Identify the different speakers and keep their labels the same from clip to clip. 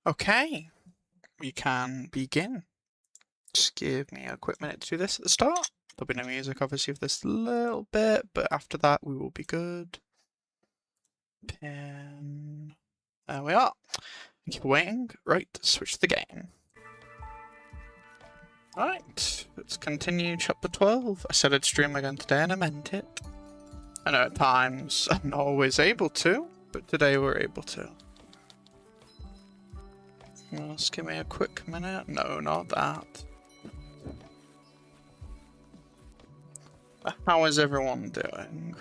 Speaker 1: Okay, we can begin. Just give me a quick minute to do this at the start. There'll be no music, obviously, for this little bit, but after that, we will be good. Pin. There we are. Keep waiting. Right, switch the game. Alright, let's continue chapter 12. I said I'd stream again today, and I meant it. I know at times I'm not always able to, but today we're able to. Just give me a quick minute. No, not that. How is everyone doing?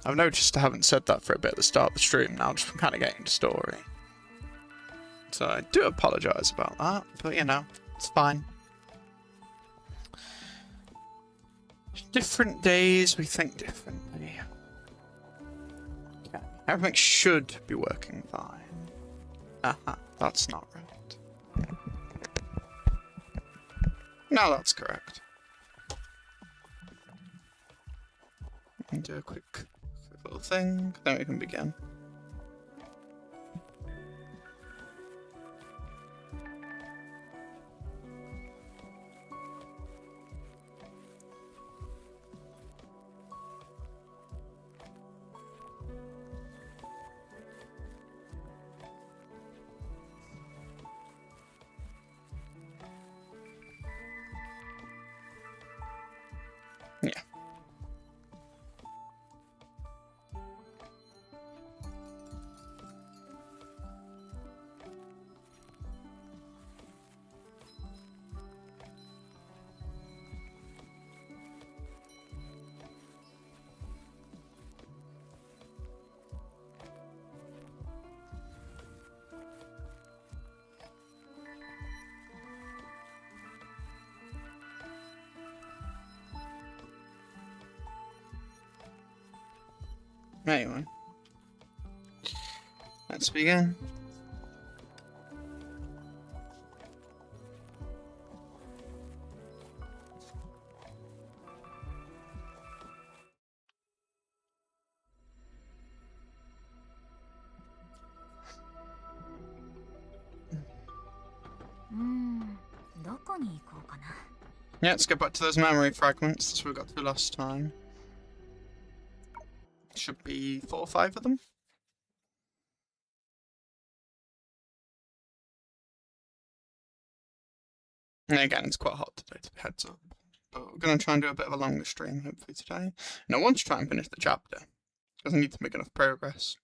Speaker 1: I've noticed I haven't said that for a bit at the start of the stream now, just from kind of getting the story. So I do apologise about that, but you know, it's fine. Different days, we think differently. Okay. Everything should be working fine. That's not right. No, that's correct. Do a quick little thing, then we can begin. Yeah. Anyway, let's begin. Yeah, let's get back to those memory fragments. That's what we got through last time. Should be 4 or 5 of them. And again, it's quite hot today, to be heads up. But we're going to try and do a bit of a longer stream, hopefully, today. And I want to try and finish the chapter, because I need to make enough progress.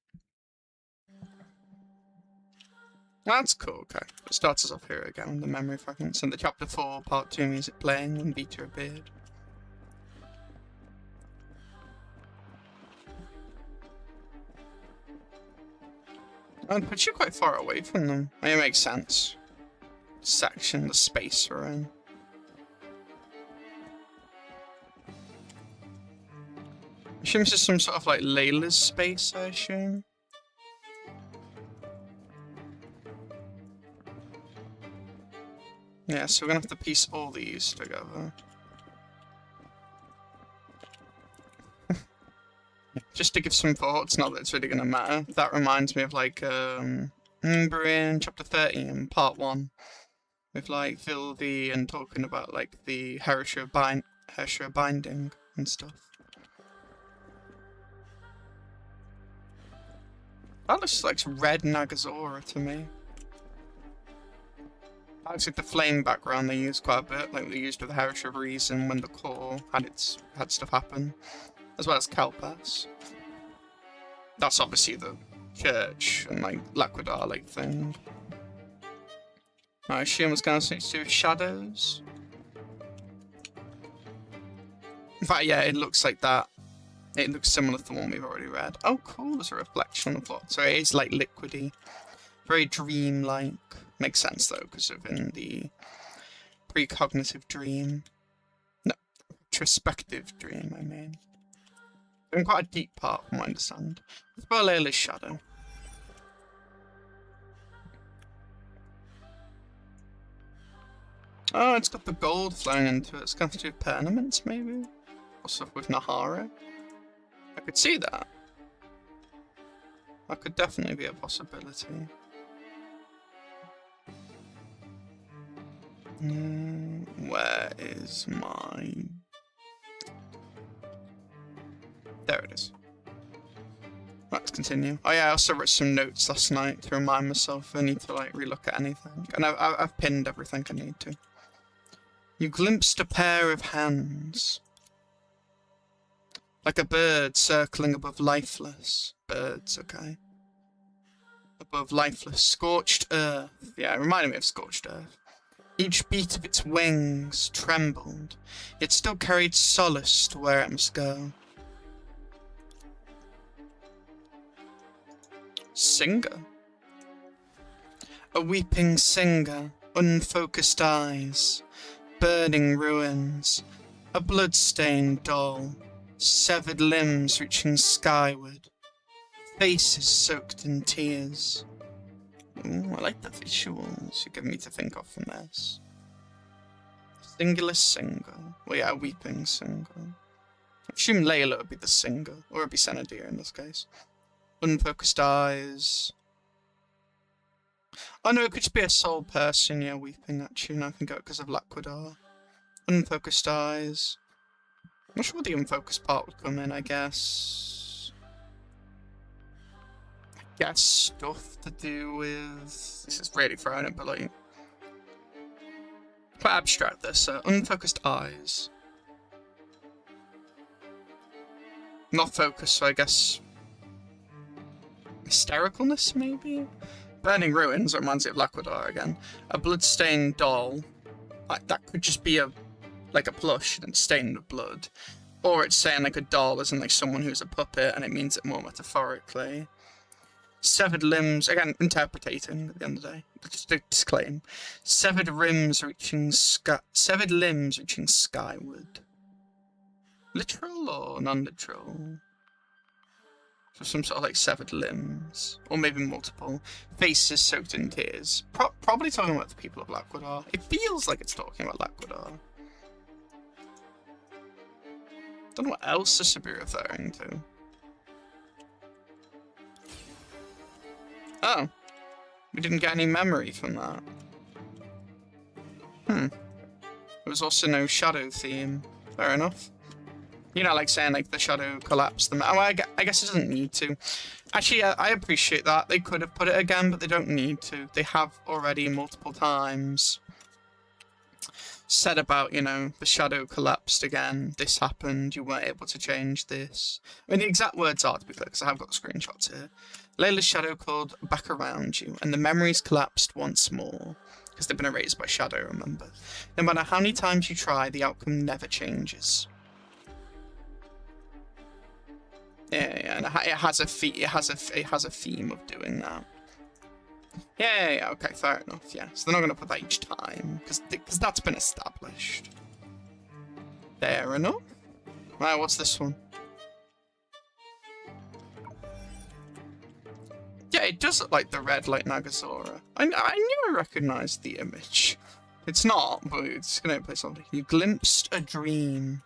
Speaker 1: That's cool, okay. It starts us off here again with the memory fragments. And the chapter 4, part 2 music playing when Vita appeared. I'd put you quite far away from them. I mean, it makes sense. Section, the space we're in. I assume this is some sort of like Leylahs space, I assume. Yeah, so we're gonna have to piece all these together. Just to give some thoughts, not that it's really gonna matter. That reminds me of like remember in chapter 30 in part 1 with like Vildi and talking about like the Herrscher binding and stuff. That looks like red Nagazora to me. That looks like the flame background they used quite a bit, like they used with the Herrscher of Reason when the core had stuff happen, as well as Kalpas. That's obviously the church and like Laquadar like thing. I assume it's going to do with shadows. In fact, yeah, it looks like that. It looks similar to the one we've already read. Oh, cool, there's a reflection on the floor. So it is like liquidy. Very dream-like. Makes sense, though, because of in the precognitive dream. No, retrospective dream, I mean. In quite a deep part, from what I understand. It's about Leylah's shadow. Oh, it's got the gold flowing into it. It's going to do permanents, maybe? Or stuff with Nahara. I could see that. That could definitely be a possibility. Where is my... There it is. Let's continue. Oh yeah, I also wrote some notes last night to remind myself I need to like relook at anything. And I've pinned everything I need to. You glimpsed a pair of hands. Like a bird circling above lifeless. Birds, okay. Above lifeless. Scorched earth. Yeah, it reminded me of scorched earth. Each beat of its wings trembled, yet still carried solace to where it must go. Singer? A weeping singer, unfocused eyes, burning ruins, a blood-stained doll, severed limbs reaching skyward, faces soaked in tears. Ooh, I like the visuals you give me to think of from this. Singular singer. Well, yeah, a weeping singer. I assume Layla would be the singer, or it'd be Senadir in this case. Unfocused eyes. Oh no, it could just be a soul person, yeah, weeping actually, and I think because of Laquadar. Unfocused eyes. I'm not sure what the unfocused part would come in, I guess. Stuff to do with... This is really throwing it, but like... Quite abstract, this. Unfocused eyes. Not focused, so I guess... Hystericalness, maybe? Burning ruins, it reminds me of Laquadar again. A blood-stained doll. Like, that could just be a... like a plush and it's stained with blood. Or it's saying like a doll isn't like someone who's a puppet and it means it more metaphorically. Severed limbs, again, interpreting at the end of the day. Just a disclaim. Severed limbs reaching skyward. Literal or non-literal? So some sort of like severed limbs. Or maybe multiple. Faces soaked in tears. Probably talking about the people of Laquadar. It feels like it's talking about Laquadar. Don't know what else this should be referring to. Oh. We didn't get any memory from that. There was also no shadow theme. Fair enough. You know, like saying like the shadow collapsed. Oh, I guess it doesn't need to. Actually, I appreciate that. They could have put it again, but they don't need to. They have already multiple times said about, you know, the shadow collapsed again, this happened, you weren't able to change this. I mean, the exact words are, to be clear, because I have got the screenshots here. Layla's shadow called back around you, and the memories collapsed once more, because they've been erased by shadow, remember. No matter how many times you try, the outcome never changes. Yeah, and it has a theme of doing that. Yeah, okay, fair enough, yeah. So they're not going to put that each time, because that's been established. Fair enough. Right, what's this one? Yeah, it does look like the red, like Nagazora. I knew I recognised the image. It's not, but it's going to play something. You glimpsed a dream.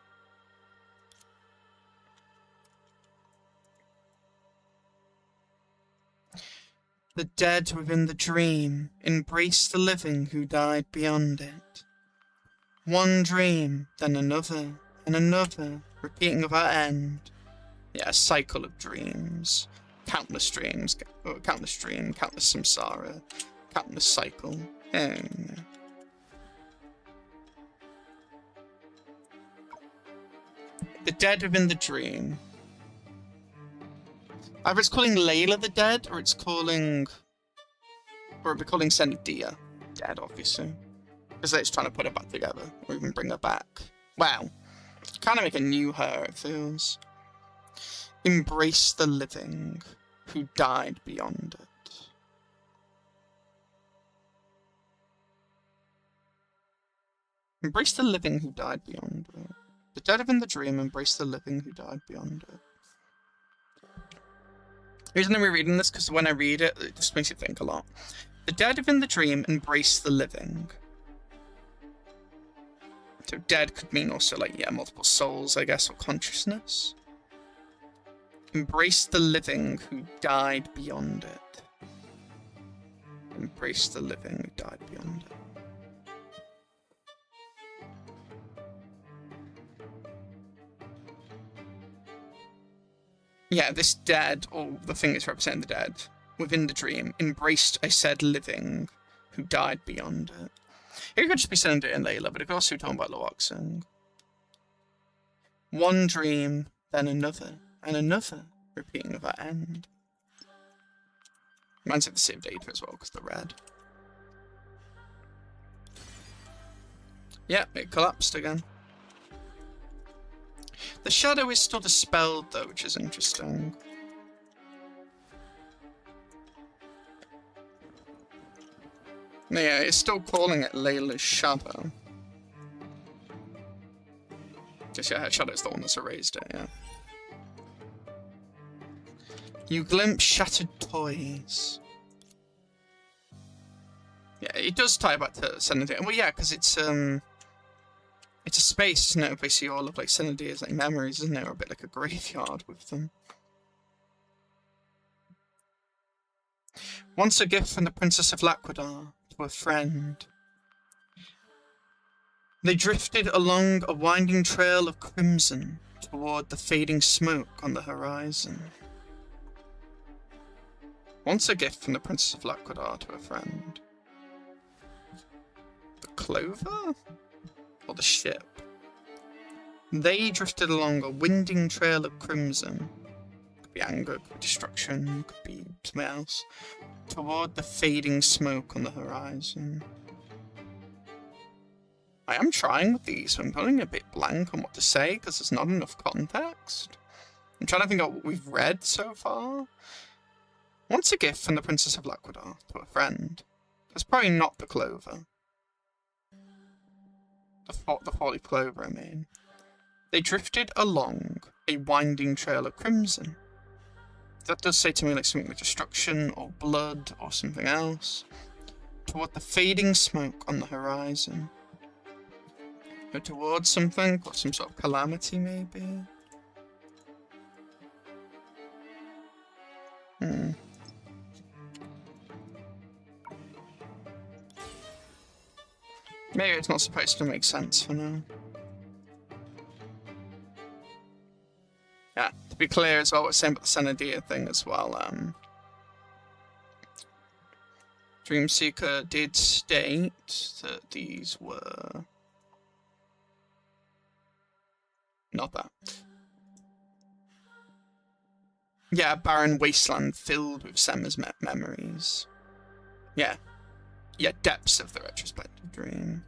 Speaker 1: The dead within the dream embrace the living who died beyond it. One dream, then another, and another, repeating without end. Yeah, a cycle of dreams. Countless dreams, countless dream, countless samsara, countless cycle. Yeah. The dead within the dream. Either it's calling Layla the dead, or it's calling... Or it'd be calling Senadir dead, obviously. Because it's trying to put her back together, or even bring her back. Wow. Kind of make a new her, it feels. Embrace the living who died beyond it. Embrace the living who died beyond it. The dead within the dream embrace the living who died beyond it. The reason I'm rereading this, because when I read it, it just makes you think a lot. The dead within the dream embrace the living. So dead could mean also like, yeah, multiple souls, I guess, or consciousness. Embrace the living who died beyond it. Embrace the living who died beyond it. Yeah, this dead, or the thing that's representing the dead, within the dream, embraced a said living who died beyond it. It could just be saying it in Layla, but it could also be talking about Loaxing. One dream, then another, and another, repeating of that end. Reminds me of the Civ data as well, because they're red. Yeah, it collapsed again. The shadow is still dispelled though, which is interesting. Yeah, it's still calling it Leylahs' shadow. Just yeah, her shadow's the one that's erased it, yeah. You glimpse shattered toys. Yeah, it does tie back to Senadia. Well, yeah, because it's a space, isn't it? Basically, all of like Senadia's like memories, isn't it? Or a bit like a graveyard with them. Once a gift from the Princess of Laquadar to a friend. They drifted along a winding trail of crimson toward the fading smoke on the horizon. Once a gift from the Princess of Laquadar to a friend. The clover? Or the ship? They drifted along a winding trail of crimson. Could be anger, could be destruction, could be something else. Toward the fading smoke on the horizon. I am trying with these, but I'm going a bit blank on what to say because there's not enough context. I'm trying to think of what we've read so far. Once a gift from the Princess of Laquadar to a friend. That's probably not the clover. The 40 clover, I mean. They drifted along a winding trail of crimson. That does say to me like something like destruction or blood or something else. Toward the fading smoke on the horizon. Or towards something, or some sort of calamity maybe. Maybe it's not supposed to make sense for now. Yeah, to be clear as well, what we're saying about the Senadia thing as well. Dreamseeker did state that these were not that. Yeah, a barren wasteland filled with Sema's memories. Yeah. Yeah, depths of the retrospective dream.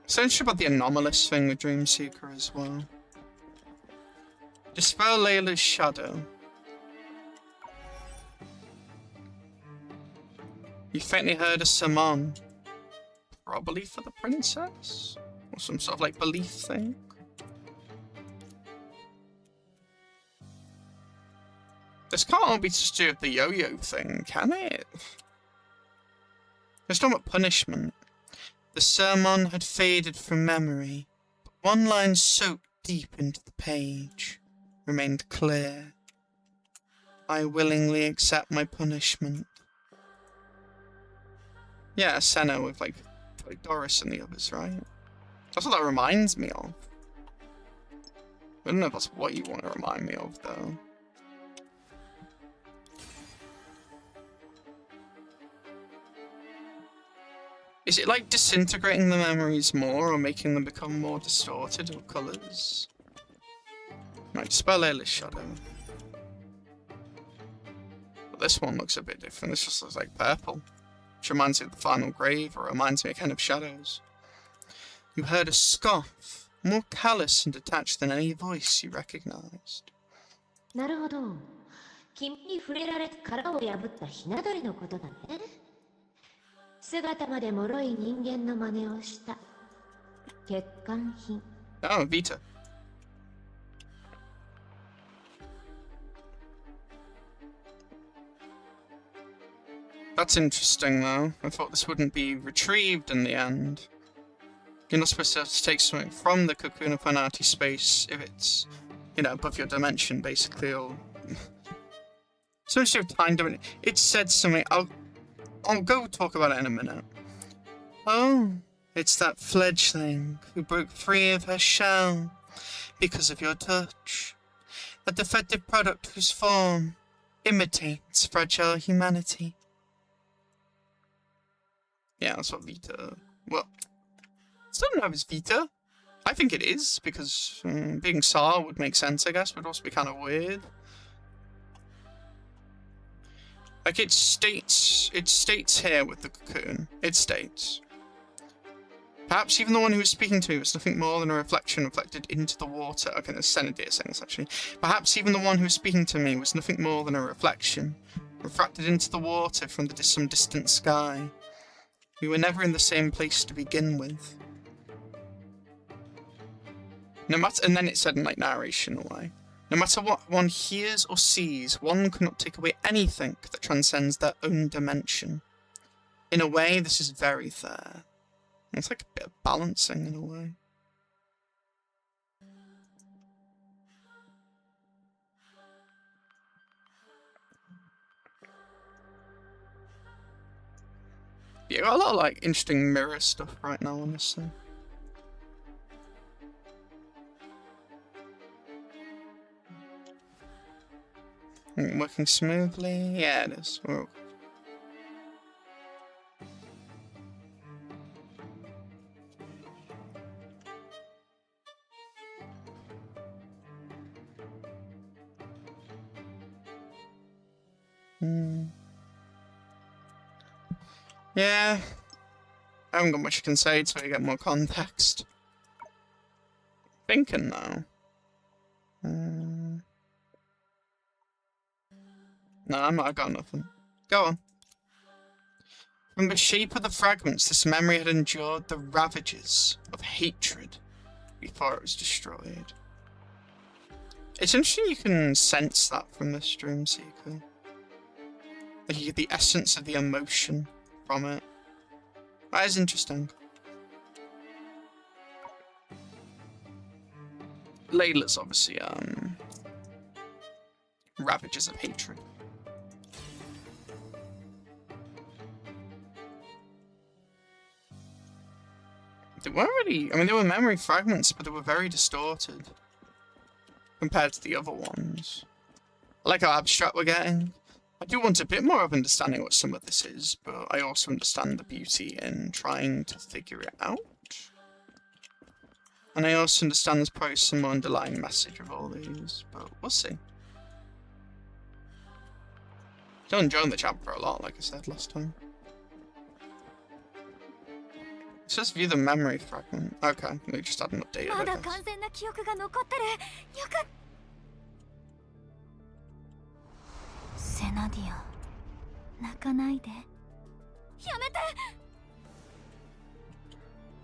Speaker 1: So interesting about the anomalous thing with Dreamseeker as well. Dispel Leylahs' shadow. You faintly heard a summon. Probably for the princess? Or some sort of like belief thing? This can't all be to do with the yo-yo thing, can it? It's talking about punishment. The sermon had faded from memory, but one line soaked deep into the page remained clear. I willingly accept my punishment. Yeah, Senna with like Doris and the others, right? That's what that reminds me of. I don't know if that's what you want to remind me of, though. Is it like disintegrating the memories more or making them become more distorted or colours? Right, dispel Leylahs' shadow. But this one looks a bit different. This just looks like purple. Which reminds me of the final grave, or reminds me again of shadows. You heard a scoff, more callous and detached than any voice you recognised.
Speaker 2: なるほど。君に触れられて殻を破ったひな鳥のことだね。姿まで脆い人間の真似をした。欠陥品。
Speaker 1: Oh, Vita. That's interesting, though. I thought this wouldn't be retrieved in the end. You're not supposed to have to take something from the cocoon of finality space if it's, you know, above your dimension, basically, or... Some sort of time doing it. It said something. I'll go talk about it in a minute. Oh, it's that fledgling who broke free of her shell because of your touch. A defective product whose form imitates fragile humanity. Yeah, that's what Vita... Well, I don't know if it's Vita. I think it is, because being Sar would make sense, I guess, but also be kind of weird. Like, it states here with the cocoon. It states. Perhaps even the one who was speaking to me was nothing more than a reflection reflected into the water. Okay, there's Senadir saying this, actually. Perhaps even the one who was speaking to me was nothing more than a reflection refracted into the water from some distant sky. We were never in the same place to begin with. No matter, and then it said in like narration away. No matter what one hears or sees, one cannot take away anything that transcends their own dimension. In a way, this is very fair. It's like a bit of balancing in a way. Yeah, got a lot of like interesting mirror stuff right now, honestly. Working smoothly? Yeah, it is. Whoa. Yeah. I haven't got much I can say until I get more context. Thinking now. No, I've got nothing. Go on. From the shape of the fragments, this memory had endured the ravages of hatred before it was destroyed. It's interesting you can sense that from this Dream Seeker. Like you get the essence of the emotion from it. That is interesting. Leylahs, obviously, ravages of hatred. They weren't really... I mean, they were memory fragments, but they were very distorted compared to the other ones. I like how abstract we're getting. I do want a bit more of understanding what some of this is, but I also understand the beauty in trying to figure it out. And I also understand there's probably some more underlying message of all these, but we'll see. Still enjoying the chapter a lot, like I said last time. Let's just view the memory fragment. Okay, we just had an update.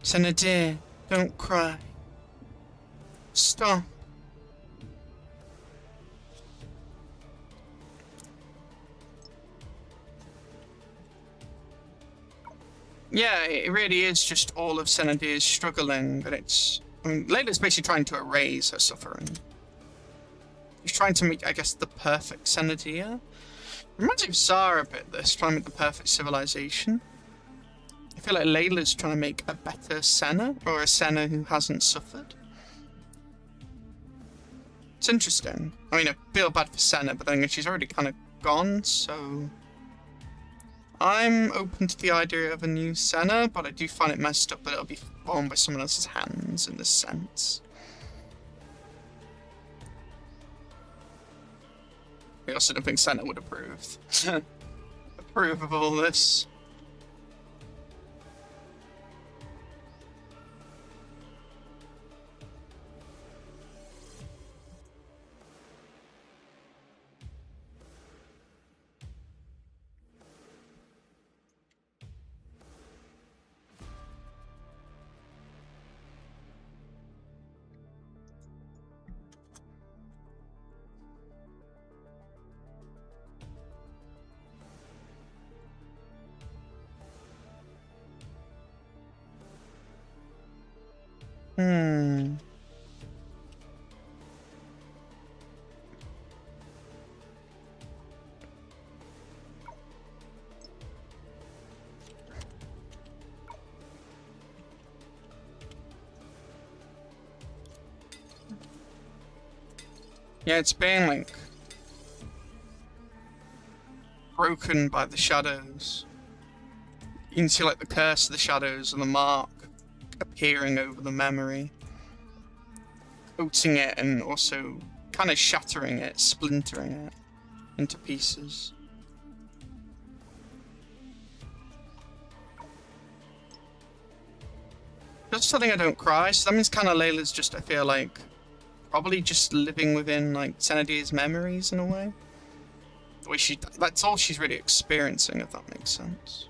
Speaker 1: Senadir, don't cry. Stop. Yeah, it really is just all of Senadir's struggling, but it's... I mean, Leylah's basically trying to erase her suffering. He's trying to make, I guess, the perfect Senadir. Reminds me of Zara a bit, this, trying to make the perfect civilization. I feel like Leylah's trying to make a better Senna, or a Senna who hasn't suffered. It's interesting. I mean, I feel bad for Senna, but then she's already kind of gone, so... I'm open to the idea of a new Senna, but I do find it messed up that it'll be born by someone else's hands in this sense. I also don't think Senna would approve. Approve of all this. Hmm. Yeah, it's being like broken by the shadows. You can see like the curse of the shadows and the mark appearing over the memory, coating it and also kind of shattering it, splintering it into pieces. Just something I don't cry, so that means kind of Leylah's just, I feel like, probably just living within like Xenadia's memories in a way. The way that's all she's really experiencing, if that makes sense.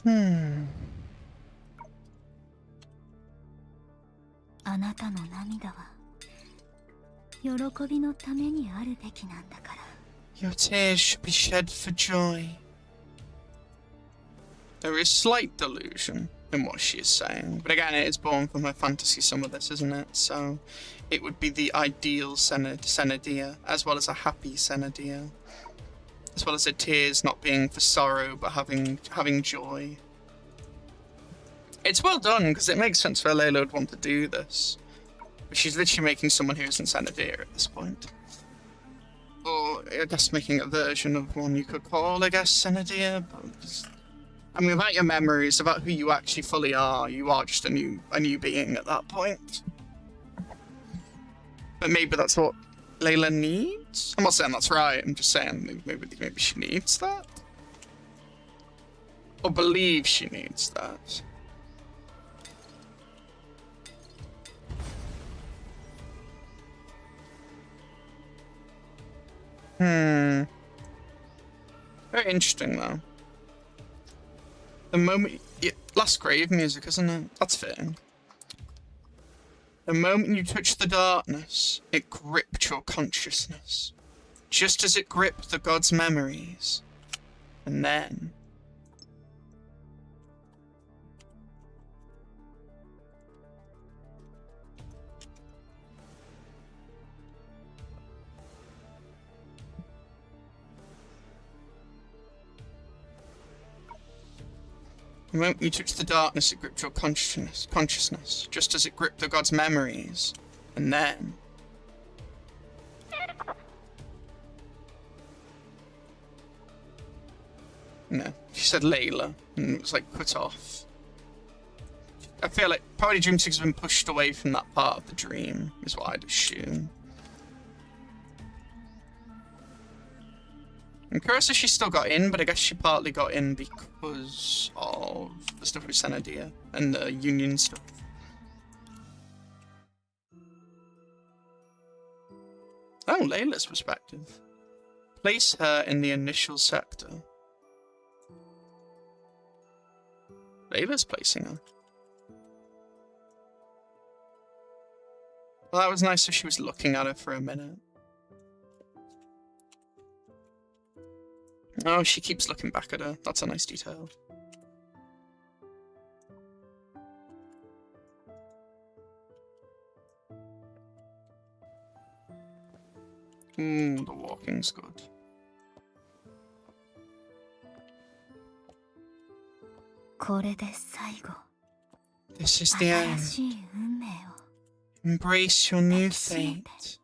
Speaker 1: Hmm.
Speaker 3: あなたの涙は喜びのためにあるべきなんだから。
Speaker 1: Your tears should be shed for joy. There is slight delusion in what she is saying, but again, it is born from her fantasy, some of this, isn't it? So it would be the ideal Xenadia, as well as a happy Xenadia, as well as her tears not being for sorrow, but having joy. It's well done, because it makes sense why Leylah would want to do this. But she's literally making someone who isn't Xenadia at this point. Or, I guess, making a version of one you could call, I guess, Xenadia, but just, I mean, without your memories, about who you actually fully are, you are just a new being at that point. But maybe that's what Leylah needs? I'm not saying that's right, I'm just saying maybe she needs that? Or believes she needs that. Very interesting, though. The moment... last grave music, isn't it? That's fitting. The moment you touch the darkness, it gripped your consciousness. Just as it gripped the god's memories. And then... the moment you touched the darkness, it gripped your consciousness, just as it gripped the god's memories. And then... No, she said Leylah, and it was like put off. I feel like probably Dream Seeker's been pushed away from that part of the dream, is what I'd assume. I'm curious if she still got in, but I guess she partly got in because of the stuff with Xenadia and the Union stuff. Oh, Leylah's perspective. Place her in the initial sector. Leylah's placing her. Well, that was nice if she was looking at her for a minute. Oh, she keeps looking back at her. That's a nice detail. Ooh, the walking's good. This is the end. Embrace your new fate.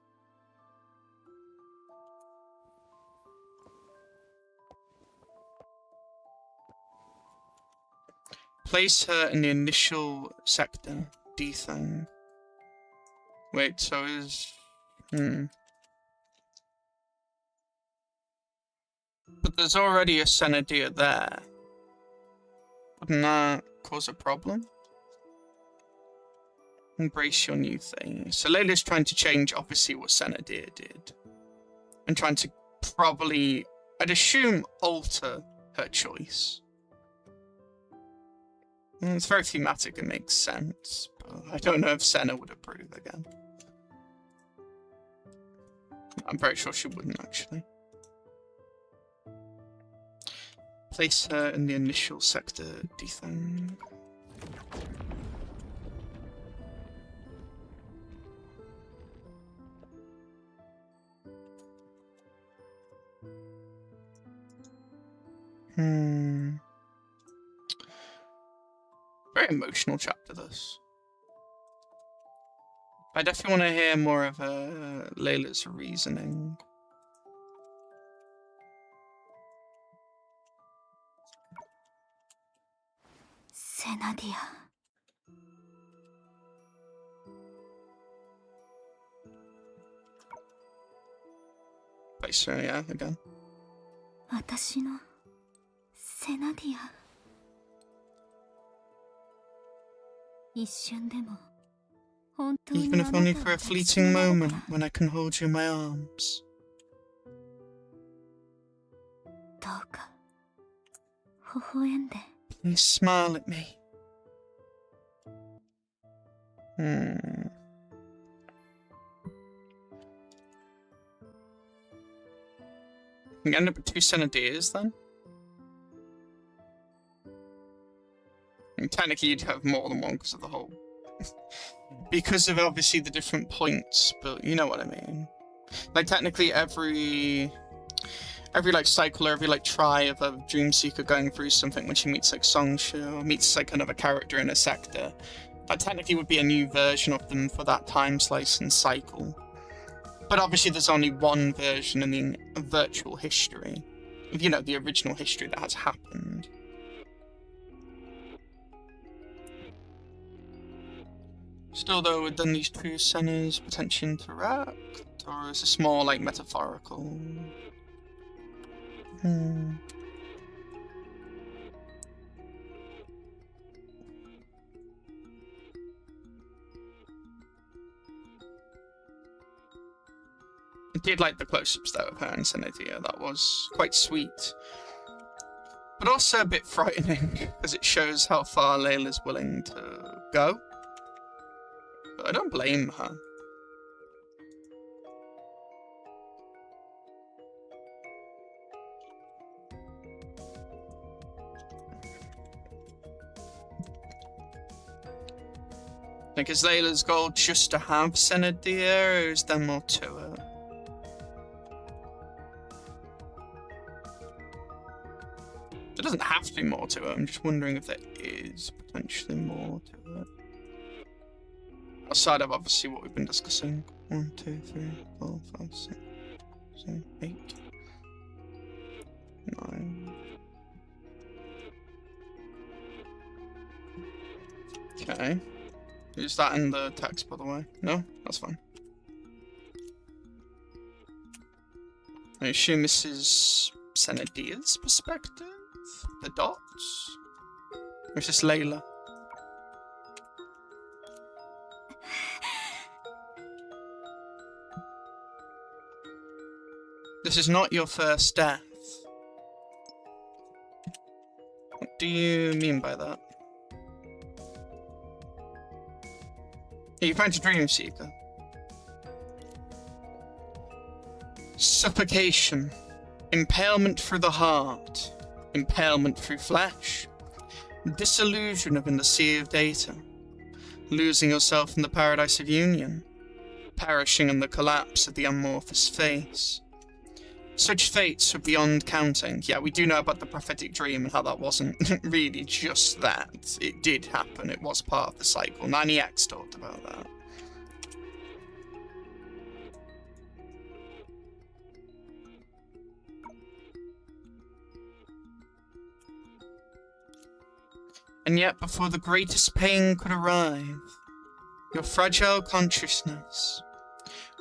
Speaker 1: Place her in the initial sector, D thing. Wait, so is... But there's already a Xenadia there. Wouldn't that cause a problem? Embrace your new thing. So Leylah's trying to change, obviously, what Xenadia did. And trying to probably, I'd assume, alter her choice. It's very thematic, it makes sense, but I don't know if Senna would approve again. I'm very sure she wouldn't, actually. Place her in the initial sector thing. Very emotional chapter, this. I definitely want to hear more of Leylah's reasoning.
Speaker 3: Senadia.
Speaker 1: Place her, yeah, again.
Speaker 3: 私のセナディア。一瞬でも本当に
Speaker 1: Even
Speaker 3: あ
Speaker 1: if
Speaker 3: なた
Speaker 1: only
Speaker 3: を
Speaker 1: for a
Speaker 3: 抱き
Speaker 1: fleeting
Speaker 3: しめられ
Speaker 1: moment
Speaker 3: たら
Speaker 1: when I can hold you in my arms.
Speaker 3: どうか微笑んで。
Speaker 1: Please smile at me. You can end up with 2 Senadiers then? And technically you'd have more than one because of the whole... because of obviously the different points, but you know what I mean. Like technically every like cycle or every like try of a Dreamseeker going through something when she meets like Songshu or meets like another character in a sector, that technically would be a new version of them for that time slice and cycle. But obviously there's only one version in the virtual history, you know, the original history that has happened. Still though, would then these two Sennas potentially interact? Or is this more like metaphorical? I did like the close-ups though of her and Senadia, that was quite sweet. But also a bit frightening, because it shows how far Leylah's willing to go. But I don't blame her. Like, is Leylah's goal just to have Senadia, or is there more to it? There doesn't have to be more to it, I'm just wondering if there is potentially more to it. Outside of obviously what we've been discussing. 1, 2, 3, 4, 5, 6, 7, 8, 9. Okay. Is that in the text, by the way? No? That's fine. I assume this is Senadia's perspective? The dots? Or is this Leylah? This is not your first death. What do you mean by that? You found a Dreamseeker. Suffocation. Impalement through the heart. Impalement through flesh. Disillusion in the sea of data. Losing yourself in the paradise of union. Perishing in the collapse of the amorphous face. Such fates are beyond counting. Yeah, we do know about the prophetic dream and how that wasn't really just that. It did happen, it was part of the cycle. 90X talked about that. And yet, before the greatest pain could arrive, your fragile consciousness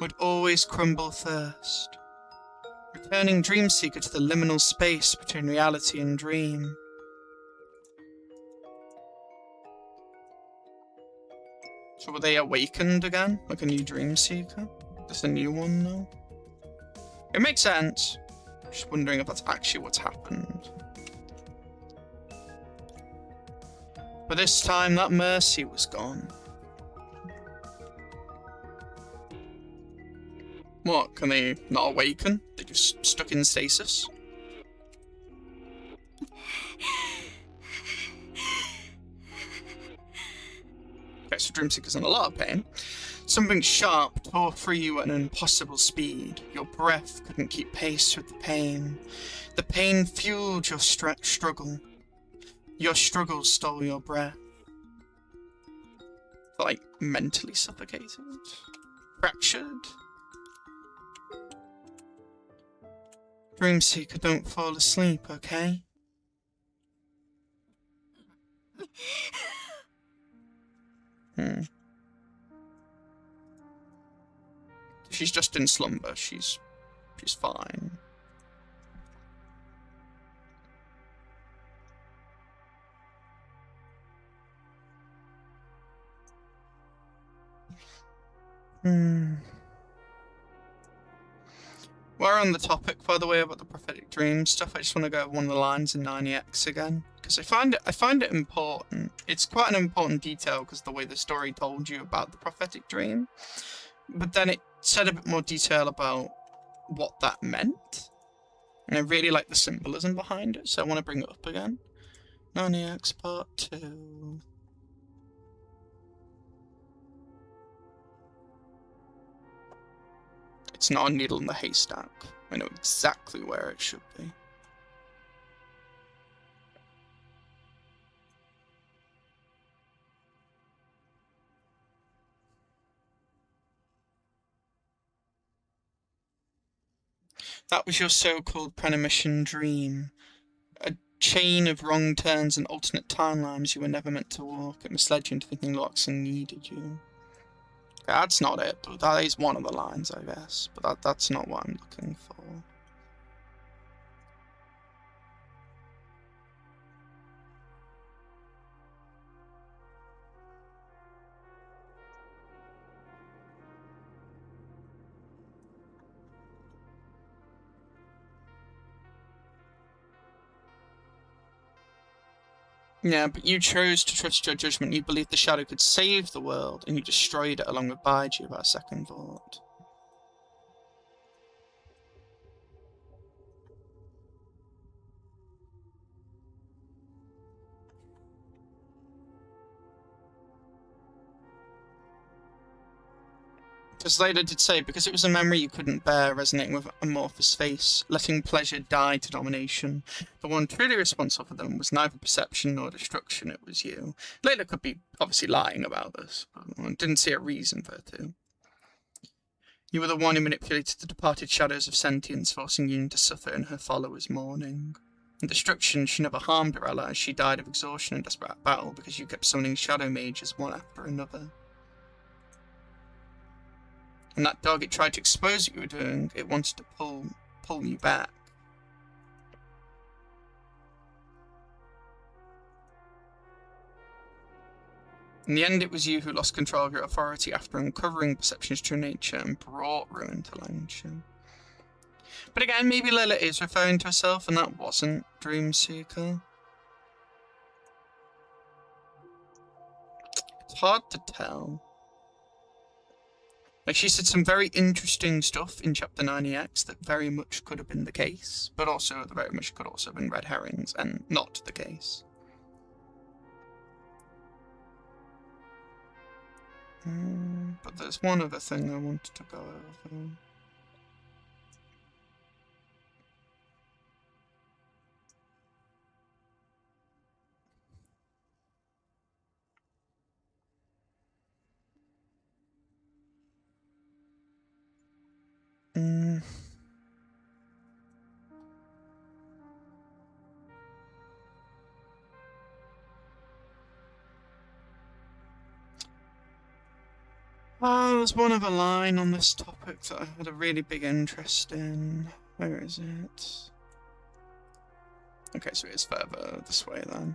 Speaker 1: would always crumble first. Returning Dreamseeker to the liminal space between reality and dream. So were they awakened again? Like a new Dreamseeker? Just a new one now? It makes sense. Just wondering if that's actually what's happened. But this time that mercy was gone. What, can they not awaken? They're just stuck in stasis? Okay, so Dreamseeker's in a lot of pain. Something sharp tore through you at an impossible speed. Your breath couldn't keep pace with the pain. The pain fueled your struggle. Your struggle stole your breath. Like, mentally suffocated? Fractured? Dreamseeker, don't fall asleep, okay? She's just in slumber. She's fine. We're on the topic, by the way, about the prophetic dream stuff. I just want to go over one of the lines in 90X again, because I find it important. It's quite an important detail because the way the story told you about the prophetic dream, but then it said a bit more detail about what that meant, and I really like the symbolism behind it, so I want to bring it up again. 90X part 2. It's not a needle in the haystack. I know exactly where it should be. That was your so-called premonition dream. A chain of wrong turns and alternate timelines you were never meant to walk. It misled you into thinking Loxon needed you. That's not it, but that is one of the lines, I guess. But that's not what I'm looking for. Yeah, but you chose to trust your judgment. You believed the shadow could save the world, and you destroyed it along with Baiju without a second thought. As Layla did say, because it was a memory you couldn't bear, resonating with Amorphous face, letting pleasure die to domination. The one truly responsible for them was neither perception nor destruction, it was you. Layla could be obviously lying about this, but I didn't see a reason for her to. You were the one who manipulated the departed shadows of sentience, forcing Yoon to suffer in her followers' mourning. In destruction, she never harmed her allies. She died of exhaustion in desperate battle because you kept summoning shadow mages one after another. And that dog, it tried to expose what you were doing. It wanted to pull you back. In the end, it was you who lost control of your authority after uncovering Perception's true nature and brought ruin to Lancashire. But again, maybe Layla is referring to herself, and that wasn't Dreamseeker. It's hard to tell. Like, she said some very interesting stuff in Chapter 90X that very much could have been the case, but also that very much could also have been red herrings and not the case. But there's one other thing I wanted to go over. There's one other line on this topic that I had a really big interest in. Where is it? Okay, so it is further this way then.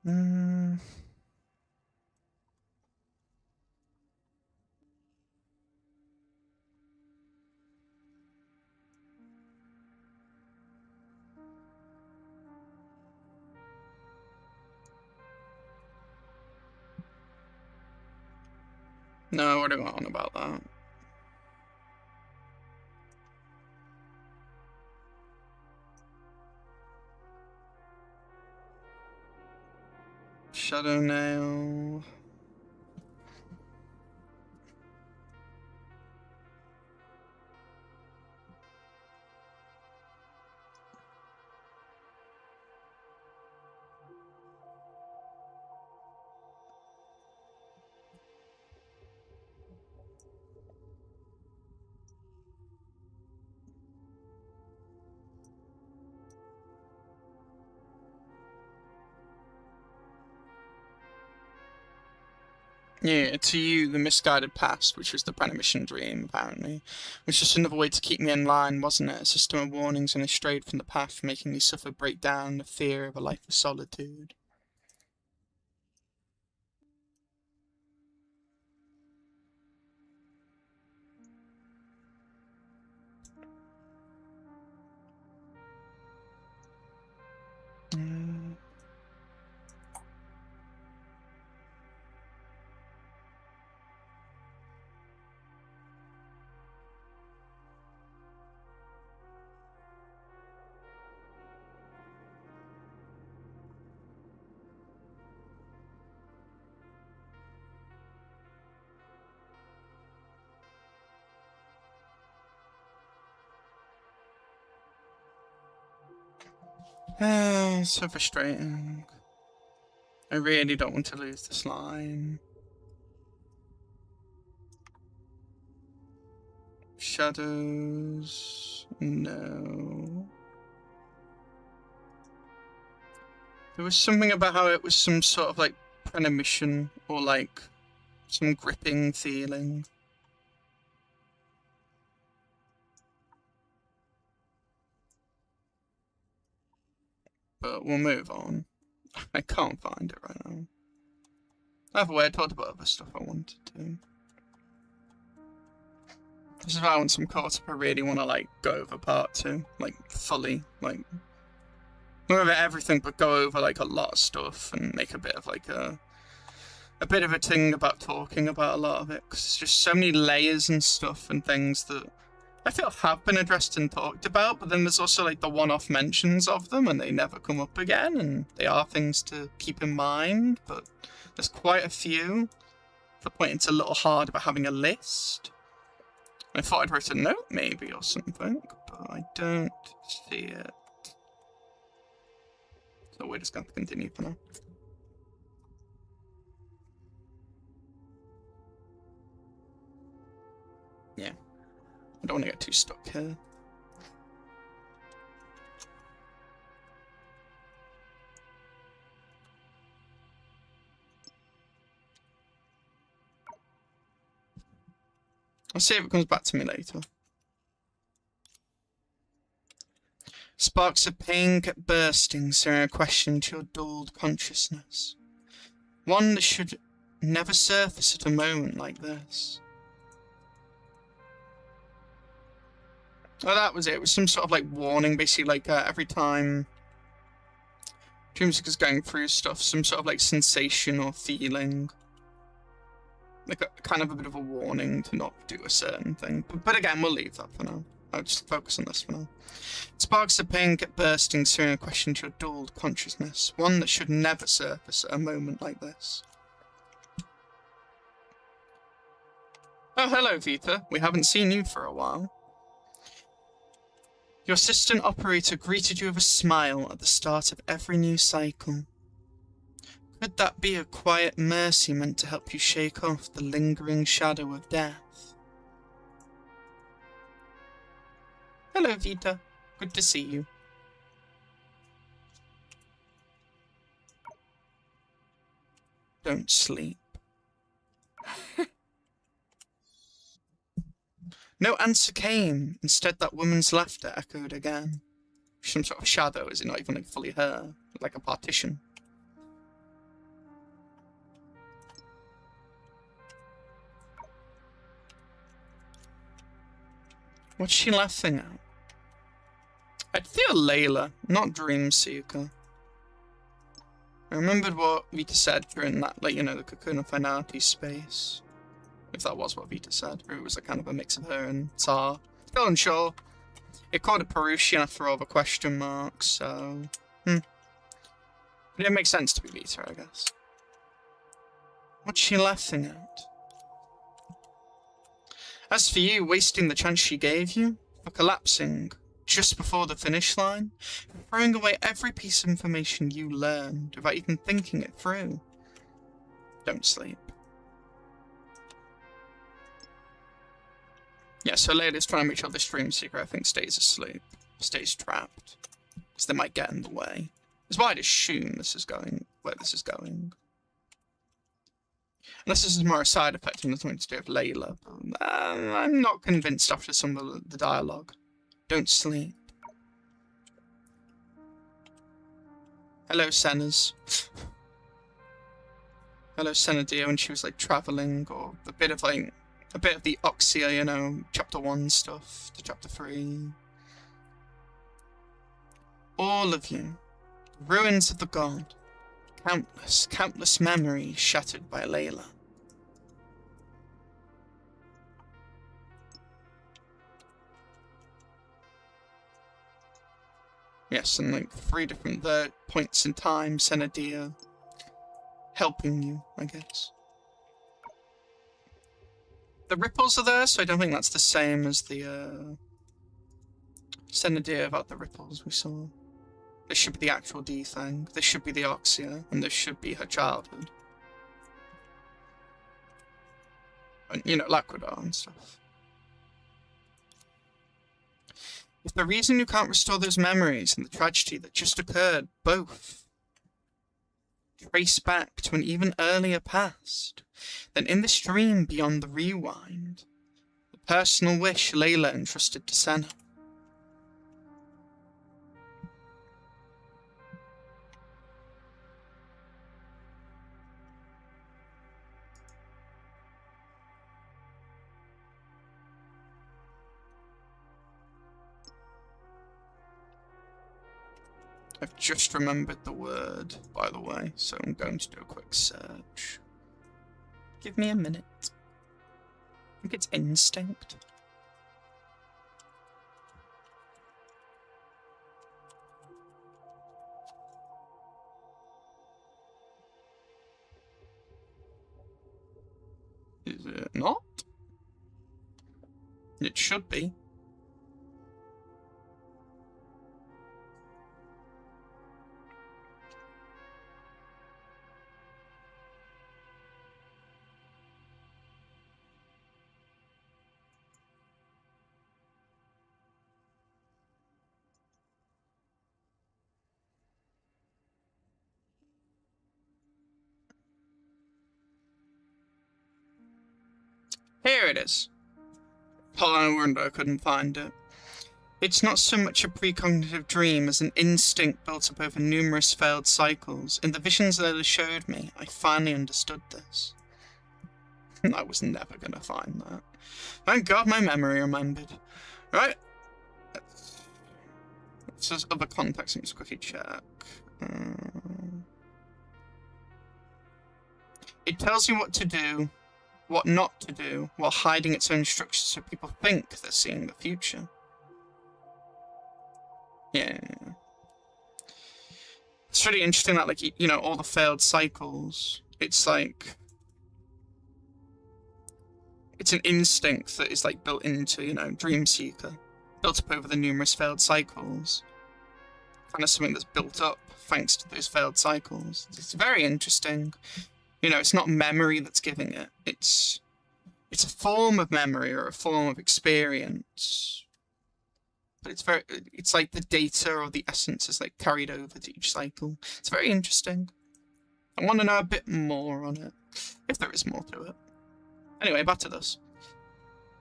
Speaker 1: Mm. No, I already went on about that. Shadow Nail. Yeah, to you, the misguided past, which was the premonition dream, apparently, was just another way to keep me in line, wasn't it? A system of warnings and I strayed from the path, making me suffer breakdown, the fear of a life of solitude. Mm. So frustrating. I really don't want to lose this line. Shadows. No. There was something about how it was some sort of like premonition or like some gripping feeling. But we'll move on. I can't find it right now. Either way, I talked about other stuff I wanted to. This is why I want some caught up. I really want to like go over part 2, like fully, like not over everything, but go over like a lot of stuff and make a bit of like a bit of a thing about talking about a lot of it, because there's just so many layers and stuff and things that I feel have been addressed and talked about, but then there's also like the one-off mentions of them and they never come up again, and they are things to keep in mind, but there's quite a few. To the point it's a little hard about having a list. I thought I'd write a note maybe or something, but I don't see it. So we're just going to continue for now. Yeah. I don't want to get too stuck here. I'll see if it comes back to me later. Sparks of pain kept bursting, stirring a question to your dulled consciousness. One that should never surface at a moment like this. Oh, that was it. It was some sort of like warning, basically, like every time Dreamseeker's going through stuff, some sort of like sensation or feeling. Like a kind of a bit of a warning to not do a certain thing. But again, we'll leave that for now. I'll just focus on this for now. Sparks of pain kept bursting, stirring a question to your dulled consciousness. One that should never surface at a moment like this. Oh, hello, Vita. We haven't seen you for a while. Your assistant operator greeted you with a smile at the start of every new cycle. Could that be a quiet mercy meant to help you shake off the lingering shadow of death? Hello, Vita. Good to see you. Don't sleep. No answer came. Instead, that woman's laughter echoed again. Some sort of shadow, is it not even like fully her? Like a partition. What's she laughing at? I'd feel Layla, not Dream Seeker. I remembered what Vita said during that, like, you know, the Cocoon of Finality space. If that was what Vita said, or it was a kind of a mix of her and Tar. Still unsure. It called it Perusian after all the question marks, so... But it makes sense to be Vita, I guess. What's she laughing at? As for you, wasting the chance she gave you, for collapsing just before the finish line, for throwing away every piece of information you learned without even thinking it through. Don't sleep. Yeah, so Leylahs trying to make sure this dream seeker, I think, stays asleep. Stays trapped. Because they might get in the way. That's why I'd assume this is going where this is going. Unless this is more a side effect and nothing to do with Layla. I'm not convinced after some of the dialogue. Don't sleep. Hello, Senna's. Hello, Senadia, when she was like traveling, or a bit of the Oxia, you know, chapter 1 stuff to chapter 3. All of you, ruins of the god, countless memories shattered by Leylah. Yes, and like 3 different points in time, Senadia helping you, I guess. The ripples are there, so I don't think that's the same as the Senadia about the ripples we saw. This should be the actual D thing. This should be the Oxia, and this should be her childhood. And, you know, Laquadar and stuff. If the reason you can't restore those memories and the tragedy that just occurred both trace back to an even earlier past, then in this dream beyond the rewind, the personal wish Laylah entrusted to Senna. I've just remembered the word, by the way, so I'm going to do a quick search. Give me a minute. I think it's instinct. Is it not? It should be. Here it is. Oh, no wonder I couldn't find it. It's not so much a precognitive dream as an instinct built up over numerous failed cycles. In the visions Laylah showed me, I finally understood this. I was never going to find that. Thank God my memory remembered. Right. This is other context. Let me just quickly check. It tells you what to do, what not to do, while hiding its own structures so people think they're seeing the future. Yeah. It's really interesting that, like, you know, all the failed cycles, it's like... It's an instinct that is, like, built into, you know, Dream Seeker. Built up over the numerous failed cycles. Kind of something that's built up thanks to those failed cycles. It's very interesting. You know, it's not memory that's giving it. It's a form of memory or a form of experience. But it's like the data or the essence is like carried over to each cycle. It's very interesting. I want to know a bit more on it, if there is more to it. Anyway, back to this.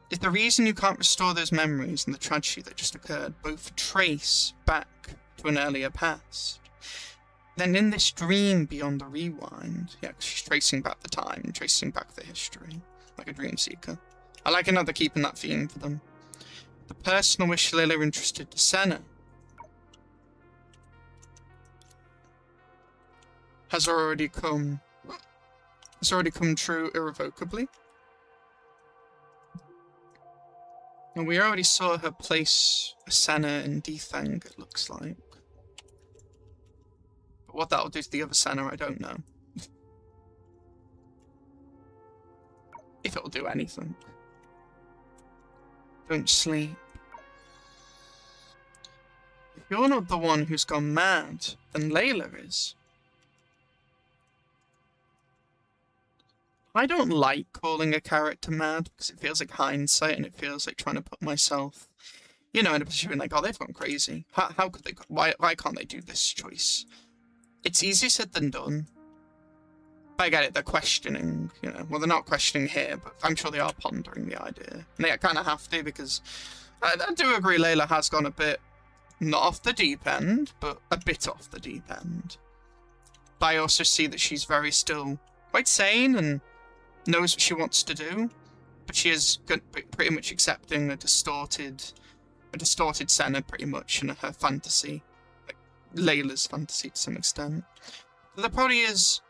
Speaker 1: If the reason you can't restore those memories and the tragedy that just occurred both trace back to an earlier past, then in this dream beyond the rewind, yeah, she's tracing back the time and tracing back the history, like a dream seeker. I like how they're keeping that theme for them. The personal wish Layla entrusted to Senna has already come true irrevocably. And we already saw her place a Senna in Defang, it looks like. But what that'll do to the other Senna, I don't know. If it'll do anything. Don't sleep. If you're not the one who's gone mad, then Layla is. I don't like calling a character mad because it feels like hindsight and it feels like trying to put myself, you know, in a position like, oh, they've gone crazy. How could they? Why can't they do this choice? It's easier said than done. I get it. They're questioning, you know. Well, they're not questioning here, but I'm sure they are pondering the idea, and they kind of have to because I do agree. Layla has gone a bit not off the deep end, but a bit off the deep end. But I also see that she's very still quite sane and knows what she wants to do, but she is pretty much accepting a distorted Senna pretty much in her fantasy, like Layla's fantasy to some extent. So there probably is,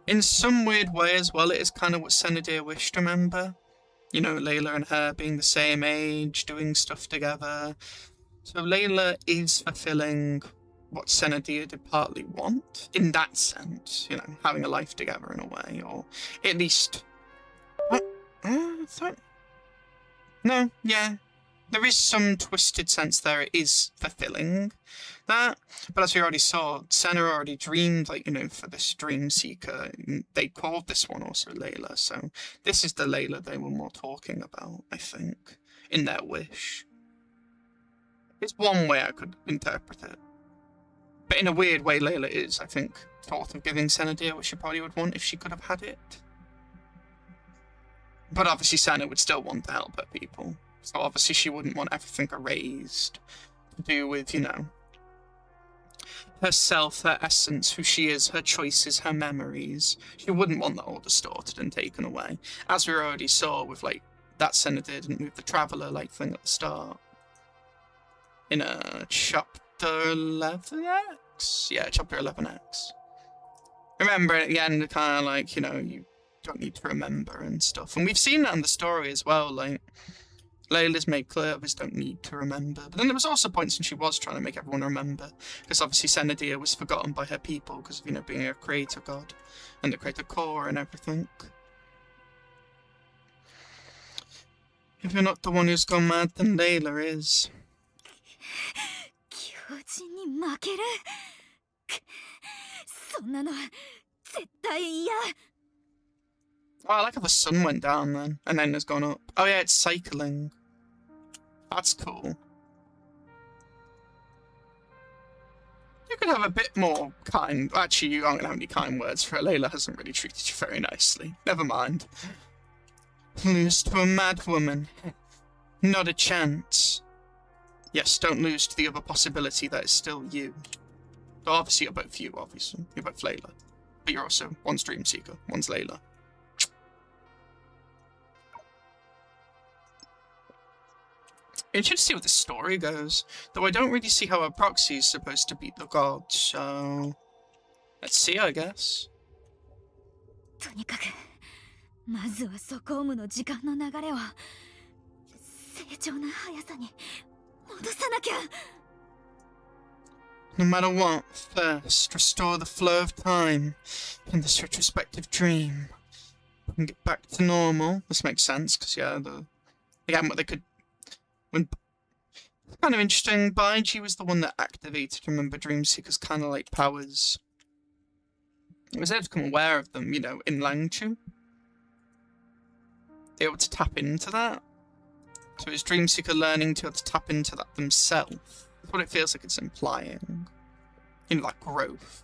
Speaker 1: in some weird way as well, it is kind of what Senna wished, remember? You know, Layla and her being the same age, doing stuff together. So Layla is fulfilling what Senna did partly want, in that sense, you know, having a life together in a way, or at least... No, yeah. There is some twisted sense there, it is fulfilling that, but as we already saw, Senna already dreamed, like, you know, for this Dream Seeker, they called this one also Layla, so this is the Layla they were more talking about, I think, in their wish. It's one way I could interpret it. But in a weird way, Layla is, I think, sort of giving Senna what she probably would want if she could have had it. But obviously Senna would still want to help her people. So obviously she wouldn't want everything erased to do with, you know, herself, her essence, who she is, her choices, her memories. She wouldn't want that all distorted and taken away. As we already saw with, like, that Senna didn't with the Traveller-like thing at the start. In a chapter 11x? Yeah, chapter 11x. Remember at the end, kind of like, you know, you don't need to remember and stuff. And we've seen that in the story as well, like, Layla's made clear others don't need to remember. But then there was also points when she was trying to make everyone remember. Because obviously Senadia was forgotten by her people because of, you know, being a creator god. And the creator core and everything. If you're not the one who's gone mad, then Layla is. Oh, I like how the sun went down then, and then has gone up. Oh yeah, it's cycling. That's cool. You could have a bit more kind... Actually, you aren't going to have any kind words for it. Layla hasn't really treated you very nicely. Never mind. Lose to a mad woman. Not a chance. Yes, don't lose to the other possibility that is still you. Well, obviously you're both you, obviously. You're both Layla. But you're also... One's Dream Seeker, one's Layla. Interesting to see where the story goes. Though I don't really see how a proxy is supposed to beat the gods, so... Let's see, I guess. No matter what, first, restore the flow of time in this retrospective dream. And get back to normal. This makes sense, because, yeah, again, what they could... Kind of interesting, Baiji was the one that activated, remember, Dreamseeker's kind of like powers. It was able to become aware of them, you know, in Langchu. Able to tap into that. So is Dreamseeker learning to be able to tap into that themselves? That's what it feels like it's implying. You know, that growth.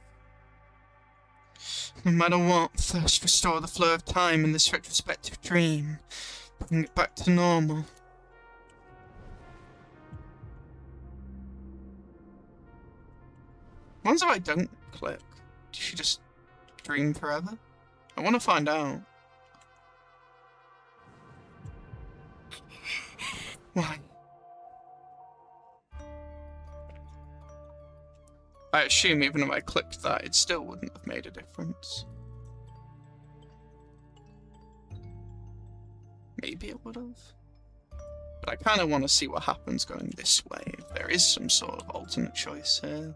Speaker 1: No matter what, first restore the flow of time in this retrospective dream. Bring it back to normal. What if I don't click? Does she just dream forever? I want to find out. Why? I assume even if I clicked that, it still wouldn't have made a difference. Maybe it would have. But I kind of want to see what happens going this way, if there is some sort of alternate choice here.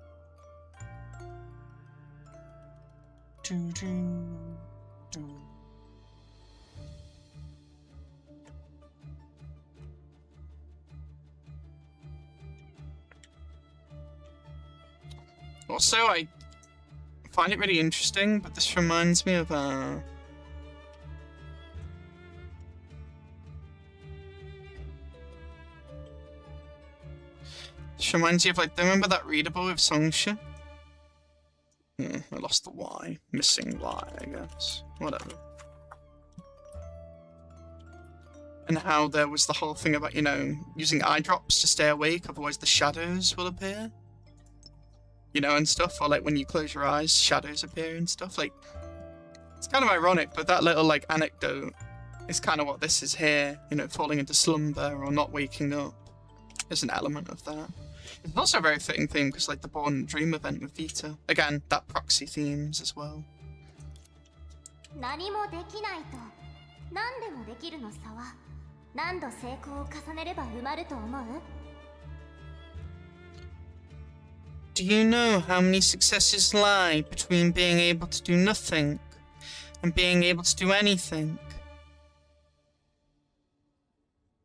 Speaker 1: Also, I find it really interesting, but this reminds me of this reminds you of, like, remember that readable with Songsha? I lost the Y. Missing Y, I guess. Whatever. And how there was the whole thing about, you know, using eye drops to stay awake, otherwise the shadows will appear. You know, and stuff, or like when you close your eyes, shadows appear and stuff. Like, it's kind of ironic, but that little, like, anecdote is kind of what this is here. You know, falling into slumber or not waking up. There's an element of that. It's also a very fitting theme because, like, the Born Dream event with Vita. Again, that proxy themes as well. Do you know how many successes lie between being able to do nothing and being able to do anything?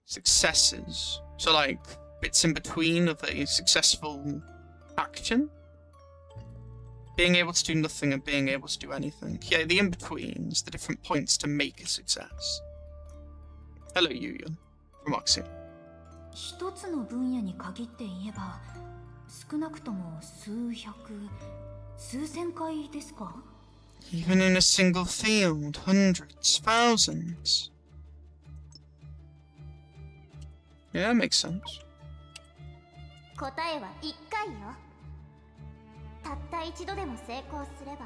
Speaker 1: Successes. So, like, bits in between of a successful action? Being able to do nothing and being able to do anything. Yeah, the in-betweens, the different points to make a success. Hello, Yuya. From Oxy.
Speaker 3: 一つの分野に限って言えば少なくとも数百数千回ですか
Speaker 1: Even in a single field, hundreds, thousands. Yeah, that makes sense.
Speaker 2: 答えは1回よ。たった一度でも成功すれば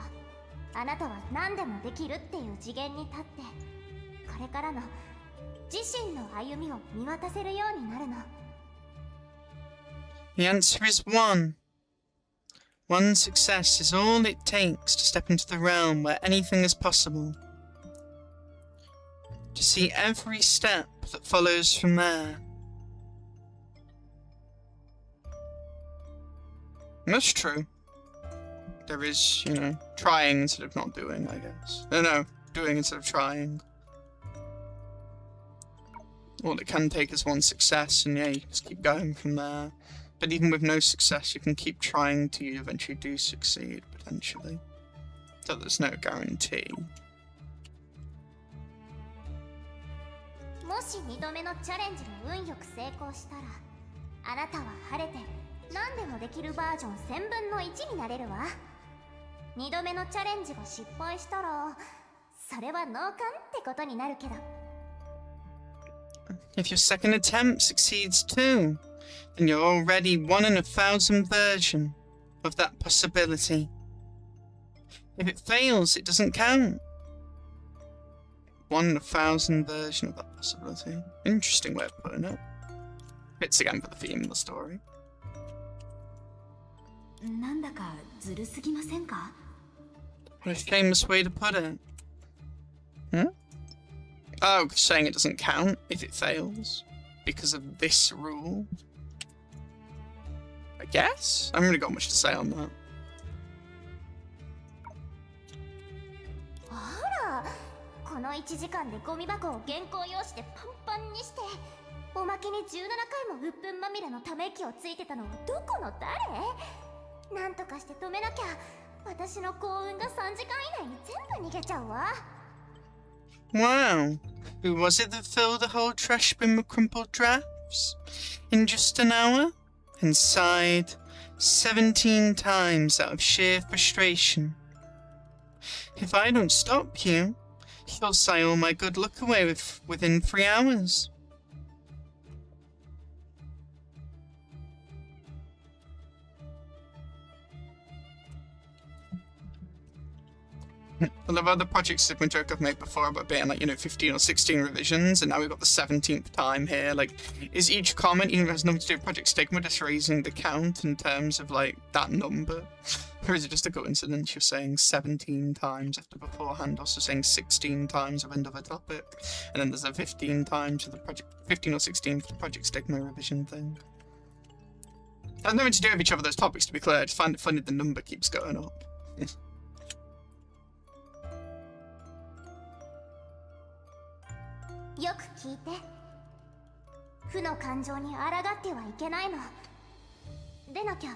Speaker 2: あなたは何でもできるっていう次元に立ってこれからの自身の歩みを見渡せるようになるの。
Speaker 1: The answer is one. One success is all it takes to step into the realm where anything is possible. To see every step that follows from there. That's true. There is, you know, trying instead of not doing, I guess. No, doing instead of trying. All it can take is one success, and yeah, you just keep going from there. But even with no success, you can keep trying till you eventually do succeed, potentially. So there's no guarantee.
Speaker 2: もし2度目のチャレンジが運よく成功したらあなたは晴れて何でもできるバージョン1000分の1になれるわ。2度目のチャレンジが失敗したらそれは脳幹ってことになるけど。
Speaker 1: If your second attempt succeeds too, then you're already 1 in 1,000 version of that possibility. If it fails, it doesn't count. 1 in 1,000 version of that possibility. Interesting way of putting it. Fits again for the theme of the story.
Speaker 3: なんだかずるすぎませんか
Speaker 1: What a shameless way to put it. Hmm? Oh, saying it doesn't count if it fails. Because of this rule. I guess? I haven't really got much to say on that.
Speaker 2: あら、この1時間でゴミ箱を原稿用紙でパンパンにしておまけに17回も鬱憤まみれのため息をついてたのはどこの誰？なんとかして止めなきゃ私の幸運が3時間以内に全部逃げちゃうわ。
Speaker 1: Wow. Who was it that filled the whole trash bin with crumpled drafts? In just an hour? And sighed 17 times out of sheer frustration. If I don't stop you, you'll sigh all my good luck away within 3 hours. I love other project Sigma joke I've made before about being like, 15 or 16 revisions, and now we've got the 17th time here. Like, is each comment, even if it has nothing to do with Project Stigma, just raising the count in terms of, like, that number? Or is it just a coincidence you're saying 17 times after beforehand, also saying 16 times of end of a topic, and then there's a 15 times of the project, 15 or 16 for the Project Stigma revision thing? It has nothing to do with each other, those topics, to be clear. I just find it funny the number keeps going up.
Speaker 3: よく聞いて。負の感情に抗ってはいけないの。でなきゃ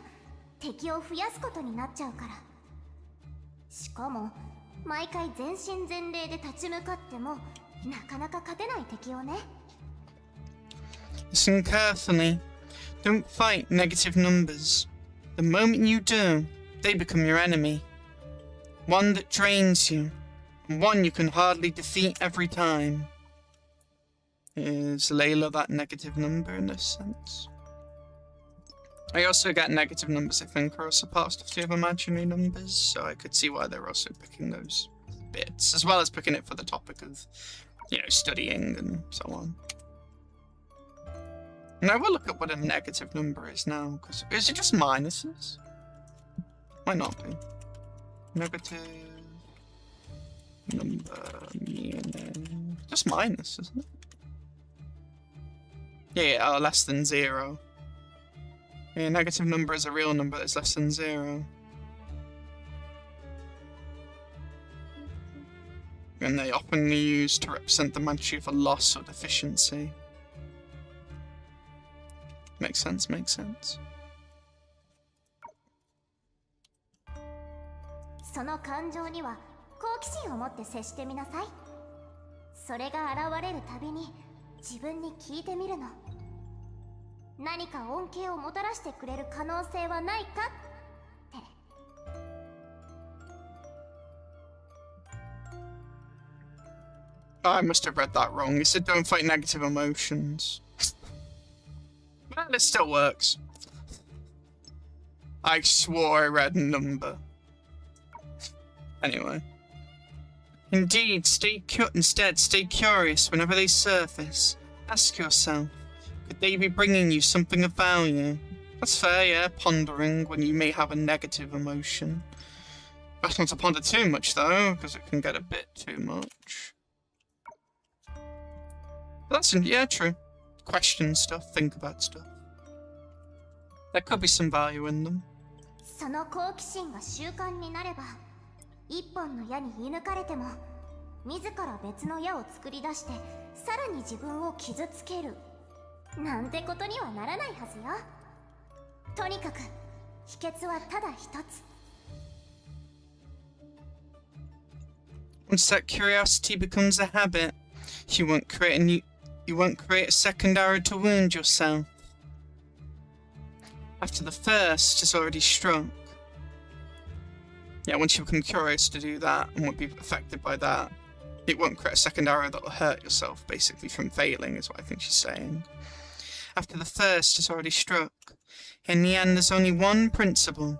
Speaker 3: 敵を増やすことになっちゃうから。しかも毎回全身全霊で立ち向かってもなかなか勝てない敵をね。
Speaker 1: Listen carefully. Don't fight negative numbers. The moment you do, they become your enemy. One that drains you, and one you can hardly defeat every time. Is Layla that negative number in this sense? I also get negative numbers, I think, are also parts of the imaginary numbers, so I could see why they're also picking those bits, as well as picking it for the topic of, studying and so on. And I will look at what a negative number is now, because is it just minuses? Might not be. Negative number meaning just minus, isn't it? Yeah, less than 0. Yeah, negative number is a real number that's less than 0. And they often are used to represent the magnitude of a loss or deficiency. Makes sense, makes sense.
Speaker 3: その感情には好奇心を持って接してみなさい。それが現れるたびに自分に聞いてみるの。何か恩恵をもたらしてくれる可能性はないかって。
Speaker 1: I must have read that wrong. It said don't fight negative emotions. Well, it still works. I swore I read number. Anyway. Indeed, instead, stay curious whenever they surface. Ask yourself, could they be bringing you something of value? That's fair, yeah, pondering when you may have a negative emotion. Best not to ponder too much, though, because it can get a bit too much. But that's, yeah, true. Question stuff, think about stuff. There could be some value in them.
Speaker 3: その好奇心が習慣になれば、一本の矢に射抜かれても自ら別の矢を作り出してさらに自分を傷つけるなんてことにはならないはずよ。とにかく秘訣はただ一つ。
Speaker 1: Once that curiosity becomes a habit, you won't create a second arrow to wound yourself. After the first is already struck. Yeah, once you become curious to do that and won't be affected by that, it won't create a second arrow that will hurt yourself, basically, from failing, is what I think she's saying. After the first is already struck, in the end there's only one principle.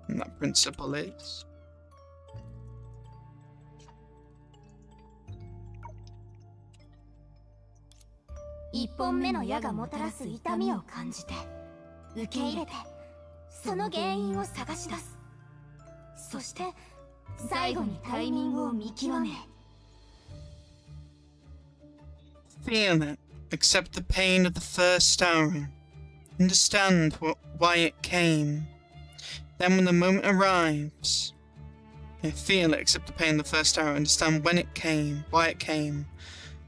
Speaker 1: And that principle is...
Speaker 3: 一本目の矢がもたらす痛みを感じて受け入れてその原因を探し出す。そして最後にタイミングを見極め。
Speaker 1: Feel it. Accept the pain of the first arrow. Understand why it came. Then when the moment arrives... Yeah, feel it. Accept the pain of the first arrow. Understand when it came. Why it came.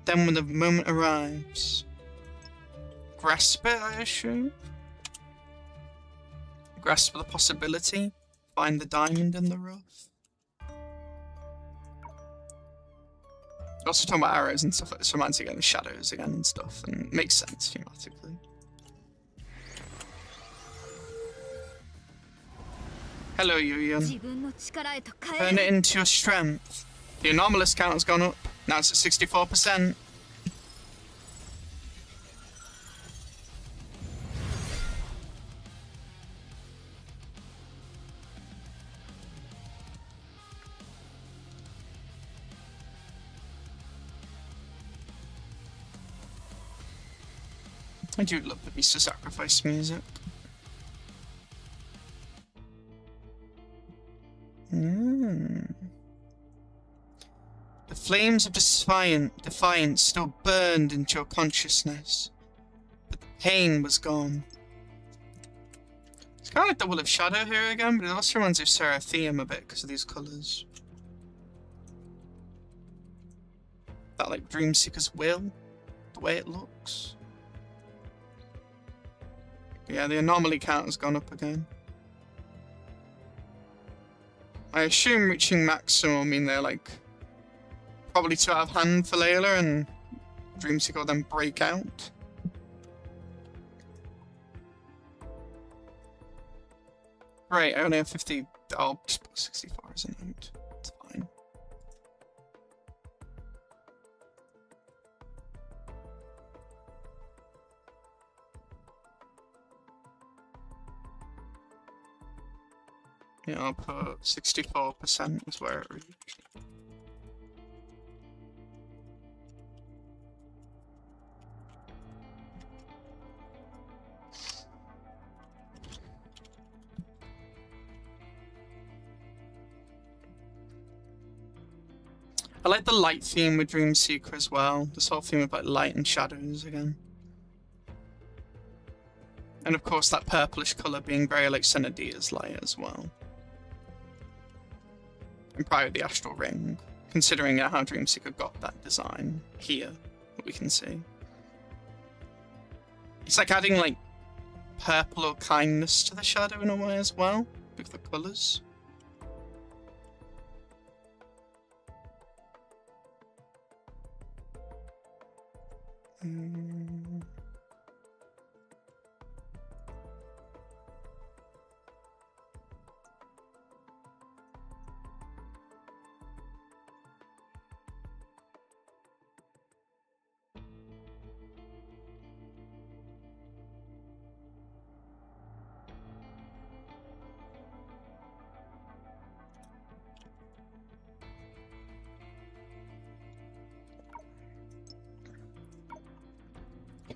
Speaker 1: Then when the moment arrives... Grasp it, I assume? Grasp the possibility. Find the diamond in the rough. Also talking about arrows and stuff like this, reminds me again of shadows again and stuff, and it makes sense thematically. Hello, Yuyan. Turn it into your strength. The anomalous count has gone up. Now it's at 64%. I do love the Beast of Sacrifice music. The flames of defiance still burned into your consciousness, but the pain was gone. It's kind of like the Will of Shadow here again, but it also reminds me of Seratheum a bit because of these colours. That like Dreamseeker's will, the way it looks. Yeah, the anomaly count has gone up again. I assume reaching maximum will mean they're like probably too out of hand for Leylah and Dreamseeker will then break out. Right, I only have 50. I'll just put 64 as a note. It's fine. Yeah, I'll put 64% is where it reached. I like the light theme with Dreamseeker as well. This whole theme of like light and shadows again. And of course that purplish colour being very like Senadia's light as well. And probably the Astral Ring, considering how Dreamseeker got that design here, that we can see. It's like adding like purple or kindness to the shadow in a way as well, with the colours.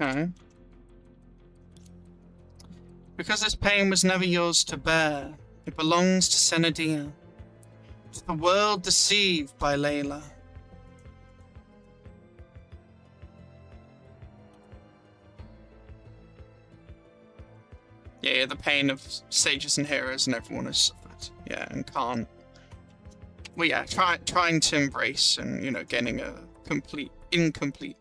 Speaker 1: Okay. Because this pain was never yours to bear, it belongs to Senadia, to the world deceived by Leylah. Yeah, the pain of sages and heroes and everyone has suffered. Yeah, and can't. Well, yeah, trying to embrace and, you know, getting a incomplete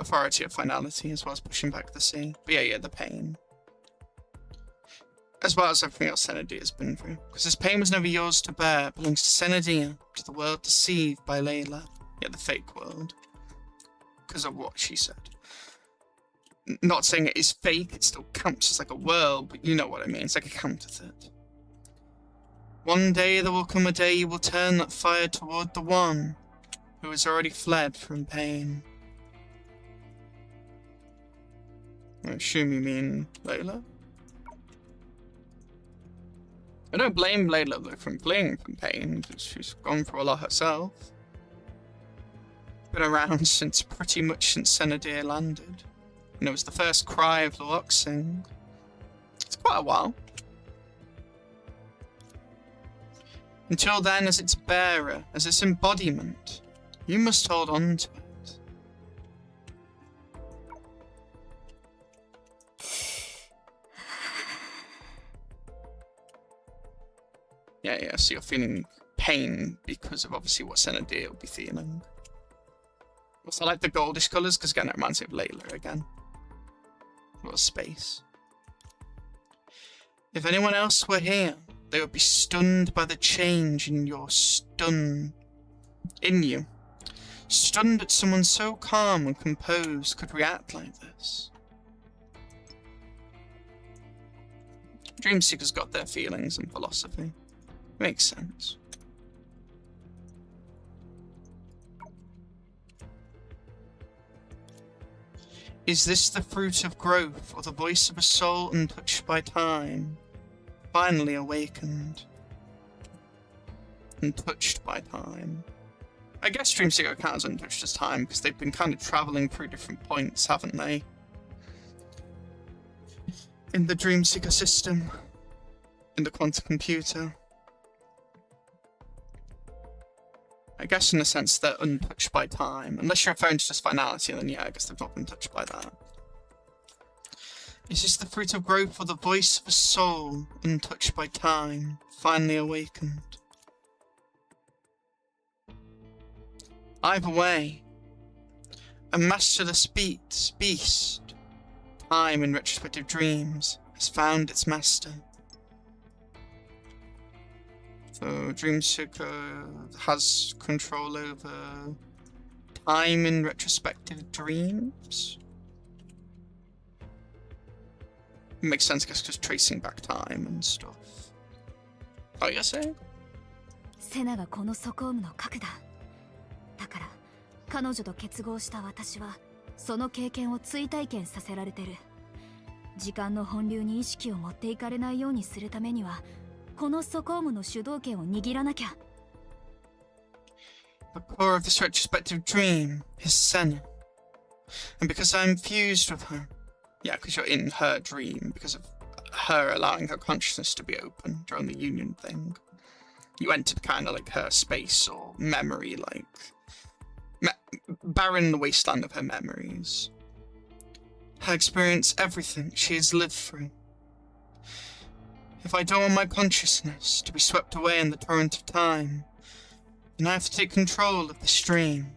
Speaker 1: authority of finality as well as pushing back the sea. But yeah, the pain. As well as everything else Senadia has been through. Because this pain was never yours to bear, it belongs to Senadia, to the world deceived by Leylah. Yeah, the fake world. Because of what she said. Not saying it is fake, it still counts as like a world, but you know what I mean, it's like a counterfeit. One day there will come a day you will turn that fire toward the one who has already fled from pain. I assume you mean Leylah? I don't blame Leylah though from fleeing from pain, because she's gone through a lot herself. Been around since pretty much since Senadia landed. And it was the first cry of the Luxing. It's quite a while. Until then, as its bearer, as its embodiment, you must hold on to it. Yeah, so you're feeling pain because of obviously what Senadia will be feeling. Also, I like the goldish colours because again, it reminds me of Leylah again. A lot of space. If anyone else were here, they would be stunned by the change in you. Stunned that someone so calm and composed could react like this. Dreamseeker's got their feelings and philosophy. Makes sense. Is this the fruit of growth, or the voice of a soul untouched by time, finally awakened? Untouched by time. I guess Dreamseeker counts untouched as time, because they've been kind of travelling through different points, haven't they? in the dream seeker system, in the quantum computer. I guess in a sense they're untouched by time. Unless you're referring to just finality, then yeah, I guess they've not been touched by that. Is this the fruit of growth or the voice of a soul, untouched by time, finally awakened? Either way, a masterless beast, time in retrospective dreams, has found its master. So, Dream Seeker has control over time in retrospective dreams? Makes sense, I guess, because tracing back time and stuff. Oh, you're saying?
Speaker 4: セナがこのソコームの核だ。だから彼女と結合した私はその経験を追体験させられてる。時間の本流に意識を持っていかれないようにするためにはこのソコームの主導権を握らなきゃ。
Speaker 1: The core of this retrospective dream is Senna. And because I'm fused with her. Yeah, because you're in her dream, because of her allowing her consciousness to be open during the union thing. You entered kind of like her space or memory, like barren the wasteland of her memories. Her experience, everything she has lived through. If I don't want my consciousness to be swept away in the torrent of time, then I have to take control of the stream.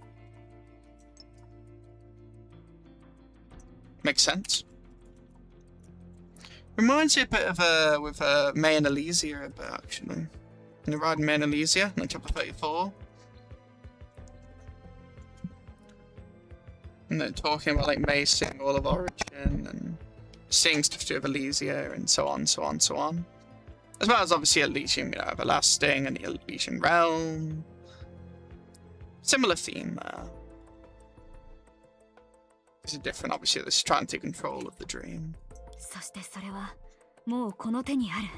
Speaker 1: Makes sense. Reminds you a bit of with May and Elysia a bit, actually. In the Ride May and Elysia, in chapter 34. And they're talking about like May seeing all of Origin and seeing stuff to do with Elysia and so on, so on, so on. As well as obviously Elysium, you know, Everlasting and the Elysian Realm. Similar theme there. It's different, obviously, this trying to take control of the dream.
Speaker 4: そしてそれはもうこの手にある。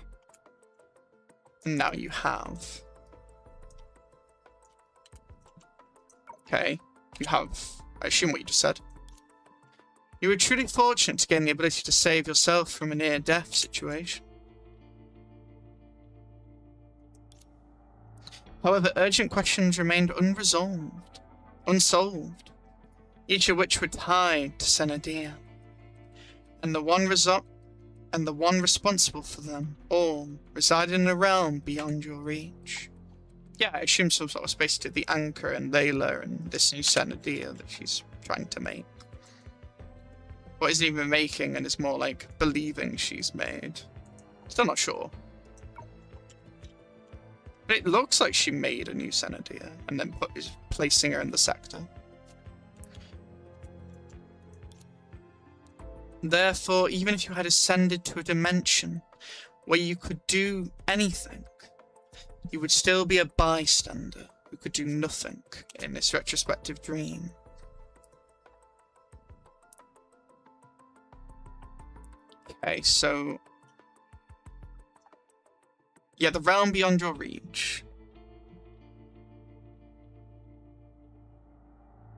Speaker 1: And now you have. Okay, you have, I assume what you just said. You were truly fortunate to gain the ability to save yourself from a near-death situation. However, urgent questions remained unsolved, each of which were tied to Senadia. And the one responsible for them all resided in a realm beyond your reach. Yeah, I assume some sort of space to the Anchor and Layla and this new Senadia that she's trying to make. Or isn't even making and is more like believing she's made. Still not sure. But it looks like she made a new Senadia and then is placing her in the sector. Therefore, even if you had ascended to a dimension where you could do anything, you would still be a bystander who could do nothing in this retrospective dream. Okay, so... yeah, the realm beyond your reach.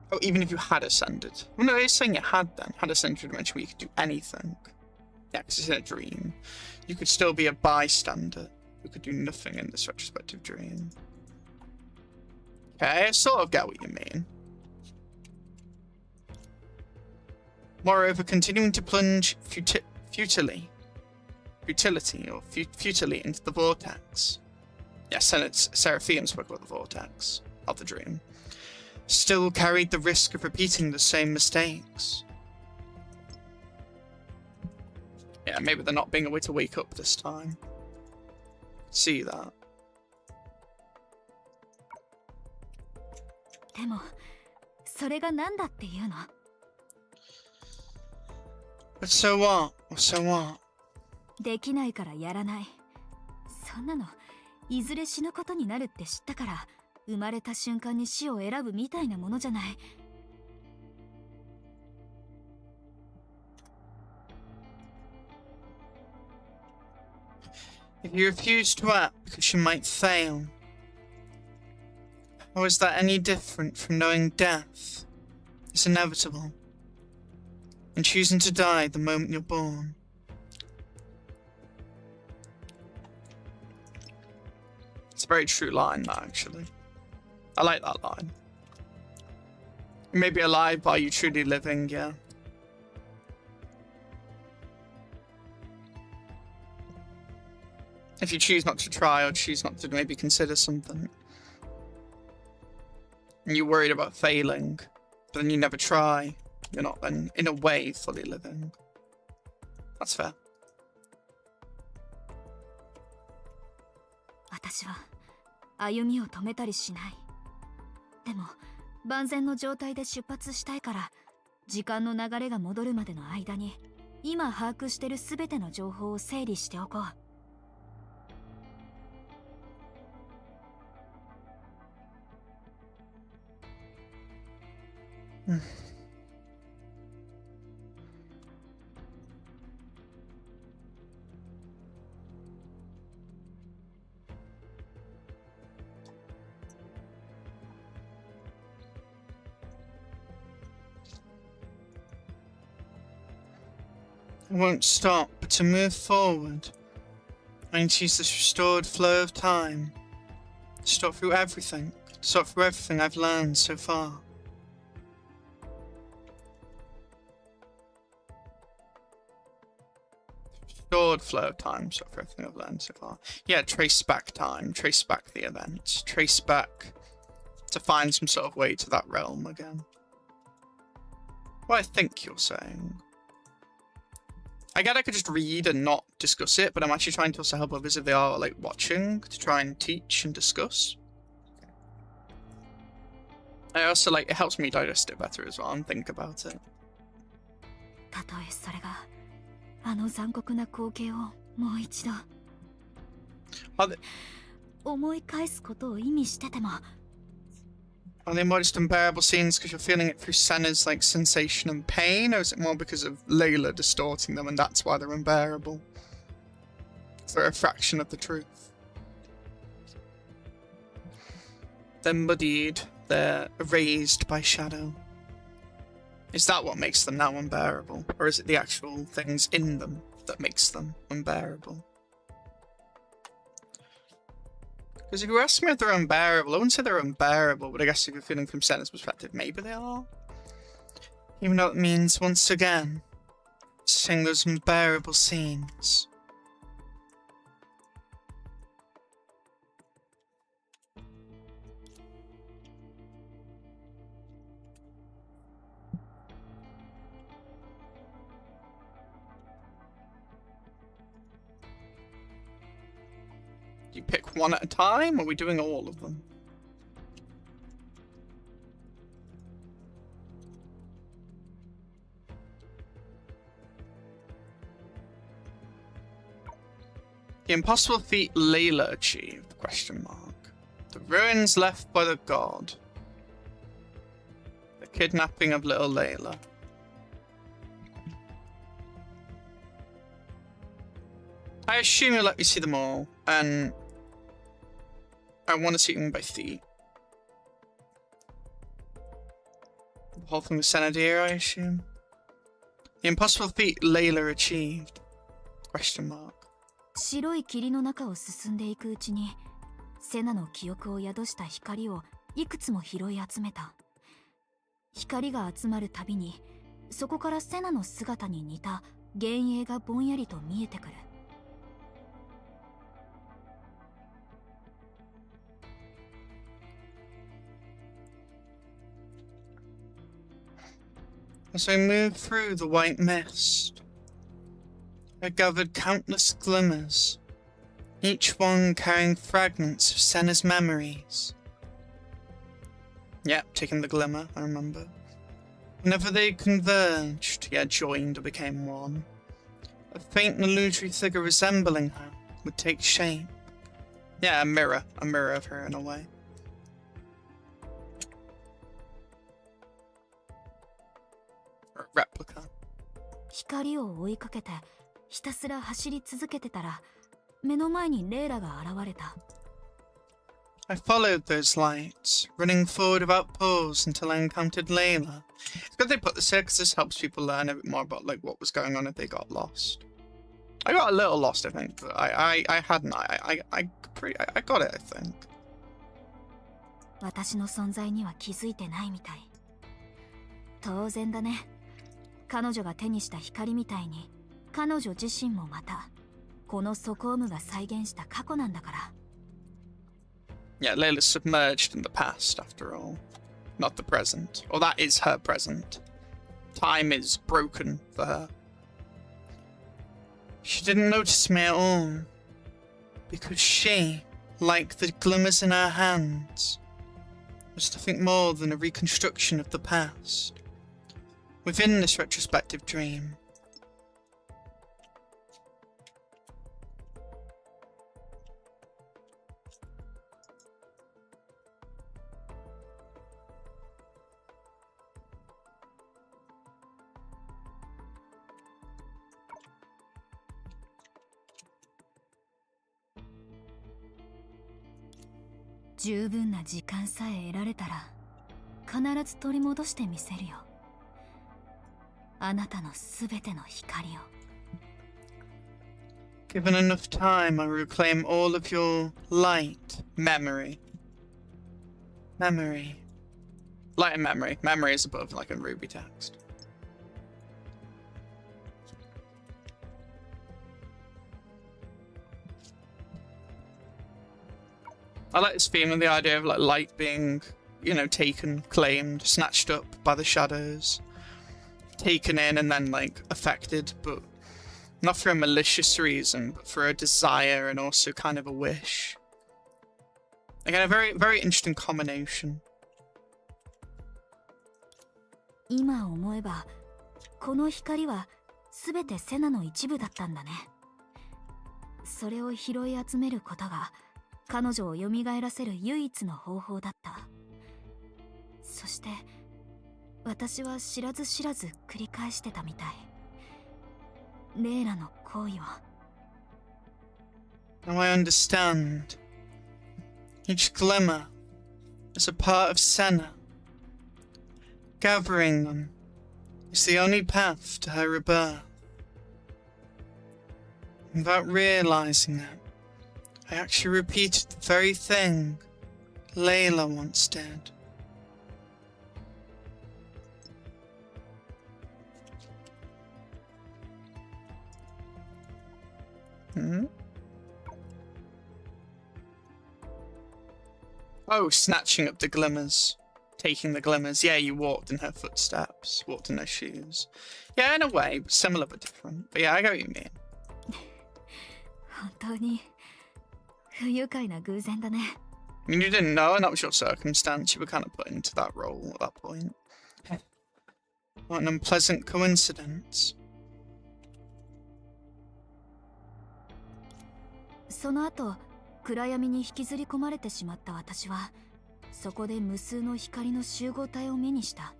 Speaker 1: Oh, even if you had ascended. Well, no, it's saying you had then. Had ascended to a dimension where you could do anything. Yeah, because it's in a dream. You could still be a bystander who could do nothing in this retrospective dream. Okay, I sort of get what you mean. Moreover, continuing to plunge futilely into the vortex. Yeah, Seraphim spoke about the vortex of the dream. Still carried the risk of repeating the same mistakes. Yeah, maybe there not being a way to wake up this time. See that.
Speaker 4: でもそれが何だっていうの？
Speaker 1: But so what? So what?
Speaker 4: できないからやらない。そんなのいずれ死ぬことになるって知ったから生まれた瞬間に死を選ぶみたいなものじゃない。
Speaker 1: If you refuse to act because you might fail, how is that any different from knowing death is inevitable and choosing to die the moment you're born? a very true line, that, actually. I like that line. You may be alive, but are you truly living? Yeah. If you choose not to try or choose not to maybe consider something, and you're worried about failing, but then you never try, you're not then, in a way, fully living. That's fair.
Speaker 4: 私は歩みを止めたりしない。でも万全の状態で出発したいから、時間の流れが戻るまでの間に今把握してるすべての情報を整理しておこう。
Speaker 1: I won't stop, but to move forward, I need to use this restored flow of time to sort through everything I've learned so far. Restored flow of time, sort through everything I've learned so far. Yeah, trace back time, trace back the events, trace back to find some sort of way to that realm again. What I think you're saying. I get I could just read and not discuss it, but I'm actually trying to also help others if they are like watching to try and teach and discuss. I also like, it helps me digest it better as well and think about it.
Speaker 4: たとえそれがあの残酷な光景をもう一度思い返すことを意味してても
Speaker 1: Are they more just unbearable scenes because you're feeling it through Senna's like sensation and pain, or is it more because of Layla distorting them and that's why they're unbearable? They're a fraction of the truth. They're muddied, they're erased by shadow. Is that what makes them now unbearable? Or is it the actual things in them that makes them unbearable? Because if you ask me if they're unbearable, I wouldn't say they're unbearable, but I guess if you're feeling from Senna's perspective, maybe they are. Even though it means, once again, seeing those unbearable scenes. You pick one at a time, or are we doing all of them? The impossible feat Layla achieved, question mark. The ruins left by the god. The kidnapping of little Layla. I assume you'll let me see them all, and I want to see them by feet. The whole thing with Senadir, I assume. The impossible feat Layla achieved, question mark.
Speaker 4: 白い霧の中を進んでいくうちにセナの記憶を宿した光をいくつも拾い集めた。光が集まるたびにそこからセナの姿に似た幻影がぼんやりと見えてくる。
Speaker 1: As I moved through the white mist, I gathered countless glimmers, each one carrying fragments of Senna's memories. Yep, taking the glimmer, I remember. Whenever they converged, yet joined or became one, a faint and illusory figure resembling her would take shape. Yeah, a mirror of her in a way. Or a replica.
Speaker 4: 光を追いかけてひたすら走り続けてたら目の前にレイラが現れた。
Speaker 1: I followed those lights, running forward without pause until I encountered Layla. It's good they put this here because this helps people learn a bit more about like what was going on if they got lost. I got a little lost, I think, but I hadn't. I I got it, I think.
Speaker 4: 私の存在には気づいてないみたい。当然だね。彼女が手にした光みたいに、彼女自身もまたこのソコームが再現した過去なんだから。
Speaker 1: Yeah, Leylah's submerged in the past, after all. Not the present. Or that is her present. Time is broken for her. She didn't notice me at all. Because she, like the glimmers in her hands, was nothing more than a reconstruction of the past. Within this retrospective dream,
Speaker 4: 十分な時間さえ得られたら必ず取り戻してみせるよ。あなたのすべての光を。
Speaker 1: given enough time, I will reclaim all of your light, memory. Memory. Light and memory. Memory is above, like a ruby text. I like this theme and the idea of like light being, you know, taken, claimed, snatched up by the shadows, taken in and then like affected, but not for a malicious reason, but for a desire and also kind of a wish. Again, a very, very interesting combination.
Speaker 4: 今思えばこの光はすべてセナの一部だったんだね。それを拾い集めることが彼女を蘇らせる唯一の方法だった。そして私は知らず知らず繰り返してたみたい。レイラの行為を。
Speaker 1: Now I understand. Each glimmer is a part of Senna. Gathering them is the only path to her rebirth. Without realizing it, I actually repeated the very thing Leylah once did. Oh, snatching up the glimmers. Taking the glimmers. Yeah, you walked in her footsteps. Walked in her shoes. Yeah, in a way, similar but different. But yeah, I get what you mean.
Speaker 4: 本当に不愉快な偶然だね。
Speaker 1: I mean, you didn't know, and that was your circumstance. You were kind of put into that role at that point. What an unpleasant coincidence.
Speaker 4: その後、暗闇に引きずり込まれてしまった私は、そこで無数の光の集合体を目にした。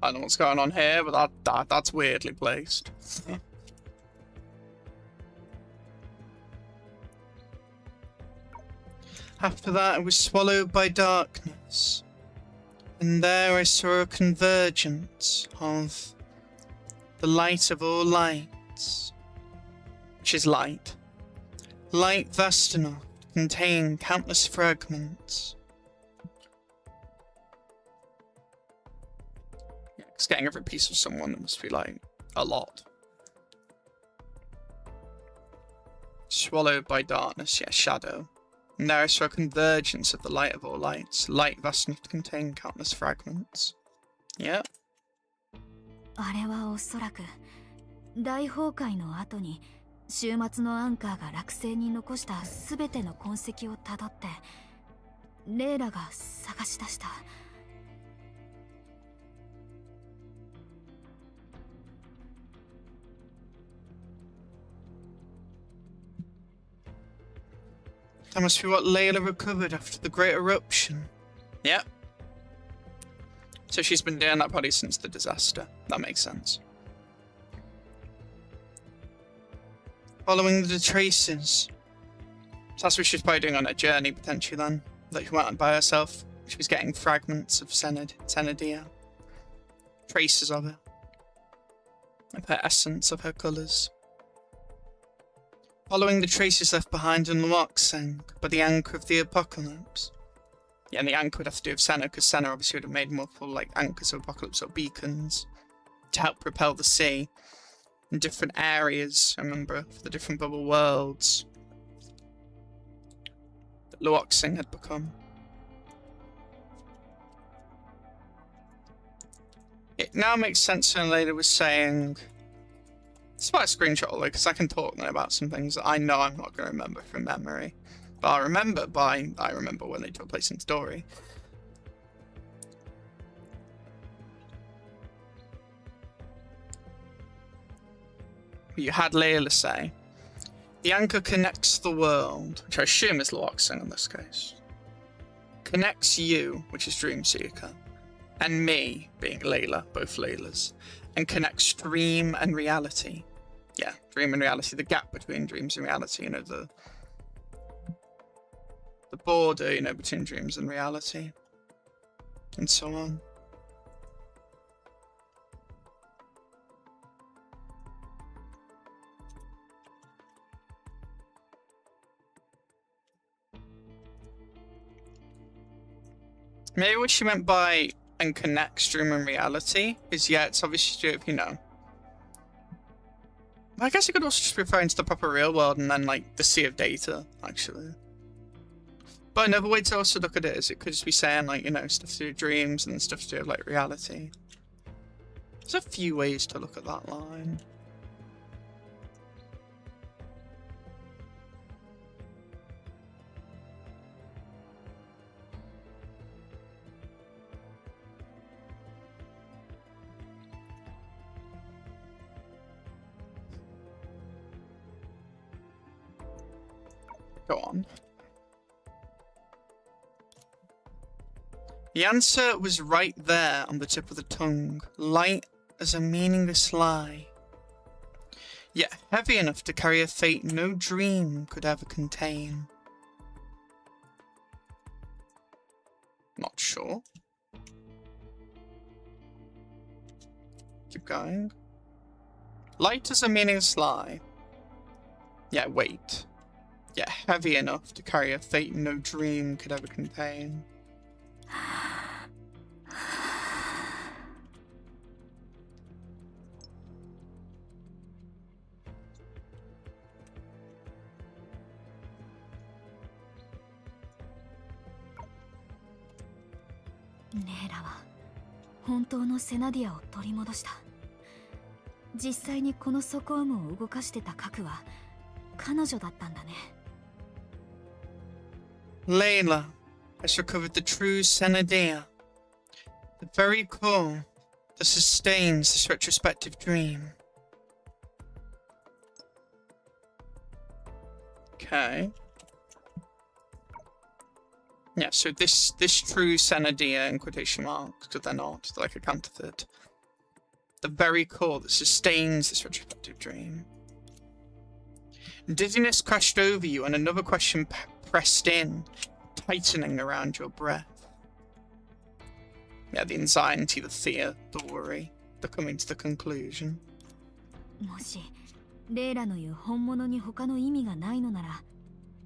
Speaker 1: I don't know what's going on here, but that's weirdly placed. After that, I was swallowed by darkness, and there I saw a convergence of the light of all lights, which is light. Light vast enough to contain countless fragments. Yeah, 'cause getting every piece of someone must be like a lot. Swallowed by darkness, yeah, shadow. And there I saw a convergence of the light of all lights. Light vast enough to contain countless fragments. Yeah.
Speaker 4: あれはおそらく大崩壊の後に終末のアンカーが落星に残したすべての痕跡をたどってレイラが探し出した。
Speaker 1: That must be what Leylah recovered after the great eruption. Yep. So she's been doing that probably since the disaster. That makes sense. Following the traces. So that's what she's probably doing on her journey, potentially then. That she went on by herself. She was getting fragments of Senadia. Traces of it. Of her essence, of her colours. Following the traces left behind in Luoxeng by the anchor of the apocalypse. Yeah, and the anchor would have to do with Senna, because Senna obviously would have made multiple like anchors of apocalypse or beacons to help propel the sea in different areas, I remember, for the different bubble worlds that Luoxeng had become. It now makes sense when Layla was saying... It's about a screenshot, although, because I can talk about some things that I know I'm not going to remember from memory. But I remember when they took place in story. You had Layla say, the anchor connects the world, which I assume is Luoxeng in this case. Connects you, which is Dreamseeker, and me, being Layla, both Leylahs, and connects dream and reality. Yeah, dream and reality, the gap between dreams and reality, you know, the border, you know, between dreams and reality, and so on. Maybe what she meant by and connects dream and reality is, yeah, it's obviously to do with, you know, I guess it could also just be referring to the proper real world and then, like, the sea of data, actually. But another way to also look at it is it could just be saying, like, you know, stuff to do with dreams and stuff to do with, like, reality. There's a few ways to look at that line. Go on. The answer was right there on the tip of the tongue, light as a meaningless lie, yet heavy enough to carry a fate no dream could ever contain. Not sure. Keep going. Light as a meaningless lie. Yeah, wait. Yet heavy enough to carry a fate no dream could ever contain.
Speaker 4: Leylahs は本当のセナディアを取り戻した。実際にこのソコームを動かしてた核は彼女だったんだね。
Speaker 1: Layla has recovered the true Senadea, the very core that sustains this retrospective dream. Okay. Yeah, so this true Senadea, in quotation marks, because they're not, they're like a counterfeit. The very core that sustains this retrospective dream. Dizziness crashed over you and another question pressed in, tightening around your breath. Yeah, the anxiety, the fear, the worry, the coming to the conclusion.
Speaker 4: もしレイラの言う本物に他の意味がないのなら、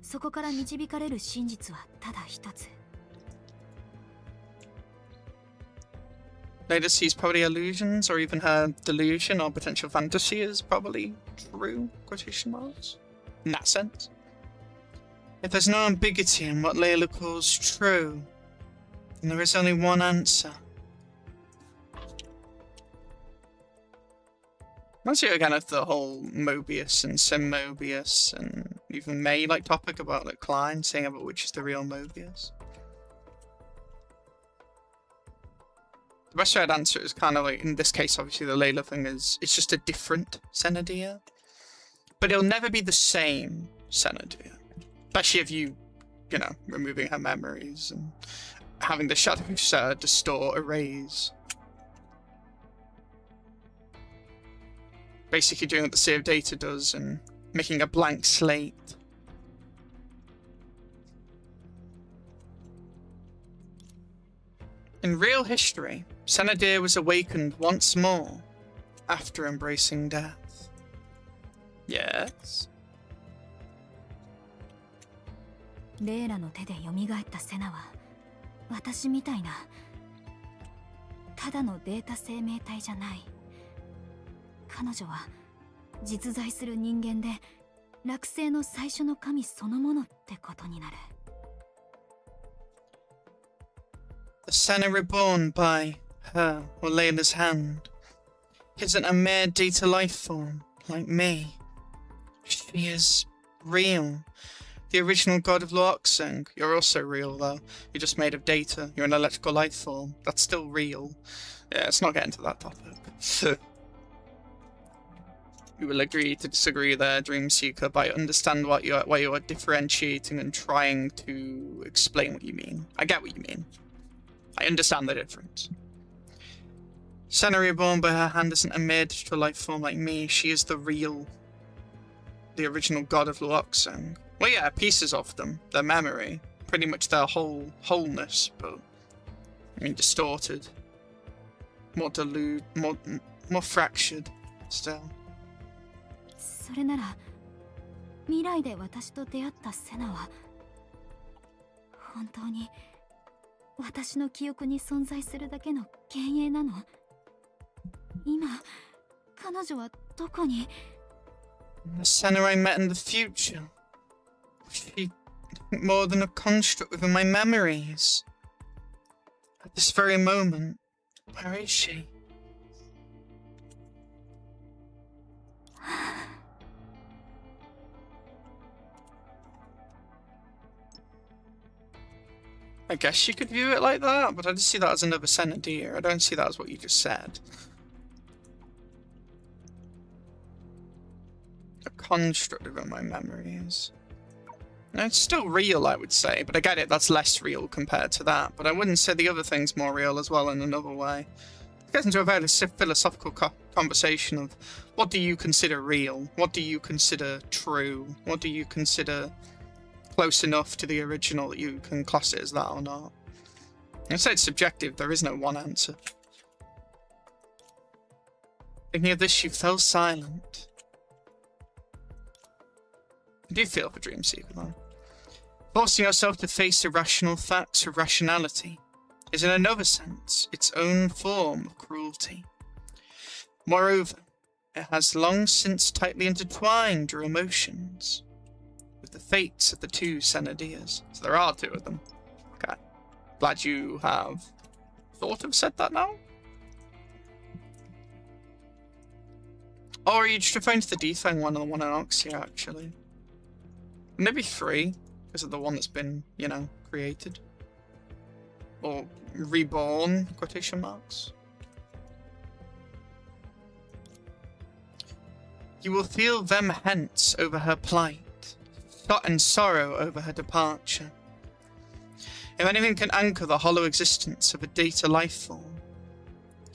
Speaker 4: そこから導かれる真実はただ一つ。
Speaker 1: Layla sees probably illusions, or even her delusion or potential fantasy is probably true, quotation marks, in that sense. If there's no ambiguity in what Layla calls true, then there is only one answer. Reminds you again of the whole Mobius and Sim Mobius and even May like topic about like Klein saying about which is the real Mobius. The best way I'd answer it is kind of like, in this case obviously the Layla thing is, it's just a different Senadea. But it'll never be the same Senadea. Especially if you know, removing her memories and having the shadows distort, erase. Basically doing what the Sea of Data does and making a blank slate. In real history, Senadea was awakened once more after embracing death. Yes.
Speaker 4: レイラの手で蘇ったセナは私みたいなただのデータ生命体じゃない。彼女は実在する人間で落星の最初の神そのものってことになる。
Speaker 1: The Senna reborn by her or Leylah's hand isn't a mere data life form like me. She is real. The original god of Loaksung. You're also real though. You're just made of data. You're an electrical life form. That's still real. Yeah, let's not get into that topic. We will agree to disagree there, Dreamseeker, but I understand why you are differentiating and trying to explain what you mean. I get what you mean. I understand the difference. Senna reborn by her hand isn't a mere digital life form like me. She is the original god of Loaksung. Well, yeah, pieces of them, their memory, pretty much their wholeness, but I mean distorted, more fractured, still.
Speaker 4: それなら未来で私と出会ったセナは本当に私の記憶に存在するだけの幻影なの？今彼女はどこに？
Speaker 1: The Senna I met in the future. She more than a construct within my memories. At this very moment, where is she? I guess you could view it like that, but I just see that as another Senna, dear. I don't see that as what you just said. A construct within my memories. No, it's still real, I would say, but I get it, that's less real compared to that. But I wouldn't say the other thing's more real as well in another way. It gets into a very philosophical conversation of what do you consider real? What do you consider true? What do you consider close enough to the original that you can class it as that or not? I'd say it's subjective, there is no one answer. Thinking of this, she fell silent. I do feel for Dreamseeker though. Forcing yourself to face irrational facts with rationality is in another sense its own form of cruelty. Moreover, it has long since tightly intertwined your emotions with the fates of the two Senadiers. So there are two of them. Okay. Glad you have sort of said that now. Or are you just referring to the Defang one and the one in Oxia actually? Maybe three, because of the one that's been, you know, created. Or reborn, quotation marks. You will feel them hence over her plight, and sorrow over her departure. If anything can anchor the hollow existence of a data life form,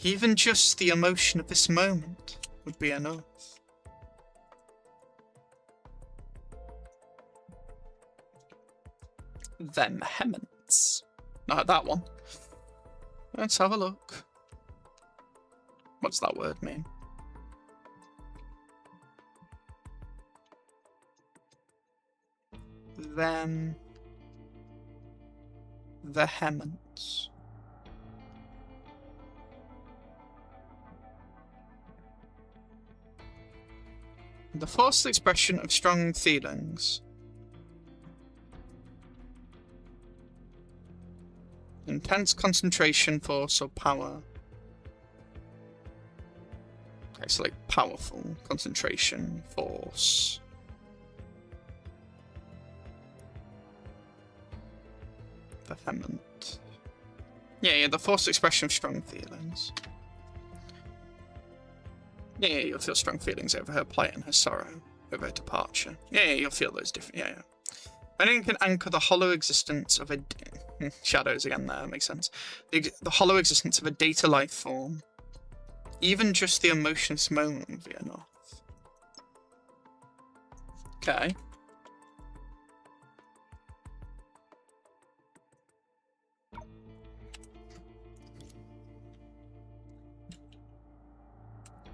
Speaker 1: even just the emotion of this moment would be enough. Them hements. Not that one. Let's have a look. What's that word mean? Them. The hements. The forced expression of strong feelings. Intense concentration, force, or power. Okay, so like powerful, concentration, force. Vehement. Yeah, the forced expression of strong feelings. Yeah, you'll feel strong feelings over her plight and her sorrow, over her departure. Yeah, you'll feel those different, yeah. Anything can anchor the hollow existence of a... Shadows again there, makes sense. The hollow existence of a data life form. Even just the emotionless moment would be enough. Okay.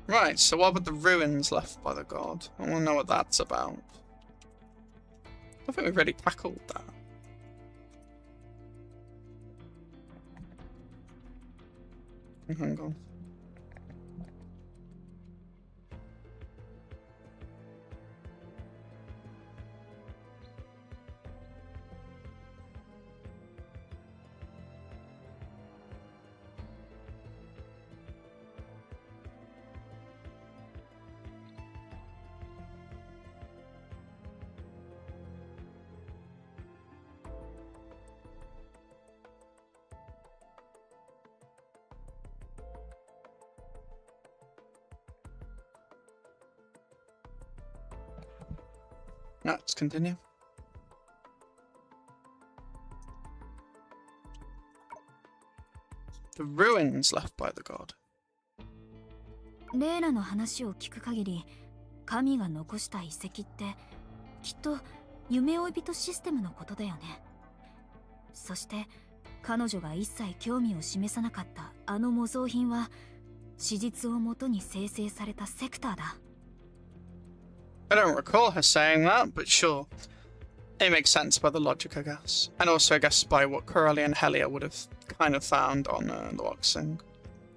Speaker 1: Right, so what about the ruins left by the god? I want to know what that's about. I think we've already tackled that. Hang on. Let's continue. The ruins left by the god.
Speaker 4: レイラの話を聞く限り、神が残した遺跡ってきっと夢追い人システムのことだよね。そして彼女が一切興味を示さなかったあの模造品は史実をもとに生成されたセクターだ。
Speaker 1: I don't recall her saying that, but sure. It makes sense by the logic, I guess. And also, I guess, by what Corelli and Helia would have kind of found on the Loxing.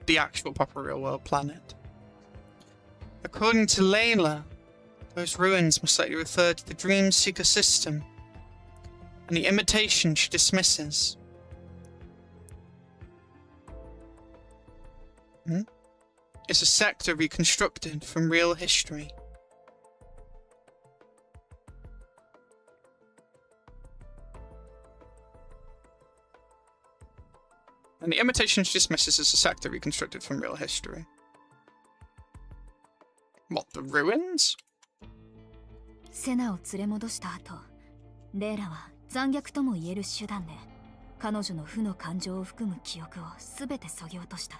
Speaker 1: The actual proper real-world planet. According to Leylah, those ruins most likely refer to the Dream Seeker system, and the imitation she dismisses. It's a sector reconstructed from real history. And the imitation she dismisses as a sector reconstructed from real history. What, the ruins?
Speaker 4: セナを連れ戻した後、レイラは残虐とも言える手段で彼女の負の感情を含む記憶を全て削ぎ落とした。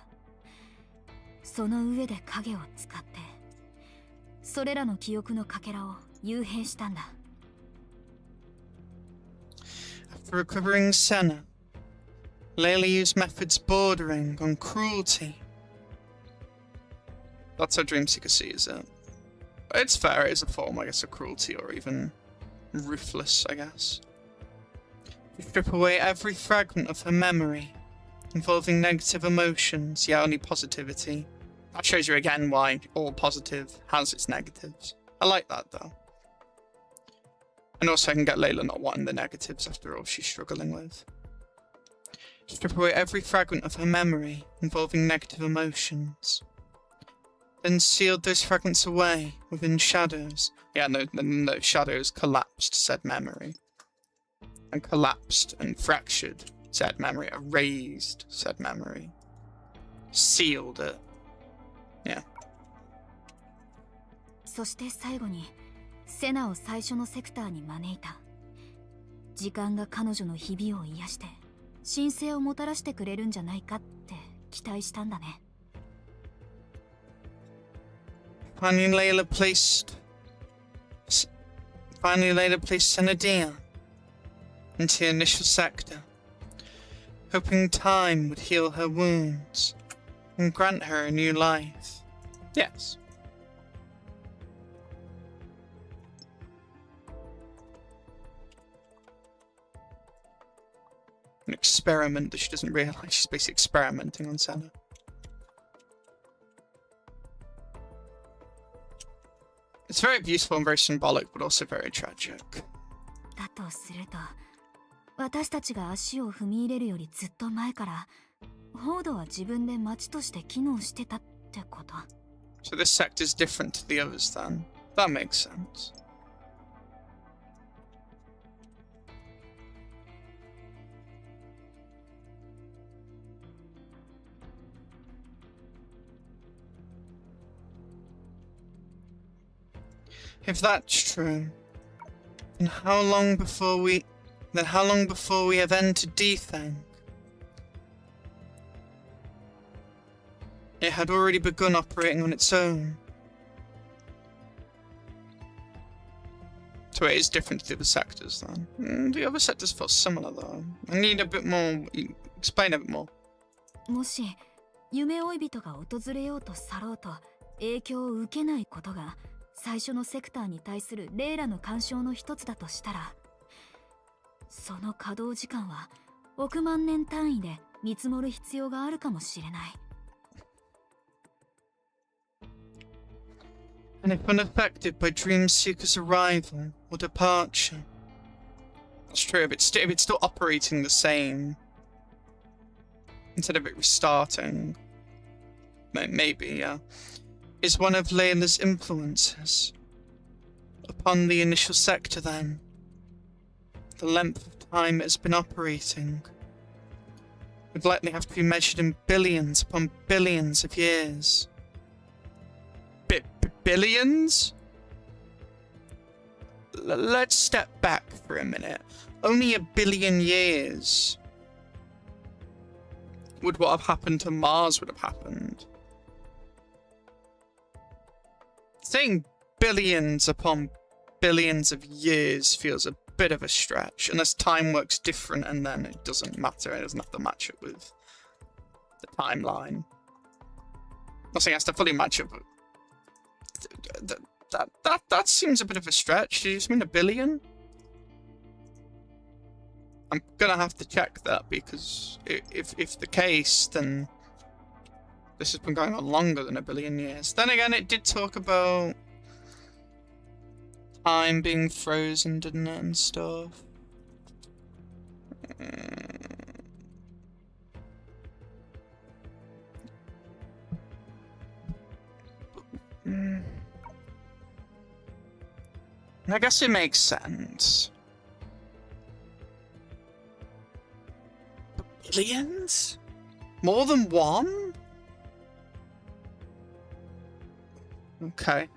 Speaker 4: その上で影を使ってそれらの記憶のかけらを幽閉したんだ。
Speaker 1: After recovering Senna, Leylah used methods bordering on cruelty. That's how Dreamseeker sees it. It's fair, it is a form, I guess, of cruelty, or even ruthless, I guess. To strip away every fragment of her memory, involving negative emotions, yet only positivity. That shows you again why all positive has its negatives. I like that, though. And also I can get Leylah not wanting the negatives after all she's struggling with. Strip away every fragment of her memory involving negative emotions. Then sealed those fragments away within shadows. Yeah, no, those shadows collapsed said memory. And collapsed and fractured said memory. Erased said memory. Sealed it. Yeah.
Speaker 4: そして最後にセナを最初のセクターに招いた。時間が彼女の日々を癒して神聖をもたらしてくれるんじゃないかって期待したんだね。
Speaker 1: Finally, Leylah placed Senadian into the initial sector, hoping time would heal her wounds and grant her a new life. Yes. An experiment that she doesn't realise she's basically experimenting on Senna. It's very beautiful and very symbolic, but also very tragic.
Speaker 4: だとすると、私たちが足を踏み入れるよりずっと前から、ホードは自分で町として機能してたってこと。
Speaker 1: So this sect is different to the others then. That makes sense. If that's true, then how long before we have entered Dethang? It had already begun operating on its own. So it is different to the other sectors then. The other sectors feel similar though. I need a bit more, explain a bit more.
Speaker 4: もし夢追い人が訪れようと去ろうと影響を受けないことが最初のセクターに対するレイラの干渉の一つだとしたら、その稼働時間は億万年単位で見積もる必要があるかもしれない。
Speaker 1: And if unaffected by Dreamseeker's arrival or departure. That's true, if it's still operating the same, instead of it restarting, maybe, yeah, is one of Leylah's influences upon the initial sector then. The length of time it has been operating would likely have to be measured in billions upon billions of years. Billions? Let's step back for a minute. Only 1 billion years would what have happened to Mars would have happened. Saying billions upon billions of years feels a bit of a stretch, unless time works different and then it doesn't matter, it doesn't have to match up with the timeline. I'm not saying it has to fully match up, but that seems a bit of a stretch. Do you just mean 1 billion? I'm gonna have to check that, because if the case, then this has been going on longer than 1 billion years. Then again, it did talk about time being frozen, didn't it, and stuff. I guess it makes sense. Billions? More than one? Okay.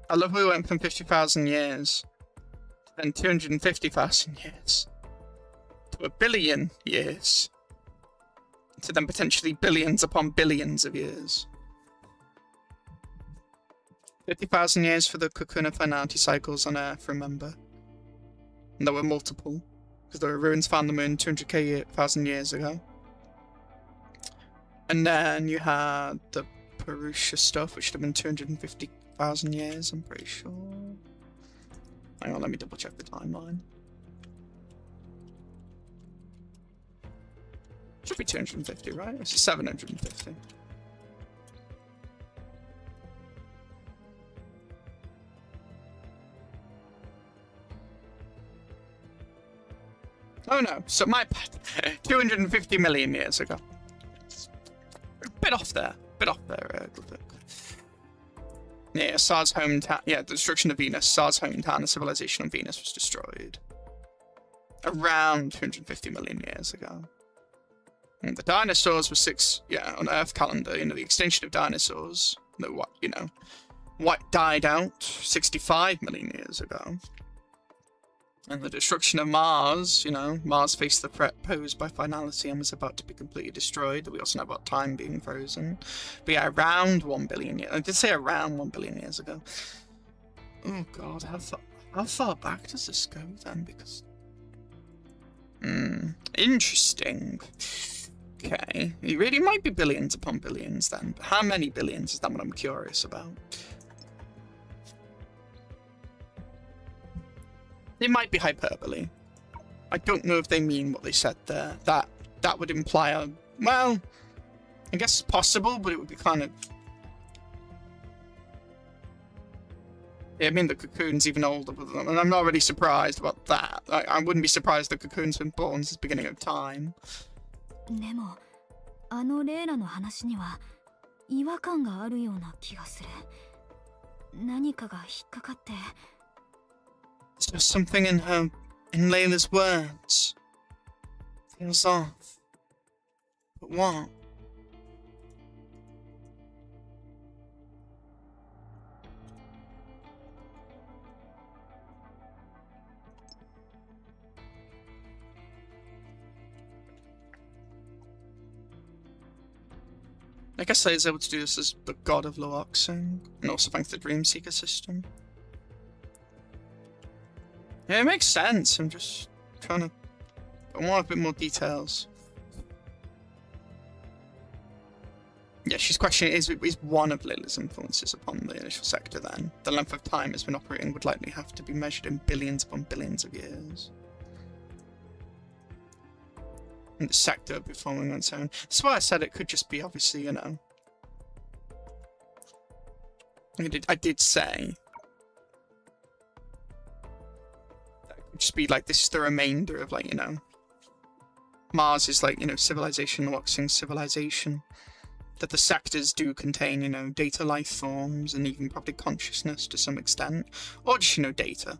Speaker 1: I love we went from 50,000 years to then 250,000 years to 1 billion years to then potentially billions upon billions of years. 50,000 years for the cocoon of finality cycles on Earth, remember? And there were multiple, because there were ruins found on the moon 200,000 years ago. And then you had the Purusha stuff, which should have been 250,000 years, I'm pretty sure. Hang on, let me double check the timeline. Should be 250, right? This is 750. Oh no, so my bad. 250 million years ago. Bit off there, Glutuk. Yeah, Sar's hometown. Yeah, the destruction of Venus. Sar's hometown, the civilization on Venus, was destroyed around 250 million years ago. And the dinosaurs were on Earth calendar, the extinction of dinosaurs, what died out 65 million years ago. And the destruction of Mars, Mars faced the threat posed by finality and was about to be completely destroyed. We also know about time being frozen. But yeah, around 1 billion years. I did say around 1 billion years ago. Oh god, how far back does this go then? Because... interesting. Okay, it really might be billions upon billions then. But how many billions is that what I'm curious about? It might be hyperbole. I don't know if they mean what they said there. That would imply well, I guess it's possible, but it would be kind of... Yeah, I mean, the cocoon's even older with them, and I'm not really surprised about that. I wouldn't be surprised the cocoon's been born since the beginning of time.
Speaker 4: でも、あのレイラの話には違和感があるような気がする。何かが引っかかって。
Speaker 1: There's just something in Leylah's words. Feels off. But what? I guess I was able to do this as the god of Loaxing, and also thanks to the Dreamseeker system. Yeah, it makes sense. I'm just trying to... I want a bit more details. Yeah, she's questioning, is one of Leylah's influences upon the initial sector then? The length of time it's been operating would likely have to be measured in billions upon billions of years. And the sector performing on its own. That's why I said it could just be, obviously, you know. I did say that it could just be like, this is the remainder of, like, you know, Mars is like, you know, civilization, the Waxing civilization. That the sectors do contain, you know, data life forms and even probably consciousness to some extent. Or just, you know, data.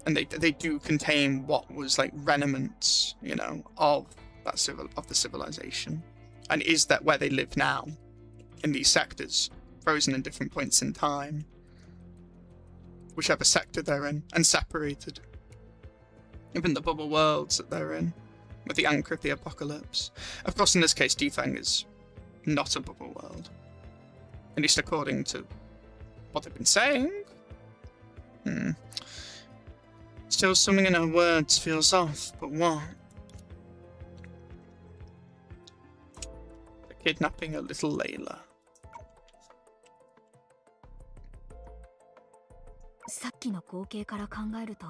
Speaker 1: And they do contain what was like remnants, you know, of that the civilization. And is that where they live now? In these sectors, frozen in different points in time. Whichever sector they're in, and separated. Even the bubble worlds that they're in, with the anchor of the apocalypse. Of course, in this case, Defang is not a bubble world. At least according to what they've been saying. Still, something in her words feels off, but what? They're kidnapping a little Leylah.
Speaker 4: さっきの光景から考えると、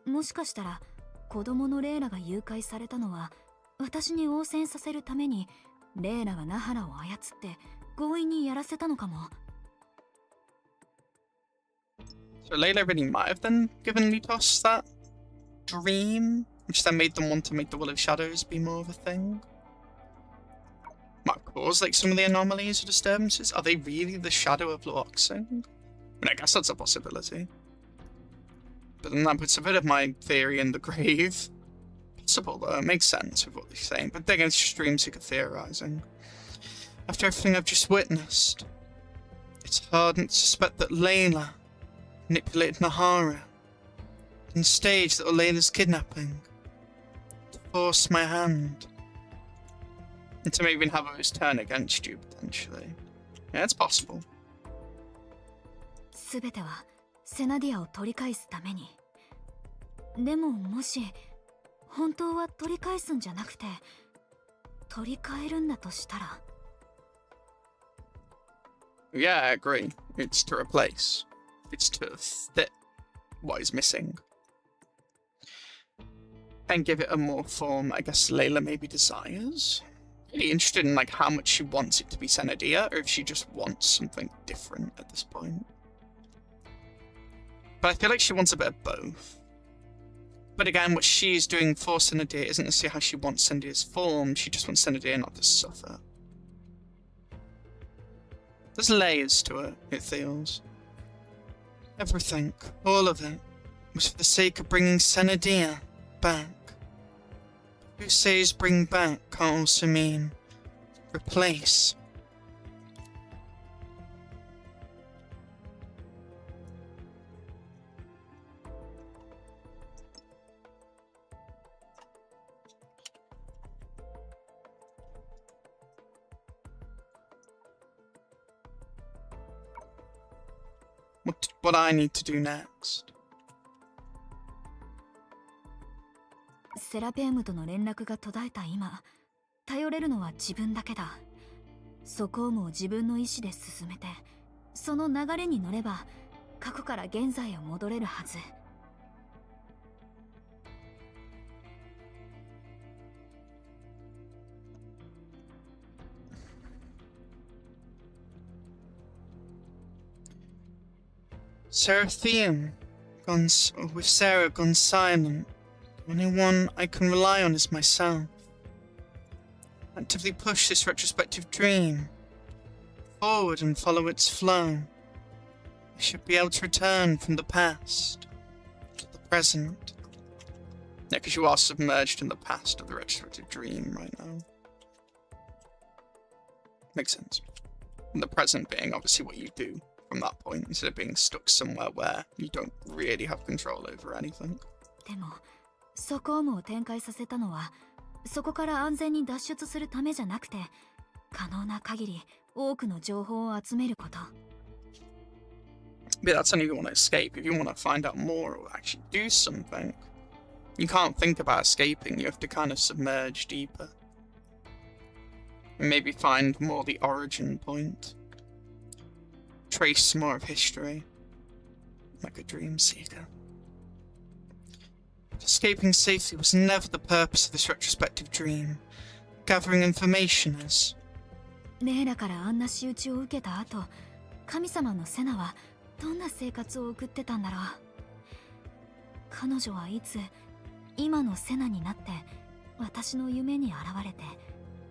Speaker 4: もしかしたら子供のレイラが誘拐されたのは私に応戦させるためにレイラがナハラを操って強引にやらせたのかも。
Speaker 1: So Leylah really might have then given Leylahs that dream, which then made them want to make the Will of Shadows be more of a thing. Might cause like some of the anomalies or disturbances. Are they really the shadow of Luoxing? I mean, I guess that's a possibility. But then that puts a bit of my theory in the grave. Possible though, it makes sense with what they're saying, but then it's just dream seeker theorizing. After everything I've just witnessed, it's hard not to suspect that Leylah manipulated Nahara and staged little Leylah's kidnapping to force my hand. And to maybe even have her turn against you, potentially. Yeah, it's possible.
Speaker 4: 全てはセナディアを取り返すために。でももし本当は取り返すんじゃなくて取り替えるんだとしたら。
Speaker 1: Yeah, I agree. It's to replace. It's to fit what is missing. And give it a more form, I guess Leylah maybe desires. Really interested in like how much she wants it to be Senadia, or if she just wants something different at this point. But I feel like she wants a bit of both. But again, what she's doing for Senadia isn't necessarily how she wants Senadia's form, she just wants Senadia not to suffer. There's layers to it, it feels. Everything, all of it, was for the sake of bringing Senadia back. Who says bring back can't also mean replace. What I need to do next.
Speaker 4: セラペームとの連絡が途絶えた今、頼れるのは自分だけだ。ソコームを自分の意志で進めて、その流れに乗れば過去から現在へ戻れるはず。
Speaker 1: Seraphim, with Sarah gone silent. The only one I can rely on is myself. Actively push this retrospective dream forward and follow its flow. I should be able to return from the past to the present. Yeah, because you are submerged in the past of the retrospective dream right now. Makes sense. And the present being obviously what you do from that point, instead of being stuck somewhere where you don't really have control over anything.
Speaker 4: でも、ソコームを展開させたのは、そこから安全に脱出するためじゃなくて、可能な限り多くの情報を集めること。
Speaker 1: But that's only if you want to escape. If you want to find out more or actually do something, you can't think about escaping. You have to kind of submerge deeper. And maybe find more the origin point. Trace more of history. Like a dream seeker. Escaping safely was never the purpose of this retrospective dream. Gathering information is.
Speaker 4: レイラからあんな仕打ちを受けた後、神様のセナはどんな生活を送ってたんだろう。彼女はいつ今のセナになって私の夢に現れて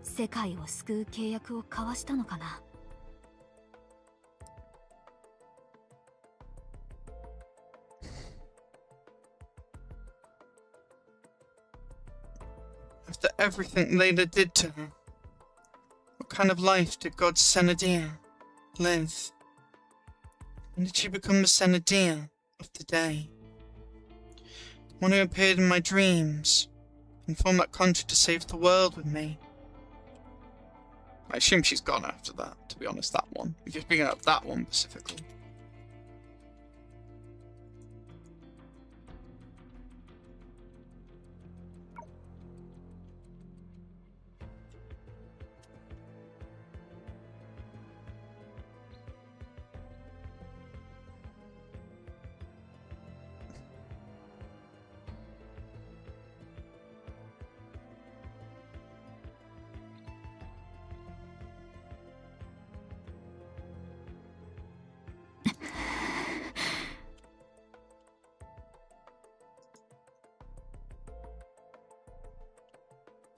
Speaker 4: 世界を救う契約を交わしたのかな。
Speaker 1: After everything Layla did to her, what kind of life did God's Senadir live? When did she become the Senadir of today? The one who appeared in my dreams and formed that contract to save the world with me. I assume she's gone after that, to be honest, that one. If you're picking up that one specifically.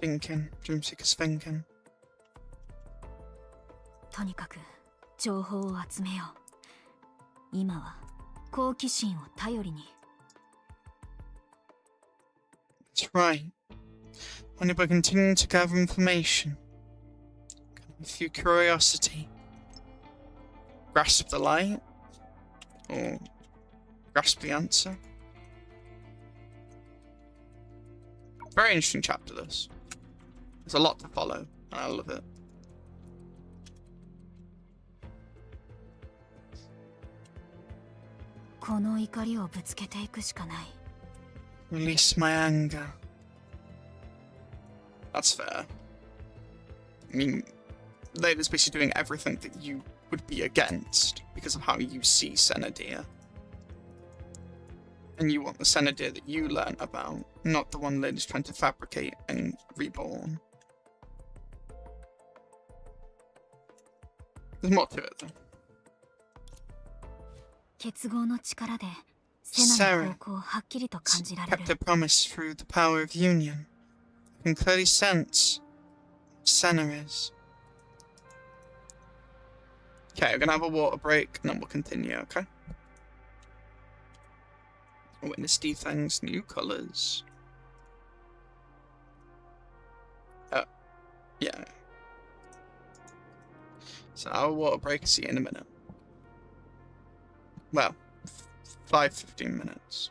Speaker 1: Thinking, Dreamseeker's thinking.
Speaker 4: とにかく情報を集めよう。今は好奇心を頼りに。
Speaker 1: That's right. Only by continuing to gather information, with your curiosity, grasp the light, or grasp the answer. Very interesting chapter, this. There's a lot to follow, and I love it. Release my anger. That's fair. I mean, Layla's basically doing everything that you would be against because of how you see Senadir. And you want the Senadir that you learn about, not the one Layla's trying to fabricate and reborn. There's more to it, though. Sarah kept her promise through the power of union. I can clearly sense what Senna is. Okay, we're gonna have a water break and then we'll continue, okay? Witness Defang's new colours. Yeah. So our water break, see you in a minute. Well, 15 minutes.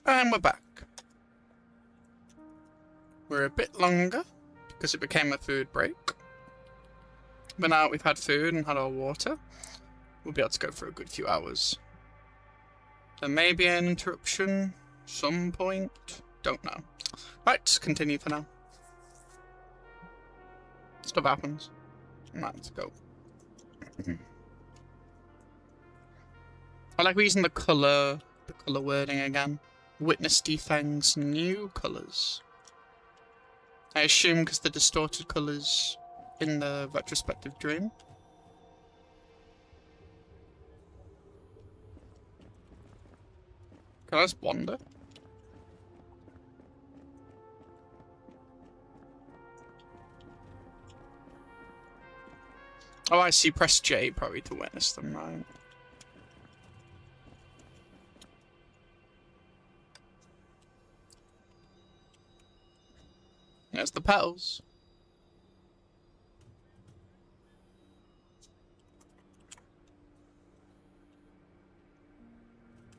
Speaker 1: And we're back. We're a bit longer because it became a food break. But now we've had food and had our water, we'll be able to go for a good few hours. There may be an interruption some point. Don't know. Right, continue for now. Stuff happens. Right, let's go. I like using the colour wording again. Witness Defang's new colours. I assume because the distorted colours in the retrospective dream. Can I just wander? Oh, I see. Press J probably to witness them, right? There's the petals.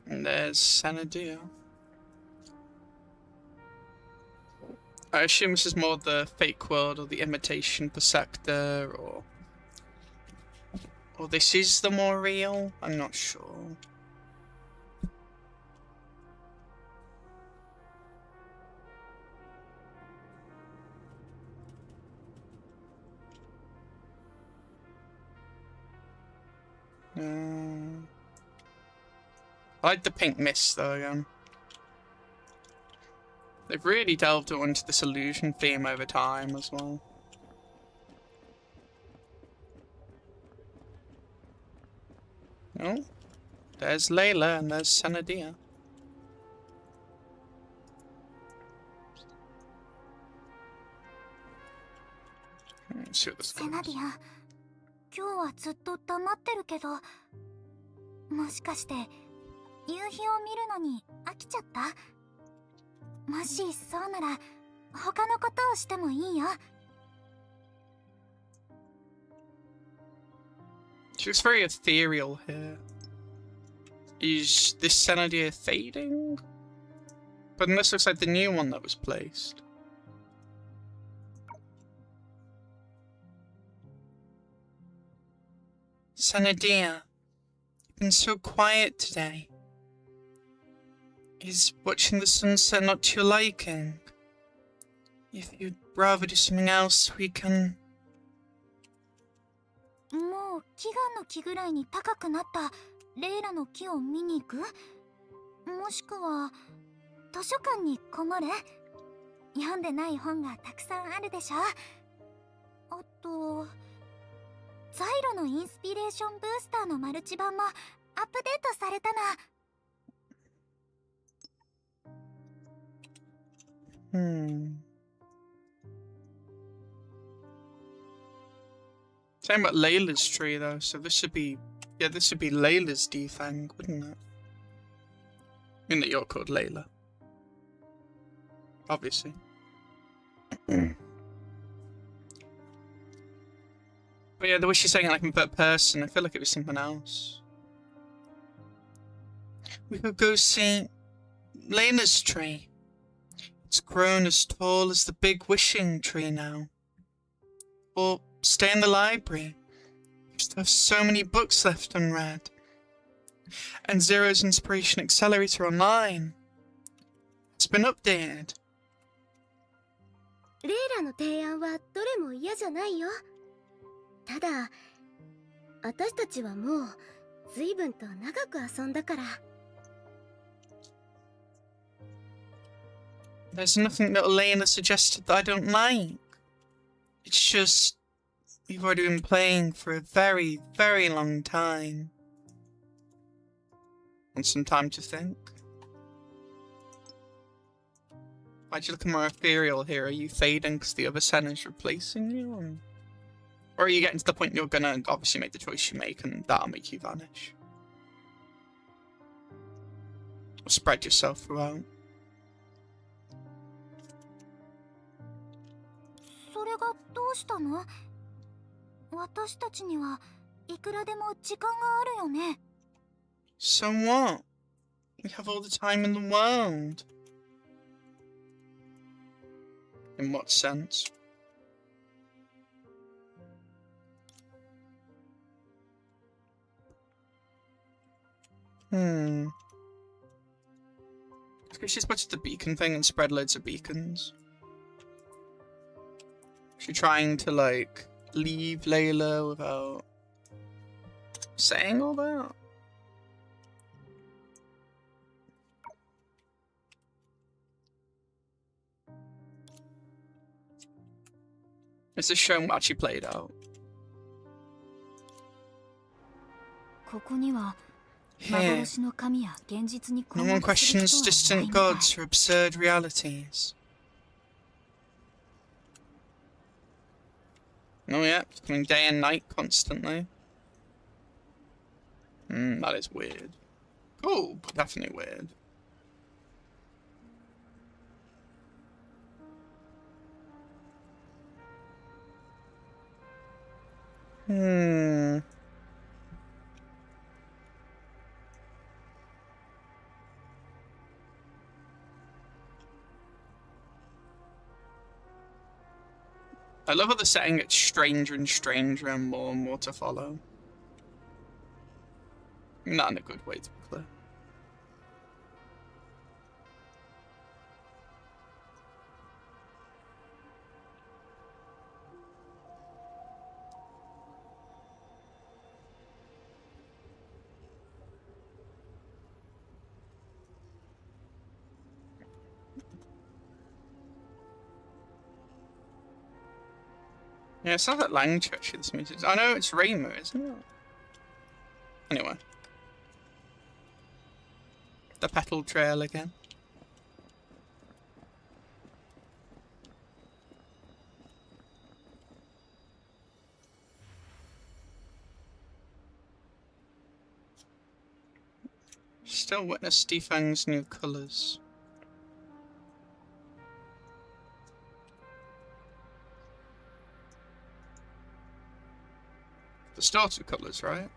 Speaker 1: And there's Sanadia. I assume this is more the fake world or the imitation Persector, or this is the more real? I'm not sure. I like the pink mist though again. They've really delved into this illusion theme over time as well. Oh, there's Leylah and there's Sanadia. Let's see what this goes.
Speaker 3: セナディア、今日はずっと黙ってるけど、もしかして夕日を見るのに飽きちゃった？もしそうなら他のことをしてもいいよ。
Speaker 1: She looks very ethereal here. Is this Sanadia fading? But this looks like the new one that was placed. Sanadia, you've been so quiet today. Is watching the sunset not to your liking? If you'd rather do something else, we can...
Speaker 3: もう祈願の木ぐらいに高くなったレイラの木を見に行く？もしくは図書館にこもる？読んでない本がたくさんあるでしょ。あとザイロのインスピレーションブースターのマルチ版もアップデートされたの。
Speaker 1: Talking about Leylah's tree though, so this should be... Yeah, this would be Leylah's defang, wouldn't it? In that you're called Leylah. Obviously. But yeah, the way she's saying it like in third person, I feel like it was something else. We could go see Leylah's tree. It's grown as tall as the big wishing tree now. Or stay in the library. We still have so many books left unread. And Zero's Inspiration Accelerator Online. It's been updated.
Speaker 3: レイラの提案はどれも嫌じゃないよ。ただ、私たちはもう随分と長く遊んだから。
Speaker 1: There's nothing that Leylah suggested that I don't like. It's just... we've already been playing for a very, very long time. Want some time to think? Why'd you look more ethereal here? Are you fading because the other Sen is replacing you? Or are you getting to the point you're gonna obviously make the choice you make and that'll make you vanish? Or spread yourself throughout?
Speaker 3: それがどうしたの？私たちにはいくらでも時間があるよね。
Speaker 1: So what? We have all the time in the world. In what sense? Because she's put the beacon thing and spread loads of beacons. She's trying to, like, leave Layla without saying all that. Is this show actually played out? Here, no one questions distant gods for absurd realities. Oh yeah, it's coming day and night constantly. That is weird. Cool, but definitely weird. I love how the setting gets stranger and stranger and more to follow. Not in a good way, to be clear. Yeah, it's not that language actually, this music. I know it's Raymo, isn't it? Anyway. The petal trail again. Still witness Stefang's new colours. The start of colours, right?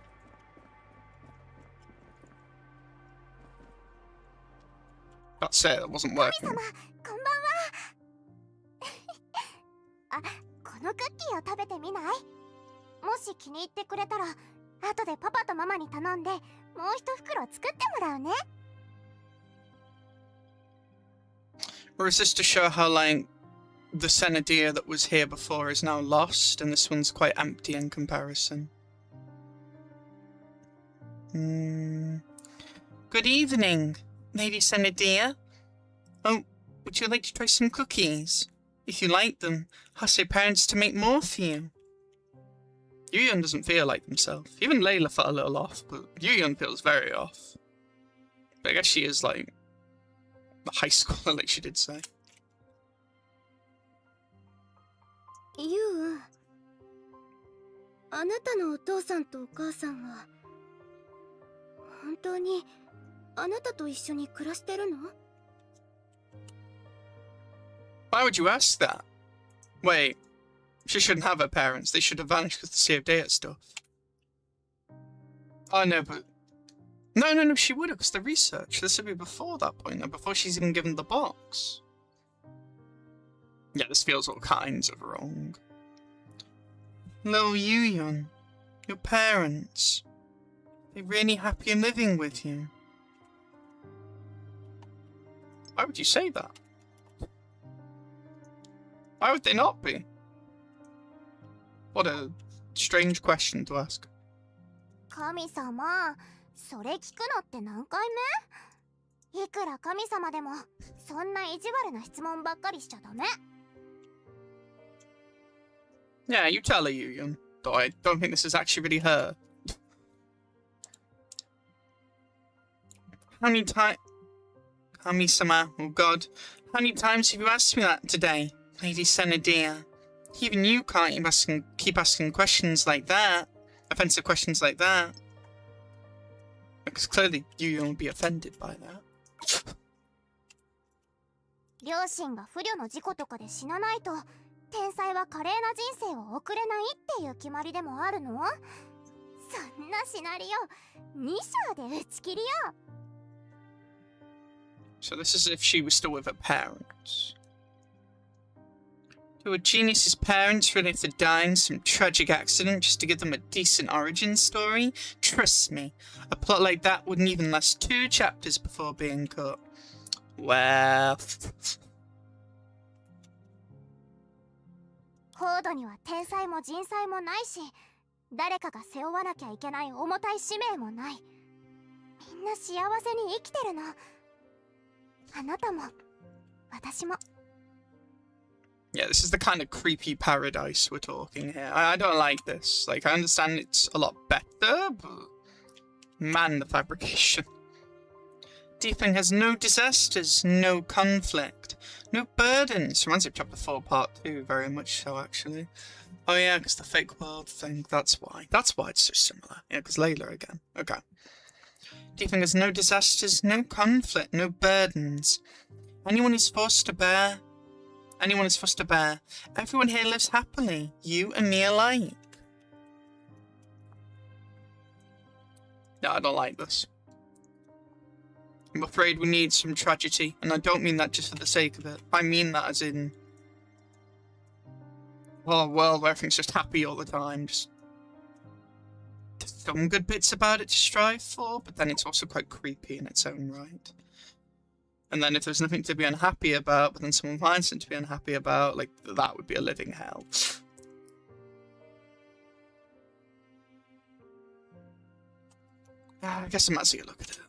Speaker 1: That's it, it wasn't working.
Speaker 3: あ、このクッキーを食べてみない？もし気に入ってくれたら、後でパパとママに頼んで、もう一袋作ってもらうね。
Speaker 1: Or is this to show how, like, the Senadia that was here before is now lost, and this one's quite empty in comparison? Good evening, Lady Senadia. Oh, would you like to try some cookies? If you like them, ask your parents to make more for you. Yuyeon doesn't feel like himself. Even Layla felt a little off, but Yuyeon feels very off. But I guess she is, like, a high schooler, like she did say.
Speaker 3: ユウ、あなたのお父さんとお母さんは本当にあなたと一緒に暮らしてるの？
Speaker 1: Why would you ask that? Wait, she shouldn't have her parents. They should have vanished because the Sea of Data stuff. Oh no, but... No, she would have because the research. This would be before that point, though, before she's even given the box. Yeah, this feels all kinds of wrong. Little Yuyeon, your parents, they're really happy in living with you. Why would you say that? Why would they not be? What a strange question to ask.
Speaker 3: 神様、それ聞くのって何回目？いくら神様でも、そんな意地悪な質問ばっかりしちゃダメ。
Speaker 1: Yeah, you tell her, Yuyeon. Though I don't think this is actually really her. How many times... Kami-sama, oh god. How many times have you asked me that today, Lady Senadia? Even you can't keep asking questions like that. Offensive questions like that. Because clearly Yuyeon would be offended by that.
Speaker 3: 両親が不慮の事故とかで死なないと、天才は華麗な人生を送れないっていう決まりでもあるの？そんなシナリオ2章で打ち切りよ。
Speaker 1: So this is if she was still with her parents. Do a genius's parents really have to die in some tragic accident just to give them a decent origin story? Trust me, a plot like that wouldn't even last 2 chapters before being cut. Well...
Speaker 3: フォードには天才も人才もないし、誰かが背負わなきゃいけない重たい使命もない。みんな幸せに生きてるの。あなたも、私も。
Speaker 1: Yeah, this is the kind of creepy paradise we're talking here. I don't like this. Like, I understand it's a lot better, but... Man, the fabrication. Deeping has no disasters, no conflict, no burdens. Reminds me of Chapter 4, Part 2, very much so, actually. Oh yeah, because the fake world thing, that's why. That's why it's so similar. Yeah, because Layla again. Okay. Deeping has no disasters, no conflict, no burdens. Anyone is forced to bear... Anyone is forced to bear. Everyone here lives happily, you and me alike. No, I don't like this. I'm afraid we need some tragedy, and I don't mean that just for the sake of it. I mean that as in... well, a world where everything's just happy all the time, just... there's some good bits about it to strive for, but then it's also quite creepy in its own right. And then if there's nothing to be unhappy about, but then someone finds something to be unhappy about, like, that would be a living hell. I guess I might see a look at it.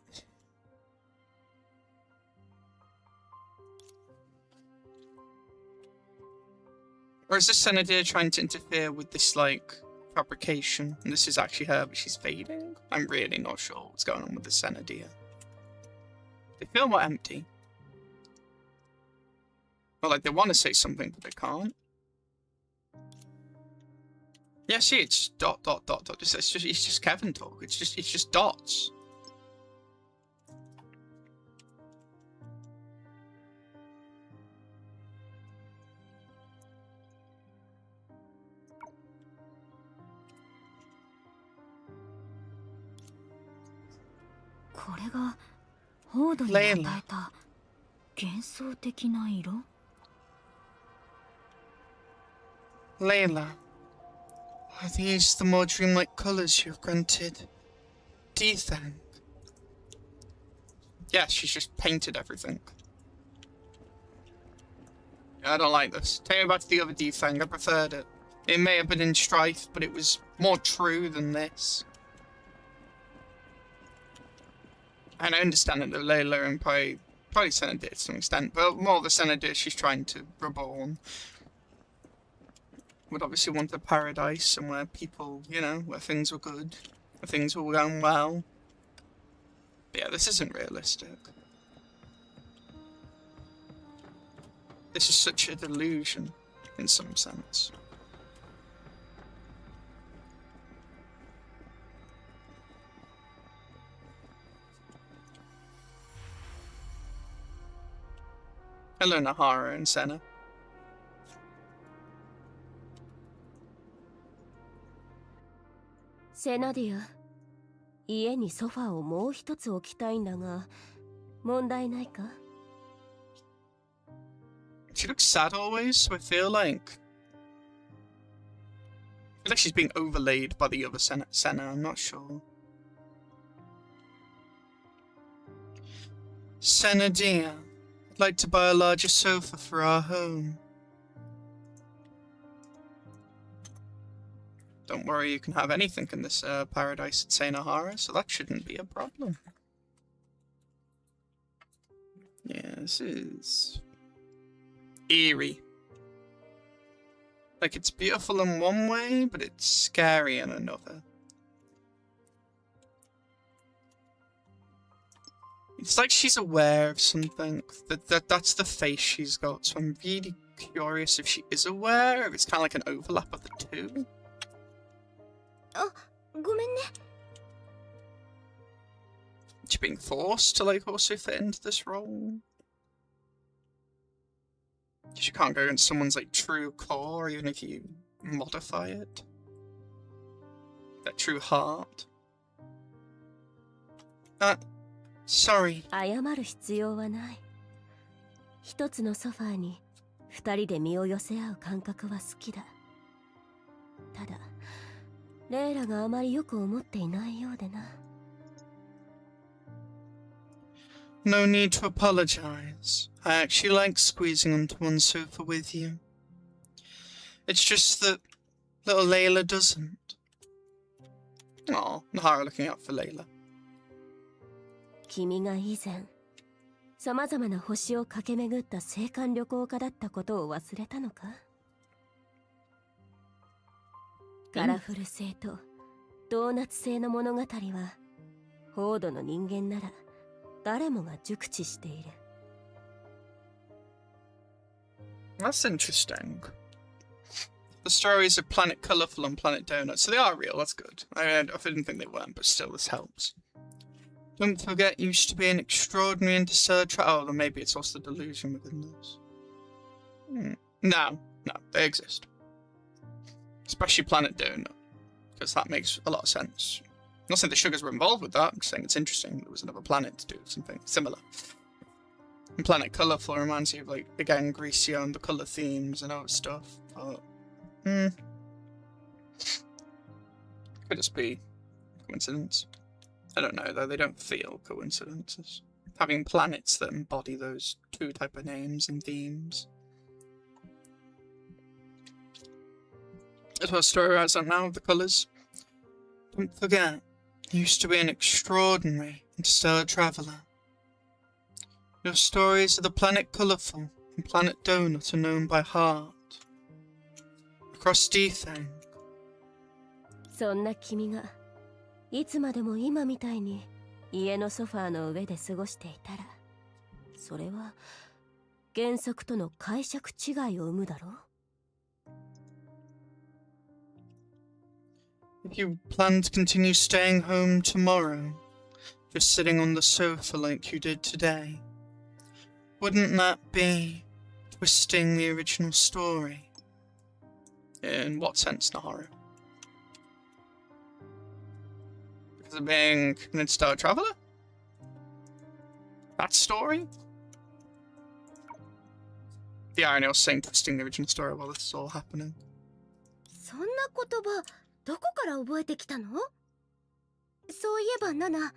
Speaker 1: Or is this Senadir trying to interfere with this, like, fabrication? And this is actually her, but she's fading? I'm really not sure what's going on with the Senadir. They feel more empty. Well, like, they want to say something, but they can't. Yeah, see, it's dot, dot, dot, dot. It's just Kevin talk. It's just dots. Layla. Layla, are these the more dreamlike colours you've granted? Do you think? Yeah, she's just painted everything. I don't like this. Take me back to the other D-Thing, I preferred it. It may have been in Strife, but it was more true than this. And I understand that the Layla and probably Senadir to some extent, but more the Senadir she's trying to reborn. Would obviously want a paradise somewhere people, you know, where things were good, where things were going well. But yeah, this isn't realistic. This is such a delusion, in some sense. Hello, Nahara and Senna.
Speaker 5: Senadir, 家にソファーをもう一つ置きたいんだが、問題ないか?
Speaker 1: She looks sad always, so I feel like she's being overlaid by the other Senna, I'm not sure. Senadir, I'd like to buy a larger sofa for our home. Don't worry, you can have anything in this paradise at Sainahara, so that shouldn't be a problem. Yeah, this is eerie. Like, it's beautiful in one way, but it's scary in another. It's like she's aware of something. That's the face she's got, so I'm really curious if she is aware, if it's kind of like an overlap of the two. She's being forced to, like, also fit into this role. She can't go into someone's, like, true core, even if you modify it. Their true heart. Sorry.
Speaker 5: 謝る必要はない。一つのソファーに二人で身を寄せ合う感覚は好きだ。ただ、レイラがあまりよく思っていないようでな。
Speaker 1: No need to apologize. I actually like squeezing onto one sofa with you. It's just that little Layla doesn't. Aw, Nahara looking out for Layla.
Speaker 5: 君が以前、様々な星を駆け巡った青函旅行家だったことを忘れたのか？カラフル性とドーナツ性の物語は、ホードの人間なら誰もが熟知している。
Speaker 1: That's interesting. The stories of Planet Colourful and Planet Donut, so they are real, that's good. I didn't think they weren't, but still, this helps. Don't forget, used to be an extraordinary interstellar oh, then maybe it's also the delusion within those. No, they exist. Especially Planet Donut, because that makes a lot of sense. I'm not saying the sugars were involved with that, I'm saying it's interesting there was another planet to do something similar. And Planet Colourful reminds you of, like, again, Grecia and the colour themes and other stuff, but... Could just be coincidence. I don't know, though, they don't feel coincidences. Having planets that embody those two type of names and themes. That's what story writes out now of the colours. Don't forget, you used to be an extraordinary interstellar traveller. Your stories of the Planet Colourful and Planet Donut are known by heart. Across Dethang.
Speaker 5: そんな君がいつまでも今みたいに家のソファーの上で過ごしていたら、それは原則との解釈違いを生むだろう。
Speaker 1: If you plan to continue staying home tomorrow, just sitting on the sofa like you did today, wouldn't that be twisting the original story? In what sense, Naharu? Because of being an interstellar traveller? That story? The irony of saying twisting the original story while this is all happening.
Speaker 3: そんな言葉どこから覚えてきたの？そういえばナナ、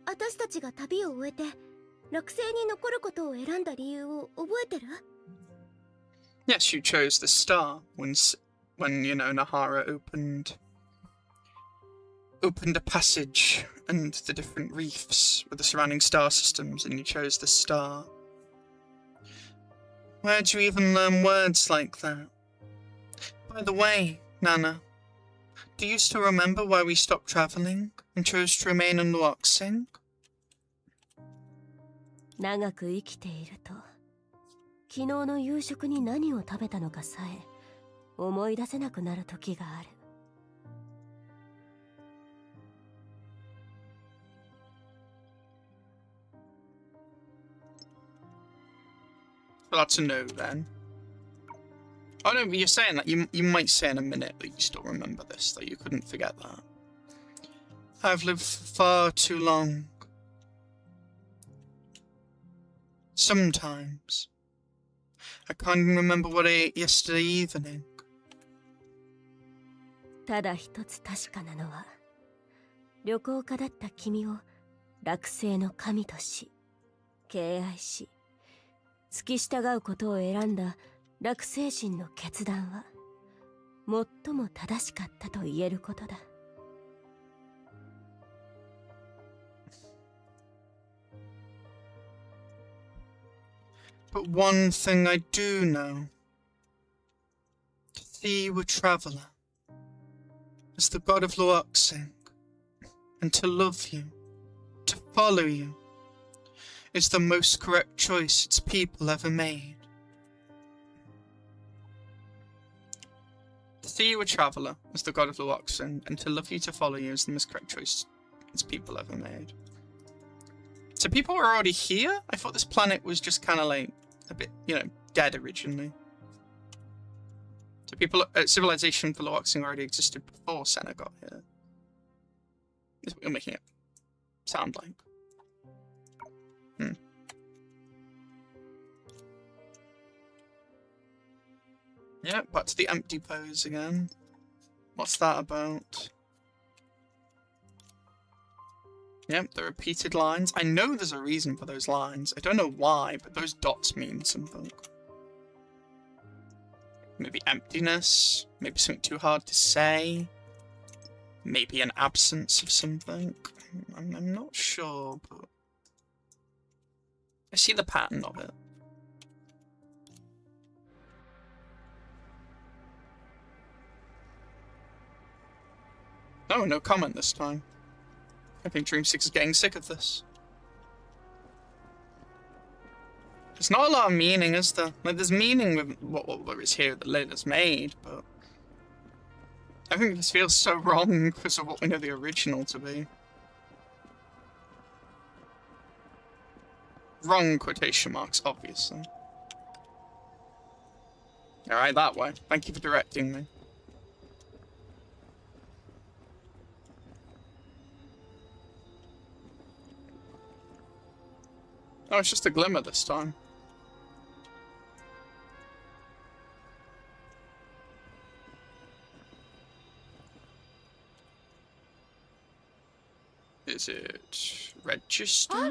Speaker 3: 私たちが旅を終えて落星に残ることを選んだ理由を覚えてる？
Speaker 1: Yes, you chose the star when you know, Nahara opened a passage and the different reefs with the surrounding star systems, and you chose the star. Where'd you even learn words like that? By the way, Nana, do you still remember why we stopped travelling and chose to remain in Luoxing?
Speaker 5: 長く生きていると、昨日の夕食に何を食べたのかさえ思い出せなくなる時がある。
Speaker 1: Well, that's a no then. Oh no, but you're saying that you might say in a minute that you still remember this, that you couldn't forget that. I've lived far too long. Sometimes. I can't even remember what I ate yesterday evening.
Speaker 5: ただ一つ確かなのは、旅行家だった君を落星の神とし、敬愛し、付き従うことを選んだ落星人の決断は、最も正しかったと言えることだ。
Speaker 1: But one thing I do know. To see you a traveller, as the god of Luoxing, and to love you, to follow you, is the most correct choice its people ever made. To see you a traveller, as the god of Luoxing, and to love you, to follow you, is the most correct choice its people ever made. So people were already here? I thought this planet was just kind of like a bit, you know, dead originally. So people, civilization for Luoxing already existed before Senna got here. Is what you're making it sound like. Yeah, back to the empty pose again. What's that about? Yep, the repeated lines. I know there's a reason for those lines. I don't know why, but those dots mean something. Maybe emptiness. Maybe something too hard to say. Maybe an absence of something. I'm not sure, but I see the pattern of it. Oh, no comment this time. I think Dream6 is getting sick of this. There's not a lot of meaning, is there? Like, there's meaning with what is here that Leylahs made, but I think this feels so wrong because of what we know the original to be. Wrong quotation marks, obviously. Alright, that way. Thank you for directing me. Oh, it's just a glimmer this time. Is it registered?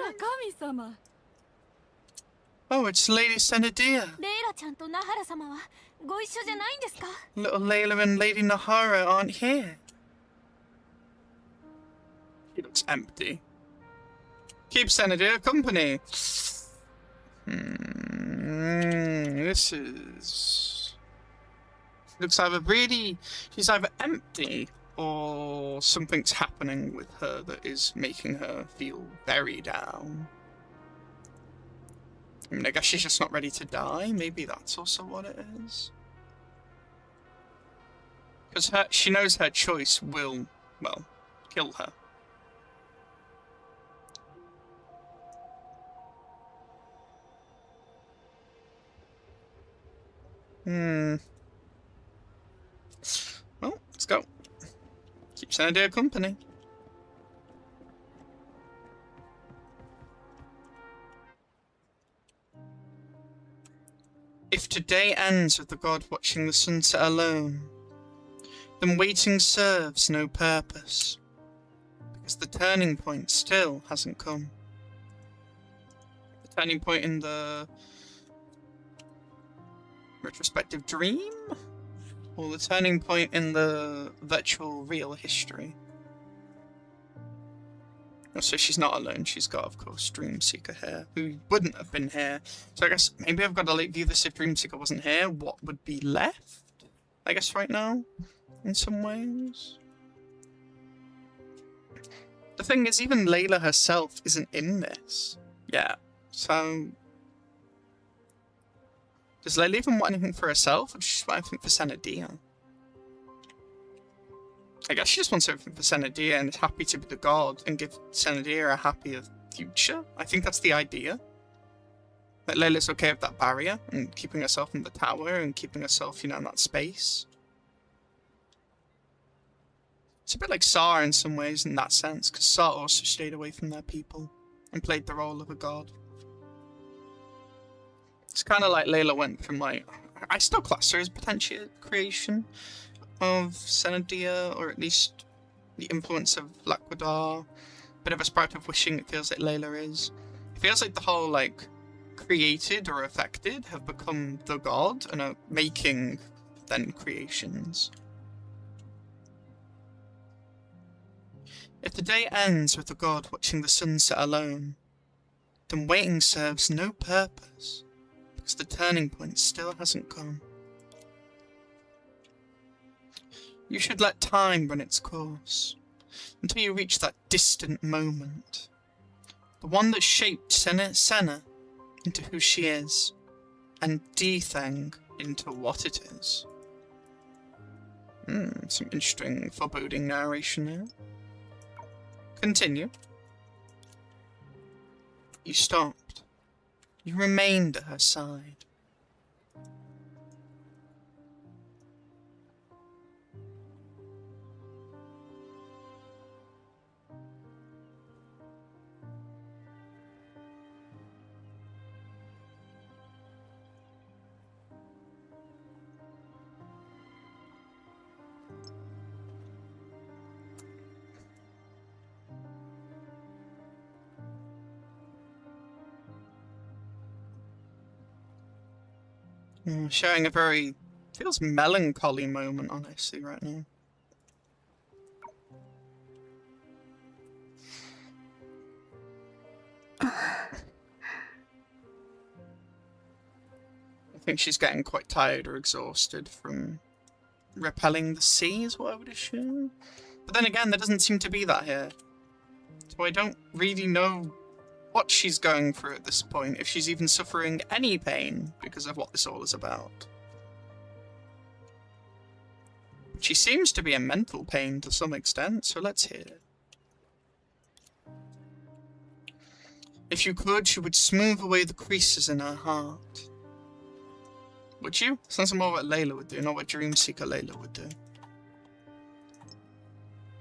Speaker 1: Oh, it's Lady Senadia. Little Layla and Lady Nahara aren't here. He looks empty. Keep Senadia company. This is... Looks either really... She's either empty or something's happening with her that is making her feel very down. I mean, I guess she's just not ready to die. Maybe that's also what it is. Because she knows her choice will, well, kill her. Well, let's go. Keep Senadia company. If today ends with the god watching the sunset alone, then waiting serves no purpose, because the turning point still hasn't come. The turning point in the retrospective dream? Or the turning point in the virtual real history? So she's not alone, she's got, of course, Dreamseeker here, who wouldn't have been here. So I guess maybe I've got to view this if Dreamseeker wasn't here. What would be left? I guess right now, in some ways. The thing is, even Leylah herself isn't in this yet. So does Leylah even want anything for herself, or does she want anything for Senadia? I guess she just wants everything for Senadia and is happy to be the god and give Senadia a happier future. I think that's the idea. That Leylah's okay with that barrier and keeping herself in the tower and keeping herself, you know, in that space. It's a bit like Sar in some ways in that sense, because Sar also stayed away from their people and played the role of a god. It's kind of like Leylah went from, like, I still class her as potentially a creation of Senadia, or at least the influence of Laquadar. Bit of a sprite of wishing, it feels like Leylah is. It feels like the whole, like, created or affected have become the god and are making, then, creations. If the day ends with the god watching the sunset alone, then waiting serves no purpose, because the turning point still hasn't come. You should let time run its course, until you reach that distant moment. The one that shaped Senna into who she is, and Dethang into what it is. Some interesting foreboding narration here. Continue. You stopped. You remained at her side. Showing a very, feels melancholy moment, honestly, right now. I think she's getting quite tired or exhausted from repelling the sea, is what I would assume. But then again, there doesn't seem to be that here. So I don't really know what she's going through at this point, if she's even suffering any pain because of what this all is about. She seems to be in mental pain to some extent, so let's hear it. If you could, you would smooth away the creases in her heart. Would you? Sounds more what Layla would do, not what Dreamseeker Layla would do.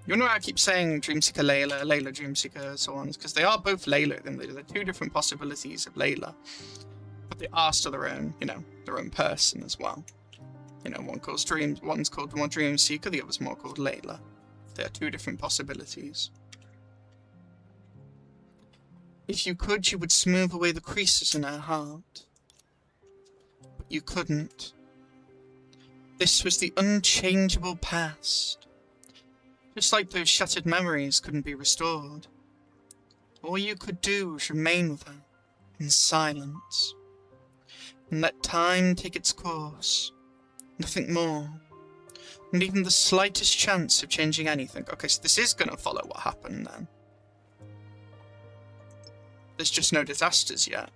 Speaker 1: You know why I keep saying Dreamseeker Layla, Layla Dreamseeker, so on? It's because they are both Layla, and they're two different possibilities of Layla. But they are still their own, you know, their own person as well. You know, one's called more Dreamseeker, the other's more called Layla. They are two different possibilities. If you could, you would smooth away the creases in her heart. But you couldn't. This was the unchangeable past. Just like those shattered memories couldn't be restored. All you could do was remain with her, in silence. And let time take its course. Nothing more. Not even the slightest chance of changing anything. Okay, so this is going to follow what happened then. There's just no disasters yet.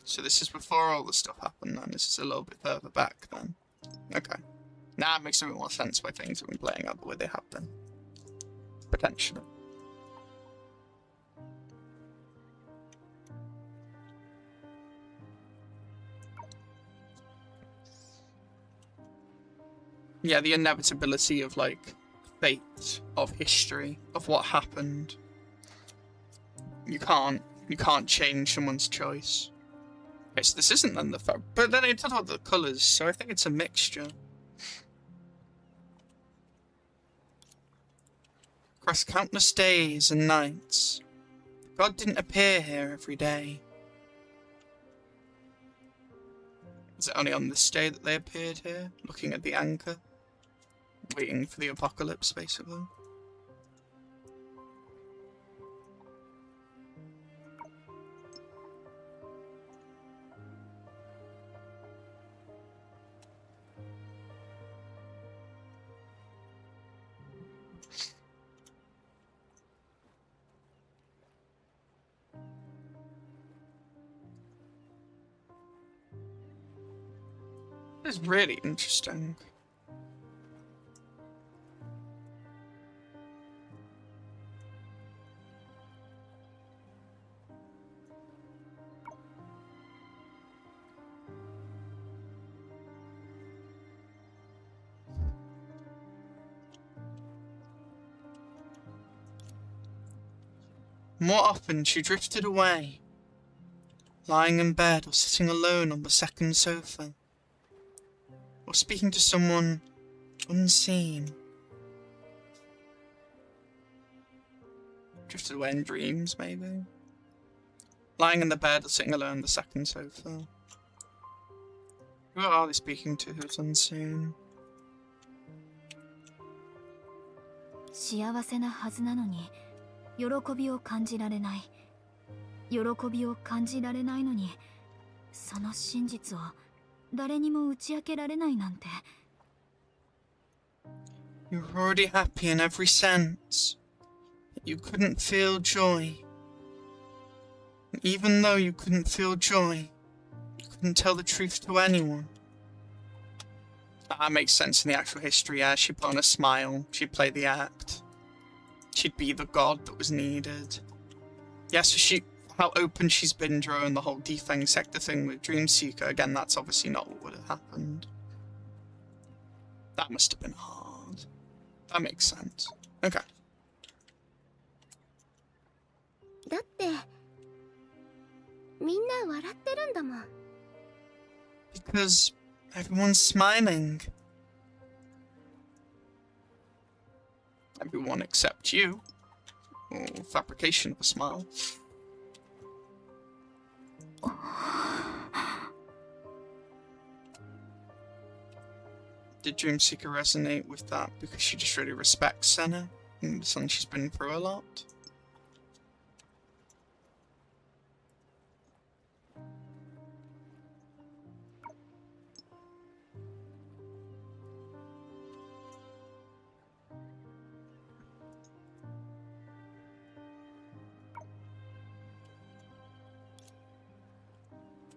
Speaker 1: So this is before all the stuff happened then. This is a little bit further back then. Okay. Now it makes a bit more sense why things have been playing out the way they have been. Potentially. Yeah, the inevitability of, like, fate, of history, of what happened. You can't change someone's choice. Okay, so this isn't then the but then it talked about the colours, so I think it's a mixture. Across countless days and nights, God didn't appear here every day. Is it only on this day that they appeared here, looking at the anchor? Waiting for the apocalypse, basically. This is really interesting. More often she drifted away, lying in bed or sitting alone on the second sofa, or speaking to someone unseen. Drifted away in dreams, maybe? Lying in the bed or sitting alone on the second sofa. Who are they speaking to who's unseen?
Speaker 4: 幸せなはずなのに喜びを感じられない。喜びを感じられないのにその真実を誰にも打ち明けられないなんて。
Speaker 1: You were already happy in every sense, but you couldn't feel joy. And even though you couldn't feel joy, you couldn't tell the truth to anyone. That makes sense in the actual history, yeah. She'd put on a smile, she'd play the act. She'd be the god that was needed. Yeah, so how open she's been during the whole Defeng sector thing with Dreamseeker, again, that's obviously not what would have happened. That must have been hard. That makes sense. Okay.
Speaker 3: だってみんな笑ってるんだもん。
Speaker 1: Because everyone's smiling. Everyone except you. Or fabrication of a smile. Did Dreamseeker resonate with that because she just really respects Senna and something she's been through a lot?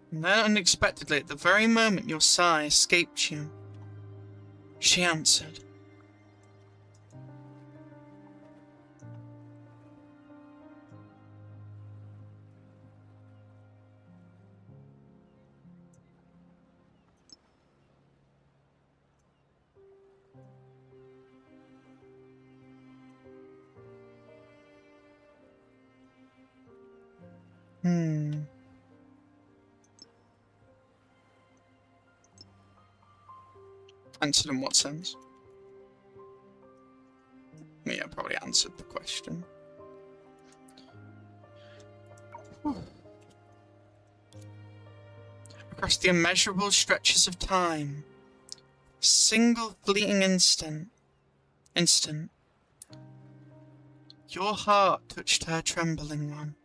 Speaker 1: And then unexpectedly, at the very moment your sigh escaped you, she answered. Answered in what sense? Yeah, probably answered the question. Across the immeasurable stretches of time, a single fleeting instant, your heart touched her trembling one.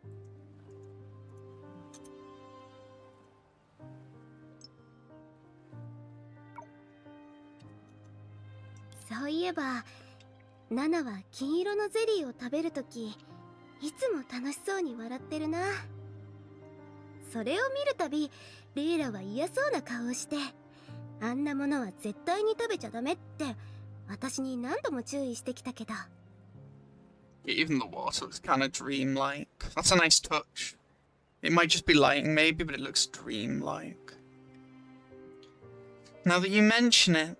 Speaker 3: そういえばナナは金色のゼリーを食べるときいつも楽しそうに笑ってるな。それを見るたびレイラは嫌そうな顔をして、あんなものは絶対に食べちゃダメって私に何度も注意してきたけど。
Speaker 1: Even the water looks kind of dreamlike. That's a nice touch. It might just be lighting maybe, but it looks dreamlike. Now that you mention it,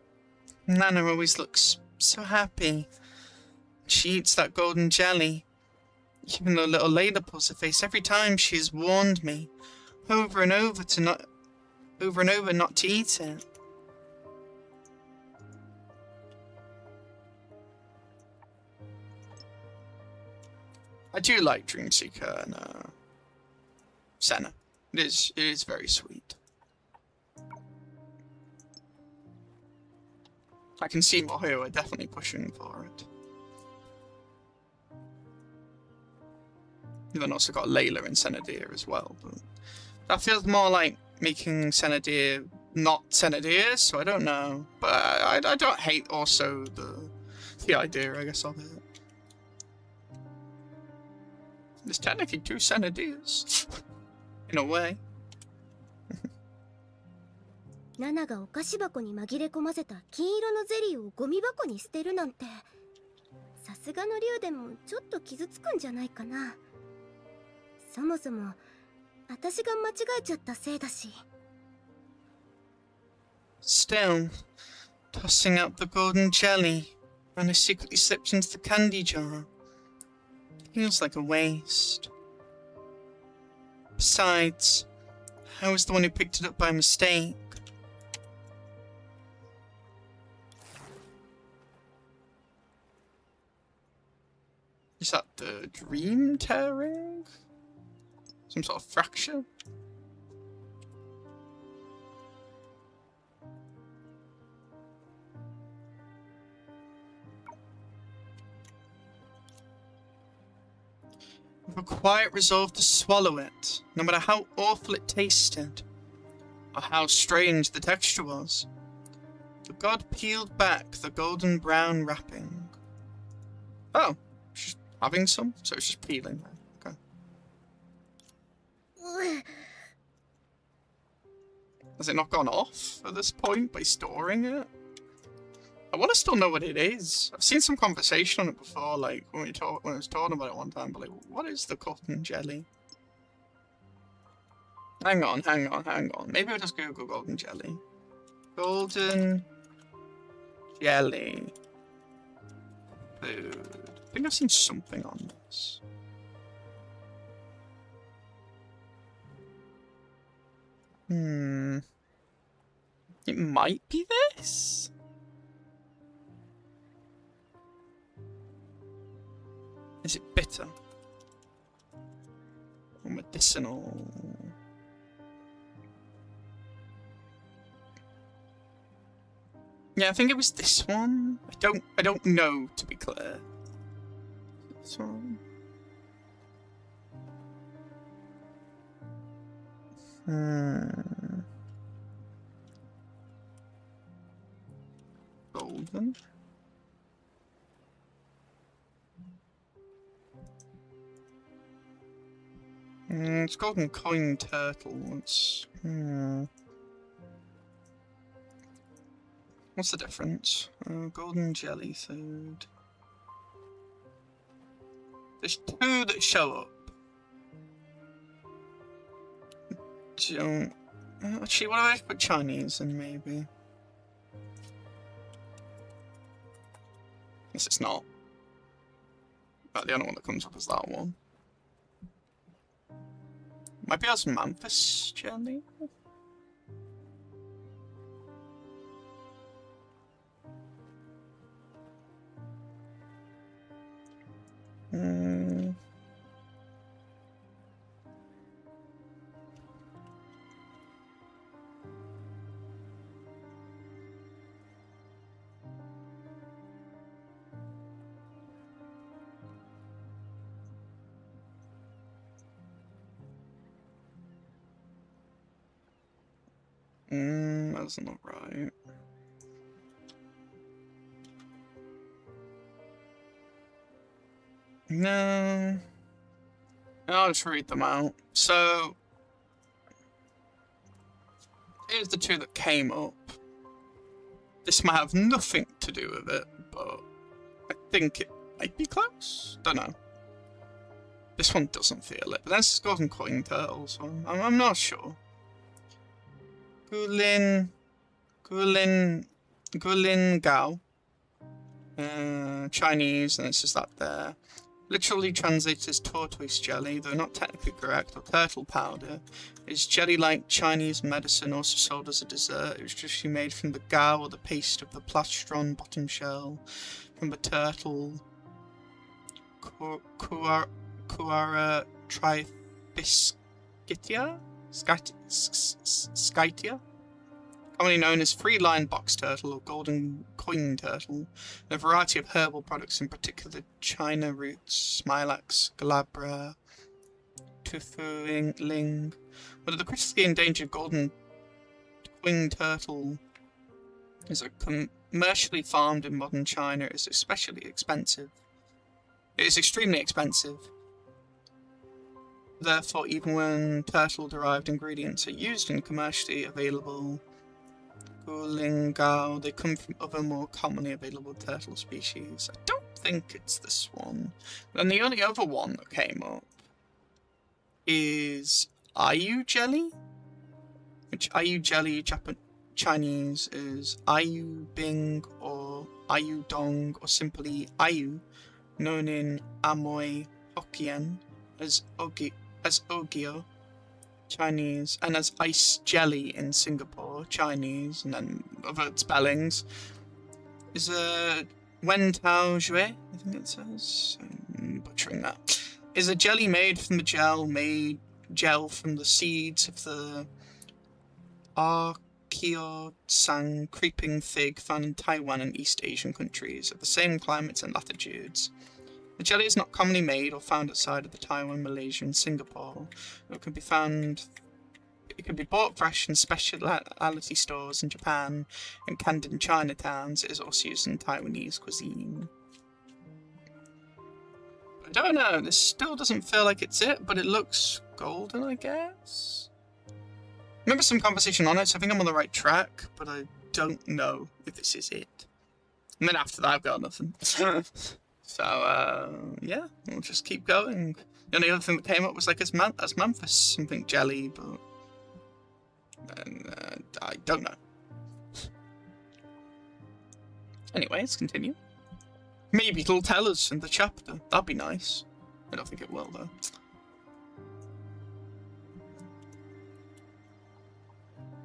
Speaker 1: Nana always looks so happy. She eats that golden jelly. Even though little Layla pulls her face every time she has warned me over and over not to eat it. I do like Dreamseeker and Senna. It is very sweet. I can see miHoYo are definitely pushing for it. You've then also got Layla and Senadir as well, but that feels more like making Senadir not Senadir, so I don't know. But I don't hate also the idea, I guess, of it. There's technically two Senadirs, in a way.
Speaker 3: ナナがお菓子箱に紛れ込ませた金色のゼリーをゴミ箱に捨てるなんて、さすがの竜でもちょっと傷つくんじゃないかな。そもそも私が間違えちゃったせいだし。
Speaker 1: Still, tossing out the golden jelly, and I secretly slipped into the candy jar. Feels like a waste. Besides, I was the one who picked it up by mistake. Is that the dream tearing? Some sort of fracture? With a quiet resolve to swallow it, no matter how awful it tasted, or how strange the texture was, the god peeled back the golden brown wrapping. Oh, she's having some, so it's just peeling. Okay. Has it not gone off at this point by storing it? I want to still know what it is. I've seen some conversation on it before, like when I was talking about it one time, but like, what is the golden jelly? Hang on. Maybe I'll just Google golden jelly. Golden jelly food. I think I've seen something on this. It might be this? Is it bitter? Or medicinal? Yeah, I think it was this one. I don't know, to be clear. This one. Golden. It's golden coin turtle. It's what's the difference? Golden jelly food. There's two that show up. Don't. Actually, what if I put Chinese in, maybe? Yes, it's not. But the only one that comes up is that one. Might be osmanthus jelly? That doesn't look right. No. I'll just read them out. So, here's the two that came up. This might have nothing to do with it, but I think it might be close. Don't know. This one doesn't feel it, but this is golden coin turtle, so I'm not sure. Gulin Gao. Chinese, and it's just that there. Literally translated as tortoise jelly, though not technically correct, or turtle powder. It's jelly-like Chinese medicine, also sold as a dessert. It was traditionally made from the gao, or the paste of the plastron bottom shell, from the turtle Cuara trifiscitia? Skytia? Commonly known as free-line box turtle or golden coin turtle, and a variety of herbal products, in particular China roots, smilax, glabra, tufuling. Whether the critically endangered golden coin turtle is commercially farmed in modern China is especially expensive. It is extremely expensive. Therefore, even when turtle-derived ingredients are used in commercially available Gulingao, they come from other more commonly available turtle species. I don't think it's this one. And the only other one that came up is Ayu jelly, which Ayu jelly Chinese is Ayu Bing or Ayu Dong or simply Ayu, known in Amoy Hokkien as Ogyo Chinese, and as ice jelly in Singapore Chinese, and then other spellings, is a Wen Tao Jue, I think it says. I'm butchering that. Is a jelly made from the gel from the seeds of the Archeosang creeping fig found in Taiwan and East Asian countries of the same climates and latitudes. The jelly is not commonly made or found outside of the Taiwan, Malaysia, and Singapore. It can be bought fresh in specialty stores in Japan and canned in Chinatowns. It is also used in Taiwanese cuisine. I don't know, this still doesn't feel like it's it, but it looks golden, I guess? Remember some conversation on it, so I think I'm on the right track, but I don't know if this is it. And then after that, I've got nothing. So, yeah, we'll just keep going. The only other thing that came up was like Asmanthus, something jelly, but I don't know. Anyway, let's continue. Maybe it'll tell us in the chapter. That'd be nice. I don't think it will, though.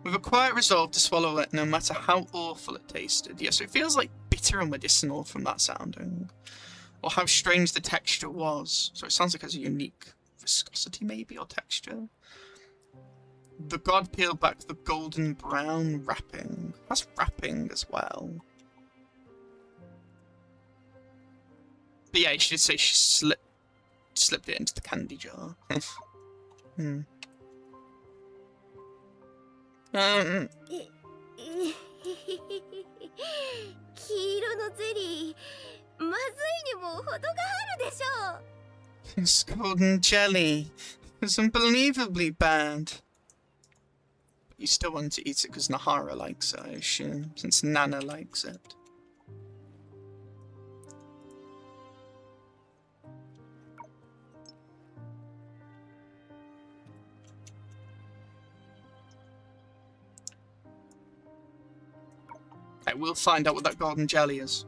Speaker 1: With a quiet resolve to swallow it, no matter how awful it tasted. Yes, it feels like bitter and medicinal from that sounding. Or how strange the texture was. So it sounds like it has a unique viscosity, maybe, or texture. The god peeled back the golden brown wrapping. That's wrapping as well. But yeah, she did say she slipped it into the candy jar. Hmm.
Speaker 5: 黄色のゼリー、まずいにも程があるでしょう。
Speaker 1: This golden jelly is unbelievably bad. But you still want to eat it because Nahara likes it, I assume, since Nana likes it. I will find out what that golden jelly is.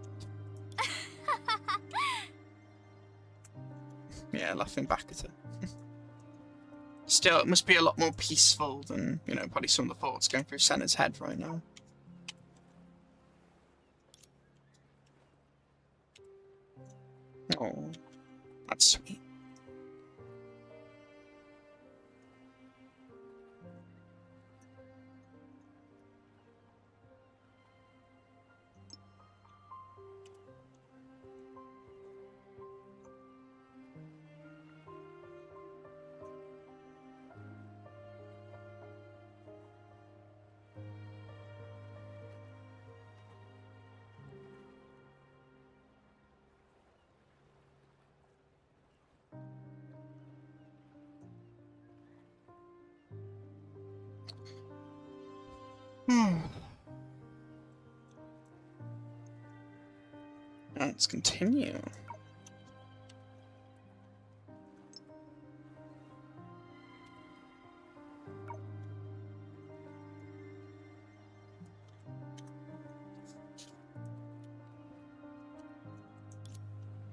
Speaker 1: Yeah, laughing back at it. Still, it must be a lot more peaceful than, you know, probably some of the thoughts going through Senna's head right now. Oh, that's sweet. Let's continue.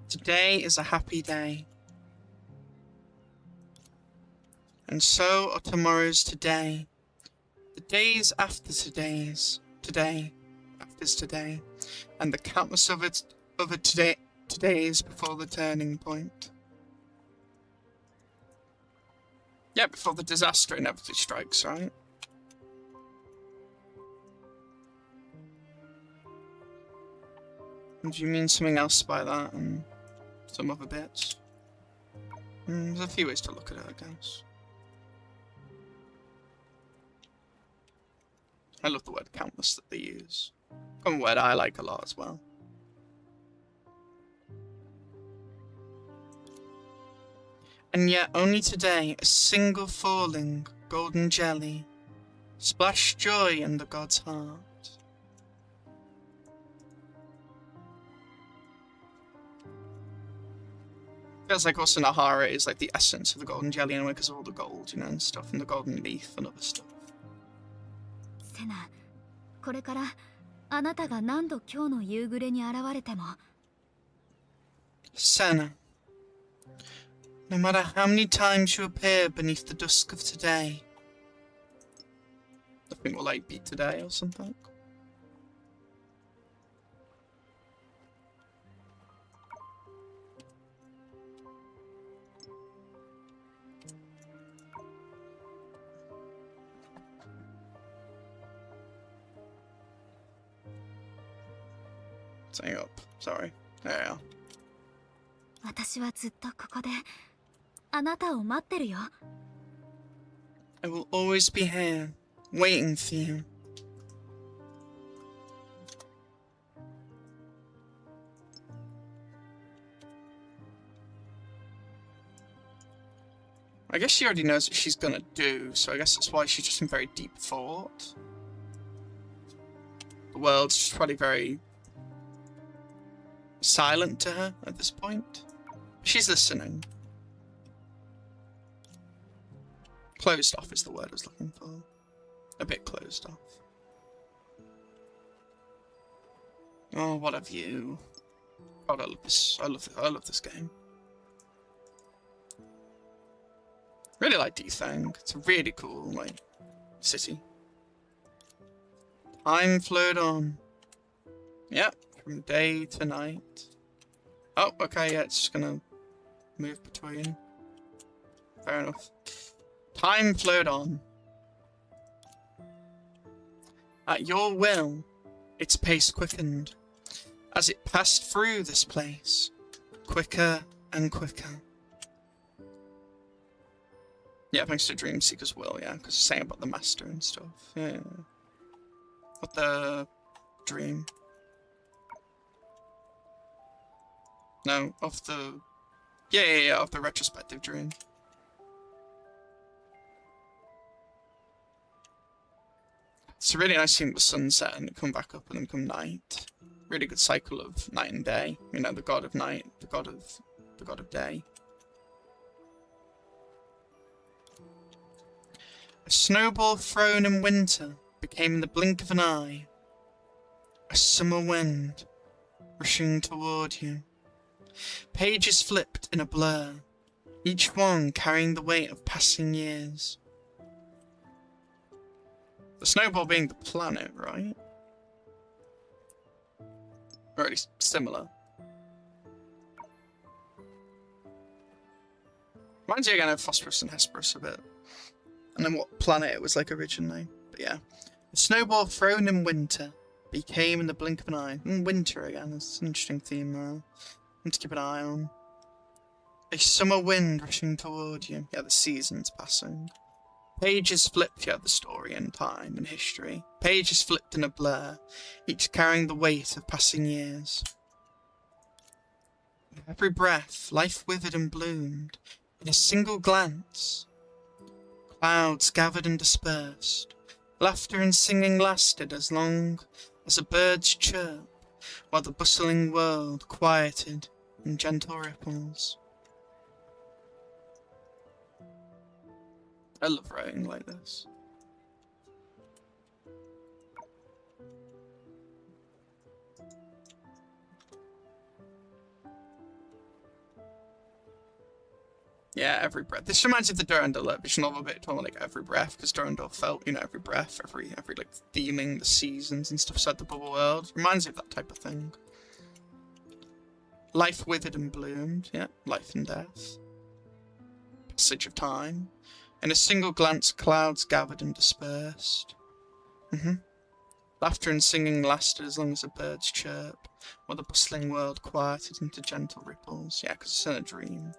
Speaker 1: Today is a happy day. And so are tomorrow's today. The days after today's today, after's today, and the countless other todays before the turning point. Yeah, before the disaster inevitably strikes, right? Do you mean something else by that and some other bits? There's a few ways to look at it, I guess. I love the word countless that they use. Common word I like a lot as well. And yet only today, a single falling golden jelly splashed joy in the god's heart. Feels like also Nahara is like the essence of the golden jelly anyway because of all the gold, you know, and stuff, and the golden leaf and other stuff.
Speaker 4: セナ、これからあなたが何度今日の夕暮れに現れても
Speaker 1: Senna, no matter how many times you appear beneath the dusk of today, I think we'll like be today or something. Staying up. Sorry. There you are.
Speaker 4: 私はずっとここであなたを待ってるよ
Speaker 1: I will always be here, waiting for you. I guess she already knows what she's gonna do, so I guess that's why she's just in very deep thought. The world's just probably very silent to her at this point. She's listening. Closed off is the word I was looking for. A bit closed off. Oh, what a view. God, I love this. I love this game. Really like D-Thang. It's a really cool, like, city. Time flowed on. Yep, from day to night. Oh, okay, yeah, it's just gonna move between. Fair enough. Time flowed on. At your will, its pace quickened as it passed through this place, quicker and quicker. Yeah, thanks to Dreamseeker's will, yeah, because saying about the master and stuff. Yeah. What the dream? No, of the... Yeah, of the retrospective dream. It's a really nice seeing the sunset and it come back up and then come night. Really good cycle of night and day. You know, the god of night, the god of day. A snowball thrown in winter became in the blink of an eye a summer wind rushing toward you. Pages flipped in a blur, each one carrying the weight of passing years. The snowball being the planet, right? Or at least similar. Reminds you again of Phosphorus and Hesperus a bit. And then what planet it was like originally. But yeah. A snowball thrown in winter became in the blink of an eye. Winter again, that's an interesting theme there. To keep an eye on. A summer wind rushing toward you. Yeah, the seasons passing. Pages flipped, yeah, the story and time and history. Pages flipped in a blur, each carrying the weight of passing years. With every breath, life withered and bloomed. In a single glance, clouds gathered and dispersed. Laughter and singing lasted as long as a bird's chirp, while the bustling world quieted in gentle ripples. I love writing like this. Yeah, every breath. This reminds me of the Durandal visual novel a bit, talking like every breath, because Durandal felt, you know, every breath, every like feeling, the seasons and stuff inside the bubble world. Reminds me of that type of thing. Life withered and bloomed, yeah, life and death. Passage of time. In a single glance, clouds gathered and dispersed. Laughter and singing lasted as long as a bird's chirp, while the bustling world quieted into gentle ripples. Yeah, because it's in a dream.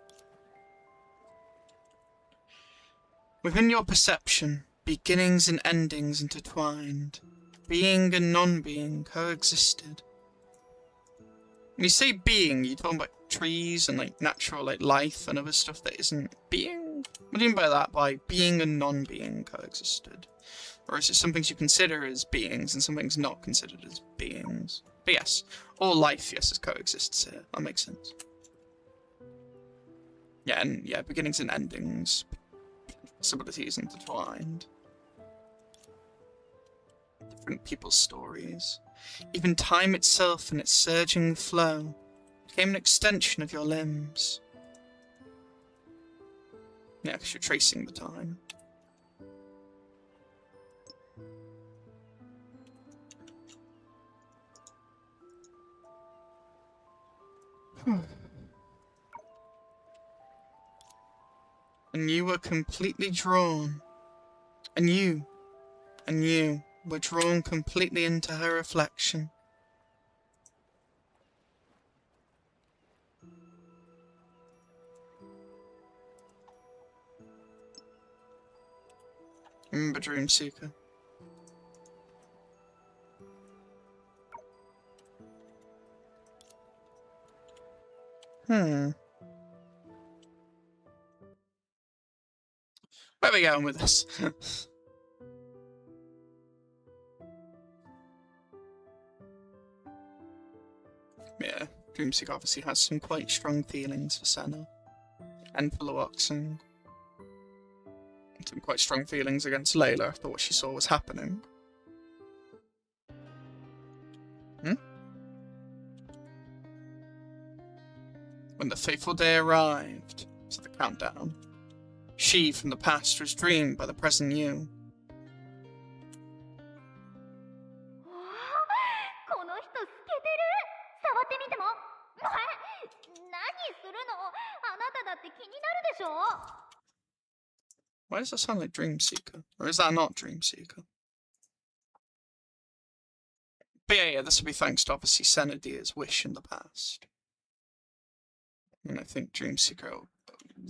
Speaker 1: Within your perception, beginnings and endings intertwined. Being and non-being coexisted. When you say being, you're talking about trees and like natural like life and other stuff that isn't being? What do you mean by that? By being and non-being coexisted? Or is it some things you consider as beings and some things not considered as beings? But yes, all life, yes, is coexists here. That makes sense. Yeah, and yeah, beginnings and endings. Possibilities intertwined. Different people's stories. Even time itself and its surging flow became an extension of your limbs. Yeah, because you're tracing the time. And you were completely drawn. And you were drawn completely into her reflection. Remember Dreamseeker. Where are we going with this? Yeah, Dreamseeker obviously has some quite strong feelings for Senna. And for Luoxing. Some quite strong feelings against Leylah after what she saw was happening. When the fateful day arrived, so the countdown, she from the past was dreamed by the present you. Why does that sound like Dreamseeker? Or is that not Dreamseeker? But yeah, this will be thanks to obviously Senadia's wish in the past. And I think Dreamseeker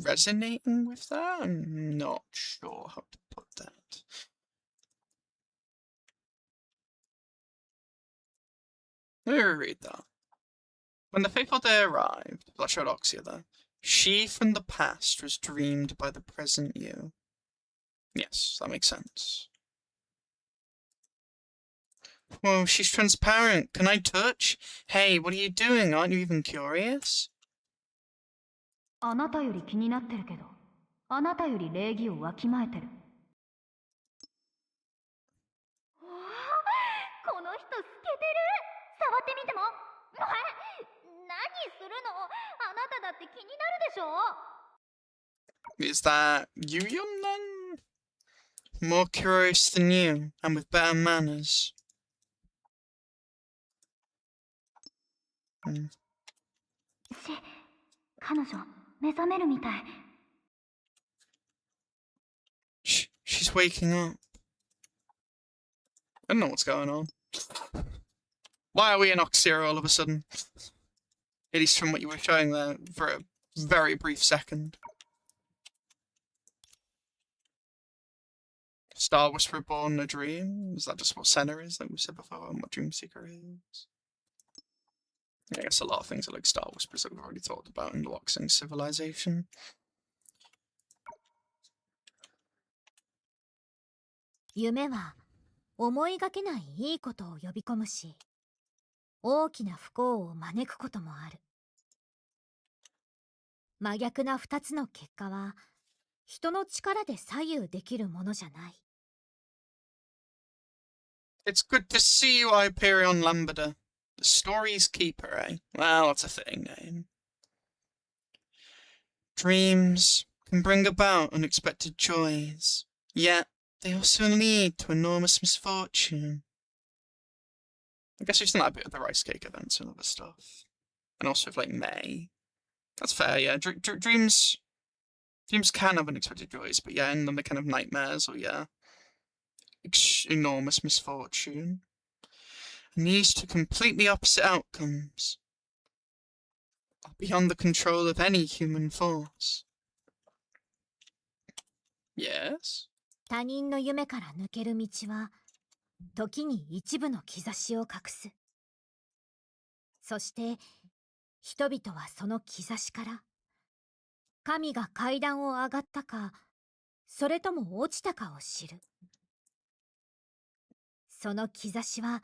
Speaker 1: resonating with that? I'm not sure how to put that. Let me reread that. When the fateful day arrived, I showed Oxia there, she from the past was dreamed by the present you. Yes, that makes sense. Whoa, she's transparent. Can I touch? Hey, what are you doing? Aren't you even curious?
Speaker 4: あなたより気になってるけど、あなたより礼儀をわきまえてる。
Speaker 3: この人透けてる。触ってみても。何するの。あなただって気になるでしょ。
Speaker 1: Is that Yuyon then? More curious than you, and with better manners. Hmm.
Speaker 3: 彼女目覚めるみたい。
Speaker 1: She's waking up. I don't know what's going on. Why are we in Oxia all of a sudden? At least from what you were showing there for a very brief second. Star Whisperer born in a dream? Is that just what Senna is, like we said before, and what Dreamseeker is? Yeah, I guess a lot of things are like Star Whisperers that we've already talked about in Loxing Civilization.
Speaker 4: 夢は思いがけないいいことを呼び込むし、大きな不幸を招くこともある。真逆な二つの結果は、人の力で左右できるものじゃない。
Speaker 1: It's good to see you, Hyperion Lambda. The story's keeper, eh? Well, that's a fitting name. Dreams can bring about unexpected joys, yet they also lead to enormous misfortune. I guess we've seen that a bit of the rice cake events and other stuff. And also with, like, May. That's fair, yeah. Dreams can have unexpected joys, but yeah, and then the kind of nightmares, or yeah. Enormous misfortune. And these two completely opposite outcomes are beyond the control of any human force. Yes?
Speaker 4: 他人の夢から抜ける道は、時に一部の兆しを隠す。そして、人々はその兆しから、神が階段を上がったか、それとも落ちたかを知る。その兆しは、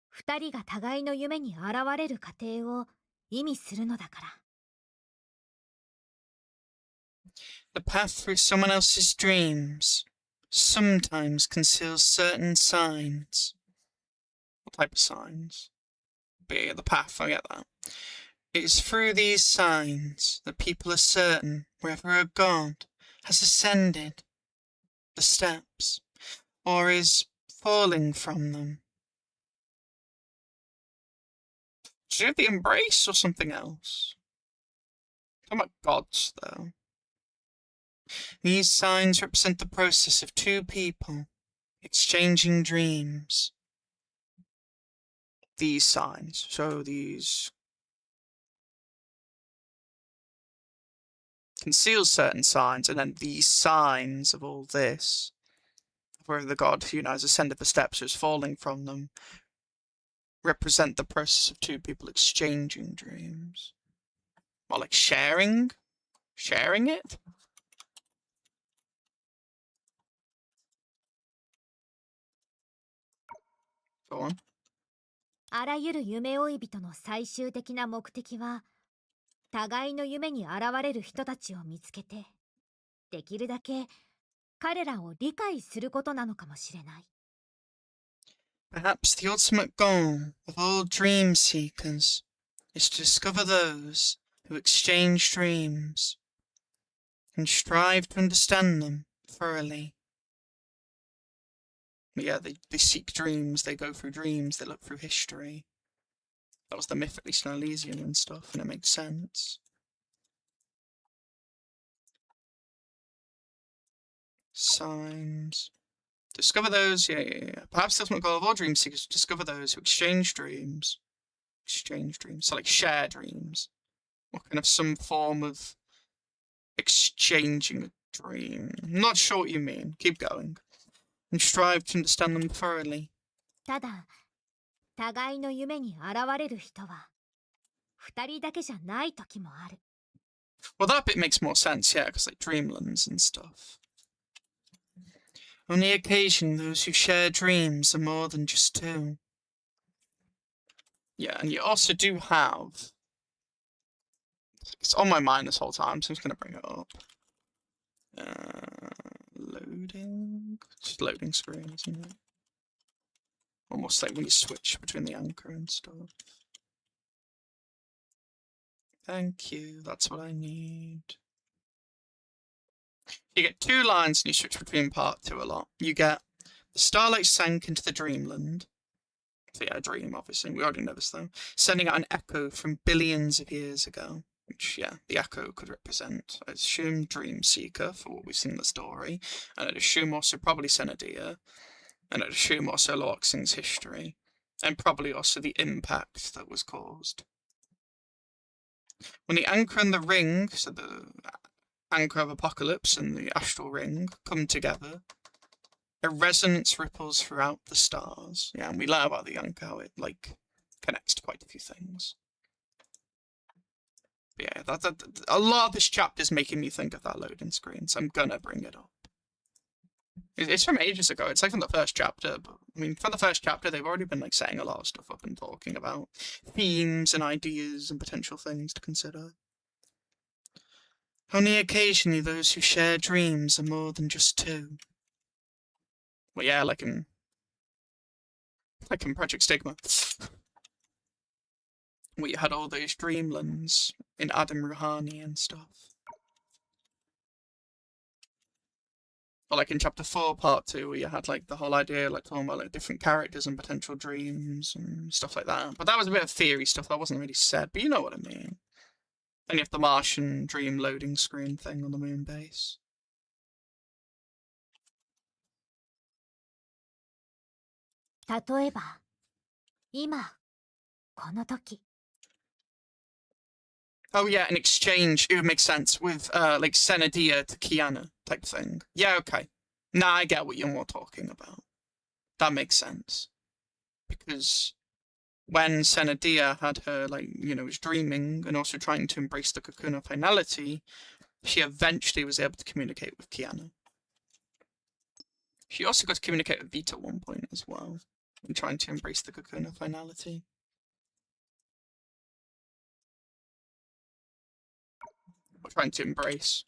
Speaker 4: 二人が互いの夢に現れる過程を意味するのだから。
Speaker 1: The path through someone else's dreams sometimes conceals certain signs. What type of signs? But yeah, the path, I get that. It is through these signs that people are certain whether a god has ascended the steps or is falling from them. Did you have the embrace or something else? Talking about gods, though. These signs represent the process of two people exchanging dreams. These signs, so these conceal certain signs, and then these signs of all this, where the god who has ascended the steps or is falling from them, represent the process of two people exchanging dreams. Or like sharing it? Go on.
Speaker 4: あらゆる夢追い人の最終的な目的は、互いの夢に現れる人たちを見つけて、できるだけ彼らを理解することなのかもしれない。
Speaker 1: Perhaps the ultimate goal of all dream seekers is to discover those who exchange dreams and strive to understand them thoroughly. Yeah, they seek dreams, they go through dreams, they look through history. That was the myth, at least in Elysium and stuff, and it makes sense. Signs. Discover those, yeah. Perhaps the ultimate goal of all dream seekers is to discover those who exchange dreams. Exchange dreams, so like share dreams. Or kind of some form of exchanging a dream. I'm not sure what you mean. Keep going. And strive to understand them thoroughly.
Speaker 4: ただ、互いの夢に現れる人は、二人だけじゃない時もある。
Speaker 1: Well, that bit makes more sense, yeah, because like dreamlands and stuff. On the occasion, those who share dreams are more than just two. Yeah, and you also do have... It's on my mind this whole time, so I'm just going to bring it up. Loading... Just loading screen, isn't it? Almost like when you switch between the anchor and stuff. Thank you, that's what I need. You get 2 lines and you switch between part 2 a lot. You get, the starlight sank into the dreamland. So yeah, a dream, obviously. We already know this, though. Sending out an echo from billions of years ago. Which, yeah, the echo could represent, I assume, Dream Seeker, for what we've seen in the story. And I'd assume also probably Senadia. And I'd assume also Loxing's history. And probably also the impact that was caused. When the anchor and the ring, so the anchor of Apocalypse and the astral ring, come together, a resonance ripples throughout the stars. Yeah, and we learn about the anchor, how it, like, connects to quite a few things. But yeah, a lot of this chapter is making me think of that loading screen, so I'm gonna bring it up. It's from ages ago. It's like from the first chapter, but I mean, from the first chapter, they've already been like setting a lot of stuff up and talking about themes and ideas and potential things to consider. Only occasionally those who share dreams are more than just two. Well, yeah, like in Project Stigma. Where you had all those dreamlands in Adam Rouhani and stuff. Or like in chapter 4, part 2, where you had like the whole idea, like talking about like different characters and potential dreams and stuff like that. But that was a bit of theory stuff that wasn't really said, but you know what I mean. And you have the Martian dream loading screen thing on the moon base. Oh yeah, an exchange, it would make sense, with like Senadia to Kiana type thing. Yeah, okay. Now I get what you're more talking about. That makes sense. Because when Senadia had her, like, you know, was dreaming and also trying to embrace the cocoon of finality, she eventually was able to communicate with Kiana. She also got to communicate with Vita at one point as well, in trying to embrace the cocoon of finality. Or trying to embrace.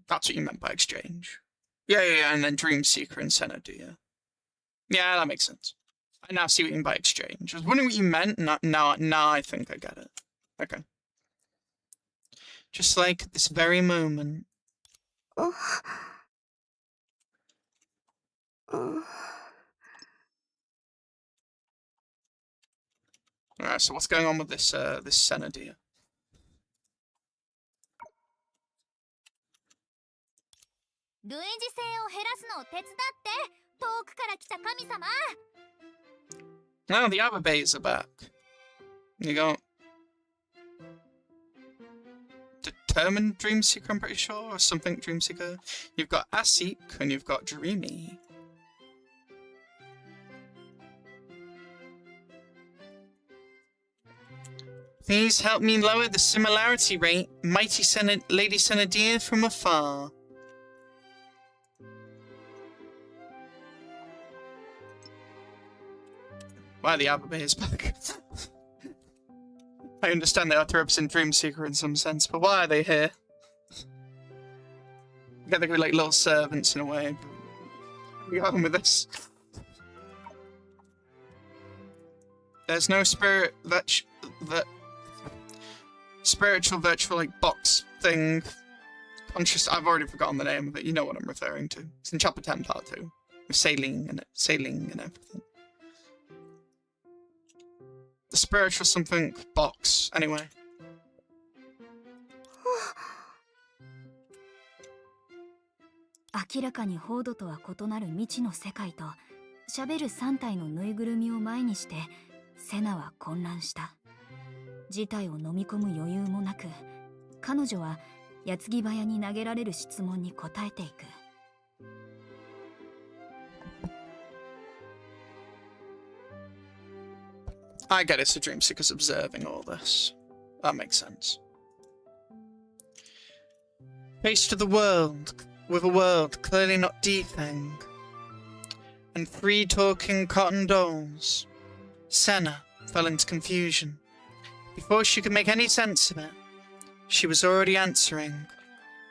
Speaker 1: That's what you meant by exchange. Yeah, and then Dream Seeker and Senadia. Yeah, that makes sense. I now see what you mean by exchange. I was wondering what you meant, now I think I get it. Okay. Just like at this very moment. Alright, so what's going on with this this Senadia? Now the Ababe's are back. You got Determined Dreamseeker, I'm pretty sure, or something Dreamseeker. You've got Asik and you've got Dreamy. Please help me lower the similarity rate, mighty Lady Senadia from afar. Why the Ababe is back? I understand they are to represent Dreamseeker in some sense, but why are they here? Yeah, they're like little servants in a way. We got on with this. There's no spirit that spiritual virtual like box thing. Conscious. I've already forgotten the name of it. You know what I'm referring to. It's in chapter 10, part 2, with sailing and everything. The spiritual something box. Anyway.
Speaker 4: 明らかにホードとは異なる未知の世界と喋る3体のぬいぐるみを前にしてセナは混乱した。事態を飲み込む余裕もなく、彼女は矢継ぎ早に投げられる質問に答えていく。
Speaker 1: I get it's the dream seekers observing all this. That makes sense. Face to the world, with a world clearly not defang, and 3 talking cotton dolls. Senna fell into confusion. Before she could make any sense of it, she was already answering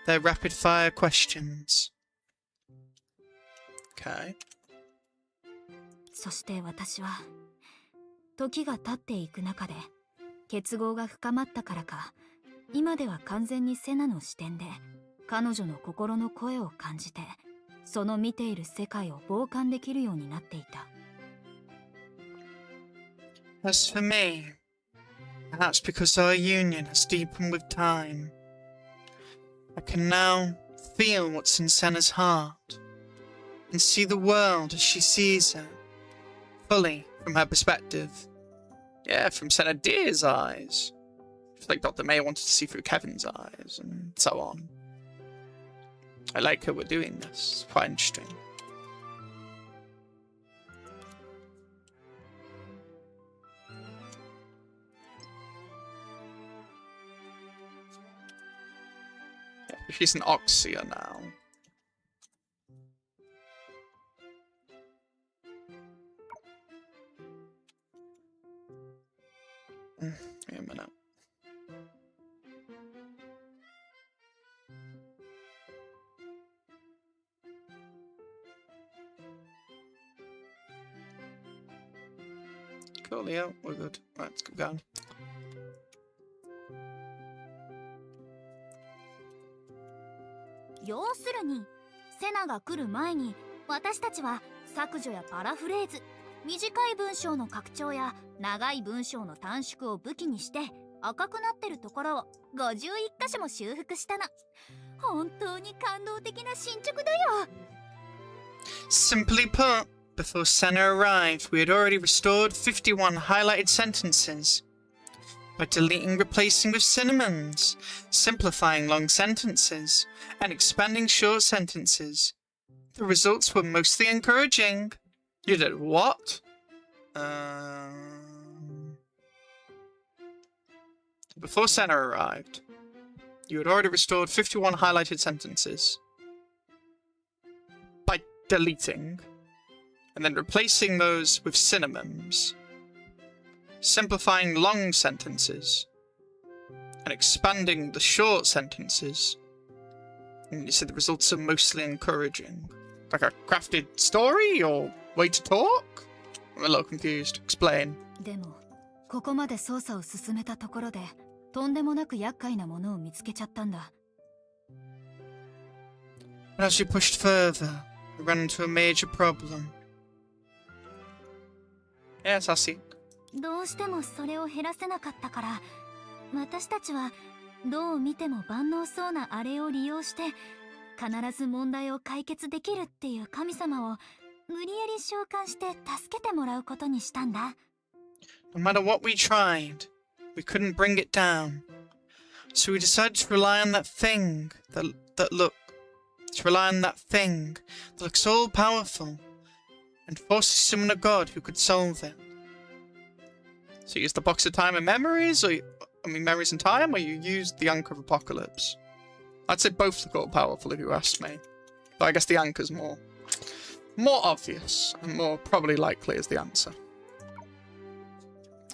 Speaker 1: their rapid-fire questions. Okay.
Speaker 4: そして私は時が経っていく中で結合が深まったからか、今では完全にセナの視点で彼女の心の声を感じて、その見ている世界を傍観できるようになっていた。
Speaker 1: As for me, perhaps because our union has deepened with time, I can now feel what's in Senna's heart and see the world as she sees it, fully from her perspective. Yeah, from Senna Deer's eyes. Just like Dr. May wanted to see through Kevin's eyes, and so on. I like how we're doing this. It's quite interesting. Yeah, she's an Oxia now. Wait a minute. Cool, yeah, we're good. Right, let's keep going.
Speaker 4: 要するにセナが来る前に私たちは削除やパラフレーズ、短い文章の拡張や長い文章の短縮を武器にして赤くなってるところを51箇所も修復したの。本当に感動的な進捗だよ。
Speaker 1: Simply put, before Senna arrived, we had already restored 51 highlighted sentences. By deleting and replacing with synonyms, simplifying long sentences, and expanding short sentences, the results were mostly encouraging. You did what? Before Senna arrived, you had already restored 51 highlighted sentences. By deleting, and then replacing those with synonyms, simplifying long sentences, and expanding the short sentences. And you said the results are mostly encouraging. Like a crafted story or way to talk? I'm a little confused. Explain.
Speaker 4: でもここまで捜査を進めたところでとんでもなく厄介なものを見つけちゃったんだ。
Speaker 1: And as we pushed further, we ran into a major problem. Yes, I see.
Speaker 4: どうしてもそれを減らせなかったから、私たちはどう見ても万能そうなあれを利用して必ず問題を解決できるっていう神様を無理やり召喚して助けてもらうことにしたんだ。
Speaker 1: No matter what we tried, we couldn't bring it down. So we decided to rely on that thing that looks all powerful and force to summon a god who could solve it. So you used the box of time and memories, memories and time, or you used the Anchor of Apocalypse? I'd say both look all powerful if you asked me. But I guess the Anchor's more obvious and more probably likely is the answer.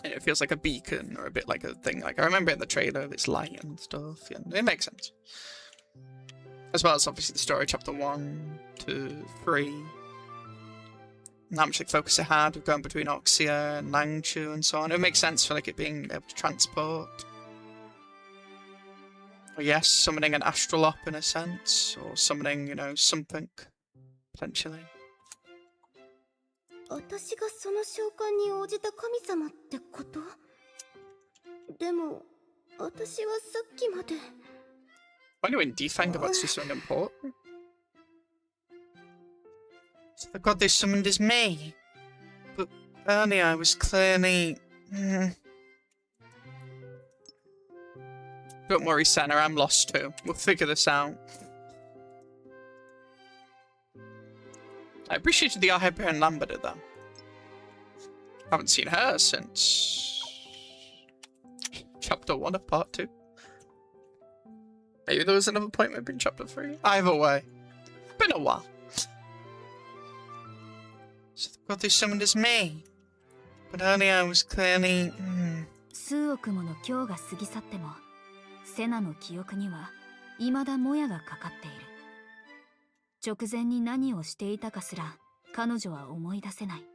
Speaker 1: It feels like a beacon or a bit like a thing. Like I remember in the trailer, this light and stuff. Yeah, it makes sense. As well as obviously the story, chapter 1, 2, 3. And how much like focus it had with going between Oxia and Nangchu and so on. It makes sense for like it being able to transport. Or yes, summoning an astral op in a sense, or summoning, you know, something potentially.
Speaker 3: 私がその召喚に応じた神様ってこと？でも私はさっきまで
Speaker 1: Why do you in defang about something important? So the god they summoned is me. But earlier I was clearly... Don't worry, Senna, I'm lost too. We'll figure this out. I appreciated the Hyperion Lambert though. Haven't seen her since... Chapter 1 of Part 2. Maybe there was another point maybe in Chapter 3. Either way. Been a while. So the god they summoned is me. But earlier I was clearly...
Speaker 4: 数億もの今日が過ぎ去っても、セナの記憶には未だもやがかかっている。直前に何をしていたかすら彼女は思い出せない。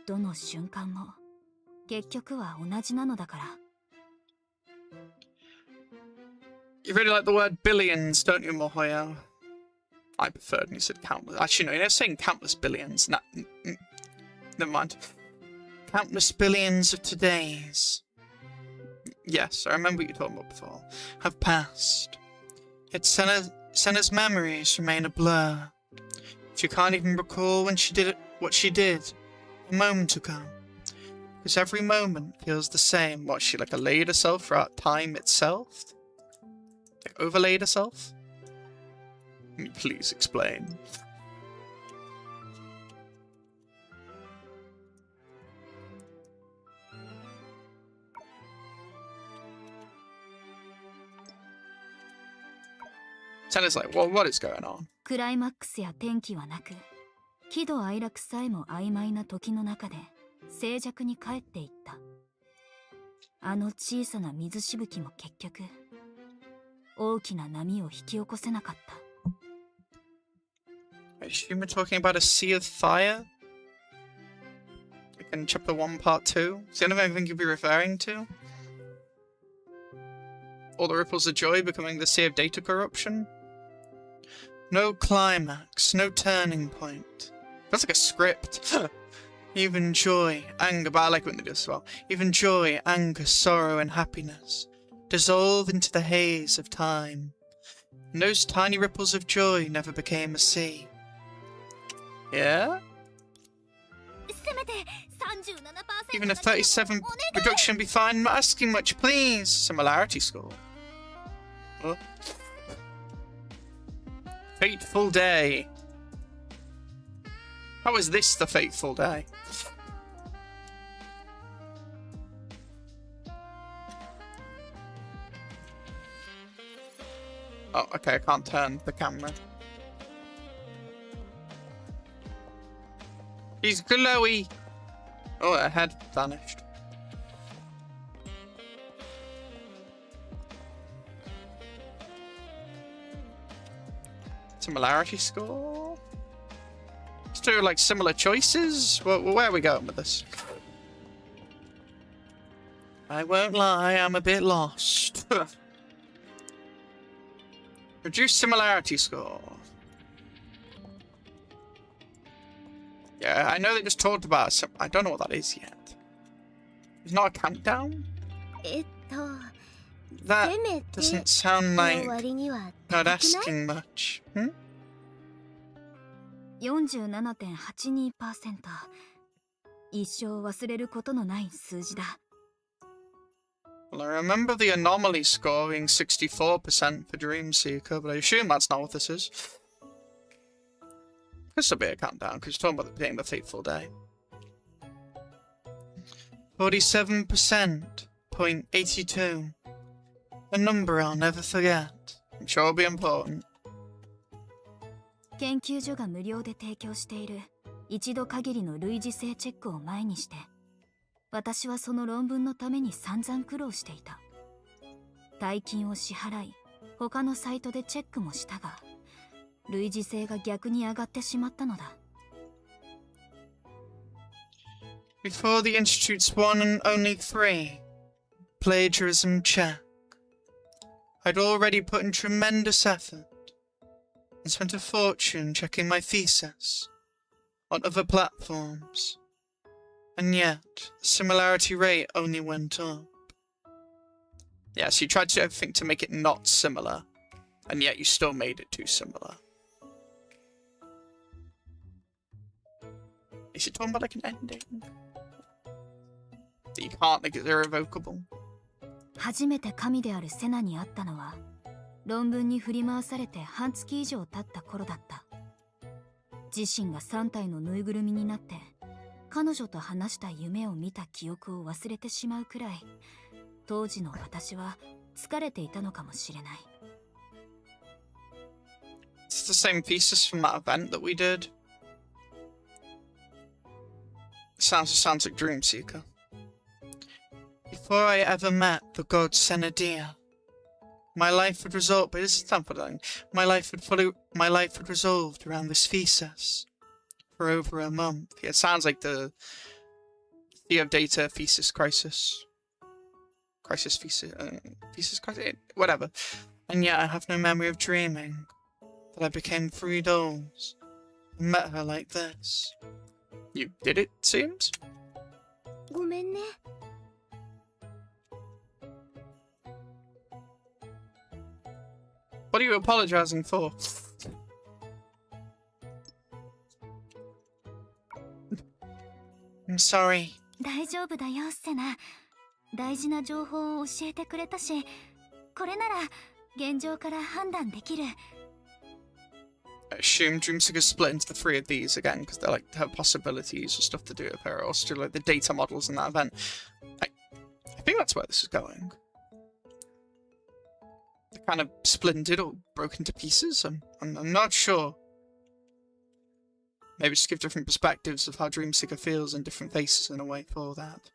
Speaker 4: どの瞬間も結局は同じなのだから。
Speaker 1: You really like the word billions, don't you, miHoYo? I preferred when you said countless. Actually, no, you're saying countless billions. Nah, never mind. Countless billions of todays. Yes, I remember what you told me about before. Have passed. Yet Senna's memories remain a blur. She can't even recall when she did it, what she did a moment ago. Because every moment feels the same. What, she like allayed herself throughout time itself? Like overlaid herself? Can you please explain? Senna's like, well, what is going on?
Speaker 4: クライマックスや転機はなく、喜怒哀楽さえも曖昧な時の中で静寂に帰っていった。あの小さな水しぶきも結局大きな波を引き起こせなかった。
Speaker 1: I assume we're talking about a sea of fire? Like in chapter 1, part 2? Is the only thing I think you'd be referring to? All the ripples of joy becoming the sea of data corruption? No climax, no turning point. That's like a script. Even joy, anger, but I like when they do this as well. Even joy, anger, sorrow, and happiness dissolve into the haze of time. And those tiny ripples of joy never became a sea. Yeah? Even a 37 reduction would be fine. I'm not asking much, please. Similarity score. Oh. Fateful day. How is this the fateful day? Oh, okay, I can't turn the camera. He's glowy. Oh, her head vanished. Similarity score? Let's do like similar choices? Well, where are we going with this? I won't lie, I'm a bit lost. Reduce similarity score. Yeah, I know they just talked about some. I don't know what that is yet. It's not a countdown? That doesn't sound like not asking much. Hmm?
Speaker 4: 47.82%。一生忘れることのない数字だ。
Speaker 1: Well, I remember the anomaly scoring 64% for Dreamseeker, but I assume that's not what this is. This will be a countdown, because you're talking about it being the fateful day. 47%.82. A number I'll never forget. I'm sure it'll be important.
Speaker 4: 研究所が無料で提供している一度限りの類似性チェックを前にして、私はその論文のために散々苦労していた。大金を支払い、他のサイトでチェックもしたが、類似性が逆に上がってしまったのだ。
Speaker 1: Before the Institute's one and only 3, plagiarism check. I'd already put in tremendous effort and spent a fortune checking my thesis on other platforms. And yet, the similarity rate only went up. Yeah, so you tried to do everything to make it not similar, and yet you still made it too similar. Is it talking about like an ending? That you can't, like, it's irrevocable.
Speaker 4: 初めて神であるセナに会ったのは論文に振り回されて半月以上経った頃だった。自身が3体のぬいぐるみになって彼女と話した夢を見た記憶を忘れてしまうくらい当時の私は疲れていたのかもしれない。
Speaker 1: It's the same thesis from that event that we did. Sounds like Dreamseeker. Before I ever met the god Senadia, my life would result, but this is something. My life had resolved around this thesis for over a month. Yeah, it sounds like the Theo Data thesis crisis. Thesis crisis, whatever. And yet I have no memory of dreaming that I became 3 dolls and met her like this. You did it, seems?
Speaker 3: ごめんね。
Speaker 1: What are you apologizing for? I'm sorry.
Speaker 4: 大丈夫だよセナ。大事な情報を教えてくれたし、これなら現状から判断できる。
Speaker 1: I assume Dreamseeker split into the 3 of these again because they're like have possibilities or stuff to do with her, or still like the data models in that event. I think that's where this is going. They kind of splintered or broke into pieces. I'm not sure. Maybe just give different perspectives of how Dreamseeker feels and different faces in a way for that.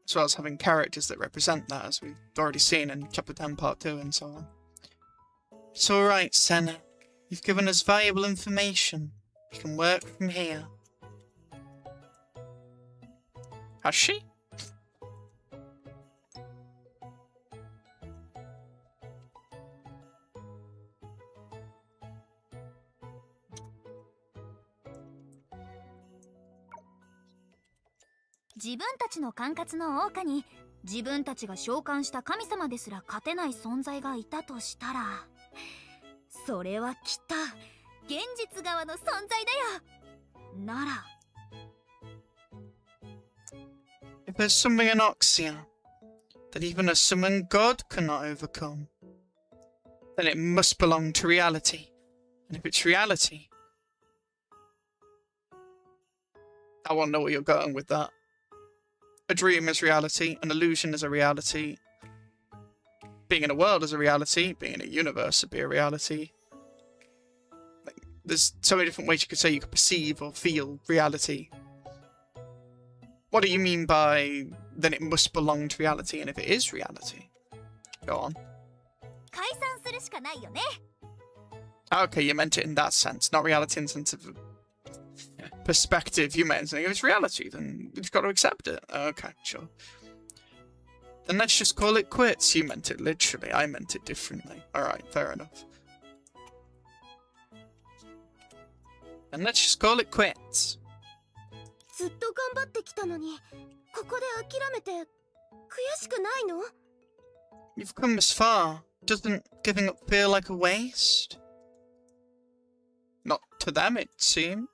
Speaker 1: As well as having characters that represent that, as we've already seen in Chapter 10 Part 2 and so on. It's alright, Senna. You've given us valuable information. We can work from here. Has she?
Speaker 4: "自分たちの管轄の王家に自分たちが召喚した神様ですら勝てない存在がいたとしたら、それはきっと現実側の存在だよ。なら
Speaker 1: If there's something in Oxia that even a summoned god cannot overcome, then it must belong to reality. And if it's reality, I want to know where you're going with that. A dream is reality, an illusion is a reality. Being in a world is a reality, being in a universe would be a reality. Like, there's so many different ways you could say you could perceive or feel reality. What do you mean by then it must belong to reality, and if it is reality? Go on.
Speaker 4: 解散するしかないよね。
Speaker 1: Okay, you meant it in that sense, not reality in the sense of perspective. You meant saying if it's reality, then we've got to accept it. Okay, sure. Then let's just call it quits. You meant it literally, I meant it differently. Alright, fair enough. Then let's just call it quits.
Speaker 3: ずっと頑張ってきたのに、ここで諦めて悔しくないの？
Speaker 1: You've come this far. Doesn't giving up feel like a waste? Not to them, it seems.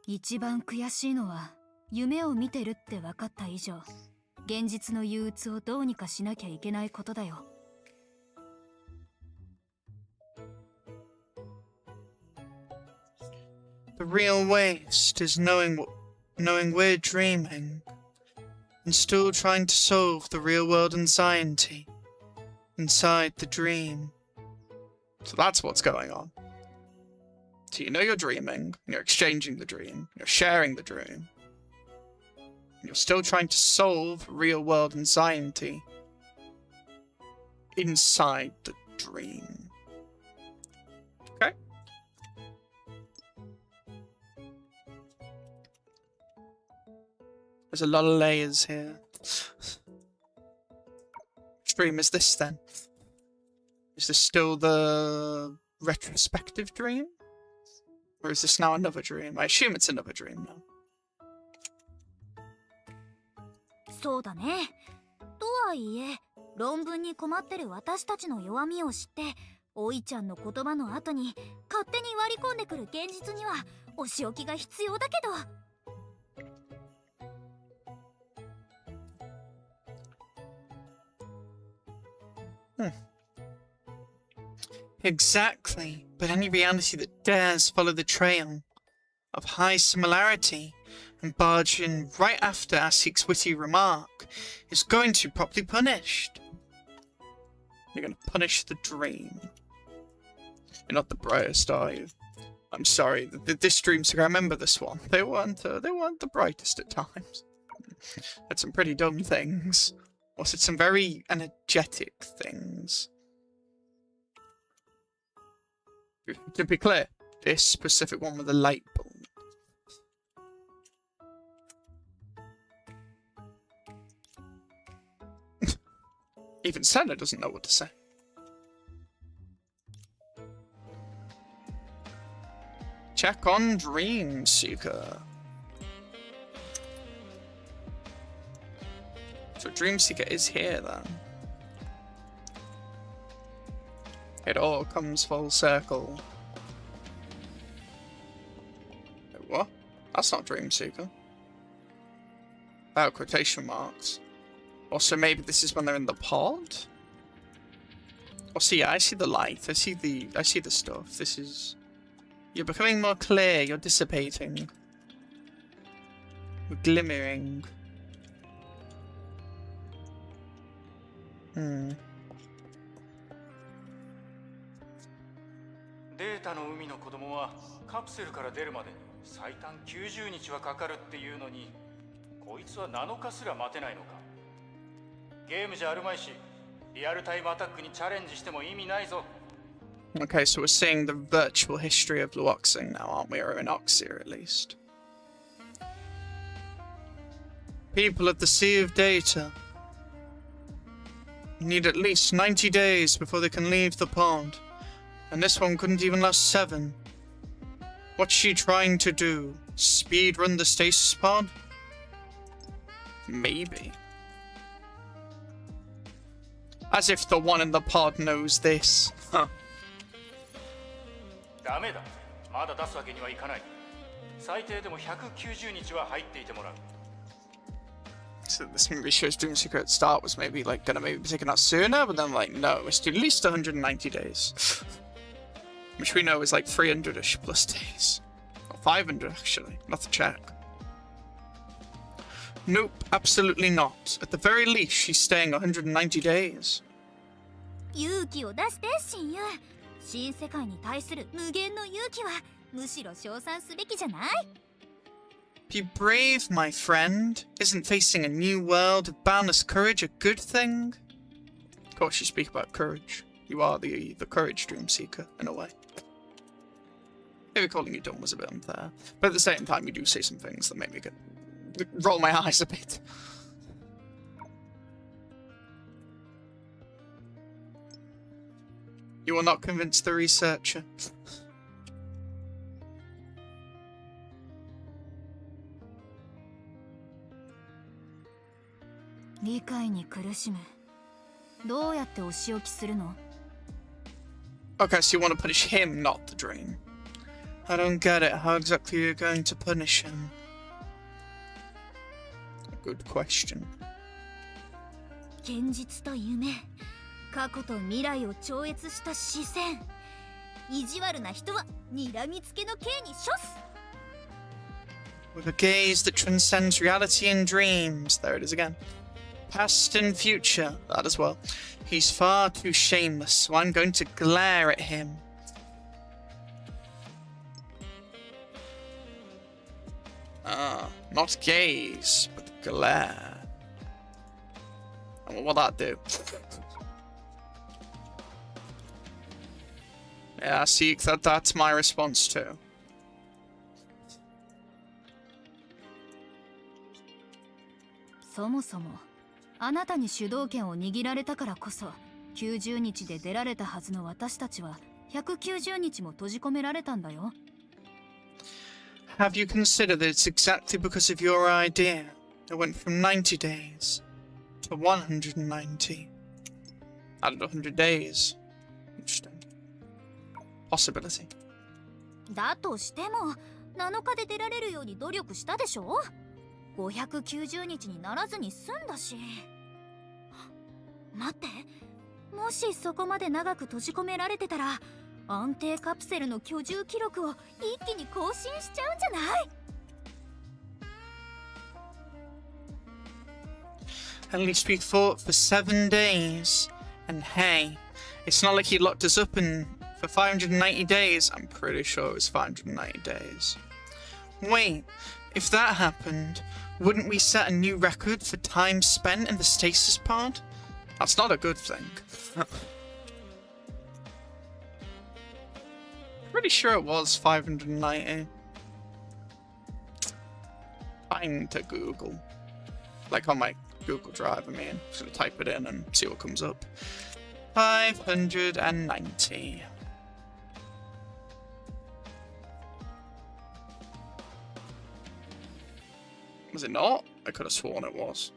Speaker 4: 一番悔しいのは夢を見てるって分かった以上、現実の憂鬱をどうにかしなきゃいけないことだよ。
Speaker 1: The real waste is knowing we're dreaming and still trying to solve the real world anxiety inside the dream. So that's what's going on. So you know you're dreaming, and you're exchanging the dream, you're sharing the dream, and you're still trying to solve real world anxiety inside the dream. Okay? There's a lot of layers here. Which dream is this then? Is this still the retrospective dream? Or is this now another dream? I assume it's another dream now.
Speaker 4: そうだね。とはいえ、論文に困ってる私たちの弱みを知って、おいちゃんの言葉の後に勝手に割り込んでくる現実にはお仕置きが必要だけど。
Speaker 1: Exactly, but any reality that dares follow the trail of high similarity and barge in right after Asik's witty remark is going to be properly punished. You're going to punish the dream. You're not the brightest, are you? I'm sorry, this dream seeker, I remember this one. They weren't the brightest at times. Had some pretty dumb things. Also, some very energetic things. To be clear, this specific one with the light bulb. Even Senna doesn't know what to say. Check on Dream Seeker. So Dream Seeker is here then. It all comes full circle. Wait, what? That's not Dream Seeker. Oh, quotation marks. Also, maybe this is when they're in the pod? Oh, see, I see the light. I see the stuff. This is... You're becoming more clear. You're dissipating. We're glimmering.
Speaker 6: データの海の子供はカプセルから出るまでに最短90日はかかるっていうのに、こいつは7日すら待てないのか。ゲームじゃあるまいし、リアルタイムアタックにチャレンジしても意味ないぞ。
Speaker 1: Okay, so we're seeing the virtual history of Luoxing now, aren't we? Or in Oxir, at least. People at the Sea of Data need at least 90 days before they can leave the pond. And this one couldn't even last 7. What's she trying to do? Speedrun the stasis pod? Maybe. As if the one in the pod knows this. Huh.
Speaker 6: ダメだ。まだ出すわけにはいかない。最低でも190日は入っていてもらう。
Speaker 1: So this movie shows Dream Seeker at the start was maybe like gonna maybe be taken out sooner, but then like no, it's at least 190 days. Which we know is like 300-ish plus days. Or 500 actually, not to check. Nope, absolutely not. At the very least, she's staying 190 days.
Speaker 4: 勇気を出して親友。新世界に対する無限の勇気はむしろ称賛すべきじゃない？
Speaker 1: Be brave, my friend. Isn't facing a new world of boundless courage a good thing? Of course, you speak about courage. You are the courage Dream Seeker, in a way. Maybe calling you dumb was a bit unfair. But at the same time, you do say some things that make me roll my eyes a bit. You will not convince the researcher.
Speaker 4: 理解に苦しむ。どうやってお仕置きするの？
Speaker 1: Okay, so you want to punish him, not the dream. I don't get it. How exactly are you going to punish him? A good question.
Speaker 4: 現実と夢、過去と未来を超越した視線。意地悪な人は睨みつけの刑に処す。
Speaker 1: With a gaze that transcends reality and dreams. There it is again. Past and future, that as well. He's far too shameless, so I'm going to glare at him. Ah, not gaze, but glare. And what will that do? Yeah, see, that's my response too.
Speaker 4: そもそもあなたに主導権を握られたからこそ90日で出られたはずの私たちは190日も閉じ込められたんだよ。
Speaker 1: Have you considered that it's exactly because of your idea that went from 90 days to 190? Added 100 days. Interesting. possibility.
Speaker 4: だとしても7日で出られるように努力したでしょ。590日にならずに済んだし。待って、もしそこまで長く閉じ込められてたら安定カプセルの居住記録を一気に更新しちゃうんじゃない？
Speaker 1: At least we fought for 7 days. And hey, it's not like he locked us up for 590 days. I'm pretty sure it was 590 days. Wait, if that happened, wouldn't we set a new record for time spent in the stasis pod? That's not a good thing. Pretty sure it was 590. I need to Google. Like on my Google Drive, I mean. Just gonna type it in and see what comes up. 590. Was it not? I could have sworn it was.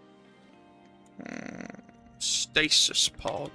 Speaker 1: Stasis pod.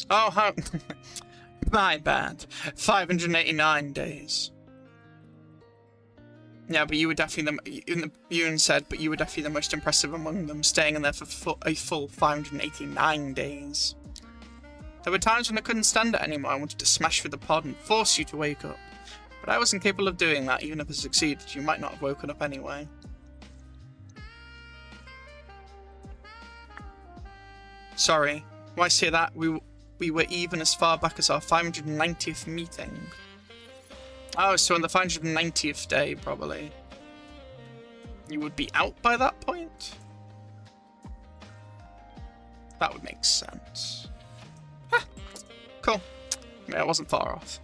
Speaker 1: Oh, how... My bad. 589 days. Yeah, but you were definitely Ewan said, but you were definitely the most impressive among them, staying in there for a full 589 days. There were times when I couldn't stand it anymore. I wanted to smash through the pod and force you to wake up. But I wasn't capable of doing that. Even if I succeeded, you might not have woken up anyway. Sorry. Why say that? We were even as far back as our 590th meeting. Oh, so on the 590th day, probably. You would be out by that point? That would make sense. Ah, cool. Yeah, I wasn't far off.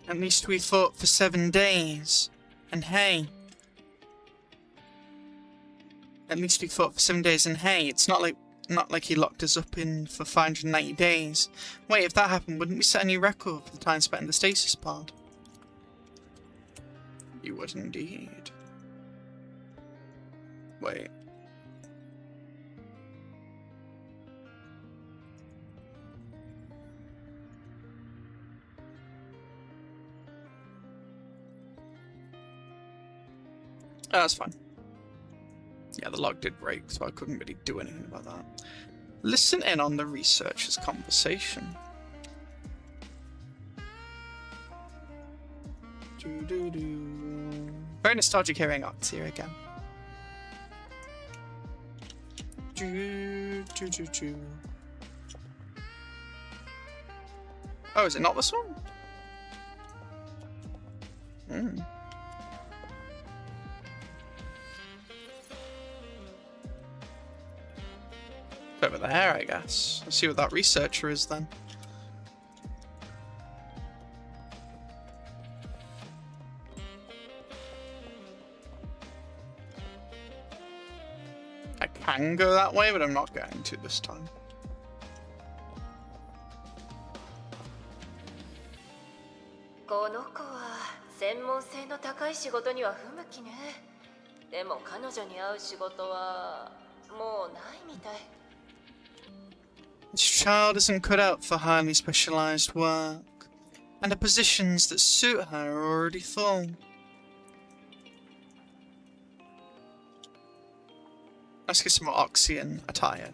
Speaker 1: At least we fought for 7 days. And hey. At least we fought for 7 days, and hey, it's not like he locked us up in for 590 days. Wait, if that happened, wouldn't we set a new record for the time spent in the stasis pod? You would indeed. Wait. Oh, that's fine. Yeah, the log did break, so I couldn't really do anything about that. Listen in on the researchers' conversation. Very nostalgic hearing arts here again. Oh, is it not this one? Hmm. Over there, I guess. Let's see what that researcher is then. I can go that way, but I'm not going to this time. This child isn't cut out for highly specialized work, and the positions that suit her are already full. Let's get some more Oxyan attire.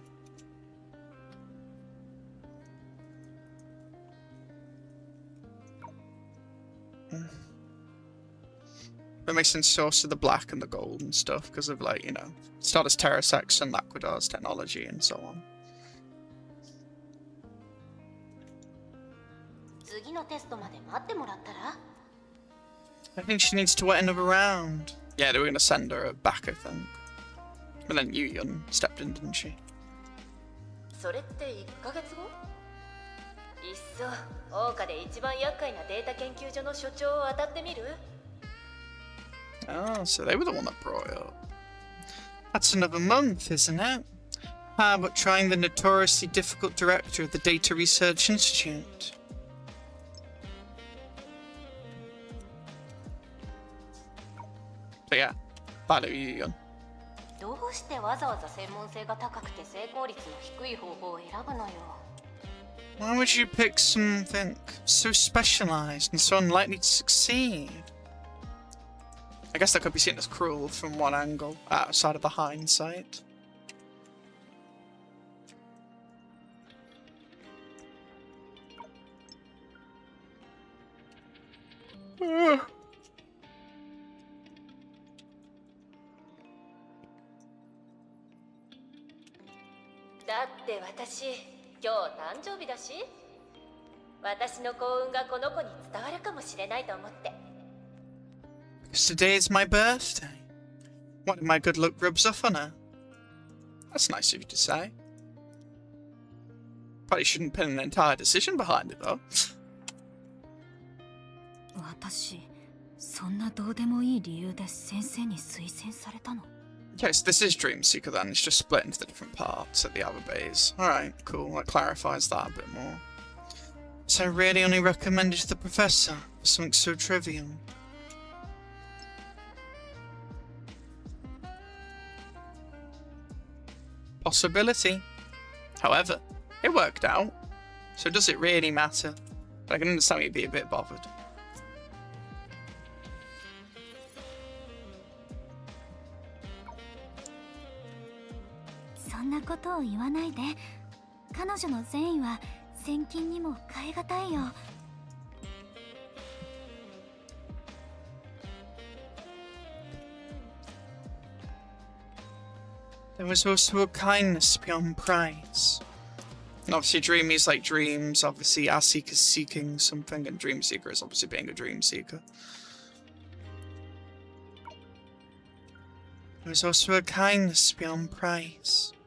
Speaker 1: That makes sense also the black and the gold and stuff, because of, like, you know, Stardust Terrasex and Laquadar's technology and so on.
Speaker 3: 次のテストまで待ってもらったら？
Speaker 1: I think she needs to wait another round. Yeah, they were going to send her back, I think. But then Yu-Yun stepped in, didn't she?
Speaker 5: それって1ヶ月後？いっそ桜花で一番厄介なデータ研究所の所長を当たってみる？
Speaker 1: Oh, so they were the one that brought it up. That's another month, isn't it? How about trying the notoriously difficult director of the Data Research Institute? So yeah, follow Yu-Yun.
Speaker 3: どうしてわざわざ専門性が高くて成功率の低い方法を選ぶのよ。
Speaker 1: Why would you pick something so specialized and so unlikely to succeed? I guess that could be seen as cruel from one angle, outside of the hindsight.
Speaker 5: だって私今日誕生日だし、私の幸運がこの子に伝わるかもしれないと思って。
Speaker 1: Because today is my birthday. One of my good luck rubs off on her. That's nice of you to say. Probably shouldn't pin an entire decision behind it, though.
Speaker 4: 私、そんなどうでもいい理由で先生に推薦されたの？
Speaker 1: Okay, so this is Dream Seeker then. It's just split into the different parts at the other bays. Alright, cool. That clarifies that a bit more. So I really only recommended to the professor for something so trivial. Possibility. However, it worked out. So does it really matter? But I can understand you'd be a bit bothered.
Speaker 4: そんなことを言わないで。彼女の善意は千金にも代え難いよ。
Speaker 1: There was also a kindness beyond price. And obviously Dreamy is like dreams, obviously our seeker's seeking something, and Dream Seeker is obviously being a dream seeker. There was also a kindness beyond price.
Speaker 4: "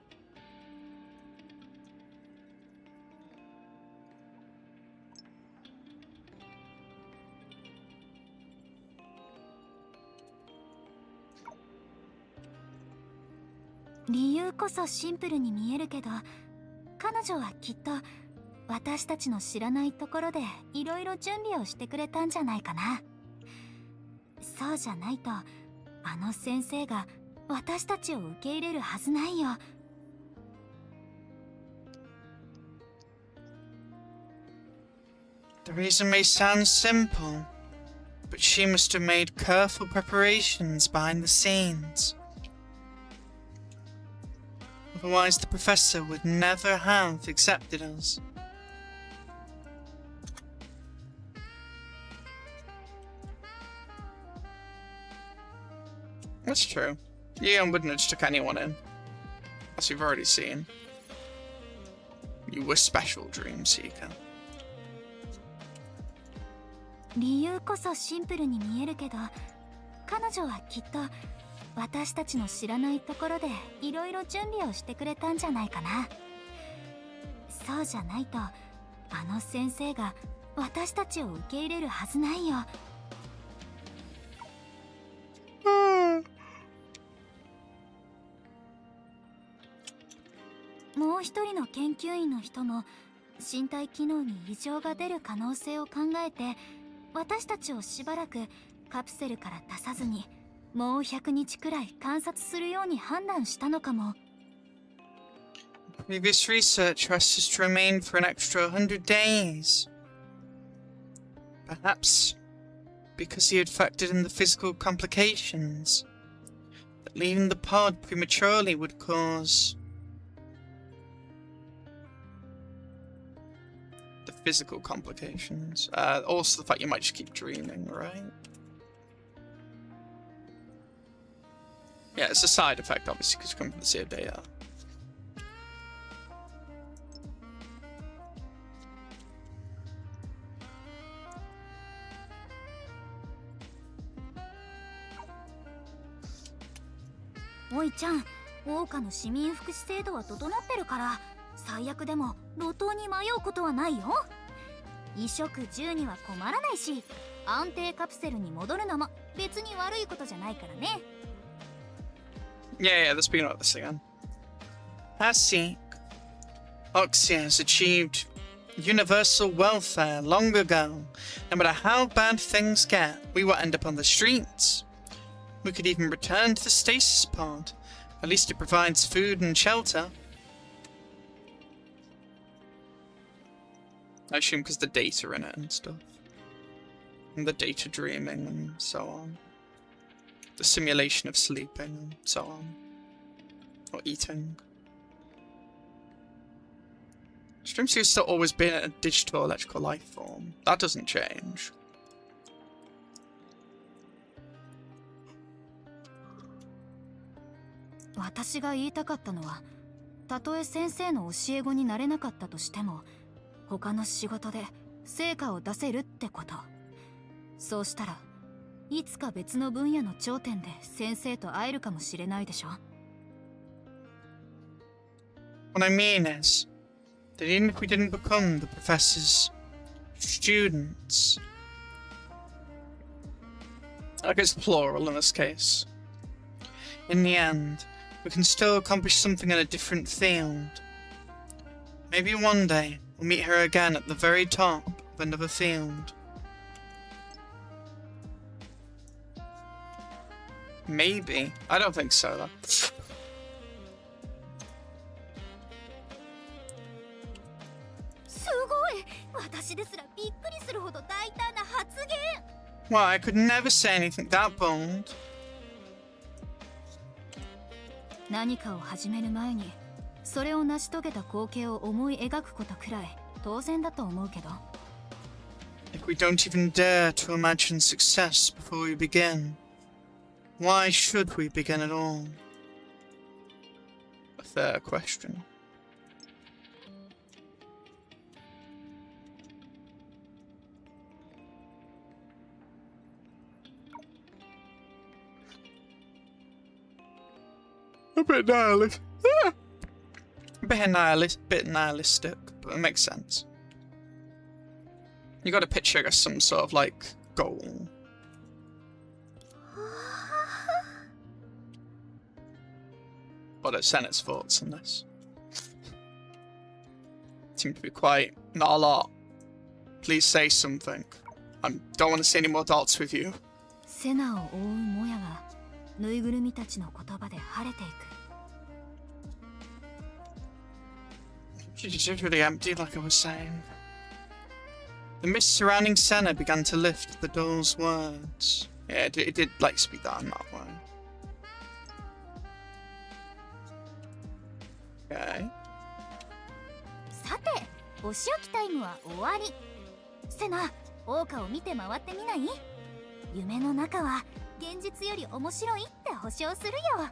Speaker 4: 理由こそシンプルに見えるけど、彼女はきっと私たちの知らないところでいろいろ準備をしてくれたんじゃないかな。そうじゃないと、あの先生が私たちを受け入れるはずないよ。
Speaker 1: The reason may sound simple, but she must have made careful preparations behind the scenes. Otherwise, the professor would never have accepted us. That's true. Yeon wouldn't have just took anyone in. As we've already seen. You were special, Dream Seeker.
Speaker 4: 理由こそシンプルに見えるけど、彼女はきっと私たちの知らないところでいろいろ準備をしてくれたんじゃないかな。そうじゃないと、あの先生が私たちを受け入れるはずないよ。もう一人の研究員の人の身体機能に異常が出る可能性を考えて、私たちをしばらくカプセルから出さずにもう100日くらい観察するように判断したのかも。
Speaker 1: Previous research asked us to remain for an extra 100 days. Perhaps because he had factored in the physical complications that leaving the pod prematurely would cause. The physical complications. Also the fact you might just keep dreaming, right? Yeah, it's a side effect, obviously, because you come from the same data.
Speaker 4: おいちゃん、桜花の市民福祉制度は整ってるから、最悪でも路頭に迷うことはないよ。衣食住には困らないし、安定カプセルに戻るのも別に悪いことじゃないからね。
Speaker 1: Yeah, let's begin with this again. I see. Oxia has achieved universal welfare long ago. No matter how bad things get, we will end up on the streets. We could even return to the stasis pod. At least it provides food and shelter. I assume because the data in it and stuff. And the data dreaming and so on. The simulation of sleeping and so on. Or eating. Stream seems to always be a digital electrical life form. That doesn't change.
Speaker 4: What 私が言いたかったのは、たとえ先生の教え子になれなかったとしても、他の仕事で成果を出せるってこと。そうしたら、いつか別の分野の頂点で先生と会えるかもしれないでしょ。
Speaker 1: What I mean is that even if we didn't become the professor's students, I guess plural in this case, in the end, we can still accomplish something in a different field. Maybe one day we'll meet her again at the very top of another field. Maybe. I don't think so, though.
Speaker 4: すごい！私ですらびっくりするほど大胆な発言。
Speaker 1: Well, I could never say anything that bold.
Speaker 4: 何かを始める前に、それを成し遂げた光景を思い描くことくらい当然だと思うけど。
Speaker 1: If we don't even dare to imagine success before we begin, why should we begin at all? A fair question. A bit nihilistic. Bit nihilistic, but it makes sense. You got to picture, I guess, some sort of like goal. What are Senate's thoughts on this? Seem to be quite not a lot. Please say something. I don't want to see any more dots with you.
Speaker 4: セナを追うモヤがぬいぐるみたちの言葉で晴れていく。
Speaker 1: She's just really empty, like I was saying. The mist surrounding Senna began to lift at the doll's words. Yeah, it did like speak that in that way. Okay.
Speaker 4: さて、お仕置きタイムは終わり。セナ、桜花を見て回ってみない？夢の中は現実より面白いって保証するよ。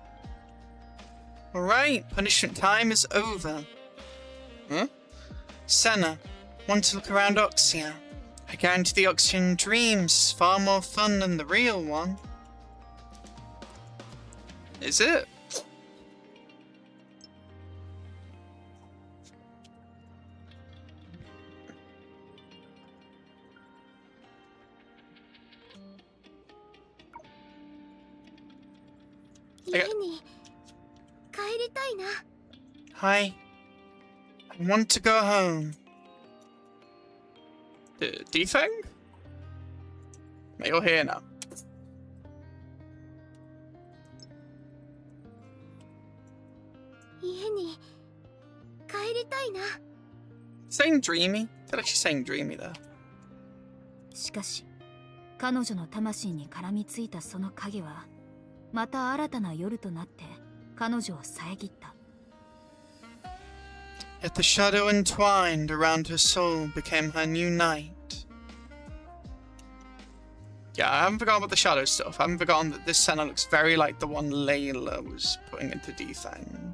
Speaker 1: Alright, punishment time is over. Huh? Senna, want to look around Oxia? I guarantee the Oxian dreams is far more fun than the real one. Is it? Hi. I want to go home. D-Thing? You're here now. Saying dreamy? They're actually saying dreamy there.
Speaker 4: しかし、彼女の魂に絡みついたその影は、また新たな夜となって彼女を遮った。
Speaker 1: Yet the shadow entwined around her soul became her new night. Yeah, I haven't forgotten about the shadow stuff. I haven't forgotten that this Senna looks very like the one Layla was putting into D-Thing.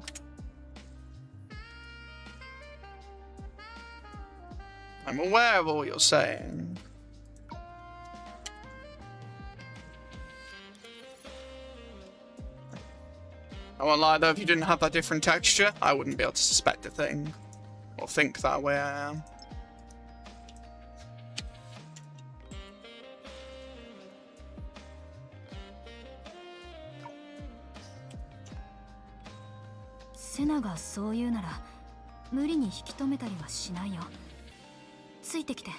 Speaker 1: I'm aware of all you're saying. I won't lie though, if you didn't have that different texture, I wouldn't be able to suspect a thing. Or think that way I am.
Speaker 4: Sena がそう言うなら無理に引き止めたりはしないよ。ついてきて。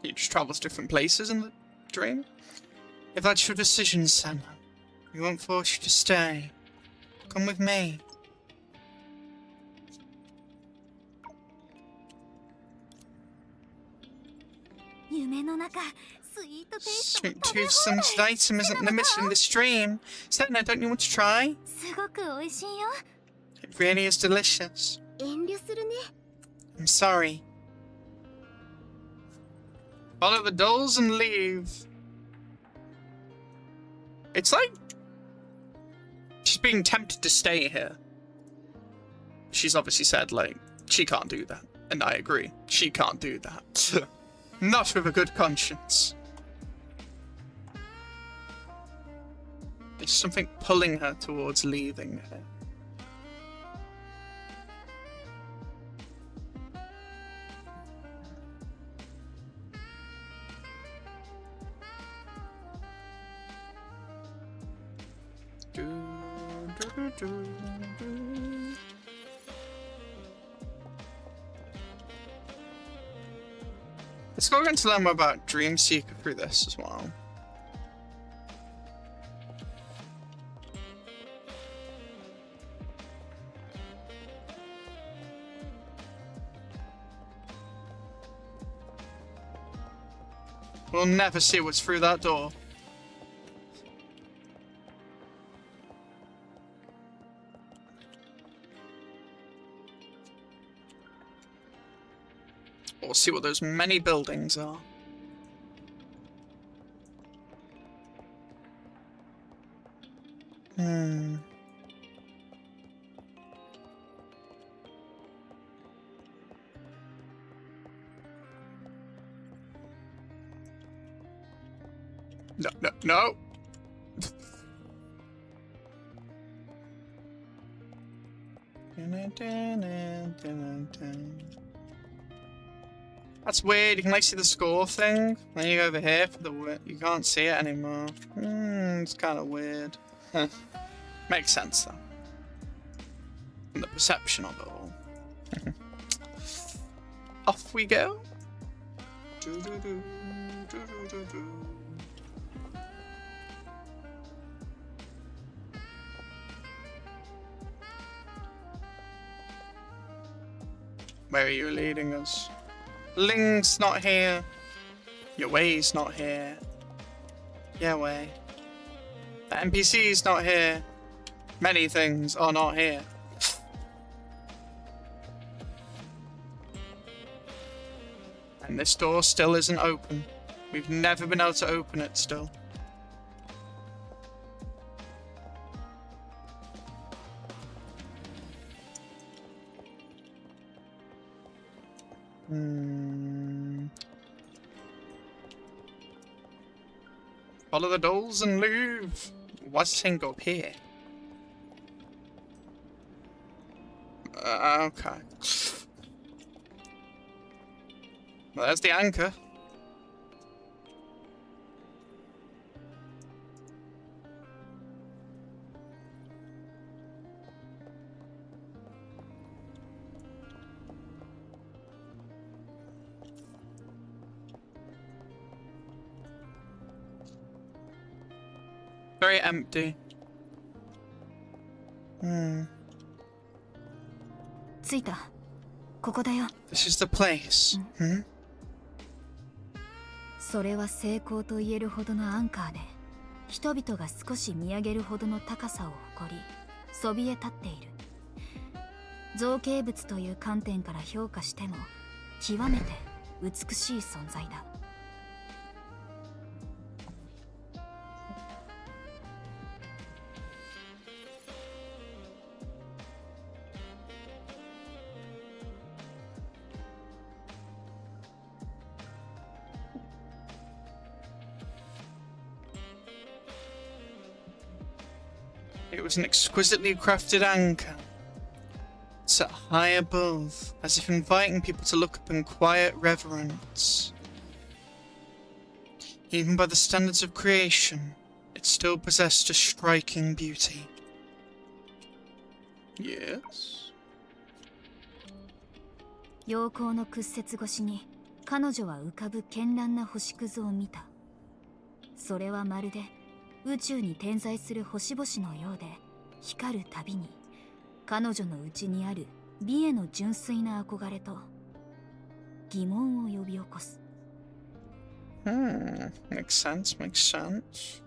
Speaker 1: He just travels different places in the dream? If that's your decision, Senna, we won't force you to stay. Come with me. Sweet toothsome item isn't limited in this dream. Senna, don't you want to try? It really is delicious. I'm sorry. Follow the dolls and leave. It's like she's being tempted to stay here. She's obviously said, like, she can't do that. And I agree. She can't do that. Not with a good conscience. There's something pulling her towards leaving her. Let's go into learn more about Dream Seeker through this as well. We'll never see what's through that door. We'll see what those many buildings are. No, no, no. That's weird. You can like see the score thing. Then you go over here for the you can't see it anymore. It's kind of weird. Makes sense though. And the perception of it all. Off we go. Where are you leading us? Ling's not here. Your way's not here. Yeah, way. The NPC's not here. Many things are not here. And this door still isn't open. We've never been able to open it still. Follow the dolls and leave. Why's the thing go up here? Okay. Well, there's the anchor. Very empty.
Speaker 4: 着いた。ここだよ。
Speaker 1: This is the place.
Speaker 4: それは成功と言えるほどのアンカーで、人々が少し見上げるほどの高さを誇り、そびえ立っている。造形物という観点から評価しても、極めて美しい存在だ。
Speaker 1: It was an exquisitely crafted anchor, set high above, as if inviting people to look up in quiet reverence. Even by the standards of creation, it still possessed a striking beauty. Yes?
Speaker 4: 陽光の屈折越しに彼女は浮かぶ絢爛な星屑を見た。それはまるで宇宙に点在する星々のようで、光るたびに彼女の内にある美への純粋な憧れと疑問を呼び起こす。
Speaker 1: Makes sense, makes sense.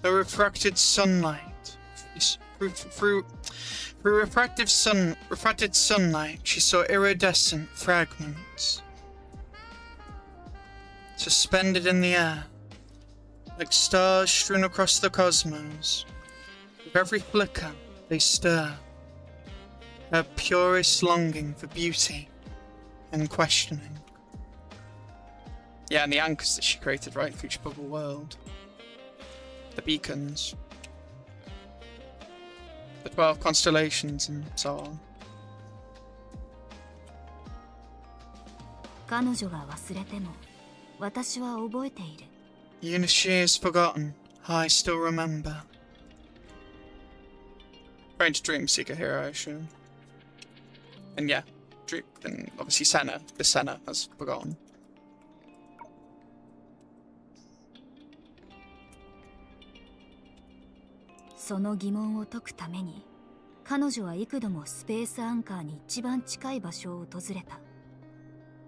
Speaker 1: The refracted sunlight. Through refracted sunlight, she saw iridescent fragments suspended in the air, like stars strewn across the cosmos. With every flicker, they stir, her purest longing for beauty and questioning. Yeah, and the anchors that she created, right, for each bubble world. The beacons. The 12 constellations and so on.
Speaker 4: 彼女が忘れても私は覚えている。
Speaker 1: Even if she is forgotten, I still remember. Very into Dream Seeker here, I assume. And yeah, and obviously Senna, the Senna has forgotten.
Speaker 4: その疑問を解くために彼女は幾度もスペースアンカーに一番近い場所を訪れた。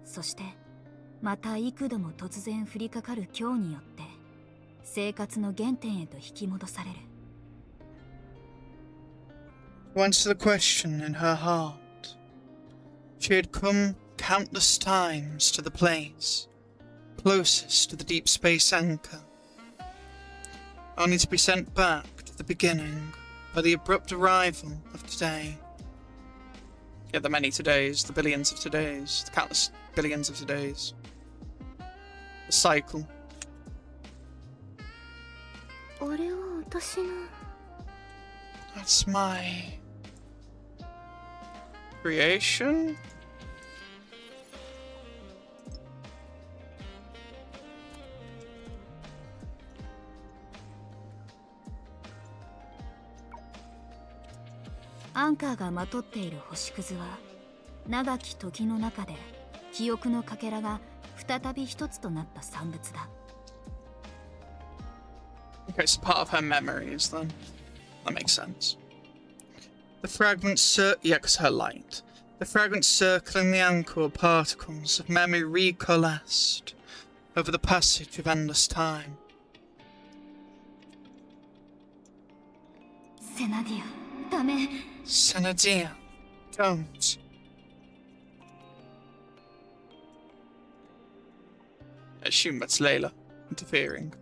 Speaker 4: そしてまた幾度も突然降りかかる今日によって生活の原点へと引き戻される。
Speaker 1: Once the question in her heart, she had come countless times to the place closest to the deep space anchor, only to be sent back to the beginning by the abrupt arrival of today. Yeah, the many todays, the billions of todays, the countless billions of todays. The cycle.
Speaker 3: あれは私の
Speaker 1: That's my creation?
Speaker 4: アンカーがまとっている星屑は長き時の中で記憶のかけらが再び一つとなった産物だ。
Speaker 1: Okay, so part of her memories then. That makes sense. The fragments yeah, because her light. The fragments circling the anchor are particles of memory recoalesced over the passage of endless time.
Speaker 4: セナディア、ダメ。
Speaker 1: Senadia, don't. I assume that's Layla interfering.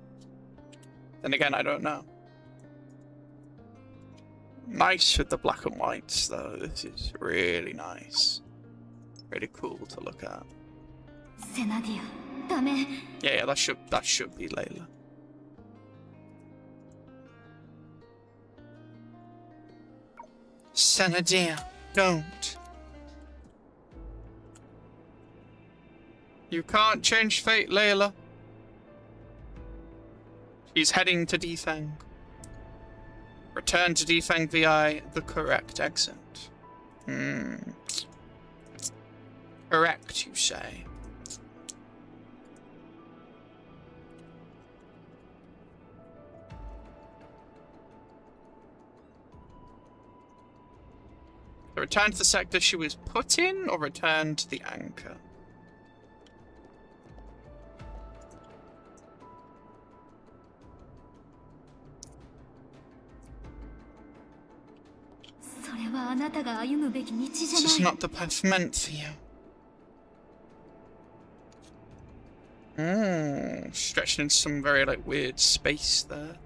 Speaker 1: Then again, I don't know. Nice with the black and whites, though. This is really nice. Really cool to look at.
Speaker 4: セナディア、ダメ。
Speaker 1: Yeah, that should be Layla. Senadia, don't. You can't change fate, Layla. She's heading to Defang. Return to Defang VI, the correct exit. Correct, you say? Return to the sector she was put in, or return to the anchor? This is not the path meant for you. Stretching into some very, like, weird space there.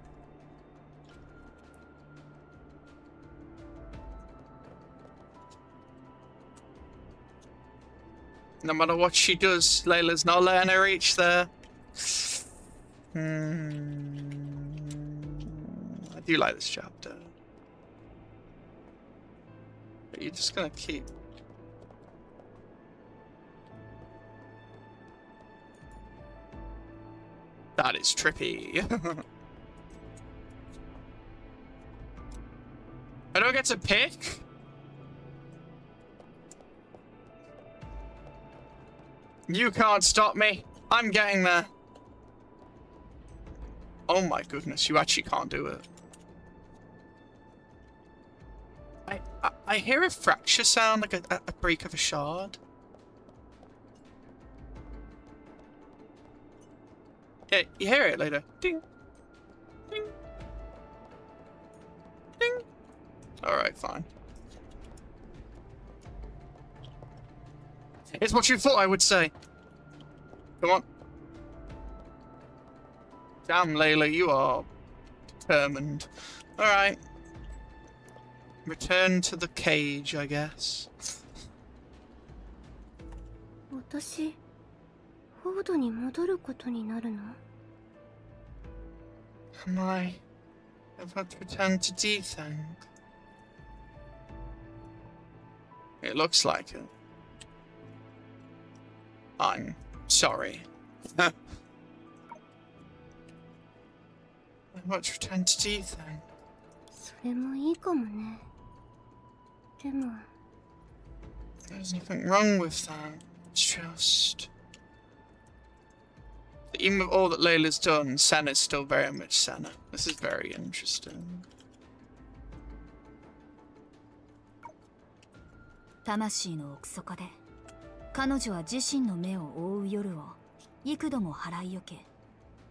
Speaker 1: No matter what she does, Leylah's not letting her reach there. I do like this chapter. But you're just gonna keep... That is trippy. I don't get to pick? You can't stop me. I'm getting there. Oh my goodness, you actually can't do it. I hear a fracture sound, like a break of a shard. Yeah, you hear it later. Ding. Ding. Ding. Alright, fine. It's what you thought I would say. Come on. Damn, Leylah, you are determined. Alright. Return to the cage, I guess.
Speaker 3: 私、フォードに戻ることになるの?
Speaker 1: Am I about to return to Dethang? It looks like it. I'm sorry. I'm about to return to Dethang.
Speaker 3: それもいいかもね。でも、
Speaker 1: There's nothing wrong with that. It's just... Even with all that Leylah's done, Senna's still very much Senna. This is very interesting.
Speaker 4: 魂の奥底で彼女は自身の目を覆う夜を幾度も払いよけ、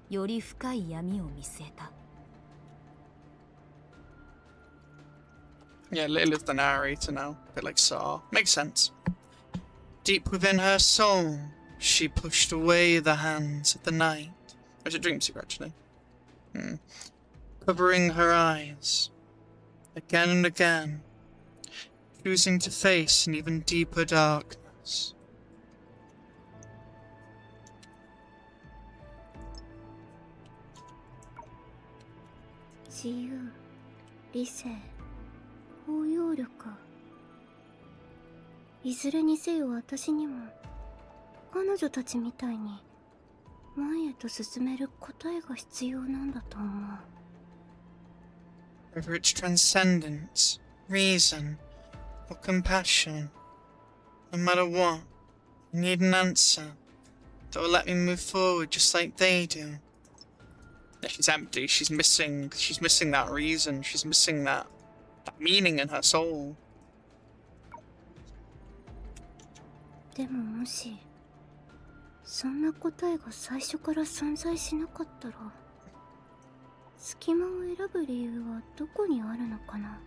Speaker 4: より深い闇を見据えた。
Speaker 1: Yeah, Leylah's the narrator now. A bit like Saw. Makes sense. Deep within her soul, she pushed away the hands of the night. Or is it Dreamseeker, actually? Covering her eyes. Again and again. Choosing to face an even deeper darkness.
Speaker 3: Jiyu, 理性、包容力。いずれにせよ私にも彼女たちみたいに前へと進める答えが必要なんだと思う。
Speaker 1: Whether it's transcendence, reason, or compassion, no matter what, I need an answer that will let me move forward just like they do. Yeah, she's empty. She's missing that reason. She's missing that meaning in her soul.
Speaker 3: でももしそんな答えが最初から存在しなかったら、隙間を選ぶ理由はどこにあるのかな。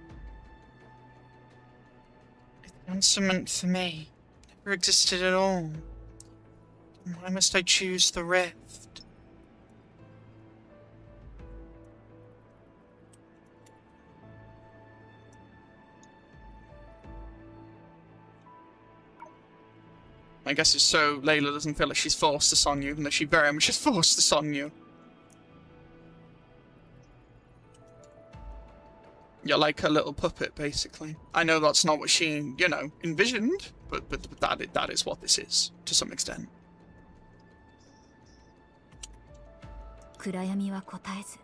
Speaker 1: The answer meant for me never existed at all. Then why must I choose the rift? I guess it's so Leylah doesn't feel like she's forced this on you, even though she very much has forced this on you. You're like a little puppet, basically. I know that's not what she, you know, envisioned, but that is what this is, to some extent.
Speaker 4: 暗闇は答えず、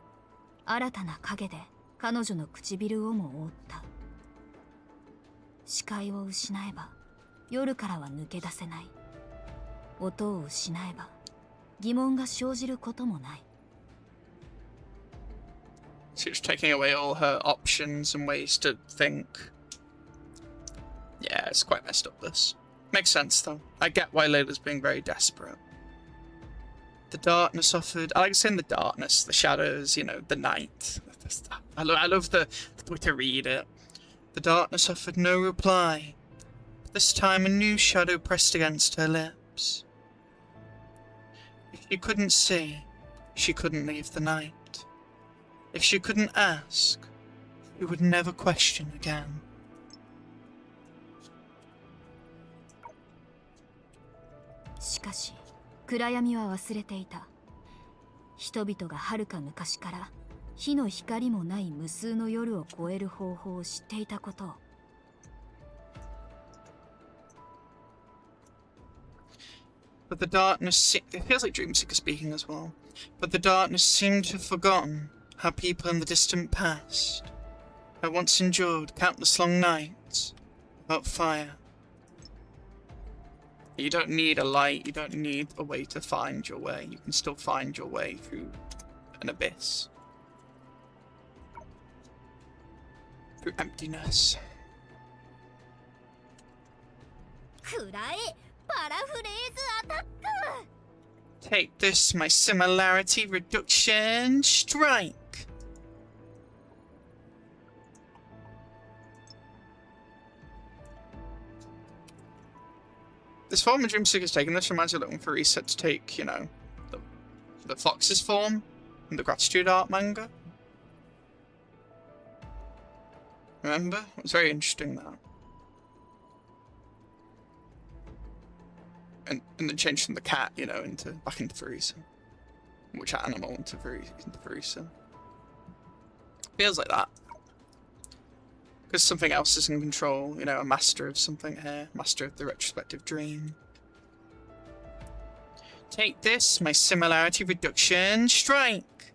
Speaker 4: 新たな影で彼女の唇をも覆った。視界を失えば夜からは抜け出せない。音を失えば疑問が生じることもない。
Speaker 1: She's taking away all her options and ways to think. Yeah, it's quite messed up, this. Makes sense, though. I get why Leylah's being very desperate. The darkness offered... I like saying the darkness, the shadows, you know, the night. I love the way to read it. The darkness offered no reply. But this time a new shadow pressed against her lips. If she couldn't see, she couldn't leave the night. If she couldn't ask, she would never question again.
Speaker 4: しかし、暗闇は忘れていた。人々がはるか昔から火の光もない無数の夜を越える方法を知っていたことを。
Speaker 1: But the darkness it feels like Dreamseeker speaking as well. But the darkness seemed to have forgotten how people in the distant past had once endured countless long nights without fire. You don't need a light, you don't need a way to find your way. You can still find your way through an abyss. Through emptiness.
Speaker 4: 暗いパラフレーズアタック
Speaker 1: Take this, my similarity reduction strike. This form of Dreamseeker's taken. This reminds me of looking for reset to take, you know, the Fox's form in the Gratitude art manga. Remember? It was very interesting, that. And then change from the cat, you know, back into Verusa. Which animal into Verusa. Feels like that. Because something else is in control, you know, a master of something here. Master of the retrospective dream. Take this, my similarity reduction strike.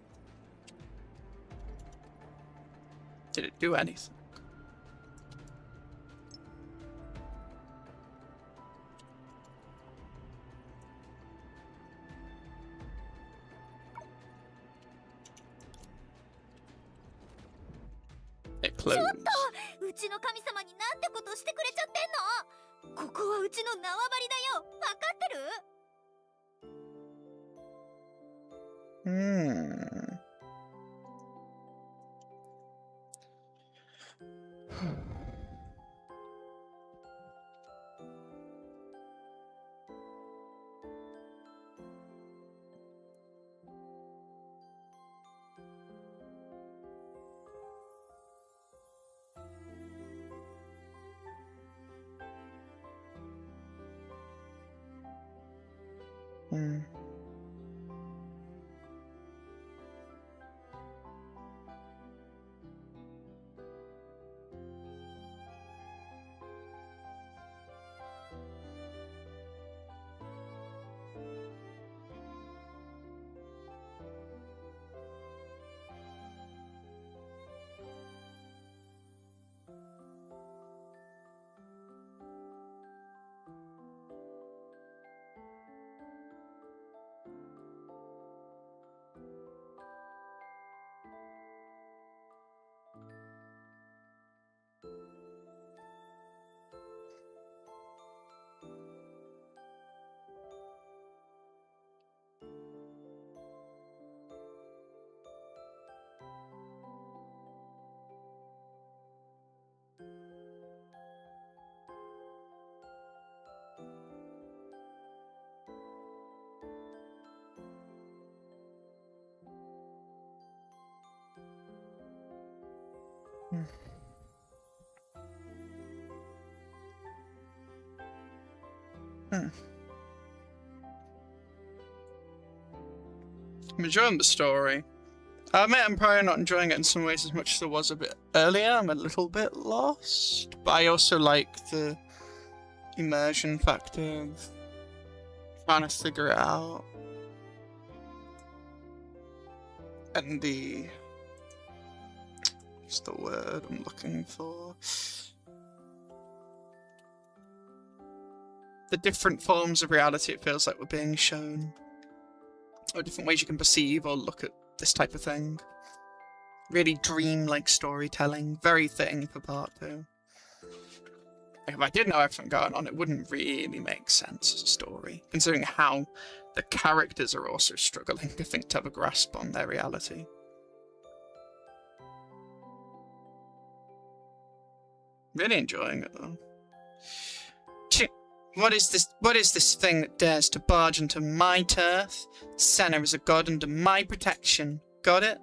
Speaker 1: Did it do anything? It closed.
Speaker 4: うちの神様になんてことしてくれちゃってんの。ここはうちの縄張りだよ。わかってる？I'm enjoying the story. I admit I'm probably not enjoying it in some ways as much as I was a bit earlier. I'm a little bit lost. But I also like the immersion factor of trying to figure it out. And the... what's the word I'm looking for? The different forms of reality it feels like we're being shown. Or different ways you can perceive or look at this type of thing. Really dream-like storytelling. Very fitting for part 2. Like if I didn't know everything going on, it wouldn't really make sense as a story. Considering how the characters are also struggling, I think, to have a grasp on their reality. Really enjoying it, though.
Speaker 1: What is this thing that dares to barge into my turf? Senna is a god under my protection. Got it?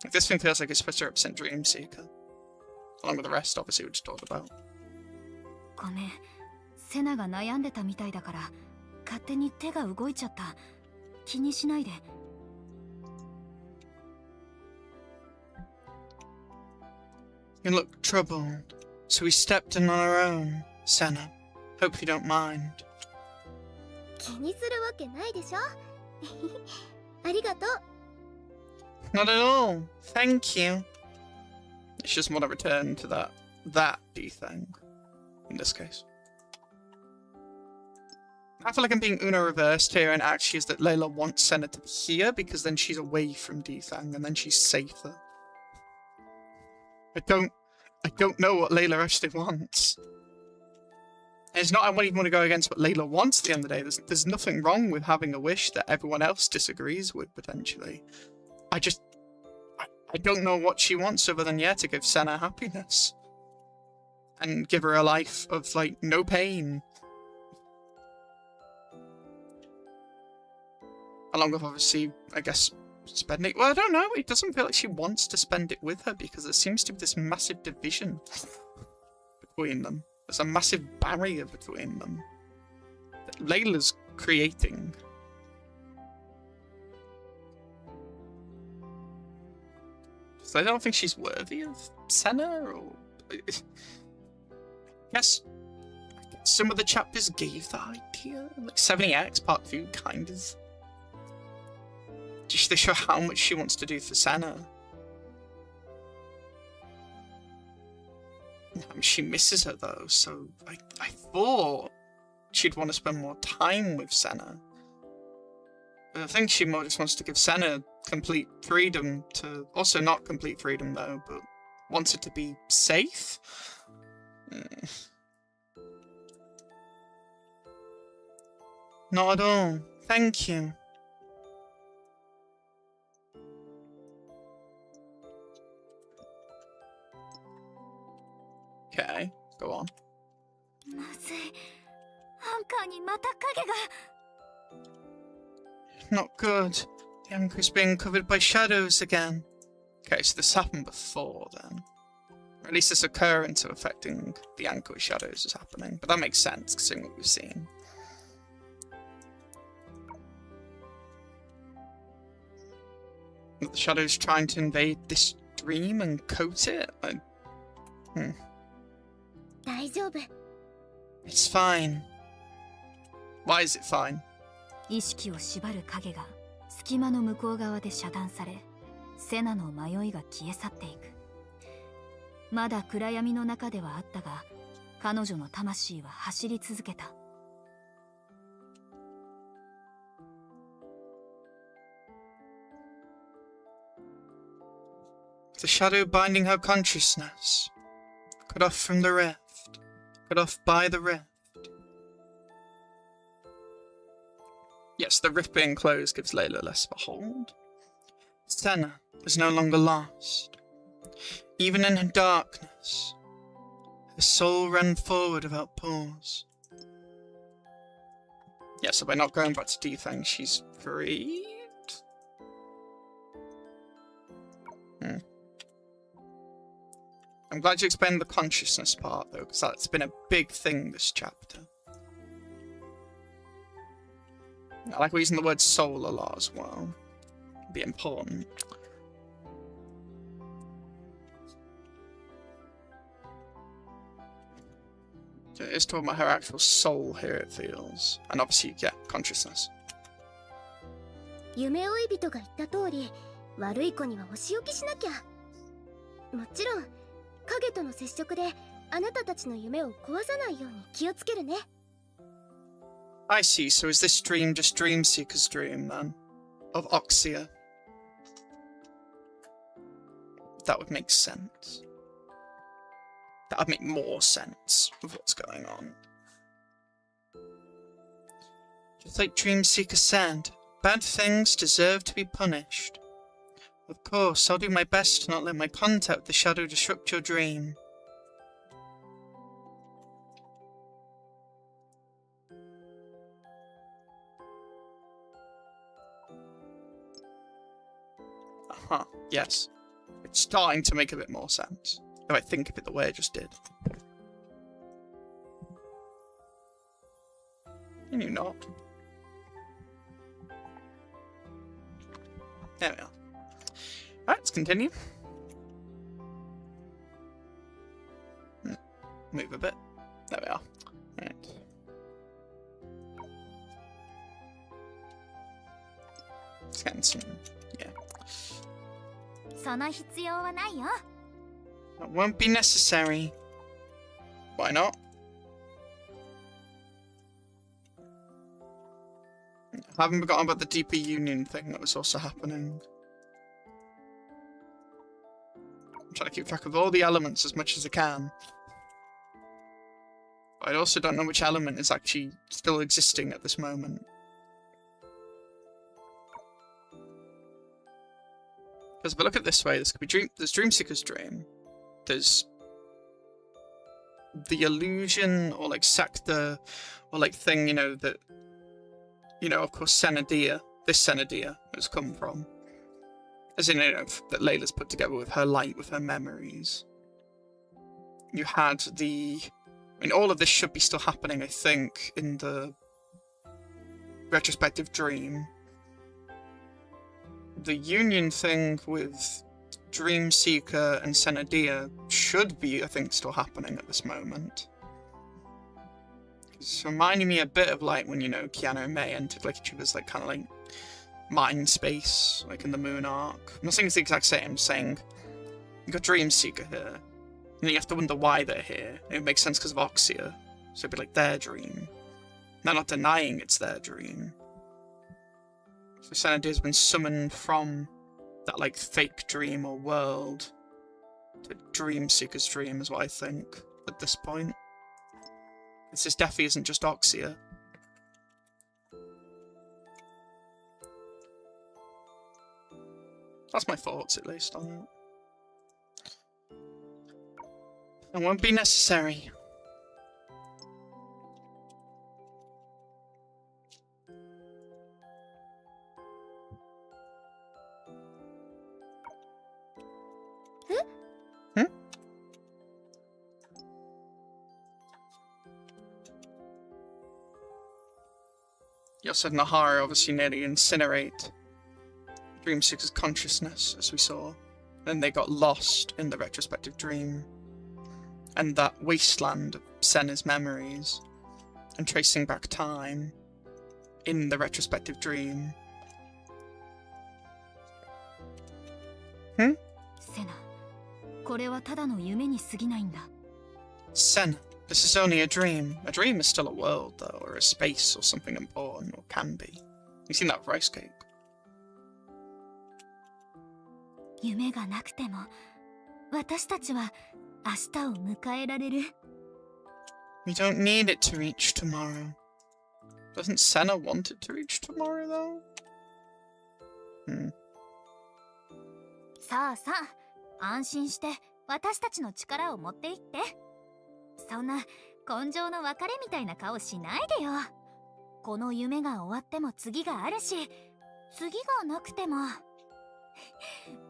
Speaker 1: Like, this thing feels like it's supposed to represent Dreamseeker. Along with the rest, obviously, we just talked about.
Speaker 4: ごめん、セナが悩んでたみたいだから勝手に手が動いちゃった。気にしないで。
Speaker 1: You look troubled, so we stepped in on our own, Senna. Hope you don't mind.
Speaker 3: 気にするわけないでしょありがとう。
Speaker 1: Not at all. Thank you. It's just want to return to that D thing. In this case. I feel like I'm being Una reversed here, and actually is that Layla wants Senna to be here because then she's away from D-Thang and then she's safer. I don't know what Layla actually wants. And it's not I won't even want to go against what Layla wants at the end of the day. There's nothing wrong with having a wish that everyone else disagrees with, potentially. I don't know what she wants other than, yeah, to give Senna happiness. And give her a life of, like, no pain. Along with, obviously, I guess, spending... Well, I don't know. It doesn't feel like she wants to spend it with her because there seems to be this massive division between them. There's a massive barrier between them that Layla's creating. So I don't think she's worthy of Senna, or... I guess some of the chapters gave that idea. Like 70X Part 2 kind of... Just to show how much she wants to do for Senna. I mean, she misses her though, so I thought she'd want to spend more time with Senna. But I think she more just wants to give Senna complete freedom to... Also not complete freedom though, but wants it to be safe? Not at all. Thank you. Okay, go on.
Speaker 4: まずい。アンカーにまた影が。
Speaker 1: Not good. The anchor's being covered by shadows again. Okay, so this happened before then. Or at least this occurrence of affecting the anchor with shadows is happening. But that makes sense, considering what we've seen. The shadows trying to invade this dream and coat it? It's fine. Why is it fine?
Speaker 4: 意識を縛る影が隙間の向こう側で遮断され、セナの迷いが消え去っていく。まだ暗闇の中ではあったが、彼女の魂は走り続けた。
Speaker 1: The shadow binding her consciousness. Cut off from the rift. Cut off by the rift. Yes, the rift being closed gives Layla less of a hold. Senna was no longer lost. Even in her darkness, her soul ran forward without pause. Yeah, so by not going back to D-Thang, she's freed? I'm glad you explained the consciousness part, though, because that's been a big thing this chapter. I like we're using the word soul a lot as well. It'd be important. It's talking about her actual soul here, it feels. And obviously, yeah, consciousness.
Speaker 3: 夢追い人が言った通り、悪い子にはお仕置きしなきゃ。もちろん、影との接触であなたたちの夢を壊さないように気をつけるね。
Speaker 1: I see, so is this dream just Dreamseeker's dream, then? Of Oxia? That would make sense. That would make more sense of what's going on. Just like Dreamseeker said, bad things deserve to be punished. Of course, I'll do my best to not let my contact with the shadow disrupt your dream. Huh, yes. It's starting to make a bit more sense. If I think of it the way I just did. Can you not? There we are. Alright, let's continue. Move a bit. There we are. Alright. Let's get some... yeah.
Speaker 4: その必要はないよ。
Speaker 1: That won't be necessary. Why not? I haven't forgotten about the deeper union thing that was also happening. I'm trying to keep track of all the elements as much as I can. But I also don't know which element is actually still existing at this moment. Because if I look at it this way, this could be there's Dreamseeker's Dream. There's the illusion or like sector or like thing, you know, that, you know, of course, Senadia, this Senadia has come from. As in, you know, that Leylahs put together with her light, with her memories. You had the... I mean, all of this should be still happening, I think, in the retrospective dream. The union thing with Dreamseeker and Senadia should be, I think, still happening at this moment. It's reminding me a bit of like when, you know, Keanu and May entered like each other's like kind of like mind space, like in the Moon arc. I'm not saying it's the exact same, I'm saying you got Dreamseeker here, and then you have to wonder why they're here. It makes sense because of Oxia, so it'd be like their dream. They're not denying it's their dream. So Senadia's been summoned from that like fake dream or world to Dreamseeker's dream is what I think at this point. This definitely isn't just Oxia. That's my thoughts, at least, on it. It won't be necessary. Yosa and Nahara obviously nearly incinerate Dreamseeker's consciousness, as we saw. And they got lost in the retrospective dream. And that wasteland of Senna's memories. And tracing back time in the retrospective dream.
Speaker 4: Senna, これはただの夢に過ぎないんだ。
Speaker 1: Senna, this is only a dream. A dream is still a world, though, or a space, or something important, or can be. You've seen that rice cake.
Speaker 4: 夢がなくても、私たちは明日を迎えられる。
Speaker 1: We don't need it to reach tomorrow. Doesn't Senna want it to reach tomorrow, though?
Speaker 4: さあさあ、安心して私たちの力を持っていって。そんな根性の別れみたいな顔しないでよ。この夢が終わっても次があるし、次がなくても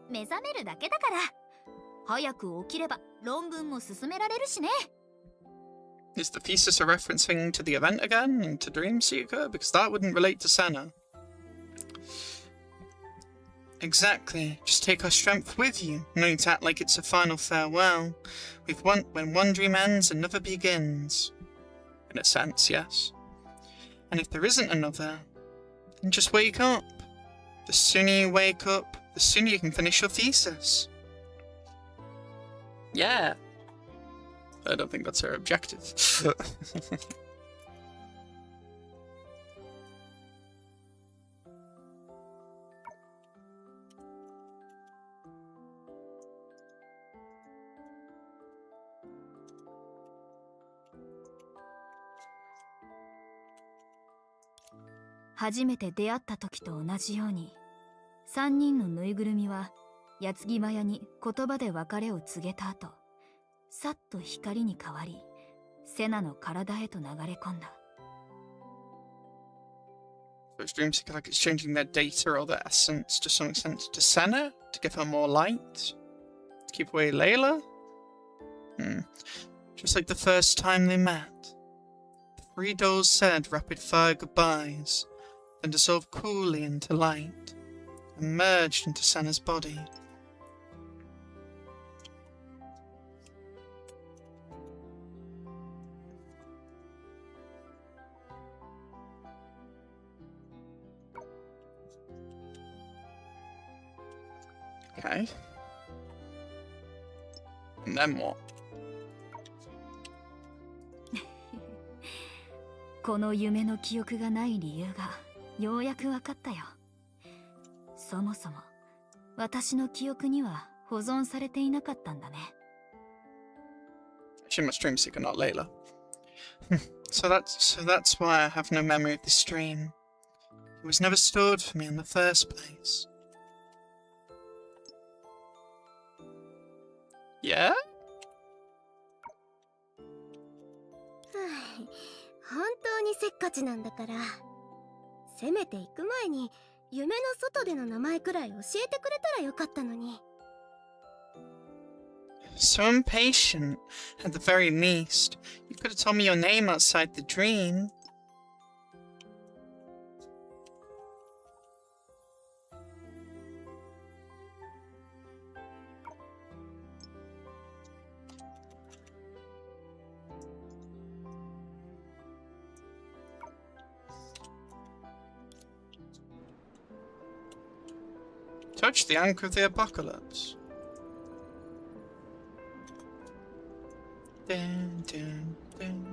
Speaker 4: 目覚めるだけだから。早く起きれば論文も進められるしね。
Speaker 1: Is the thesis a referencing to the event again, and to Dreamseeker? Because that wouldn't relate to Senna. Exactly. Just take our strength with you. No need to act like it's a final farewell. When one dream ends, another begins. In a sense, yes. And if there isn't another, then just wake up. The sooner you wake up, the sooner you can finish your thesis. Yeah. I don't think that's her objective.
Speaker 4: 「初めて出会った時と同じように、3人のぬいぐるみは矢継ぎ早に言葉で別れを告げた後、さっと光に変わり、セナの体へと流れ込んだ。
Speaker 1: So it's Dreamseeker like it's changing their data or their essence to some extent to Senna to give her more light. To keep away Layla? Just like the first time they met. The three dolls said rapid-fire goodbyes, then dissolved coolly into light, and merged into Senna's body. Okay. And then what?
Speaker 4: この夢の記憶がない理由がようやく分かったよ。そもそも私の記憶には保存されていなかったんだね。
Speaker 1: She must Dreamseeker, not Layla. So that's why I have no memory of this dream. It was never stored for me in the first place. Yeah?
Speaker 3: 本当にせっかちなんだから、せめて行く前に夢の外での名前くらい教えてくれたらよかったのに。
Speaker 1: So impatient. At the very least, you could have told me your name outside the dream. Touch the anchor of the apocalypse. Dun, dun, dun.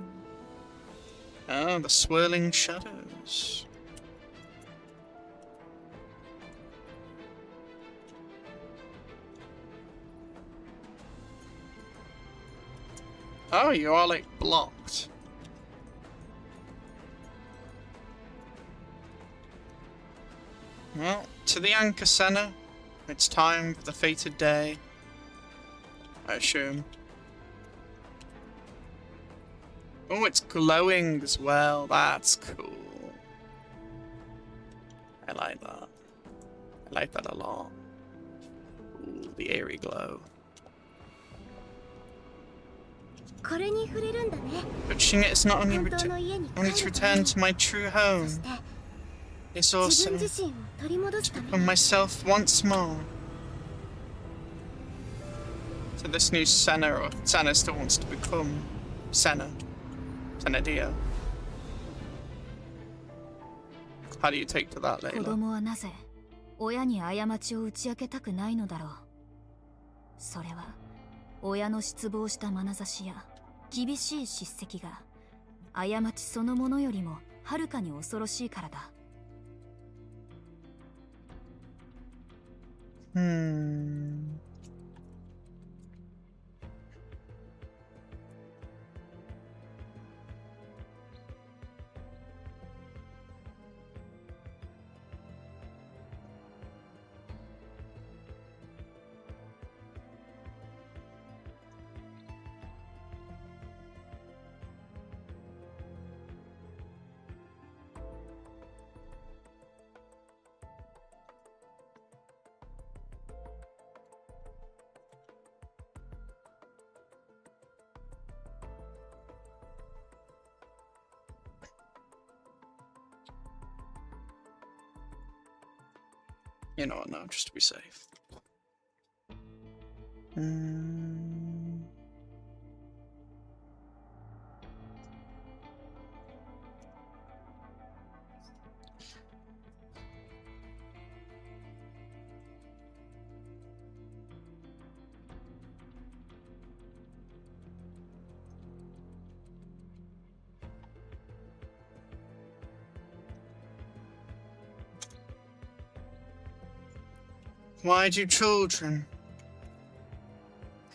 Speaker 1: Oh, the swirling shadows. Oh, you are like blocked. Well, to the anchor, Senna. It's time for the fated day. I assume. Oh, it's glowing as well. That's cool. I like that. I like that a lot. Ooh, the eerie glow. Touching it is not only to return to my true home. It's also to become myself once more. So this new Senna, or Senna still wants to become Senna. Senna Dio. How do you take to that, Layla?
Speaker 4: 子供はなぜ親に過ちを打ち明けたくないのだろう。それは親の失望した眼差しや厳しい叱責が過ちそのものよりもはるかに恐ろしいからだ。
Speaker 1: You know what, no, just to be safe. Why do children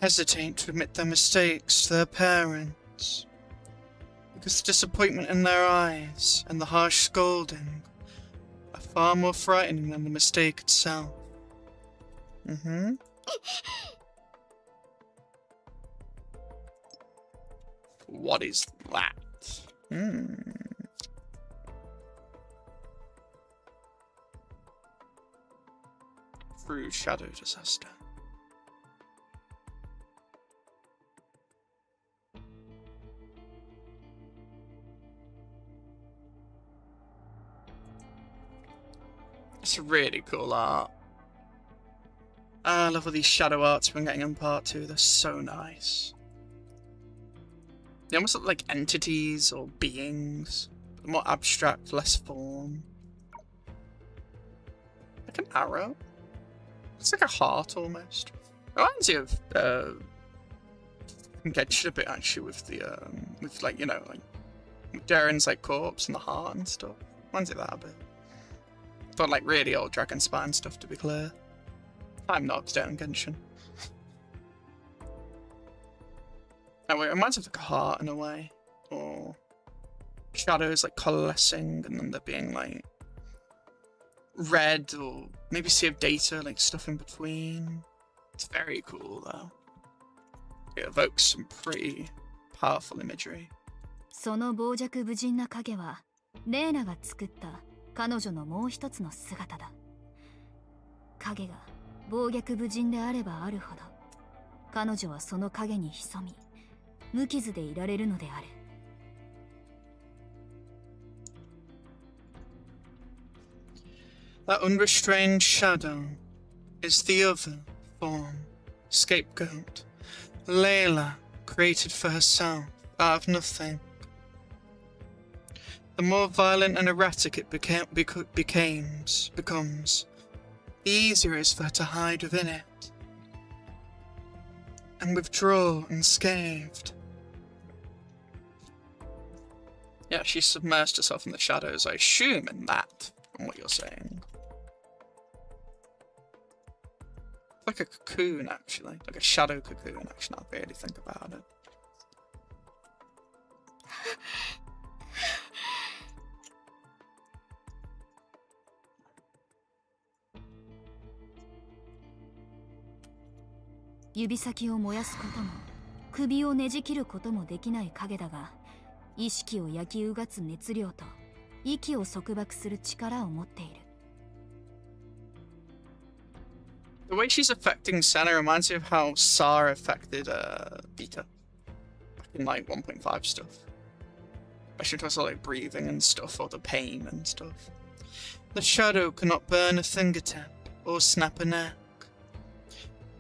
Speaker 1: hesitate to admit their mistakes to their parents? Because the disappointment in their eyes and the harsh scolding are far more frightening than the mistake itself. What is that? true shadow disaster. It's really cool art. I love all these shadow arts we're getting in part 2. They're so nice. They almost look like entities or beings. More abstract, less form. Like an arrow. It's like a heart almost. It reminds you of Genshin a bit actually with the with like, you know, like Darren's like corpse and the heart and stuff. Reminds you of that a bit. But like really old Dragon Spine stuff, to be clear. I'm not down Genshin. Oh wait, it reminds me of like a heart in a way. Or shadows like coalescing and then there being like red or maybe Sea of Data, like stuff in between. It's very cool though. It evokes some pretty powerful imagery.
Speaker 4: その傍若無人な影はレイナが作った彼女のもう一つの姿だ。影が暴虐無人であればあるほど彼女はその影に潜み無傷でいられるのである。
Speaker 1: That unrestrained shadow is the other form, scapegoat. Leylah, created for herself, out of nothing. The more violent and erratic it becomes, the easier it is for her to hide within it, and withdraw unscathed. Yeah, she submerged herself in the shadows, I assume, in that, from what you're saying. Like a cocoon, actually. Like a shadow cocoon, actually, now I really think about it.
Speaker 4: 「指先を燃やすことも首をねじ切ることもできない影だが、意識を焼きうがつ熱量と息を束縛する力を持っている。
Speaker 1: The way she's affecting Senna reminds me of how Sar affected Vita back in like 1.5 stuff. Especially in terms of like breathing and stuff, or the pain and stuff. The shadow cannot burn a fingertip or snap a neck.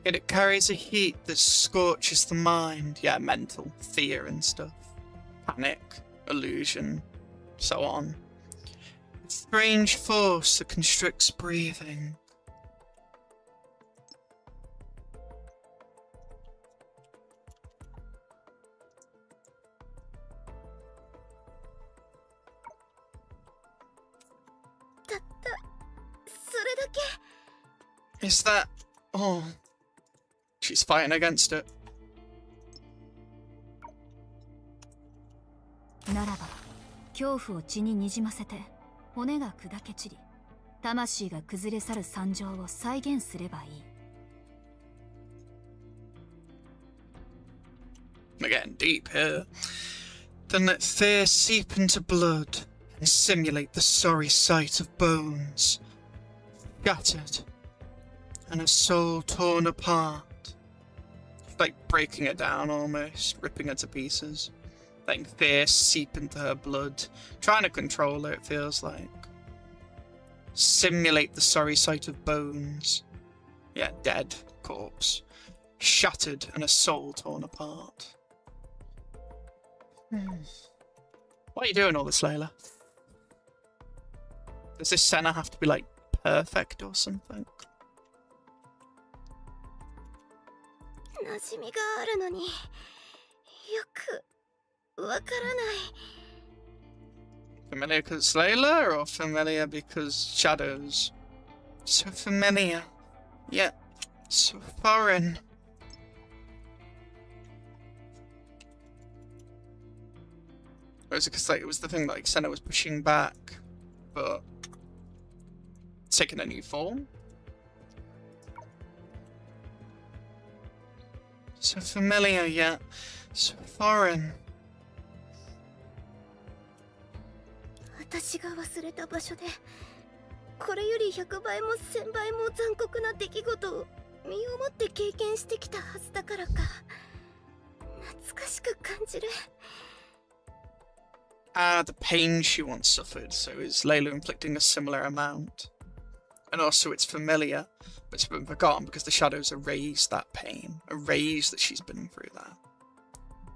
Speaker 1: Yet it carries a heat that scorches the mind. Yeah, mental, fear and stuff. Panic, illusion, so on. A strange force that constricts breathing. Is that all? She's fighting against it.
Speaker 4: ならば恐怖を血ににじませて骨が砕け散り魂が崩れ去る惨状を再現すればいい。
Speaker 1: We're getting deep here. Then let fear seep into blood and simulate the sorry sight of bones shattered and a soul torn apart. Like breaking it down almost, ripping it to pieces. Letting fear seep into her blood, trying to control her, it feels like. Simulate the sorry sight of bones. Yeah, dead, corpse. Shattered and a soul torn apart. Why are you doing all this, Leylah? Does this Senna have to be like perfect or something?
Speaker 3: 馴染みがあるのによくわからない。
Speaker 1: Familiar because Leylah, or familiar because shadows? So familiar, yet so foreign. Or is it because like, it was the thing that like, Senna was pushing back, but taking a new form? So familiar, yet so foreign.
Speaker 3: 私が忘れた場所で
Speaker 5: これより100倍も1000倍も残酷な出来事を身をもって経験してきたはずだからか懐かしく感じる。
Speaker 1: The pain she once suffered, so is Layla inflicting a similar amount? And also it's familiar, but it's been forgotten because the shadows erase that pain, erase that she's been through that.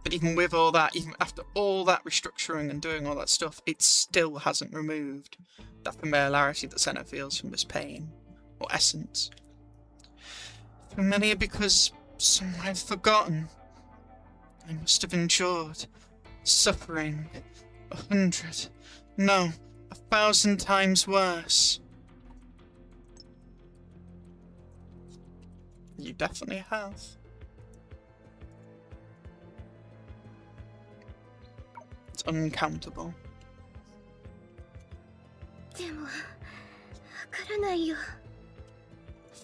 Speaker 1: But even with all that, even after all that restructuring and doing all that stuff, it still hasn't removed that familiarity that Senna feels from this pain, or essence. Familiar because someone I've forgotten. I must have endured suffering 100, no, 1,000 times worse. You definitely have. It's uncountable.
Speaker 5: でも、わからないよ。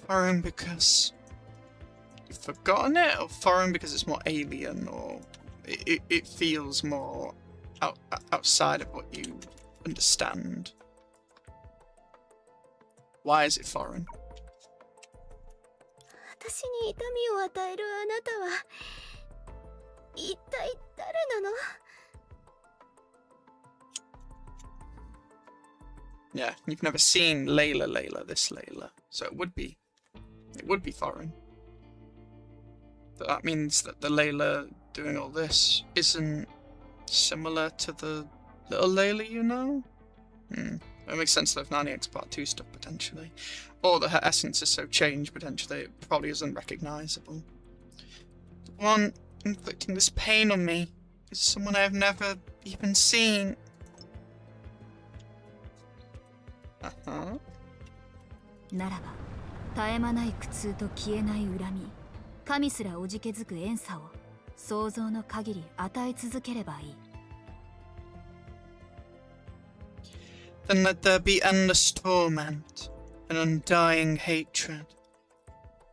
Speaker 1: Foreign because you've forgotten it, or foreign because it's more alien, or it feels more outside of what you understand. Why is it foreign?
Speaker 5: 私に痛みを与えるあなたは一体誰なの?
Speaker 1: Yeah, you've never seen Layla, this Layla, so it would be foreign. But that means that the Layla doing all this isn't similar to the little Layla you know? It makes sense to have 90X Part 2 stuff, potentially. Or that her essence is so changed, potentially, it probably is unrecognisable. The one inflicting this pain on me is someone I've never even seen. Uh-huh.
Speaker 4: ならば、絶え間ない苦痛と消えない恨み、神すらおじけづく怨嗟を想像の限り与え続ければいい。
Speaker 1: Then let there be endless torment and undying hatred.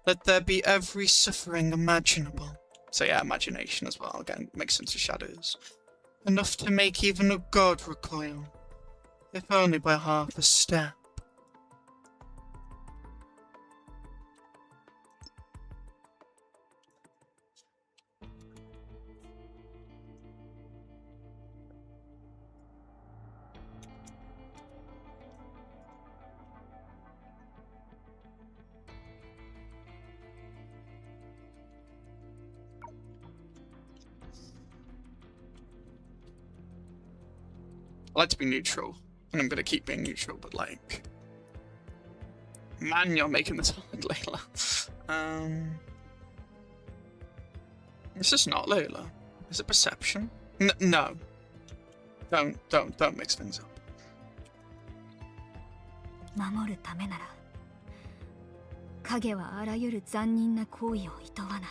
Speaker 1: Let there be every suffering imaginable. So yeah, imagination as well. Again, makes sense of shadows. Enough to make even a god recoil, if only by half a step. I like to be neutral, and I'm gonna keep being neutral, but like... Man, you're making this hard, Layla. This is not Layla. Is it perception? No. Don't mix things up.
Speaker 4: 守るためなら、影はあらゆる残忍な行為を厭わない。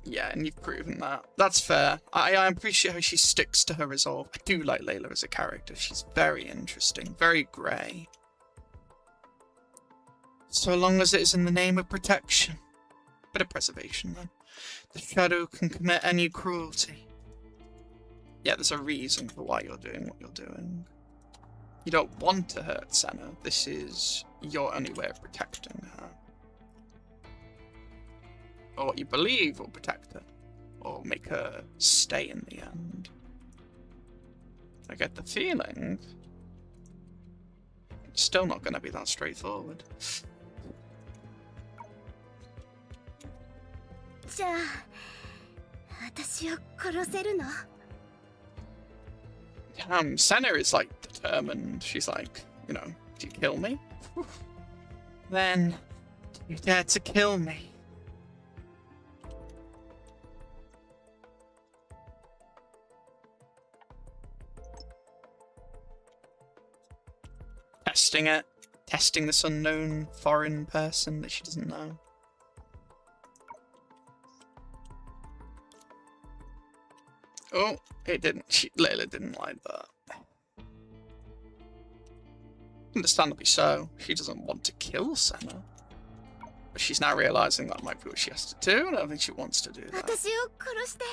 Speaker 1: Yeah, and you've proven that. That's fair. I appreciate how she sticks to her resolve. I do like Layla as a character. She's very interesting, very grey. So long as it is in the name of protection. Bit of preservation, then. The shadow can commit any cruelty. Yeah, there's a reason for why you're doing what you're doing. You don't want to hurt Senna. This is your only way of protecting her. Or what you believe will protect her. Or make her stay in the end. I get the feeling it's still not going to be that straightforward.
Speaker 5: じゃあ、私を殺せるの?
Speaker 1: Senna is like determined. She's like, you know, do you kill me? Then, do you dare to kill me? Testing it. Testing this unknown foreign person that she doesn't know. Oh, it didn't. Layla didn't like that. Understandably so. She doesn't want to kill Senna. But she's now realising that might be what she has to do, and I don't think she wants to do that.
Speaker 5: 私を殺して、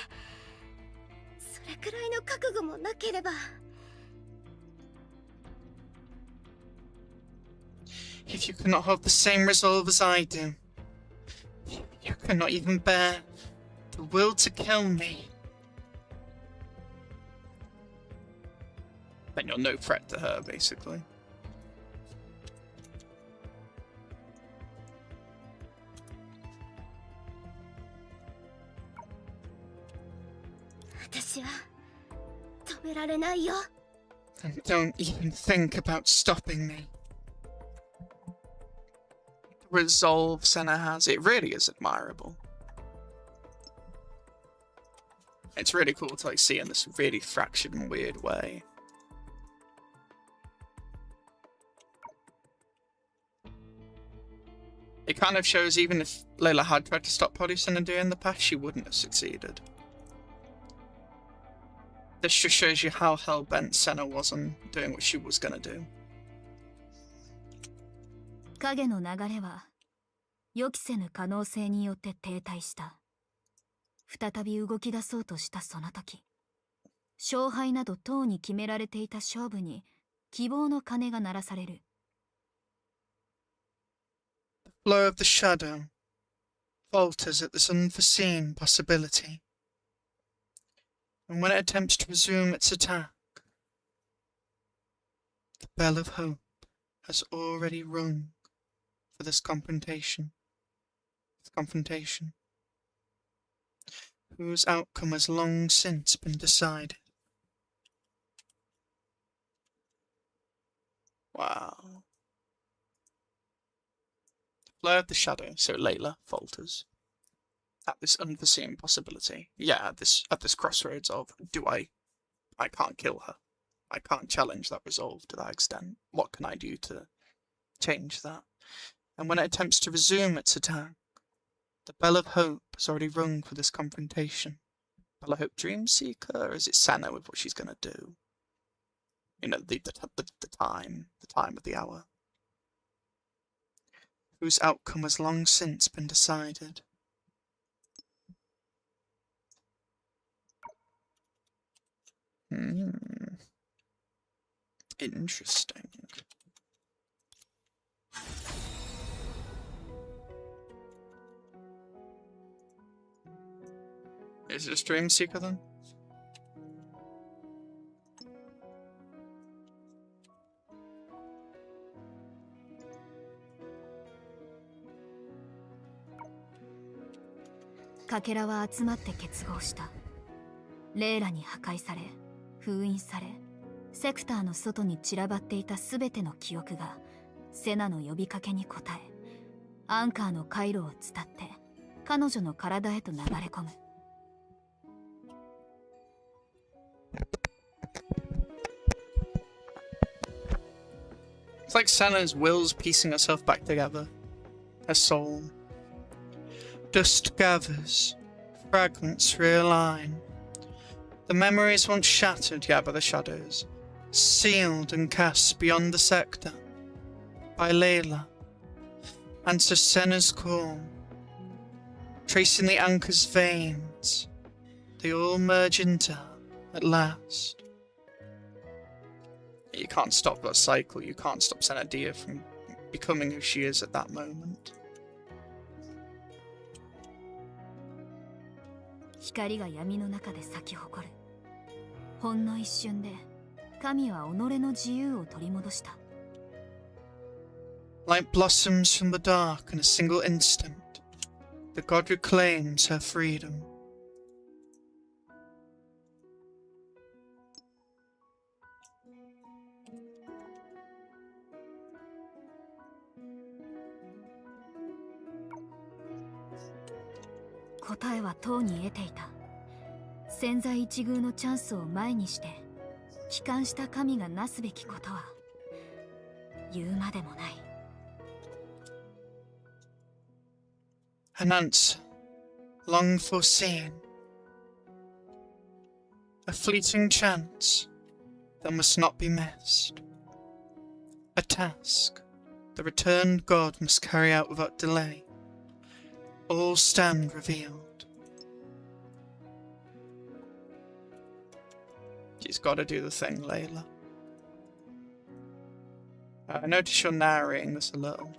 Speaker 5: それくらいの覚悟もなければ、
Speaker 1: If you cannot hold the same resolve as I do, you cannot even bear the will to kill me, then you're no threat to her, basically. And don't even think about stopping me. The resolve Senna has, it really is admirable. It's really cool to like see in this really fractured and weird way. It kind of shows even if Leylah had tried to stop Senna in the past, she wouldn't have succeeded. This just shows you how hell-bent Senna was on doing what she was gonna do.
Speaker 4: 影の流れは予期せぬ可能性によって停滞した。再び動き出そうとしたその時、勝敗などとうに決められていた勝負に希望の鐘が鳴らされる。
Speaker 1: The flow of the shadow falters at this unforeseen possibility. And when it attempts to resume its attack, the bell of hope has already rung for this confrontation. Whose outcome has long since been decided. Wow. The flow of the shadow, so Leylah falters. At this unforeseen possibility. Yeah, at this crossroads of, I can't kill her. I can't challenge that resolve to that extent. What can I do to change that? And when it attempts to resume its attack, the bell of hope has already rung for this confrontation. Bell of hope Dreamseeker, or is it Senna with what she's gonna do? You know, the time of the hour. Whose outcome has long since been decided. Interesting. Is it a Dreamseeker then?
Speaker 4: かけらは集まって結合した。レイラに破壊され、封印され、セクターの外に散らばっていたすべての記憶がセナの呼びかけに応え、アンカーの回路を伝って彼女の体へと流れ込む。
Speaker 1: It's like Senna's will's piecing herself back together. Her soul. Dust gathers, fragments realign. The memories once shattered, by the shadows, sealed and cast beyond the sector by Leylah. Answer Senna's call, tracing the anchor's veins. They all merge into her at last. You can't stop that cycle. You can't stop Senna from becoming who she is at that moment.
Speaker 4: 光が闇の中で咲き誇る。ほんの一瞬で神は己の自由を取り戻した。
Speaker 1: Like blossoms from the dark in a single instant, the god reclaims her freedom.
Speaker 4: 答えはとうに得ていた。千載一遇のチャンスを前にして帰還した神がなすべきことは言うまでもない。
Speaker 1: An answer, long foreseen. A fleeting chance that must not be missed. A task the returned god must carry out without delay. All stand revealed. She's got to do the thing, Leylah. I notice you're narrating this a little.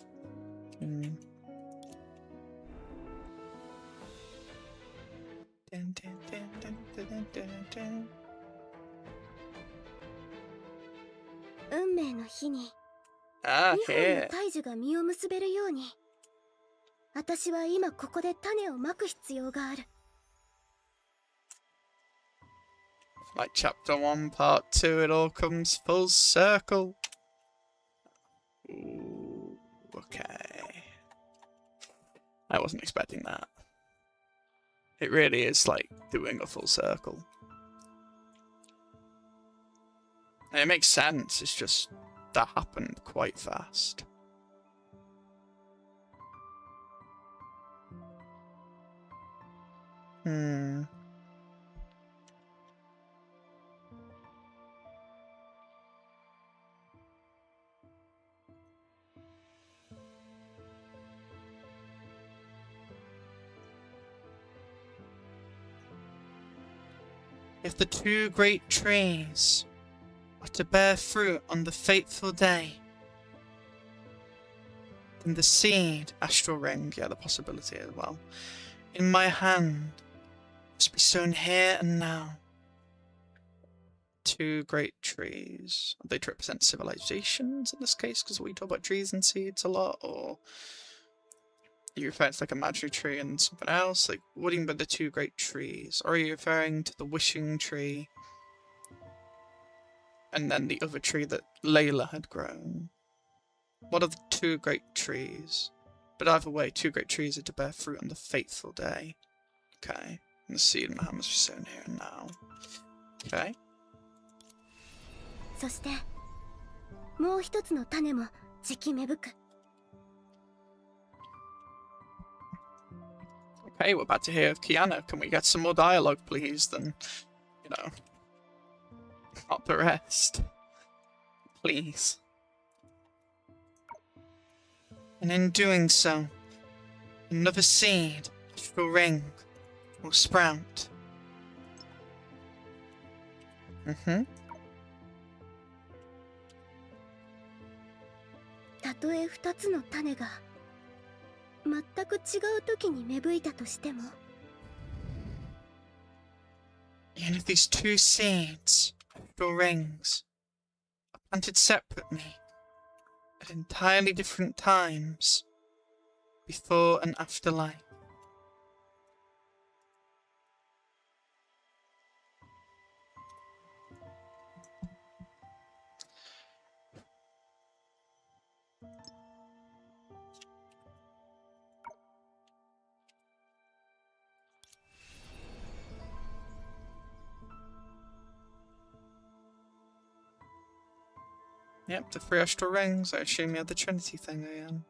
Speaker 3: 運命の日に
Speaker 1: Ah,
Speaker 3: 2本の
Speaker 1: here.
Speaker 3: 大樹が実を結べるように、私は今ここで種をまく必要がある。
Speaker 1: Like chapter 1, part 2, it all comes full circle. Ooh, okay. I wasn't expecting that. It really is like doing a full circle. And it makes sense, it's just that happened quite fast. If the two great trees are to bear fruit on the fateful day, then the seed, astral ring, yeah, the possibility as well, in my hand must be sown here and now. Two great trees. Are they to represent civilizations in this case? Because we talk about trees and seeds a lot, or are you referring to like a imaginary tree and something else? Like, what do you mean by the two great trees? Or are you referring to the wishing tree and then the other tree that Layla had grown? What are the two great trees? But either way, two great trees are to bear fruit on the fateful day. Okay. And the seed in my hand must be sown here and now. Okay.
Speaker 3: そしてもう一つの種もじき芽吹く。
Speaker 1: Okay, we're about to hear of Kiana. Can we get some more dialogue, please? Then, you know, not the rest. Please. And in doing so, another seed, astral ring, will sprout. Mm-hmm.
Speaker 3: たとえ2つの種が全く違う時に芽吹いたとしても、
Speaker 1: Even if these two seeds, astral rings, are planted separately at entirely different times, before and after life. Yep, the three astral rings. I assume you had the Trinity thing again.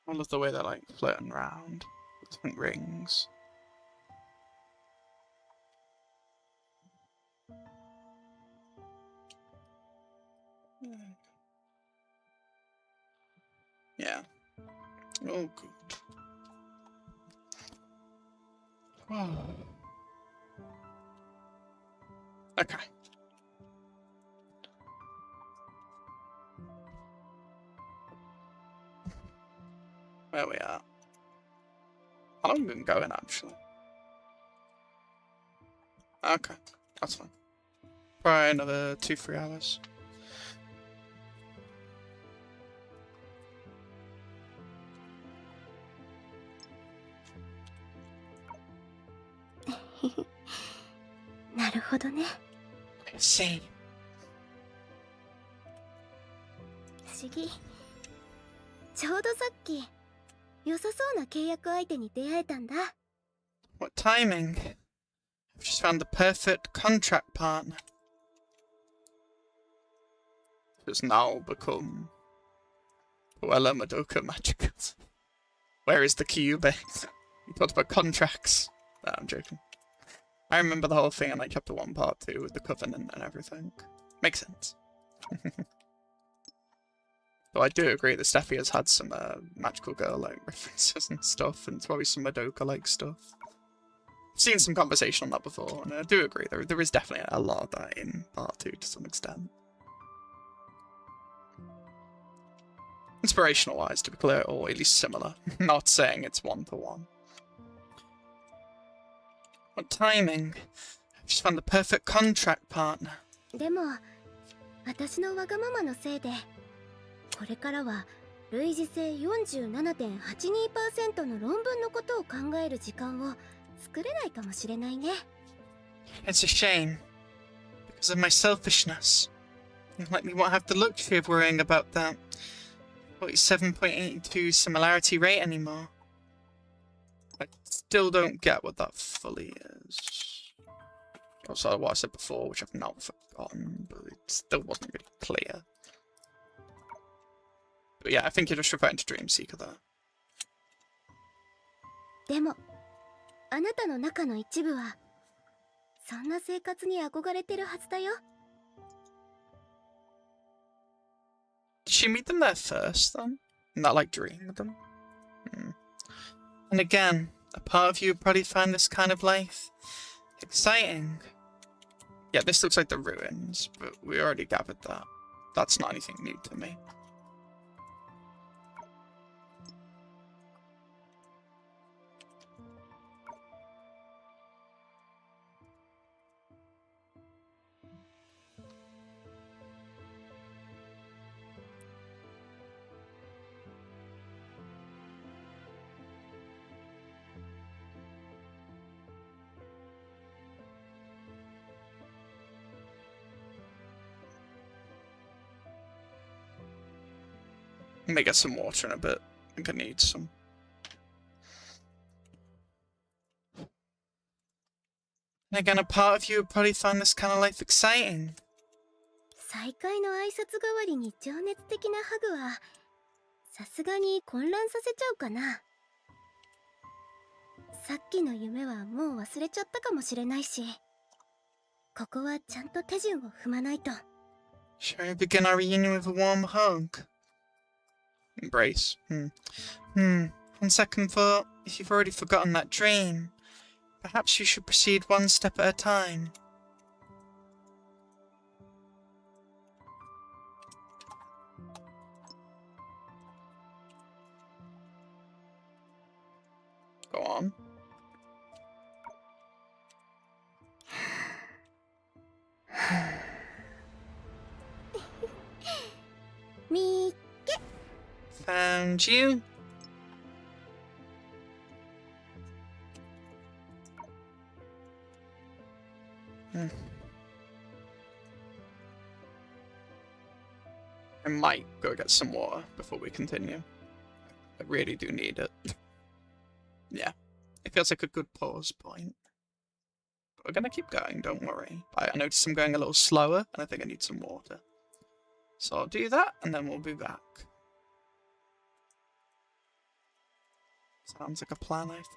Speaker 1: I love the way they're like floating around. Different rings. Yeah. Oh, good. Oh. Okay. Where we are. How long have we been going, actually? Okay, that's fine. Probably another 2-3 hours. See.
Speaker 3: 不思議。ちょうどさっき良さそうな契約相手に出会えたんだ。
Speaker 1: What timing? I've just found the perfect contract partner. It's now become Puella Madoka Magicals. Where is the Kyube? You talked about contracts. No, I'm joking. I remember the whole thing in like chapter 1, part 2 with the covenant and everything. Makes sense. Though I do agree that Steffi has had some magical girl like references and stuff, and probably some Madoka like stuff. I've seen some conversation on that before, and I do agree there is definitely a lot of that in part 2 to some extent. Inspirational wise, to be clear, or at least similar. Not saying it's 1-to-1. What timing? I've just found the perfect contract partner.
Speaker 3: でも私のわがままのせいでこれからは類似性 47.82% の論文のことを考える時間を作れないかもしれないね。
Speaker 1: It's a shame. Because of my selfishness. You let me won't have the luxury of worrying about that 47.82 similarity rate anymore. I still don't get what that fully is. Also, what I said before, which I've not forgotten, but it still wasn't really clear. But yeah, I think you're just referring to Dream Seeker there.
Speaker 3: でもあなたの中の一部はそんな生活に憧れてるはずだよ。
Speaker 1: Did she meet them there first, then? Not like dream with them? And again, a part of you would probably find this kind of life exciting. Yeah, this looks like the ruins, but we already gathered that. That's not anything new to me. I may get some water in a bit. I think I need some. And again, a part of you would probably find this kind of life exciting.
Speaker 3: 再会の挨拶代わりに情熱的なハグはさすがに混乱させちゃうかな。さっきの夢はもう忘れちゃったかもしれないし、ここはちゃんと手順を踏まないと。
Speaker 1: Shall we begin our reunion with a warm hug? Embrace. On second thought, if you've already forgotten that dream, perhaps you should proceed one step at a time. Go on.
Speaker 3: Me.
Speaker 1: Found you. I might go get some water before we continue. I really do need it. Yeah, it feels like a good pause point. But we're gonna keep going, don't worry. I noticed I'm going a little slower, and I think I need some water. So I'll do that, and then we'll be back. Sounds like a plan, I think.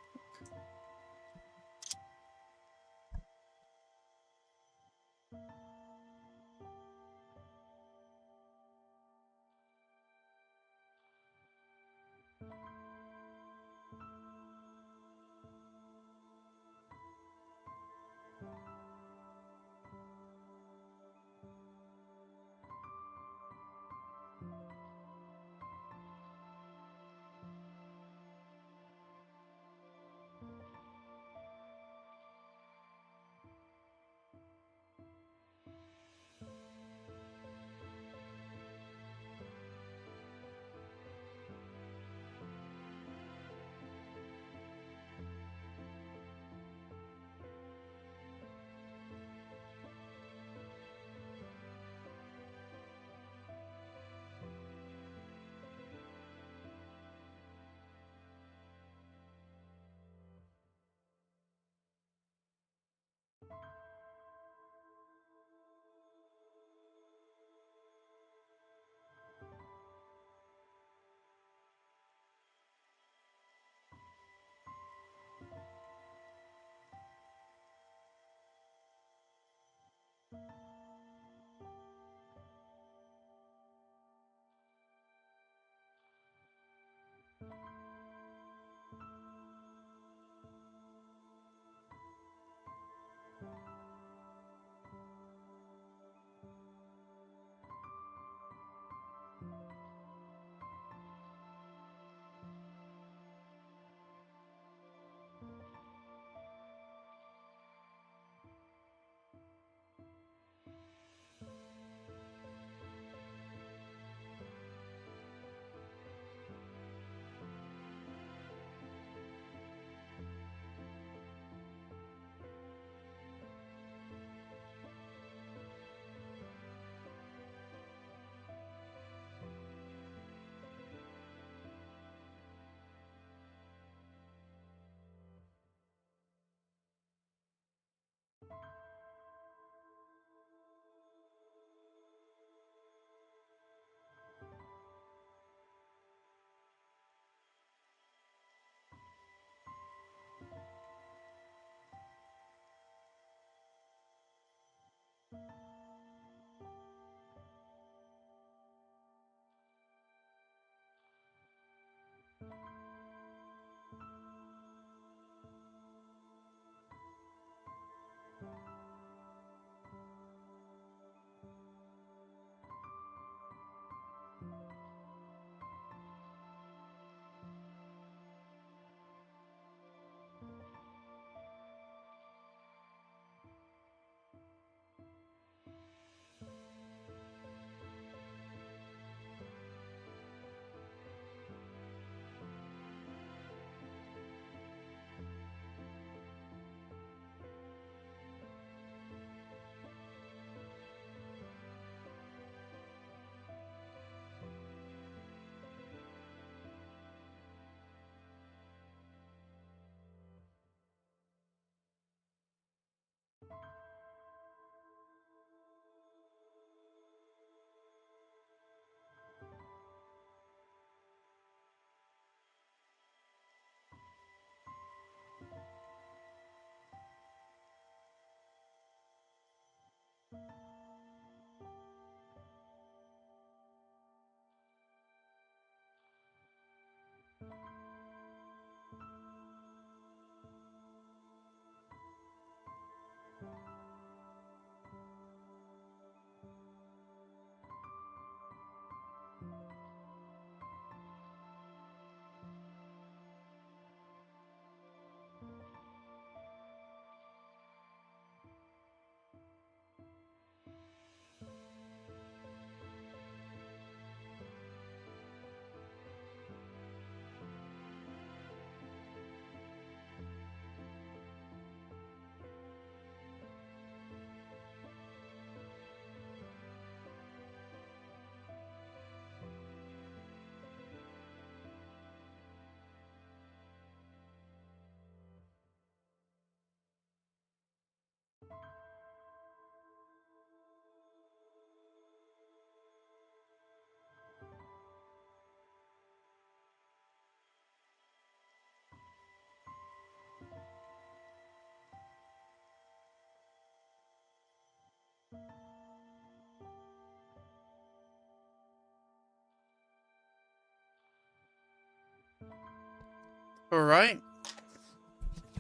Speaker 1: Alright.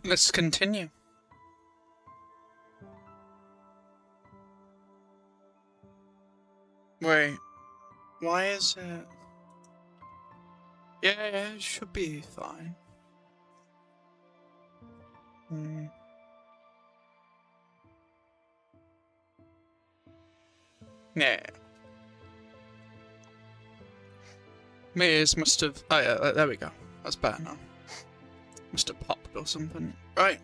Speaker 1: Let's continue. Wait. Why is it... Yeah, it should be fine. Yeah. Mears must have... Oh yeah, there we go. That's better now. Must have popped or something. Right.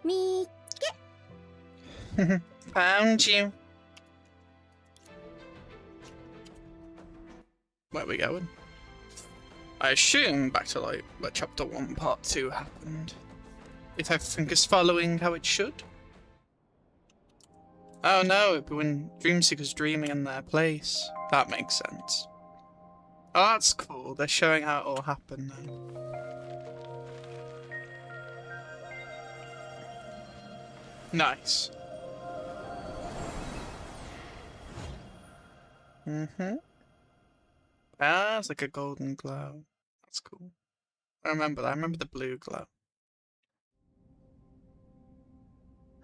Speaker 3: Me.
Speaker 1: Found you. Where are we going? I assume back to like where chapter 1 part 2 happened. If everything is following how it should. Oh no, it'd be when Dreamseeker's dreaming in their place. That makes sense. Oh, that's cool. They're showing how it all happened now. Nice. Ah, it's like a golden glow. That's cool. I remember that. I remember the blue glow.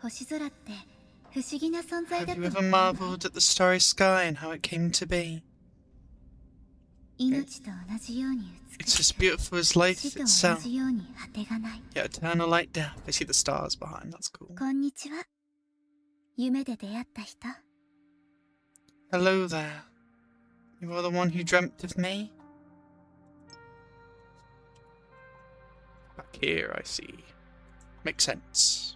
Speaker 3: 星空って不思議な存在だ
Speaker 1: Have
Speaker 3: と
Speaker 1: you
Speaker 3: 思
Speaker 1: ever
Speaker 3: うわ
Speaker 1: marveled at the starry sky and how it came to be?
Speaker 3: 命と同じように
Speaker 1: It's
Speaker 3: 美し
Speaker 1: as
Speaker 3: く
Speaker 1: beautiful as life
Speaker 3: 死と同
Speaker 1: itself,
Speaker 3: じように果てがない
Speaker 1: yet eternal like death. I see the stars behind. That's cool.
Speaker 3: こんにちは夢で出会った人
Speaker 1: Hello there. You are the one who dreamt of me? Back here, I see. Makes sense.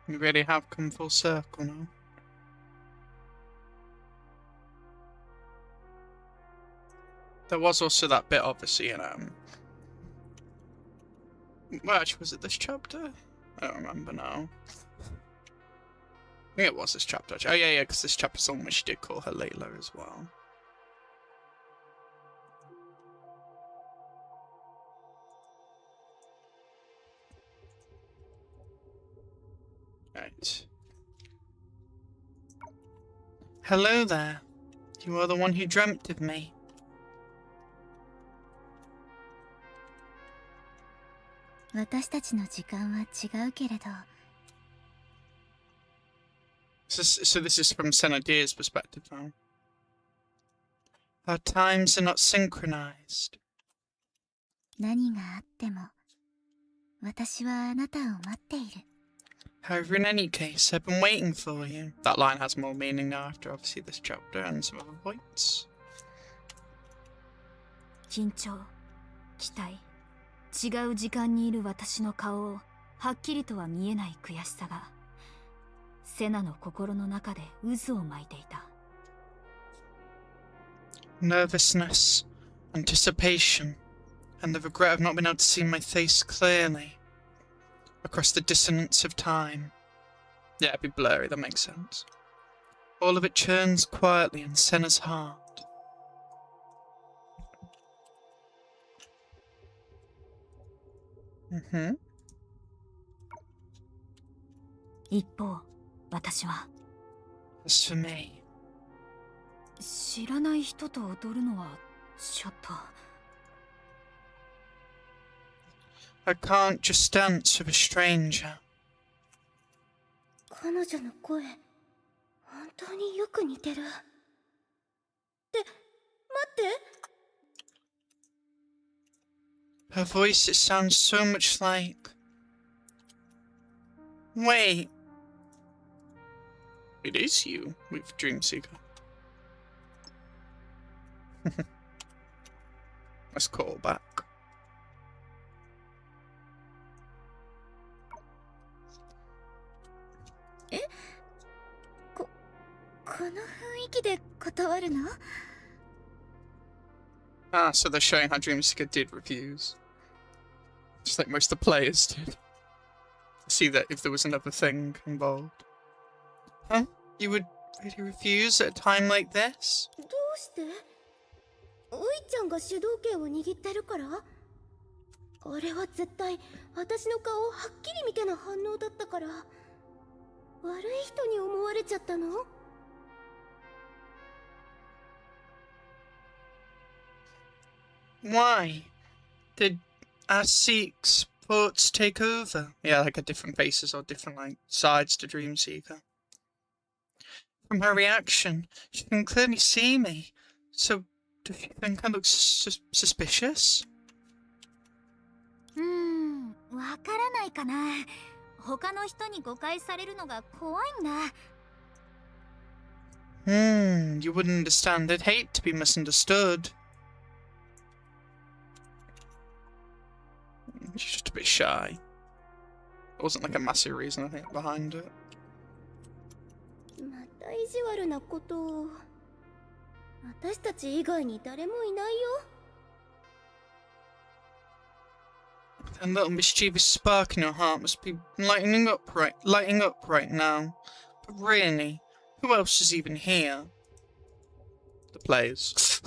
Speaker 1: We really have come full circle now. There was also that bit, obviously, in well, actually, was it this chapter? I don't remember now. I think it was this chapter, actually. Oh, yeah, because this chapter's on where she did call her Leylah as well. Right. Hello there. You are the one who dreamt of me.
Speaker 3: 私たちの時間は違うけれど
Speaker 1: So this is from Senadia's perspective now. Our times are not synchronized.
Speaker 3: 何があっても私はあなたを待っている
Speaker 1: However, in any case, I've been waiting for you. That line has more meaning now after obviously this chapter and some other points.
Speaker 4: 緊張、期待、違う時間にいる私の顔をはっきりとは見えない悔しさがセナの心の中で渦を巻いていた。
Speaker 1: Nervousness, anticipation, and the regret of not being able to see my face clearly across the dissonance of time. Yeah, it'd be blurry, that makes sense. All of it churns quietly in Senna's heart. Mm-hmm.
Speaker 4: 一方、私は
Speaker 1: As for me,
Speaker 4: 知らない人と踊るのはちょっと。
Speaker 1: I can't just dance with a stranger.
Speaker 3: 彼女の声、本当によく似てる。って、待って。
Speaker 1: Her voice, it sounds so much like... Wait. It is you with Dreamseeker. Let's call back.
Speaker 4: この雰囲気で断るの？
Speaker 1: Ah, so they're showing how Dreamseeker did refuse. Just like most of the players did. See that if there was another thing involved. Huh? You would really refuse at a time like this?
Speaker 3: どうして？ういちゃんが主導権を握ってるから？あれは絶対私の顔をはっきり見ての反応だったから。悪い人に思われちゃったの？
Speaker 1: Why? Did Asik's thoughts take over? Yeah, like a different faces or different like sides to Dreamseeker. From her reaction, she can clearly see me. So, does she think I look suspicious?
Speaker 4: わからないかな。他の人に誤解されるのが怖いんだ。
Speaker 1: You wouldn't understand. I'd hate to be misunderstood. She's just a bit shy. There wasn't like a massive reason, I think, behind it.
Speaker 3: また意地悪なことを。私たち以外に誰もいないよ。
Speaker 1: That little mischievous spark in your heart must be lighting up right now. But really, who else is even here? The players.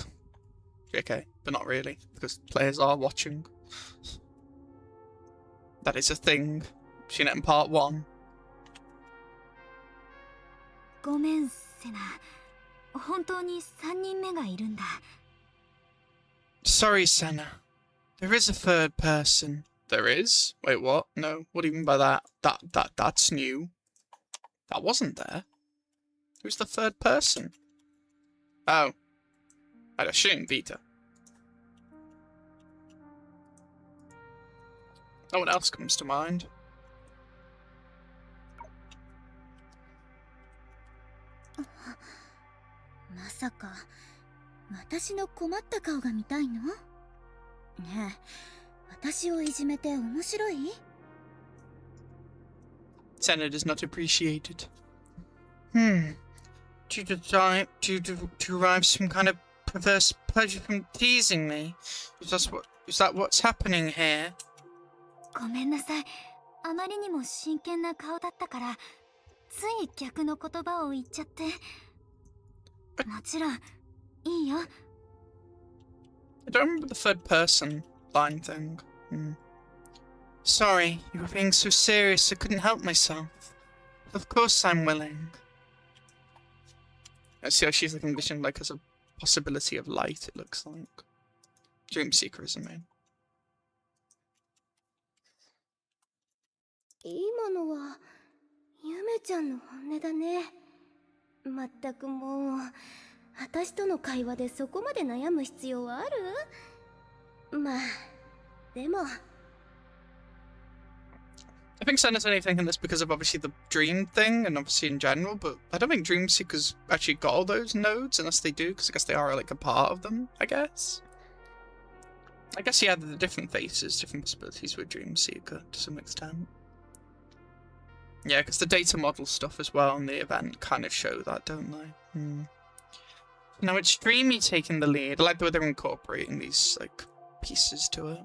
Speaker 1: JK, but not really, because players are watching. That is a thing. Seen it in part 1.
Speaker 4: ごめん、セナ。本当に3人目がいるんだ。
Speaker 1: Sorry, Senna. There is a third person. There is? Wait, what? No, what do you mean by that? That's new. That wasn't there. Who's the third person? Oh. I'd assume Vita. No one else comes to mind.
Speaker 3: まさか私の困った顔が見たいの？ねえ、私をいじめて面白い？
Speaker 1: Senna does not appreciate it. Do you derive some kind of perverse pleasure from teasing me? Is that what's happening here?
Speaker 4: ごめんなさい。あまりにも真剣な顔だったから、つい逆の言葉を言っちゃって。もちろん、いいよ。
Speaker 1: I don't remember the third person line thing. Sorry, you were being so serious I couldn't help myself. Of course I'm willing. I see how she's like envisioned like as a possibility of light, it looks like. Dreamseeker is a main.
Speaker 3: 今のはゆめちゃんの本音だね。まったくもう私との会話でそこまで悩む必要はある？まあでも
Speaker 1: I think Senna's only thinking this because of obviously the dream thing and obviously in general, but I don't think Dreamseeker's actually got all those nodes unless they do, because I guess they are like a part of them, I guess. I guess yeah, the different faces, different possibilities with Dreamseeker to some extent. Yeah, because the data model stuff as well in the event kind of show that, don't they? Now it's Dreamy taking the lead. I like the way they're incorporating these like pieces to it.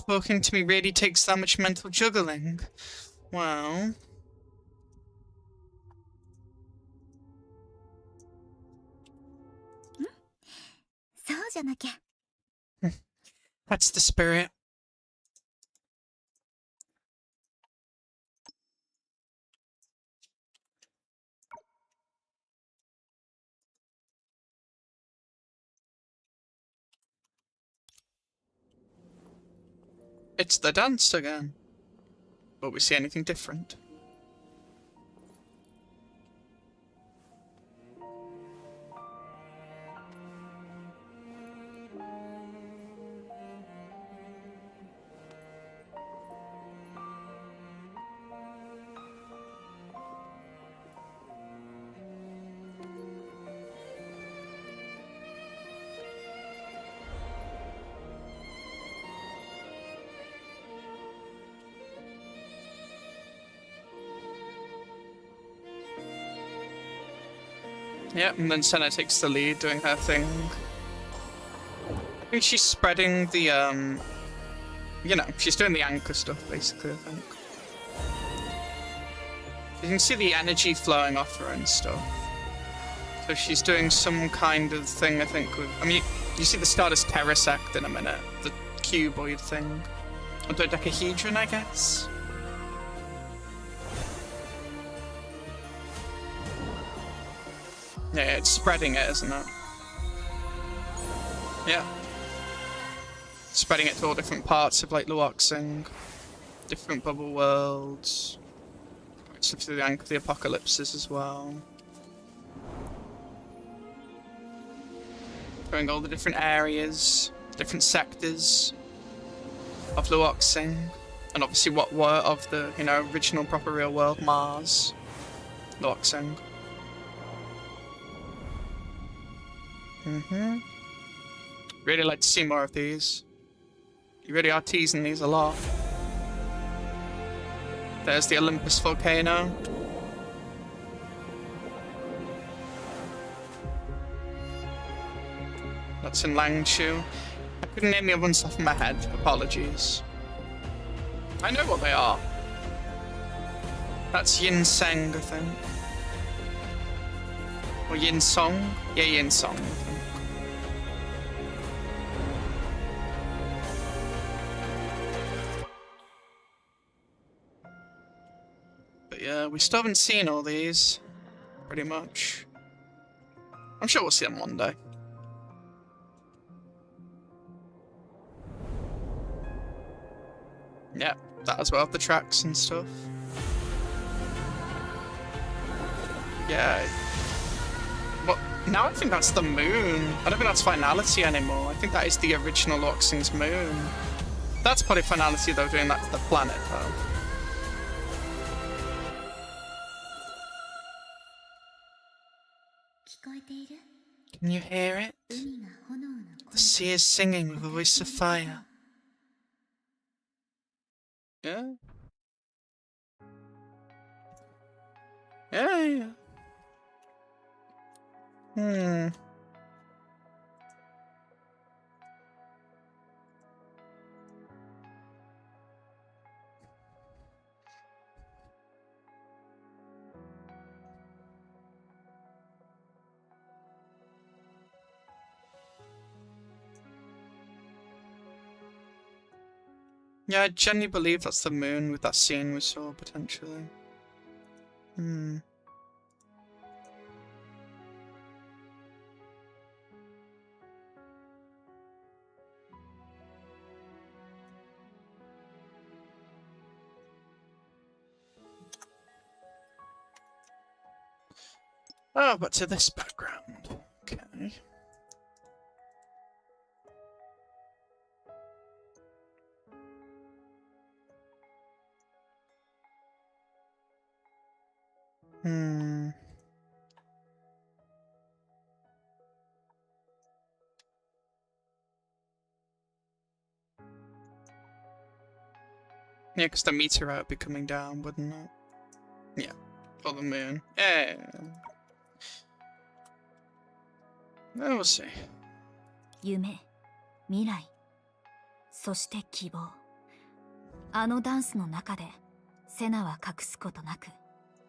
Speaker 1: Talking to me really takes that much mental juggling. Well... That's the spirit. It's the dance again. Will we see anything different? Yep, and then Senna takes the lead doing her thing. I think she's spreading the, you know, she's doing the anchor stuff, basically, I think. You can see the energy flowing off her and stuff. So she's doing some kind of thing, I think, with... I mean, you see the Stardust Terrasect in a minute. The cuboid thing. Or dodecahedron, I guess? Yeah, it's spreading it, isn't it? Yeah. Spreading it to all different parts of, like, Luoxing. Different bubble worlds. Stuff to the Anchor of the Apocalypses as well. Showing all the different areas, different sectors of Luoxing. And obviously what were of the, you know, original proper real world Mars. Luoxing. Really like to see more of these. You really are teasing these a lot. There's the Olympus volcano. That's in Langshu. I couldn't name the other ones off my head. Apologies. I know what they are. That's Yinseng, I think. Or Yinsong? Yeah, Yinsong, I think. But yeah, we still haven't seen all these. Pretty much. I'm sure we'll see them one day. Yeah, that as well, the tracks and stuff. Yeah. Well, now I think that's the moon. I don't think that's Finality anymore. I think that is the original Luoxing's moon. That's probably Finality though, doing that to the planet though. Can you hear it? The sea is singing with a voice of fire. Yeah. Yeah. Yeah, I genuinely believe that's the moon with that scene we saw, potentially. Oh, but to this background. Okay. Yeah, because the meteorite would be coming down, wouldn't it? Yeah. Or the moon. Yeah. We'll see.
Speaker 4: 夢、未来、そして希望。あのダンスの中で、セナは隠すことなく、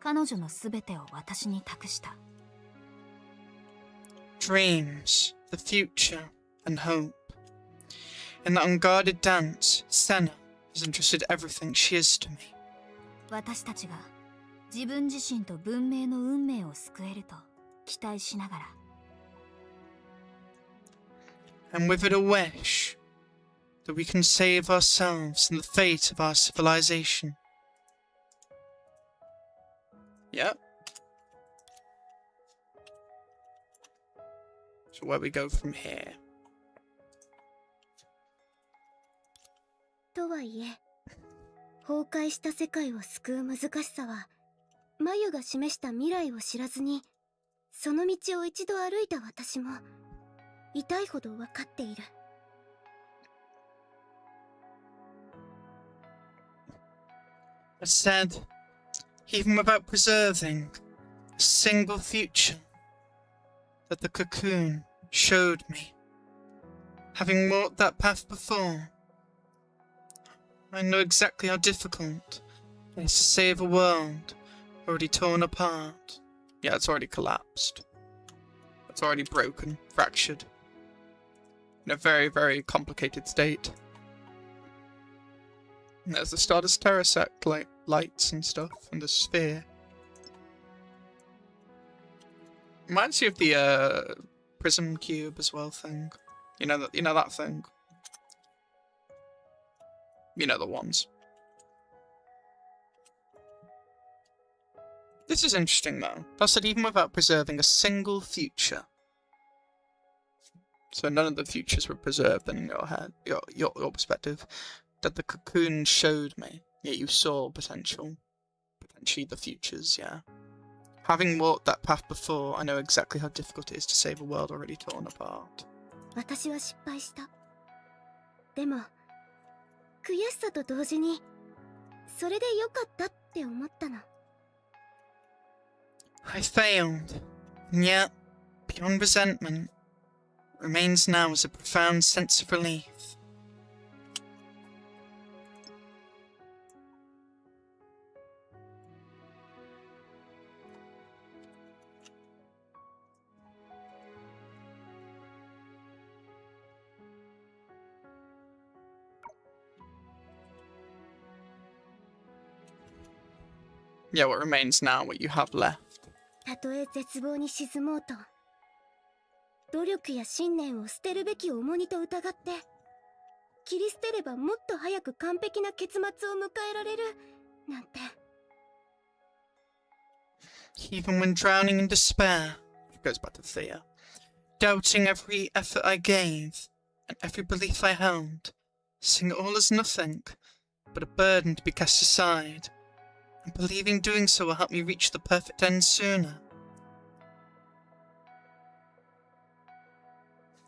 Speaker 4: 彼女のすべてを私に託した。
Speaker 1: Dreams, the future, and hope. In the unguarded dance, Senna has entrusted everything she is to me.
Speaker 4: 私たちが自分自身と文明の運命を救えると期待しながら。
Speaker 1: And with it a wish that we can save ourselves and the fate of our civilization. Yep. So where we go from here?
Speaker 3: とはいえ、崩壊した世界を救う難しさは、マユが示した未来を知らずに、その道を一度歩いた私も、痛いほど分かっている。
Speaker 1: I said, even without preserving a single future that the cocoon showed me, having walked that path before, I know exactly how difficult it is to save a world already torn apart. Yeah, it's already collapsed. It's already broken, fractured. In a very, very complicated state. And there's the Stardust Terrasect lights and stuff, and the sphere. Reminds you of the prism cube as well thing. You know that thing. You know the ones. This is interesting though. That said, even without preserving a single future. So none of the futures were preserved in your head, your perspective. That the cocoon showed me. Yeah, you saw potentially the futures, yeah. Having walked that path before, I know exactly how difficult it is to save a world already torn apart.
Speaker 3: 私は失敗した。でも、悔しさと同時に、それで良かったって思ったの。
Speaker 1: I failed, and yet, beyond resentment, what remains now is a profound sense of relief. Yeah, what remains now, what you have left.
Speaker 3: たとえ絶望に沈もうと、努力や信念を捨てるべき重荷と疑って、切り捨てればもっと早く完璧な結末を迎えられる、なんて。
Speaker 1: Even when drowning in despair, it goes back to Thea, doubting every effort I gave, and every belief I held, seeing it all as nothing, but a burden to be cast aside, and believing doing so will help me reach the perfect end sooner.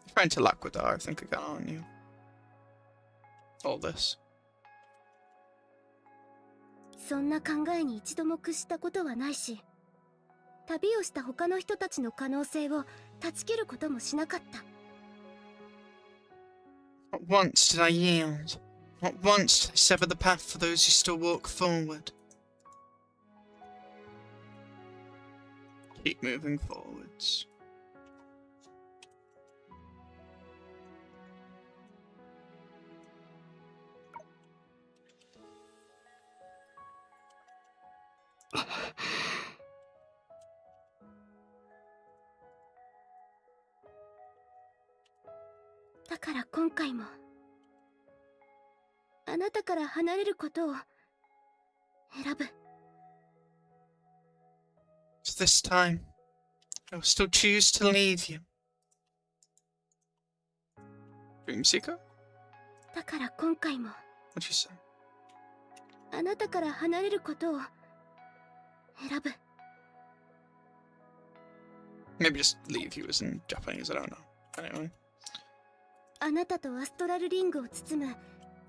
Speaker 1: You're trying to Laquadar, I think, again, aren't you? All this.
Speaker 3: そんな考えに一度も屈したことはないし、旅をした他の人たちの可能性を断ち切ることもしなかった。
Speaker 1: Not once did I yield. Not once did I sever the path for those who still walk forward. Keep moving forwards.
Speaker 3: だから今回も、あなたから離れることを選ぶ。
Speaker 1: So this time, I will still choose to leave you. Dreamseeker?
Speaker 3: だから今回も、
Speaker 1: What'd you say?
Speaker 3: あなたから離れることを選ぶ。
Speaker 1: Maybe just leave you as in Japanese, I don't know. Anyway.
Speaker 3: あなたとアストラルリングを包む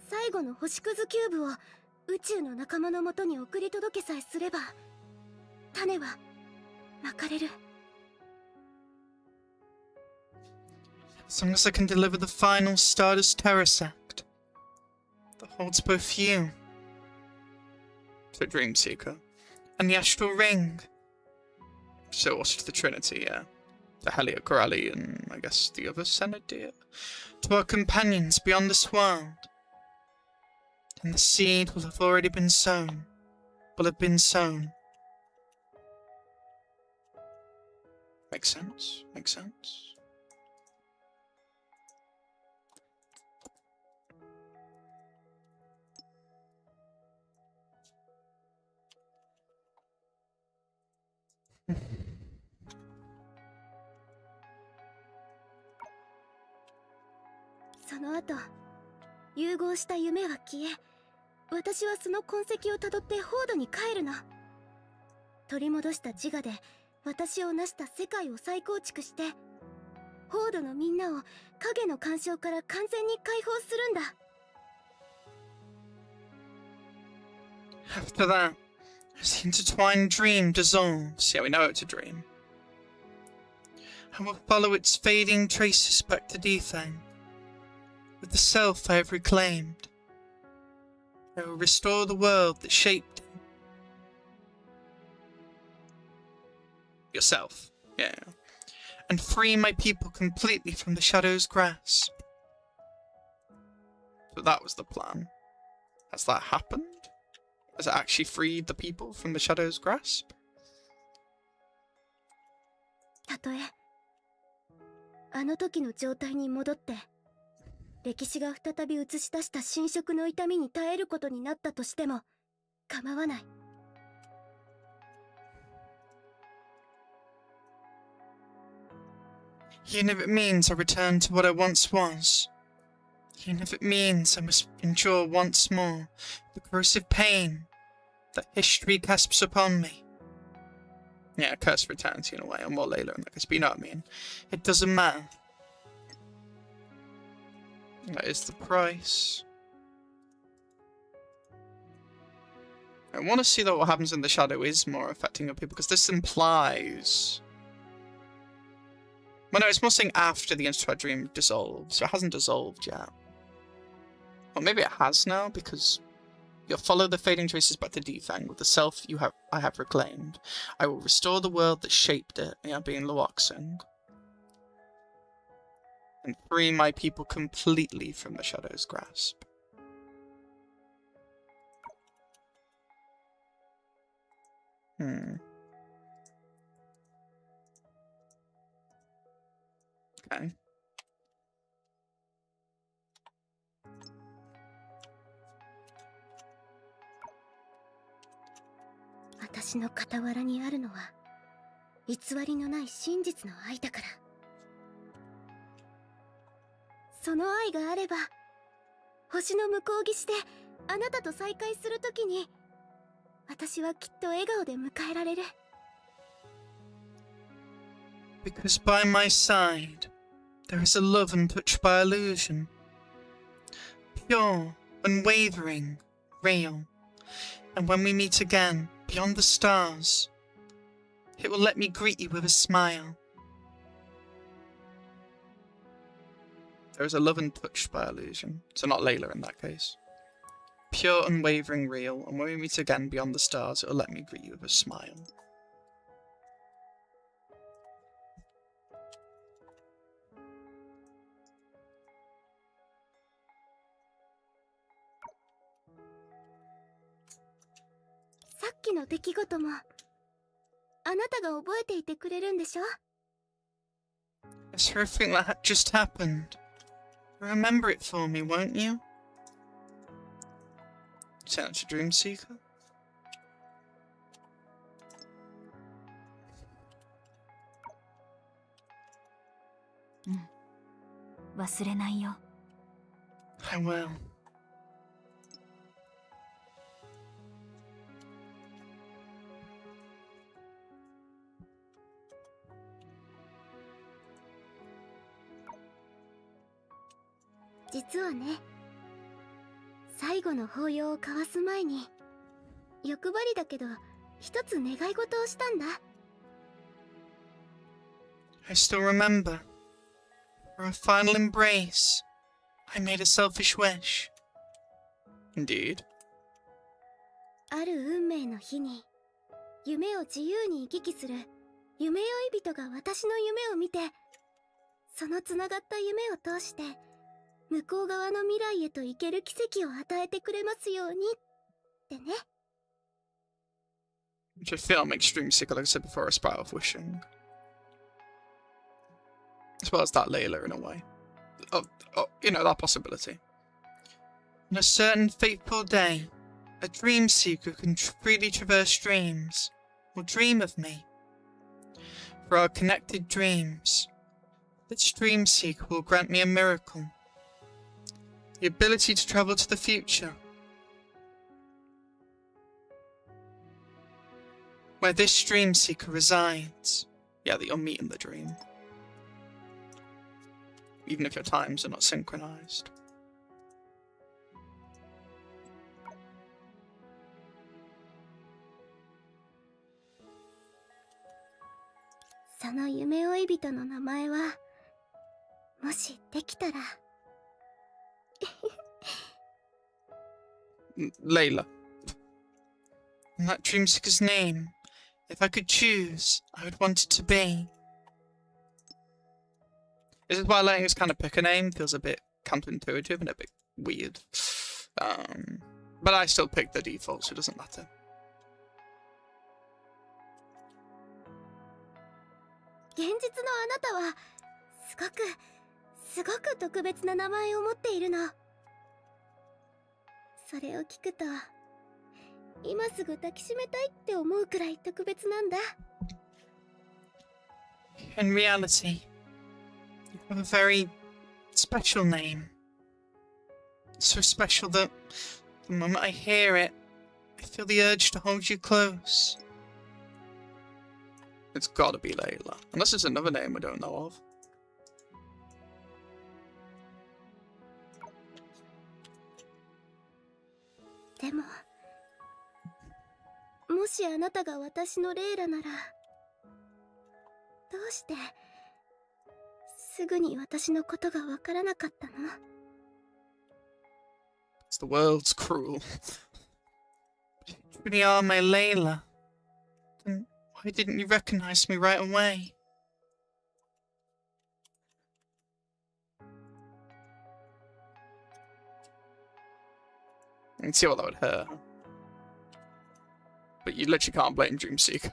Speaker 3: 最後の星屑キューブを宇宙の仲間のもとに送り届けさえすれば、種はまかれる。
Speaker 1: As long as I can deliver the final Stardust Terrasect that holds both you, so Dreamseeker, and the Astral Ring. So also to the Trinity, yeah. The Heliocrali and I guess the other Senadir. To our companions beyond this world. And the seed will have already been sown. Will have been sown. Makes sense. Makes sense.
Speaker 5: その後融合した夢は消え、私はその痕跡をたどってホードに帰るの。取り戻した自我で私を成した世界を再構築して、ホードのみんなを影の干渉から完全に解放するんだ。
Speaker 1: After that, as the intertwined dream dissolves, yeah, we know it's a dream, I will follow its fading traces back to Defang. With the self I have reclaimed, I will restore the world that shaped it. Yourself, yeah. And free my people completely from the shadow's grasp. So that was the plan. Has that happened? Has it actually freed the people from the shadow's grasp?
Speaker 5: たとえあの時の状態に戻って歴史が再び映し出した侵食の痛みに耐えることになったとしても構わない。
Speaker 1: Even if it means I return to what I once was. Even if it means I must endure once more the corrosive pain that history casts upon me. Yeah, a curse of eternity in a way, or more Layla in that case, but you know what I mean. It doesn't matter. That is the price. I want to see that what happens in the shadow is more affecting other people, because this implies... Well, no, it's more saying after the intertwined dream dissolves, so it hasn't dissolved yet. Or maybe it has now, because you'll follow the fading traces back to Defang with the self I have reclaimed. I will restore the world that shaped it, yeah, being Luoxing. And free my people completely from the shadow's grasp. Okay.
Speaker 5: 私の傍らにあるのは偽りのない真実の愛だから。その愛があれば星の向こう岸であなたと再会するときに私はきっと笑顔で迎えられる。
Speaker 1: Because by my side there is a love untouched by illusion, pure, unwavering, real, and when we meet again beyond the stars, it will let me greet you with a smile. There is a love untouched by illusion, so not Layla in that case. Pure, unwavering, real, and when we meet again beyond the stars, it will let me greet you with a smile.
Speaker 5: さっきの出来事もあなたが覚えていてくれるんでしょ?
Speaker 1: It's everything that just happened. Remember it for me, won't you? Send it to Dream Seeker?
Speaker 4: 忘れないよ。
Speaker 1: I will.
Speaker 5: 実はね、最後の法要を交わす前に欲張りだけど一つ願い事をしたんだ。
Speaker 1: I still remember. For a final embrace, I made a selfish wish. Indeed.
Speaker 5: ある運命の日に夢を自由に行き来する夢追い人が私の夢を見て、そのつながった夢を通して向こう側の未来へと行ける奇跡を与えてくれますようにってね。
Speaker 1: Which I feel makes Dream Seeker, like I said before, a spiral of wishing. As well as that Layla in a way. You know, that possibility. On a certain fateful day, a Dream Seeker can freely traverse dreams, will dream of me. For our connected dreams, this Dream Seeker will grant me a miracle. The ability to travel to the future. Where this dream seeker resides. Yeah, that you'll meet in the dream. Even if your times are not synchronized.
Speaker 3: その夢追い人の名前は、もしできたら。
Speaker 1: Layla. And that dream seeker's name. If I could choose, I would want it to be. This is why letting us kind of pick a name feels a bit counterintuitive and a bit weird. But I still picked the default, so it doesn't matter.
Speaker 3: 現実のあなたはすごく特別な名前を持っているの。それを聞くと今すぐ抱きしめたいって思うくらい特別なんだ。
Speaker 1: In reality, you have a very special name. So special that the moment I hear it, I feel the urge to hold you close. It's gotta be Layla. Unless it's another name we don't know of.
Speaker 3: でも、もしあなたが私のレイラなら、どうしてすぐに私のことがわからなかったの？
Speaker 1: It's the world's cruel. You really are my Layla. Then why didn't you recognize me right away? I can see what that would hurt. But you literally can't blame Dreamseeker.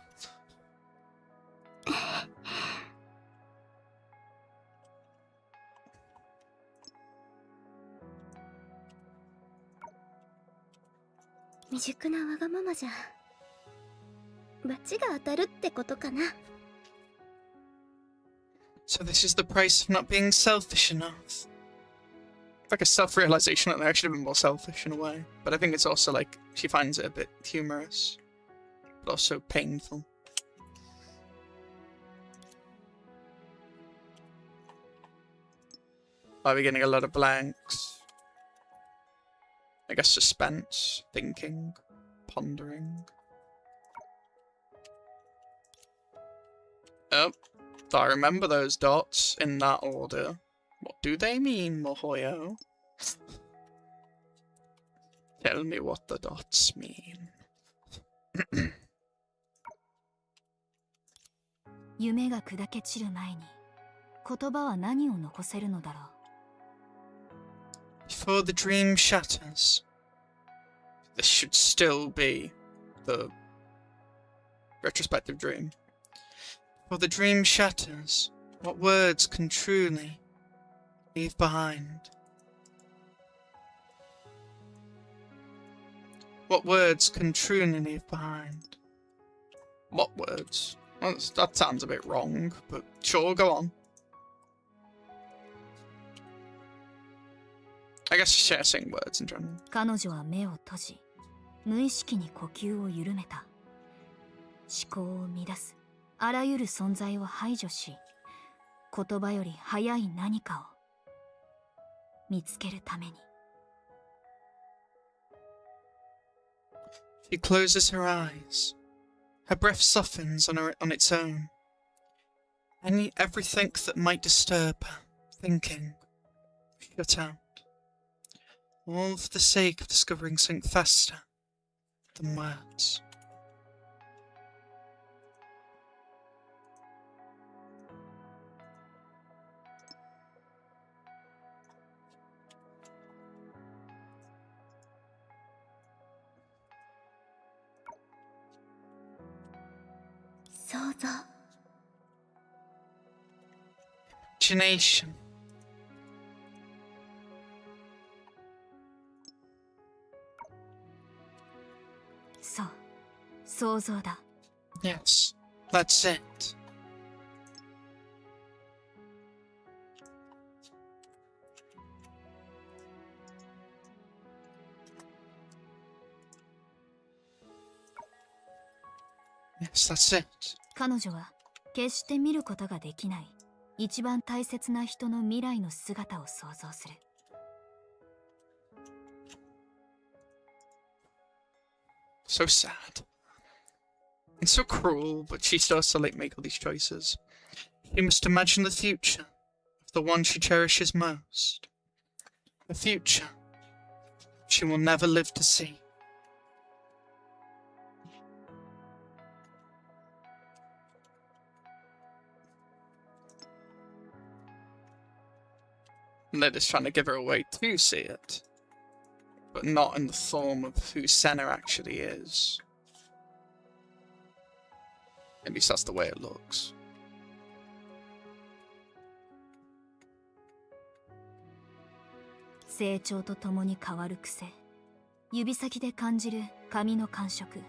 Speaker 1: So this is the price of not being selfish enough. Like a self-realization that they should have been more selfish in a way. But I think it's also like, she finds it a bit humorous. But also painful. Are we getting a lot of blanks? I guess suspense, thinking, pondering. Oh, I remember those dots in that order. What do they mean, miHoYo? Tell me what the dots mean.
Speaker 4: 夢が砕け散る前に言葉は何を残せるのだろう。
Speaker 1: Before the dream shatters. This should still be the retrospective dream. Before the dream shatters, what words can truly leave behind? What words can truly leave behind? What words? Well, that sounds a bit wrong, but sure, go on. I guess just saying words in general.
Speaker 4: 彼女は目を閉じ、無意識に呼吸を緩めた。思考を乱すあらゆる存在を排除し、言葉より早い何かを見つけるために。
Speaker 1: She closes her eyes. Her breath softens on its own. Everything that might disturb her thinking, shut out. All for the sake of discovering something faster than words. Imagination.
Speaker 4: So, 想像だ。
Speaker 1: Yes, that's it. Yes, that's it.
Speaker 4: 彼女は決して見ることができない一番大切な人の未来の姿を想像する。
Speaker 1: So sad. It's so cruel, but she still has to like make all these choices. She must imagine the future of the one she cherishes most. A future she will never live to see. Leylah's trying to give her a way to see it, but not in the form of who Senna actually is. At least that's the way it looks.
Speaker 4: 成長とともに変わる癖、指先で感じる髪の感触、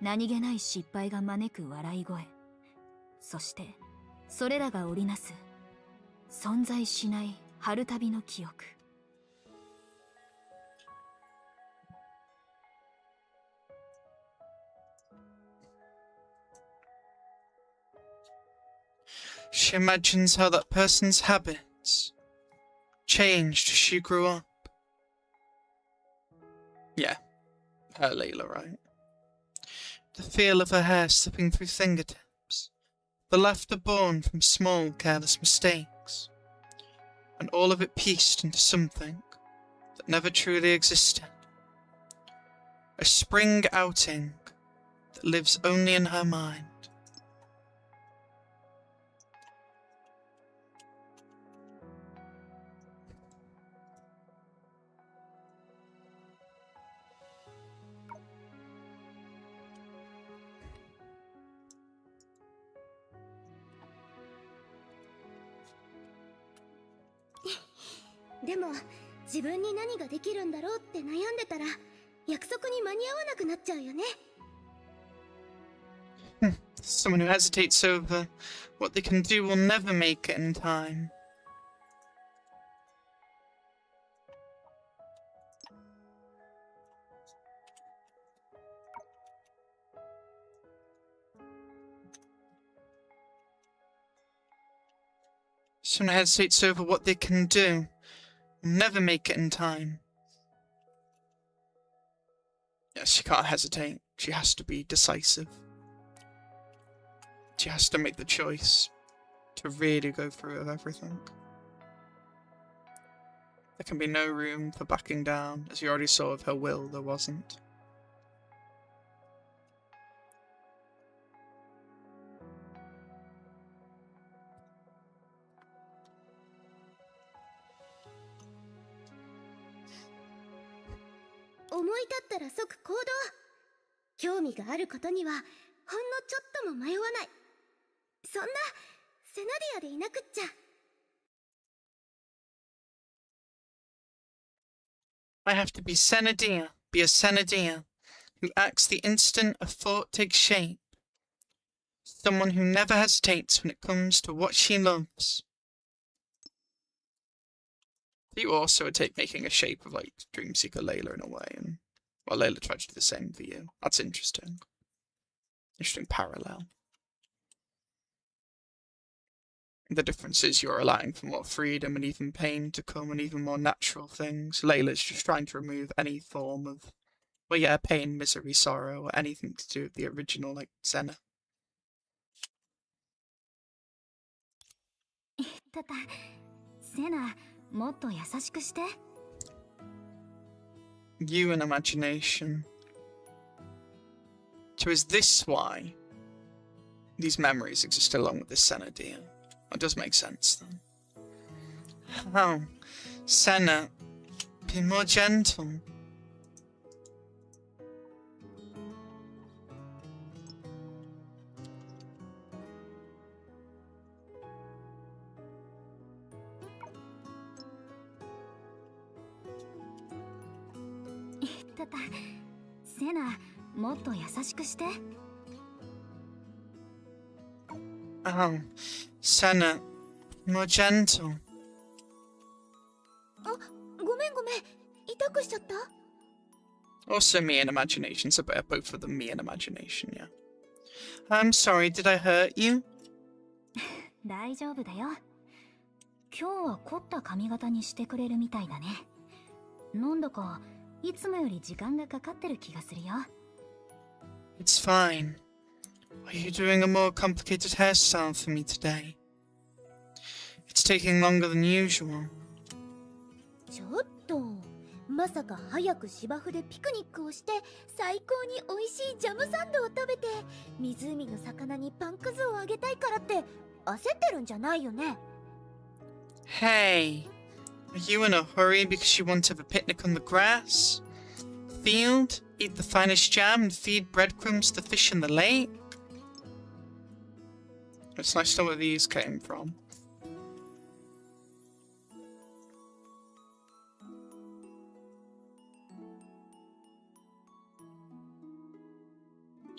Speaker 4: 何気ない失敗が招く笑い声、そしてそれらが織りなす存在しない春旅の記憶。
Speaker 1: She imagines how that person's habits changed as she grew up. Yeah, her Leylah, right? The feel of her hair slipping through fingertips, the laughter born from small, careless mistakes, and all of it pieced into something that never truly existed. A spring outing that lives only in her mind.
Speaker 3: "でも自分に何ができるんだろうって悩んでたら約束に間に合わなくなっちゃうよね。
Speaker 1: Someone who hesitates over what they can do will never make it in time. Someone who hesitates over what they can do will never make it in time. Yes, she can't hesitate. She has to be decisive. She has to make the choice to really go through with everything. There can be no room for backing down. As you already saw with her will, there wasn't.
Speaker 3: "思い立ったら即行動。興味があることにはほんのちょっとも迷わない。そんなセナディアでいなくっちゃ。
Speaker 1: I have to be Senadia, be a Senadia, who acts the instant a thought takes shape. Someone who never hesitates when it comes to what she loves." You also take making a shape of like Dreamseeker Leylah in a way, and well, Leylah tried to do the same for you. That's interesting. Interesting parallel. The difference is you're allowing for more freedom and even pain to come and even more natural things. Leylah's just trying to remove any form of, well, yeah, pain, misery, sorrow, or anything to do with the original, like, Senna.
Speaker 4: ただ、セナ、もっと優しくして。
Speaker 1: You and imagination. So is this why these memories exist along with this Senna dear? That does make sense then. How? Senna, be more gentle.
Speaker 4: ただ、セナ、もっと優しくして。
Speaker 1: Oh, Senna, more gentle.
Speaker 3: あ、ごめんごめん。痛くしちゃった？
Speaker 1: Also me and imagination, so both of them me and imagination, yeah. I'm sorry, did I hurt you?
Speaker 4: 大丈夫だよ。今日は凝った髪型にしてくれるみたいだね。なんだかいつもより時間がかかってる気がするよ。
Speaker 1: It's fine. Are you doing a more complicated hairstyle for me today? It's taking longer than usual.
Speaker 3: ちょっと、まさか早く芝生でピクニックをして最高に美味しいジャムサンドを食べて湖の魚にパンくずをあげたいからって焦ってるんじゃないよね。
Speaker 1: Hey, are you in a hurry because you want to have a picnic on the grass? Field? Eat the finest jam and feed breadcrumbs to the fish in the lake? It's nice to know where these came from.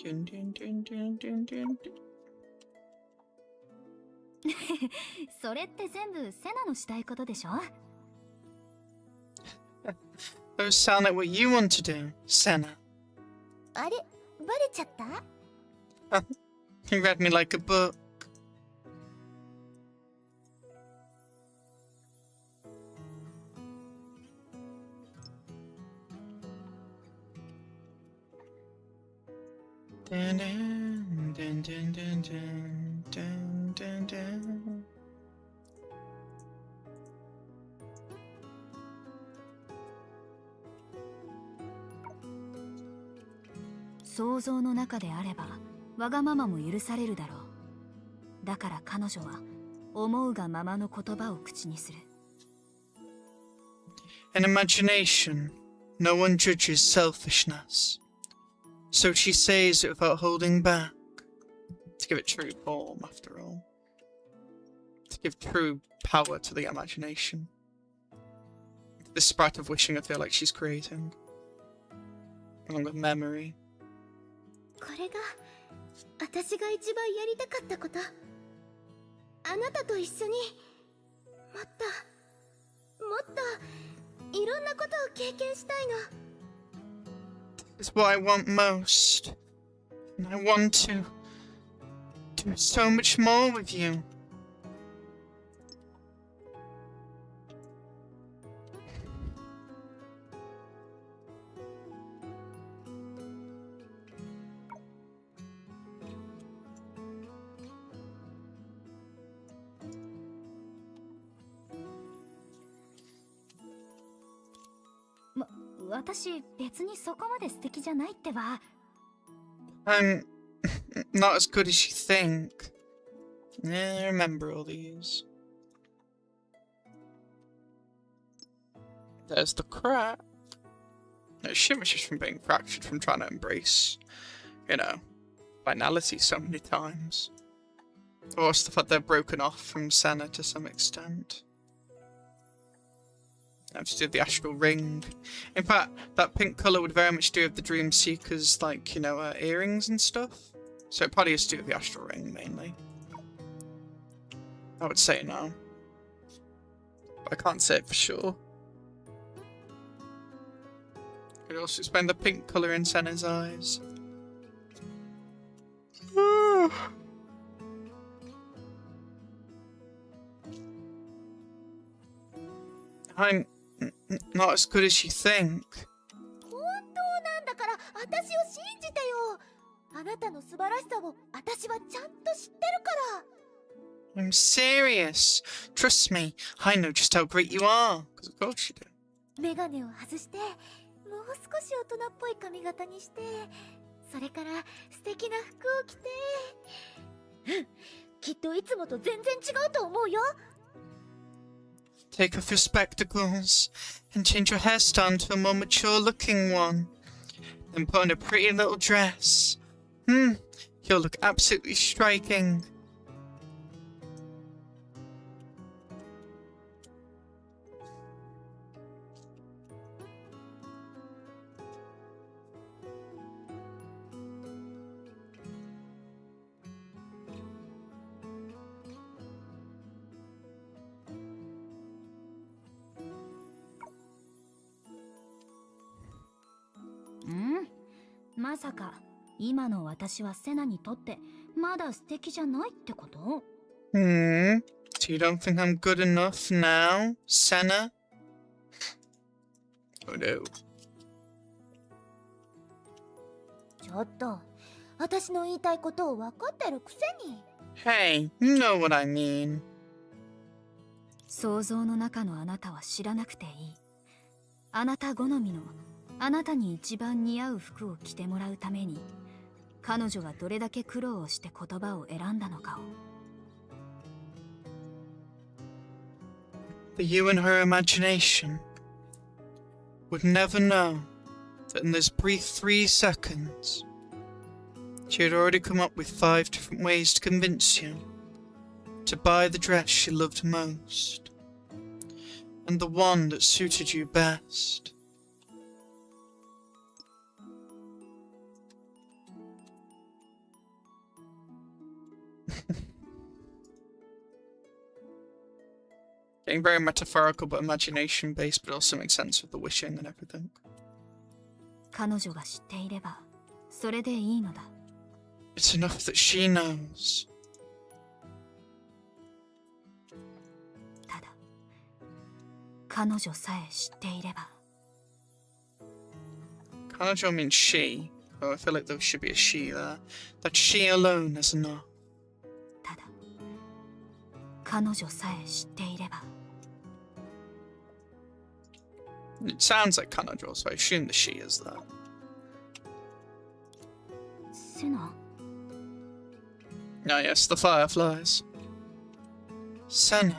Speaker 1: Dun, dun, dun, dun, dun, dun, dun.
Speaker 4: それって全部セナのしたいことでしょ？
Speaker 1: Those sound like what you want to do, Senna.
Speaker 3: あれ、バレちゃった？
Speaker 1: You read me like a book. Dun, dun, dun, dun, dun, dun, dun, dun.
Speaker 4: 想像の中であればわがままも許されるだろう。だから彼女は思うがままの言葉を口にする。
Speaker 1: In imagination, no one judges selfishness. So she says it without holding back. To give it true form, after all. To give true power to the imagination. The sprite of wishing I feel like she's creating. Along with memory.
Speaker 3: これが私が一番やりたかったこと。あなたと一緒にもっといろんなことを経験したいの。
Speaker 1: It's what I want most. And I want to do so much more with you. .
Speaker 4: 私別にそこまで素敵じゃないってば。
Speaker 1: I'm not as good as you think. Yeah, I remember all these. There's the crack. No, shit was just from being fractured from trying to embrace, you know, finality so many times. Or stuff like they're broken off from Senna to some extent. I have to do the astral ring. In fact, that pink colour would very much do with the Dream Seeker's, like, you know, earrings and stuff. So it probably has to do with the astral ring, mainly. I would say no. But I can't say it for sure. Could also explain the pink colour in Senna's eyes. I'm not as good as you think.
Speaker 3: 本当なんだから私を信じてよ。あなたの素晴らしさを私はちゃんと知ってるから。
Speaker 1: I'm serious. Trust me, I know just how great you are. Because of course you do.
Speaker 3: メガネを外してもう少し大人っぽい髪型にしてそれから素敵な服を着てきっといつもと全然違うと思うよ。
Speaker 1: Take off your spectacles and change your hairstyle to a more mature looking one. Then put on a pretty little dress. You'll look absolutely striking. .
Speaker 4: まさか今の私はセナにとってまだ素敵じゃないってこと？
Speaker 1: So you don't think I'm good enough now, Senna? Oh no.
Speaker 3: ちょっと、私の言いたいことを分かってるくせに。
Speaker 1: Hey, you know what I mean.
Speaker 4: 想像の中のあなたは知らなくていい。あなた好みの、あなたに一番似合う服を着てもらうために、彼女がどれだけ苦労をして言葉を選んだのかを。
Speaker 1: But you and her imagination would never know that in this brief 3 seconds, she had already come up with 5 different ways to convince you to buy the dress she loved most, and the one that suited you best. Getting very metaphorical but imagination based, but also makes sense with the wishing and everything.
Speaker 4: 彼女が知っていればそれでいいのだ。
Speaker 1: It's enough that she knows.
Speaker 4: ただ彼女さえ知っていれば。
Speaker 1: Kanojo means she. Oh, I feel like there should be a she there. That she alone is enough.
Speaker 4: ただ彼女さえ知っていれば。
Speaker 1: It sounds like Kanojo, so I assume the she is there.
Speaker 4: セナ？
Speaker 1: Ah, yes, the fireflies. Senna.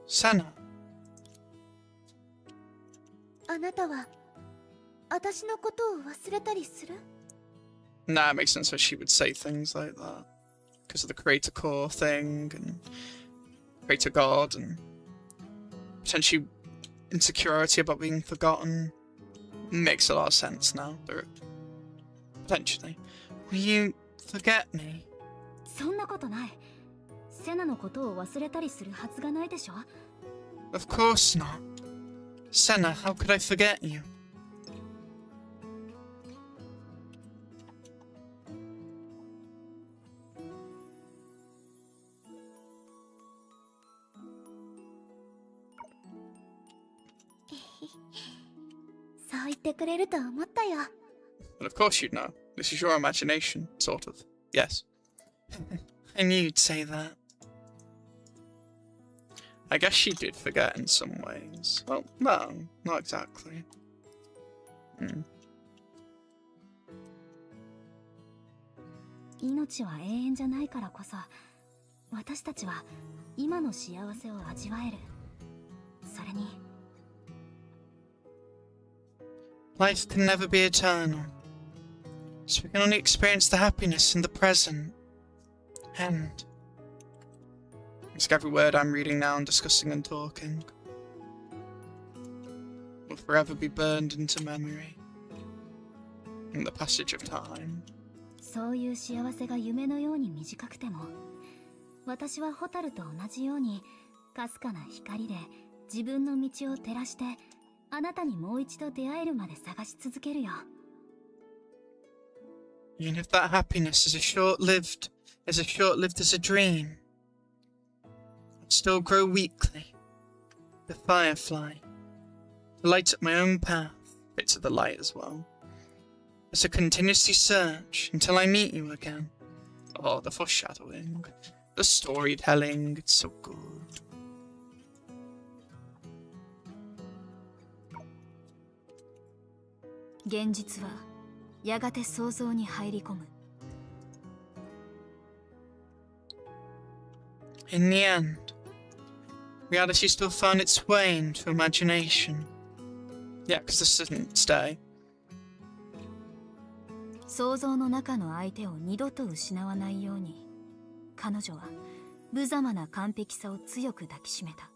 Speaker 1: Senna.
Speaker 3: あなたは私のことを忘れたりする？
Speaker 1: Nah, it makes sense why she would say things like that. Because of the creator core thing, and creator god, and potentially insecurity about being forgotten. Makes a lot of sense now. Potentially. Will you forget me?
Speaker 4: そんなことない。セナのことを忘れたりするはずがないでしょ。
Speaker 1: Of course not. Senna, how could I forget you?
Speaker 3: 「そう言ってくれると思ったよ。
Speaker 1: But of course you'd know. This is your imagination, sort of. Yes. I knew you'd say that. I guess she did forget in some ways. Well, no, not exactly. Hmm.
Speaker 4: 命は永遠じゃないからこそ、私たちは今の幸せを味わえる。それに
Speaker 1: Life can never be eternal, so we can only experience the happiness in the present. And it's every word I'm reading now and discussing and talking will forever be burned into memory in the passage of time.
Speaker 4: そういう幸せが夢のように短くても、私はホタルと同じようにかすかな光で自分の道を照らして、あなたにもう一度出会えるまで探し続けるよ。
Speaker 1: Even if that happiness is short-lived as a dream, I'd still grow weakly, the firefly, to light up my own path, bits of the light as well, as I continuously search until I meet you again. Oh, the foreshadowing, the storytelling, it's so good.
Speaker 4: 現実はやがて想像に入り込む。
Speaker 1: In the end, reality still found its way into imagination. Yeah, because this didn't stay.
Speaker 4: 想像の中の相手を二度と失わないように、彼女は無様な完璧さを強く抱きしめた。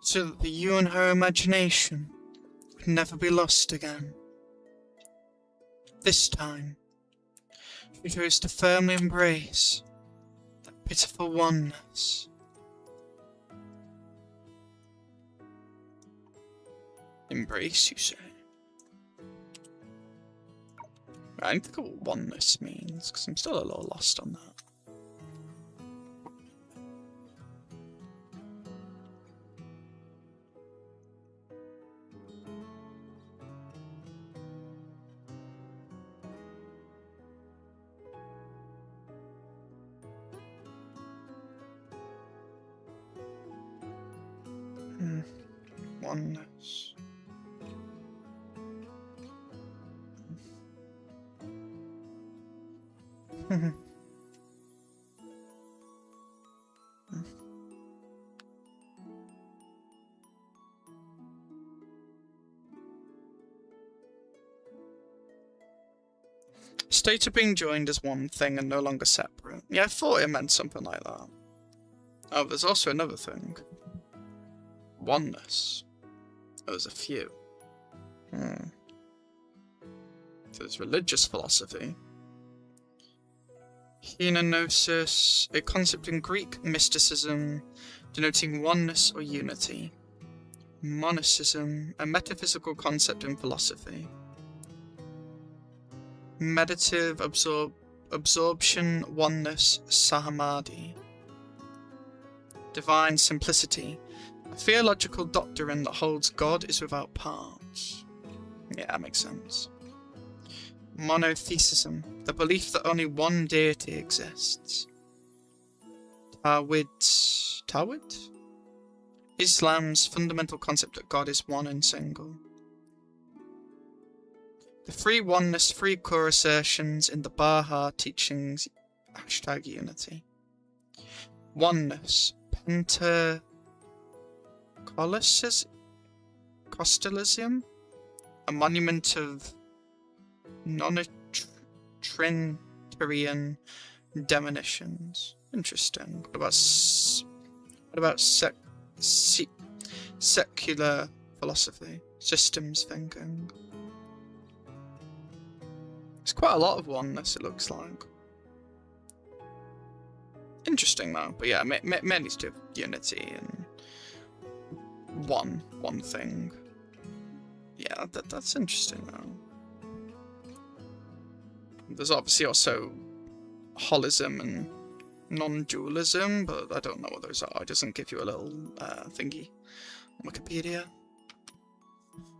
Speaker 1: so that the you and her imagination would never be lost again. This time, she chose to firmly embrace that pitiful oneness. Embrace, you say? I need to think of what oneness means, because I'm still a little lost on that. Oneness. State of being joined as one thing and no longer separate. Yeah, I thought it meant something like that. Oh, there's also another thing. Oneness. Oh, there's a few. There's religious philosophy. Henonosis, a concept in Greek mysticism denoting oneness or unity. Monism, a metaphysical concept in philosophy. Meditative absorption, oneness, samadhi. Divine simplicity, a theological doctrine that holds God is without parts. Yeah, that makes sense. Monotheism, the belief that only one deity exists. Tawhid? Islam's fundamental concept that God is one and single. The three oneness, three core assertions in the Baha teachings, #unity. Oneness, Pentecostalism, a monument of non-Trinitarian demonitions. Interesting. What about secular philosophy, systems thinking? There's quite a lot of oneness, it looks like. Interesting though, but yeah, mainly to do with unity and one thing. Yeah, that's interesting though. There's obviously also holism and non-dualism, but I don't know what those are. It doesn't give you a little thingy on Wikipedia.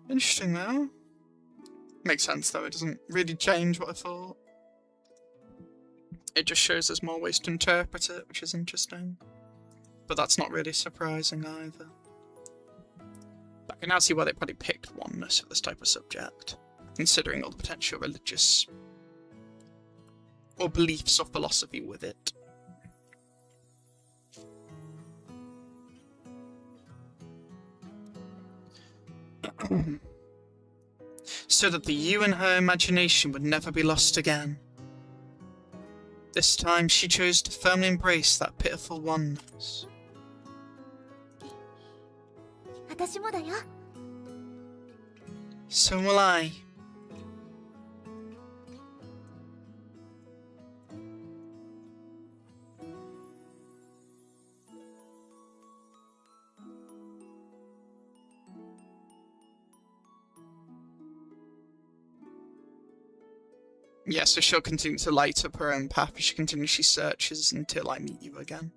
Speaker 1: Interesting though. Makes sense though, it doesn't really change what I thought. It just shows there's more ways to interpret it, which is interesting. But that's not really surprising either. I can now see why they probably picked oneness for this type of subject, considering all the potential religious or beliefs or philosophy with it. So that the you and her imagination would never be lost again. This time she chose to firmly embrace that pitiful oneness.
Speaker 3: 私もだよ。
Speaker 1: So will I. Yeah, so she'll continue to light up her own path as she continuously searches until I meet you again.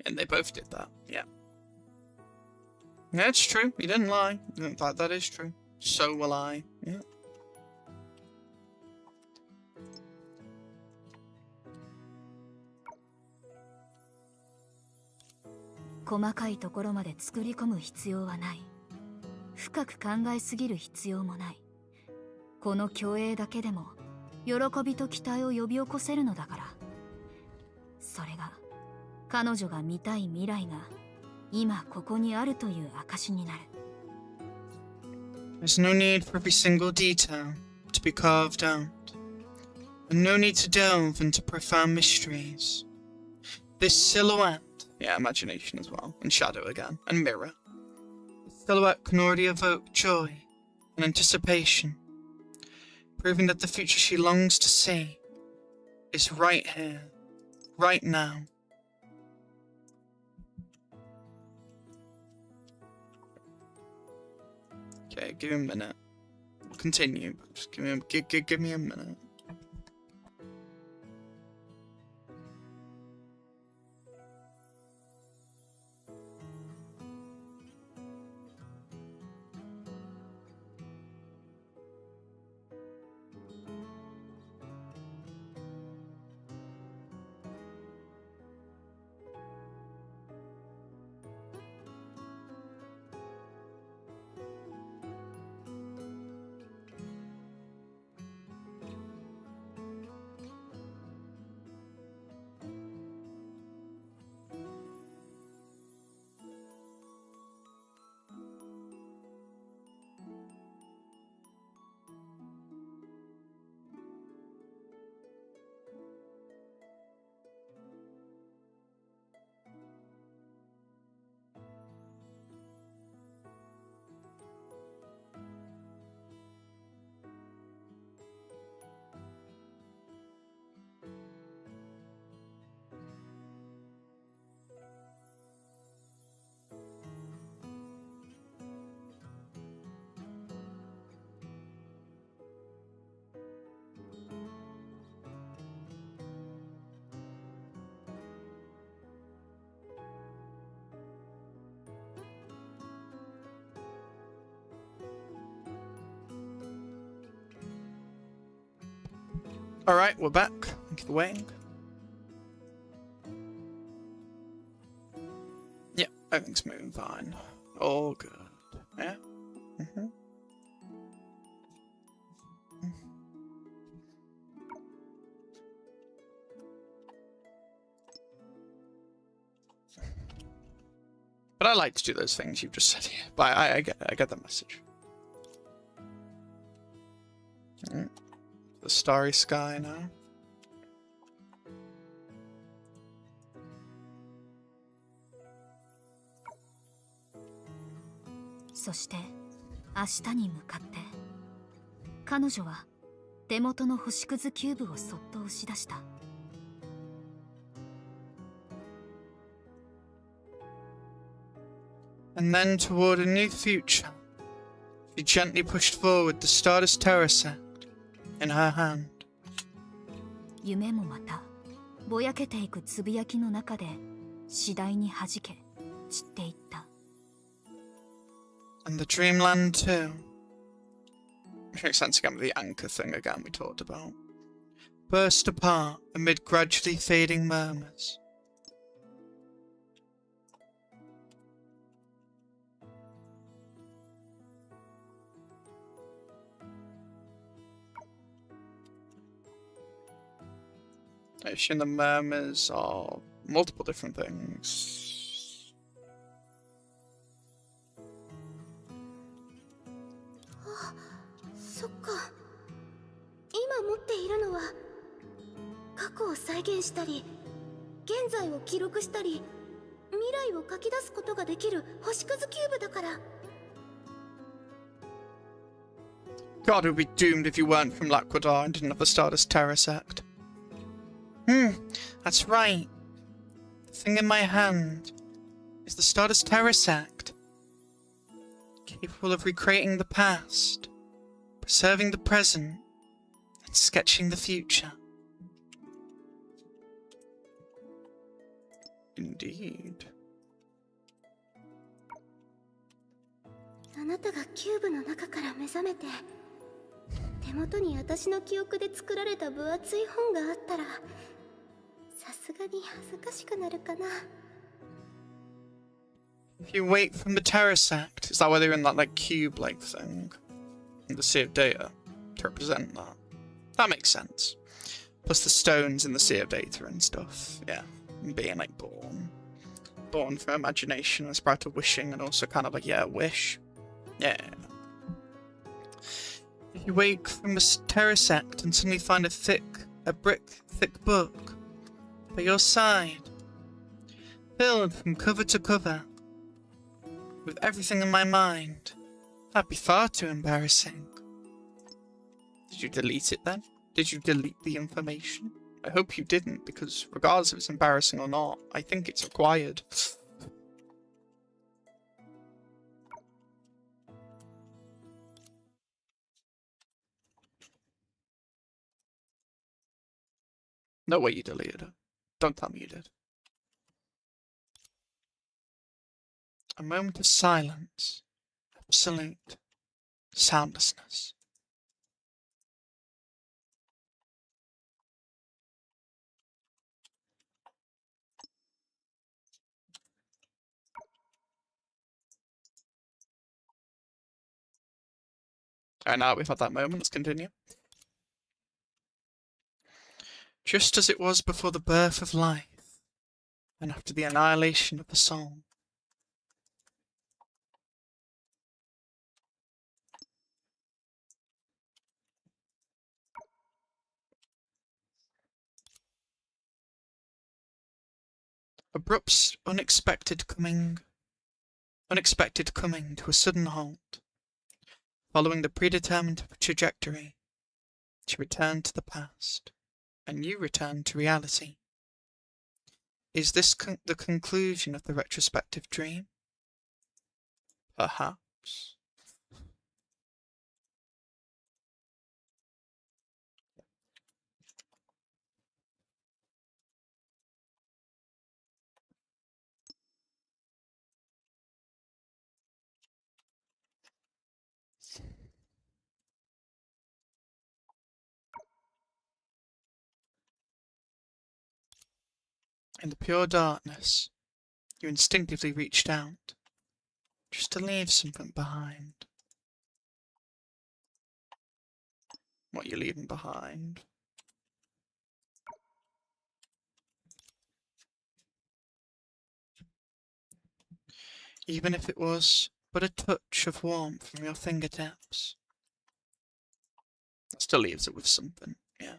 Speaker 1: And they both did that, yeah. Yeah, it's true. You didn't lie. That is true. So will I, yeah.
Speaker 4: 「細かいところまで作り込む必要はない」「深く考えすぎる必要もない」「この虚栄だけでも喜びと期待を呼び起こせるのだから」それが彼女が見たい未来が今ここにあるという証になる。
Speaker 1: There's no need for every single detail to be carved out, and no need to delve into profound mysteries. This silhouette, yeah, imagination as well, and shadow again, and mirror, silhouette can already evoke joy and anticipation, proving that the future she longs to see is right here, right now. Okay, give me a minute. We'll continue, but just give me a minute. Alright, we're back. Thank you for waiting. Yep, everything's moving fine. All good. Yeah? Mm-hmm. But I like to do those things you've just said here. But I get the message. Alright. The starry sky now.
Speaker 4: そして明日に向かって彼女は手元の星屑キューブをそっと押し出した。
Speaker 1: And then toward a new future, she gently pushed forward the Stardust Terror set in her hand.
Speaker 4: 夢もまたぼやけていくつぶやきの中で次第に弾け散っていった。
Speaker 1: And the dreamland too. Which makes sense again with the anchor thing again we talked about. Burst apart amid gradually fading murmurs. I assume the murmurs are multiple different things.
Speaker 3: あ、そっか。今持っているのは過去を再現したり、現在を記録したり、未来を書き出すことができる星屑キューブだから。
Speaker 1: God would be doomed if you weren't from Laquadar and didn't have the Stardust Terror sect. That's right. The thing in my hand is the Stardust Terror sect. Capable of recreating the past, preserving the present, and sketching the future. Indeed.
Speaker 3: あなたがキューブの中から目覚めて、手元に私の記憶で作られた分厚い本があったら、さすがに恥ずかしくなるかな。
Speaker 1: If you wake from the Terror sect, is that why they're in that like cube-like thing in the Sea of Data to represent that? That makes sense. Plus the stones in the Sea of Data and stuff, yeah, and being like born from imagination and sprout of wishing, and also kind of like wish, yeah. If you wake from the Terror sect and suddenly find a thick book by your side, filled from cover to cover with everything in my mind. That'd be far too embarrassing. Did you delete it then? Did you delete the information? I hope you didn't, because regardless if it's embarrassing or not, I think it's required. No way you deleted it. Don't tell me you did. A moment of silence. Absolute soundlessness. Alright, now we've had that moment, let's continue. Just as it was before the birth of life, and after the annihilation of the soul. Abrupt, unexpected coming to a sudden halt. Following the predetermined trajectory, she returned to the past, and you returned to reality. Is this the conclusion of the retrospective dream? Perhaps. In the pure darkness, you instinctively reached out, just to leave something behind. What are you leaving behind? Even if it was but a touch of warmth from your fingertips. That still leaves it with something, yeah.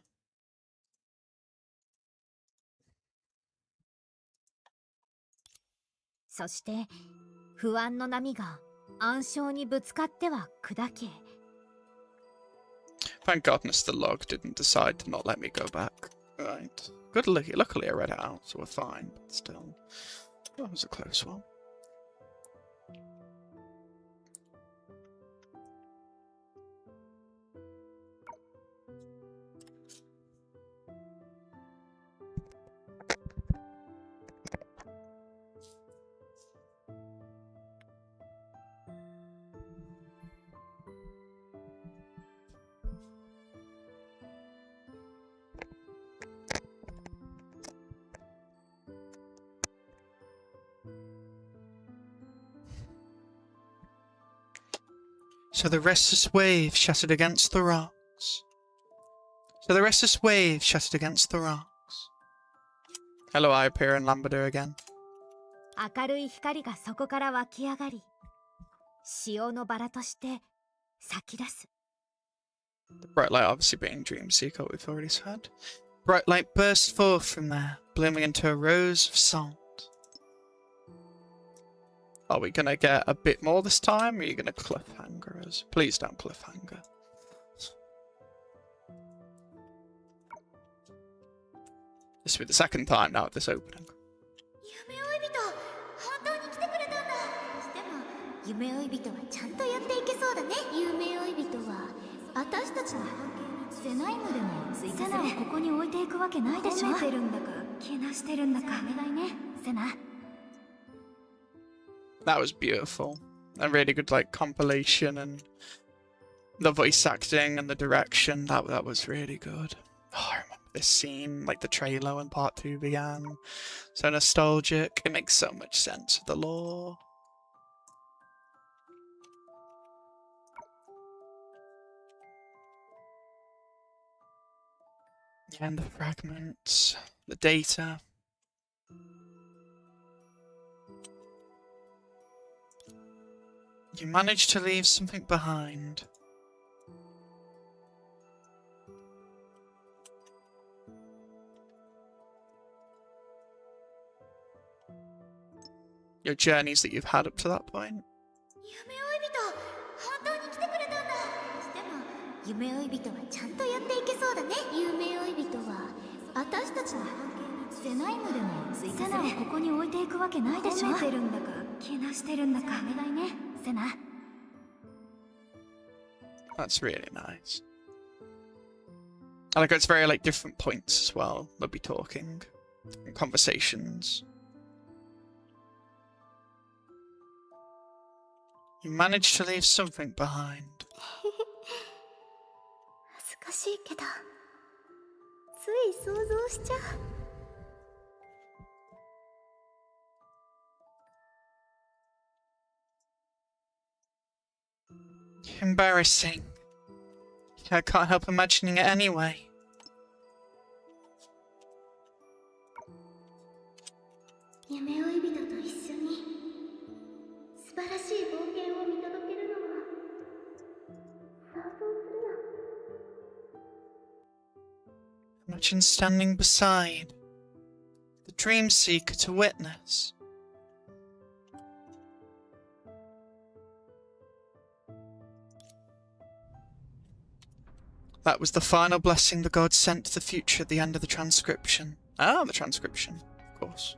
Speaker 4: So して不安の波が暗礁にぶつかっては砕け
Speaker 1: Thank goodness the log didn't decide to not let me go back. Right. Good luckily I read it out, so we're fine, but still. That was a close one. So the restless wave shattered against the rocks. Hello, I appear in Lambader again.
Speaker 4: 明るい光がそこから湧き上がり潮のバラとして咲き出す
Speaker 1: The bright light obviously being Dreamseeker, we've already said. Bright light burst forth from there, blooming into a rose of salt. Are we gonna get a bit more this time, or are you gonna cliffhanger us? Please don't cliffhanger. This will be the second time now of this opening.
Speaker 3: 夢追い人本当に来てくれたんだ。でも夢追い人はちゃんとやっていけそうだね。夢追い人は私たちの関係にセナイムでも追加する。セナをここに置いていくわけないでしょ。褒めてるんだかけなしてるんだか。お願いね、セナ。
Speaker 1: That was beautiful. A really good like compilation, and the voice acting and the direction. That was really good. Oh, I remember this scene, like the trailer when part 2 began. So nostalgic. It makes so much sense with the lore. Yeah, and the fragments, the data. You managed to leave something behind. Your journeys that you've had up to that point.
Speaker 3: 夢追い人、本当に来てくれたんだ。でも夢追い人はちゃんとやっていけそうだね。夢追い人は私たちの関係にセナイムでも追加
Speaker 4: セナをここに置いていくわけないでしょ。褒めてるんだかけなしてるんだか。お願いねセナ。
Speaker 1: That's really nice. I like it's very like different points as well. They'll be talking, different conversations. You managed to leave something behind.
Speaker 3: 恥ずかしいけどつい想像しちゃう。
Speaker 1: Embarrassing. I can't help imagining it anyway.
Speaker 3: 夢追い人と一緒に素晴らしい冒険を見届けるのは想像するな。
Speaker 1: Imagine standing beside the dream seeker to witness. That was the final blessing the gods sent to the future at the end of the transcription. Ah, the transcription, of course.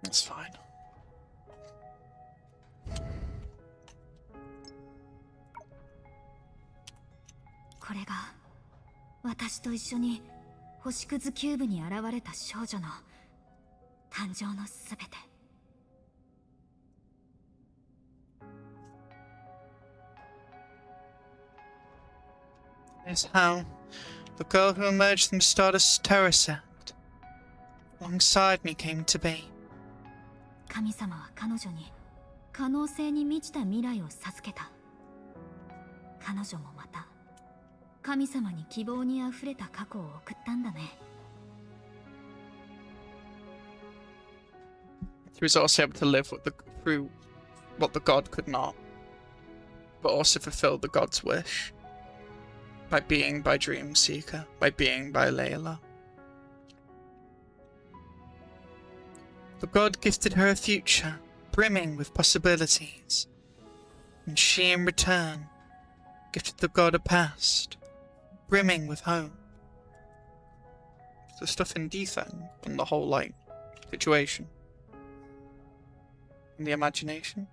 Speaker 1: That's fine.
Speaker 4: This is 私と一緒に星屑キューブに現れた少女の誕生のすべて。
Speaker 1: Is how the girl who emerged from Stardust Terror Sect alongside me came to be.
Speaker 4: 神様は彼女に可能性に満ちた未来を授けた。彼女もまた神様に希望にあふれた過去を送ったんだね。
Speaker 1: He was also able to live through what the god could not, but also fulfill the god's wish by being by Dream Seeker, by being by Leylah. The god gifted her a future brimming with possibilities, and she in return gifted the god a past brimming with hope. The stuff in Defang and the whole like situation. And the imagination.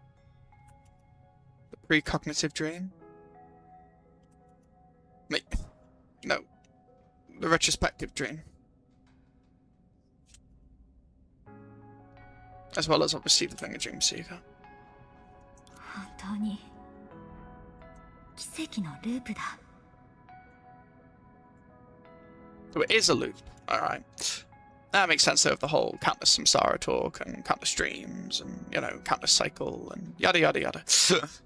Speaker 1: The precognitive dream. Wait, no. The retrospective dream. As well as obviously the thing of Dream Seeker.
Speaker 4: 本当に奇跡のループだ。
Speaker 1: So it is a loop. Alright. That makes sense though of the whole countless samsara talk and countless dreams and, you know, countless cycle and yada yada yada.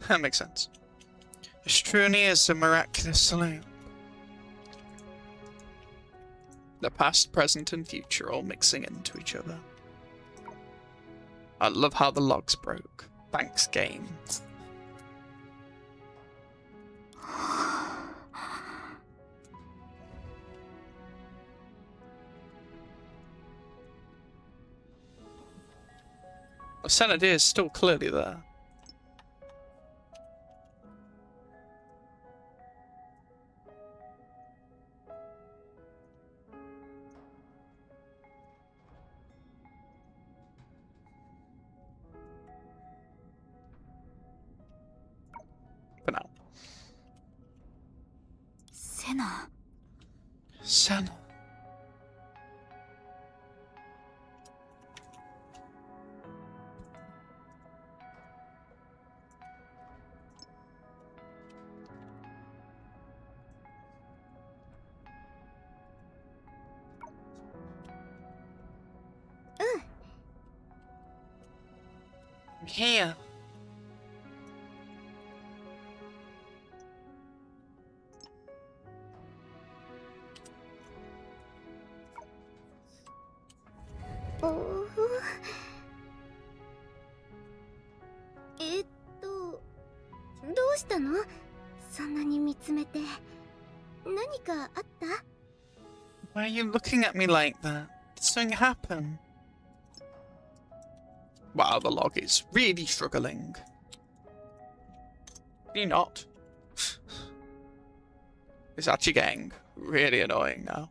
Speaker 1: That makes sense. This truly is a miraculous loop. The past, present and future all mixing into each other. I love how the logs broke. Thanks, game. The Senate is still clearly there. For now. Senna. I'm here.
Speaker 3: おどうしたの？そんなに見つめて。何かあった？
Speaker 1: Why are you looking at me like that? Did something happen? Wow, the log is really struggling. Can you not? It's actually getting really annoying now.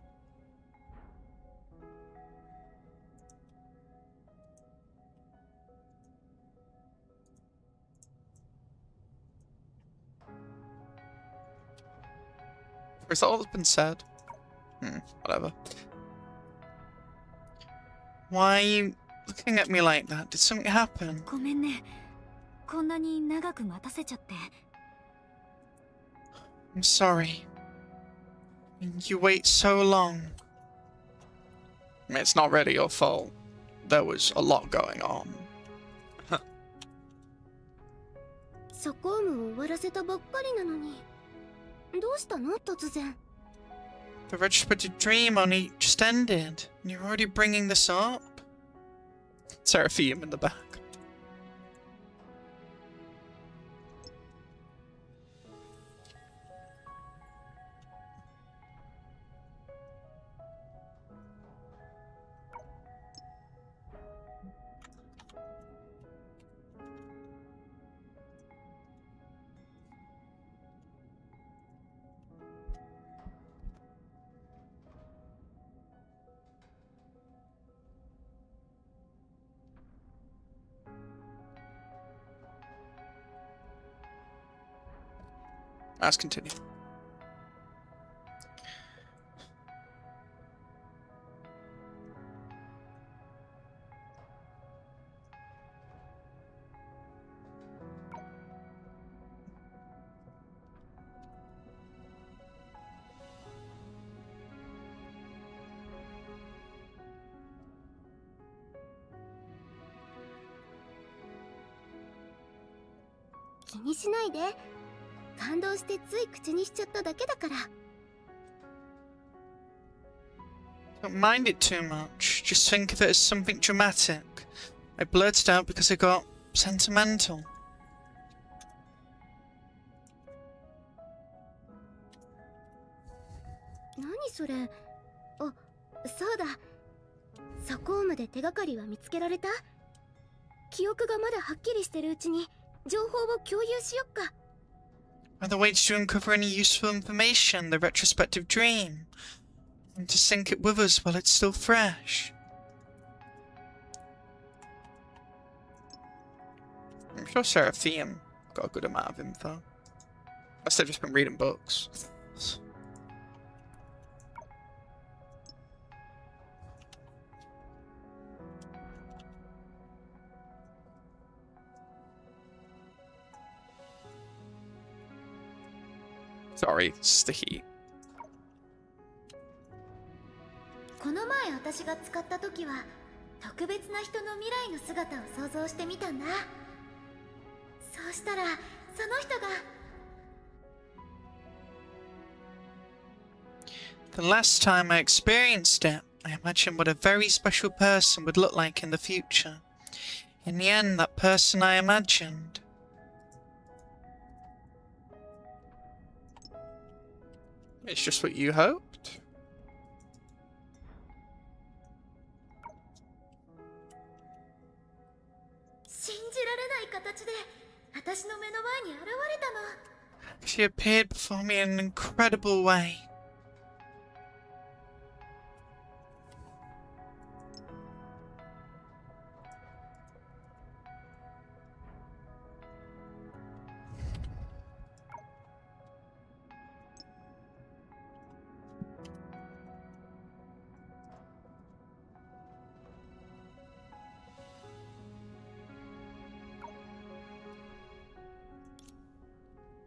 Speaker 1: Is that all that's been said? Whatever. Why are you looking at me like that? Did something happen?
Speaker 4: ごめんね。こんなに長く待たせちゃって。
Speaker 1: I'm sorry. You wait so long. I mean, it's not really your fault. There was a lot going on.
Speaker 3: ソコームを終わらせたばっかりなのに。どうしたの？突然。
Speaker 1: The retrospective dream only just ended, and you're already bringing this up? Seraphim in the back. Let's continue.
Speaker 3: 「気にしないで。感動してつい口にしちゃっただけだから。
Speaker 1: Don't mind it too much. Just think of it as something dramatic. I blurted out because I got sentimental.
Speaker 3: 何それ？あ、そうだ。ソコームで手がかりは見つけられた？記憶がまだはっきりしてるうちに情報を共有しよっか。
Speaker 1: Are there ways to uncover any useful information, the retrospective dream? And to sync it with us while it's still fresh? I'm sure Seraphim got a good amount of info. Unless they've just been reading books. Sorry, it's the heat.
Speaker 3: この前私が使った時は特別な人の未来の姿を想像してみたんだ。そうしたらその人が。
Speaker 1: The last time I experienced it, I imagined what a very special person would look like in the future. In the end, that person I imagined. It's just what you hoped?
Speaker 3: 信じられない形で私の目の前に現れたの。
Speaker 1: She appeared before me in an incredible way.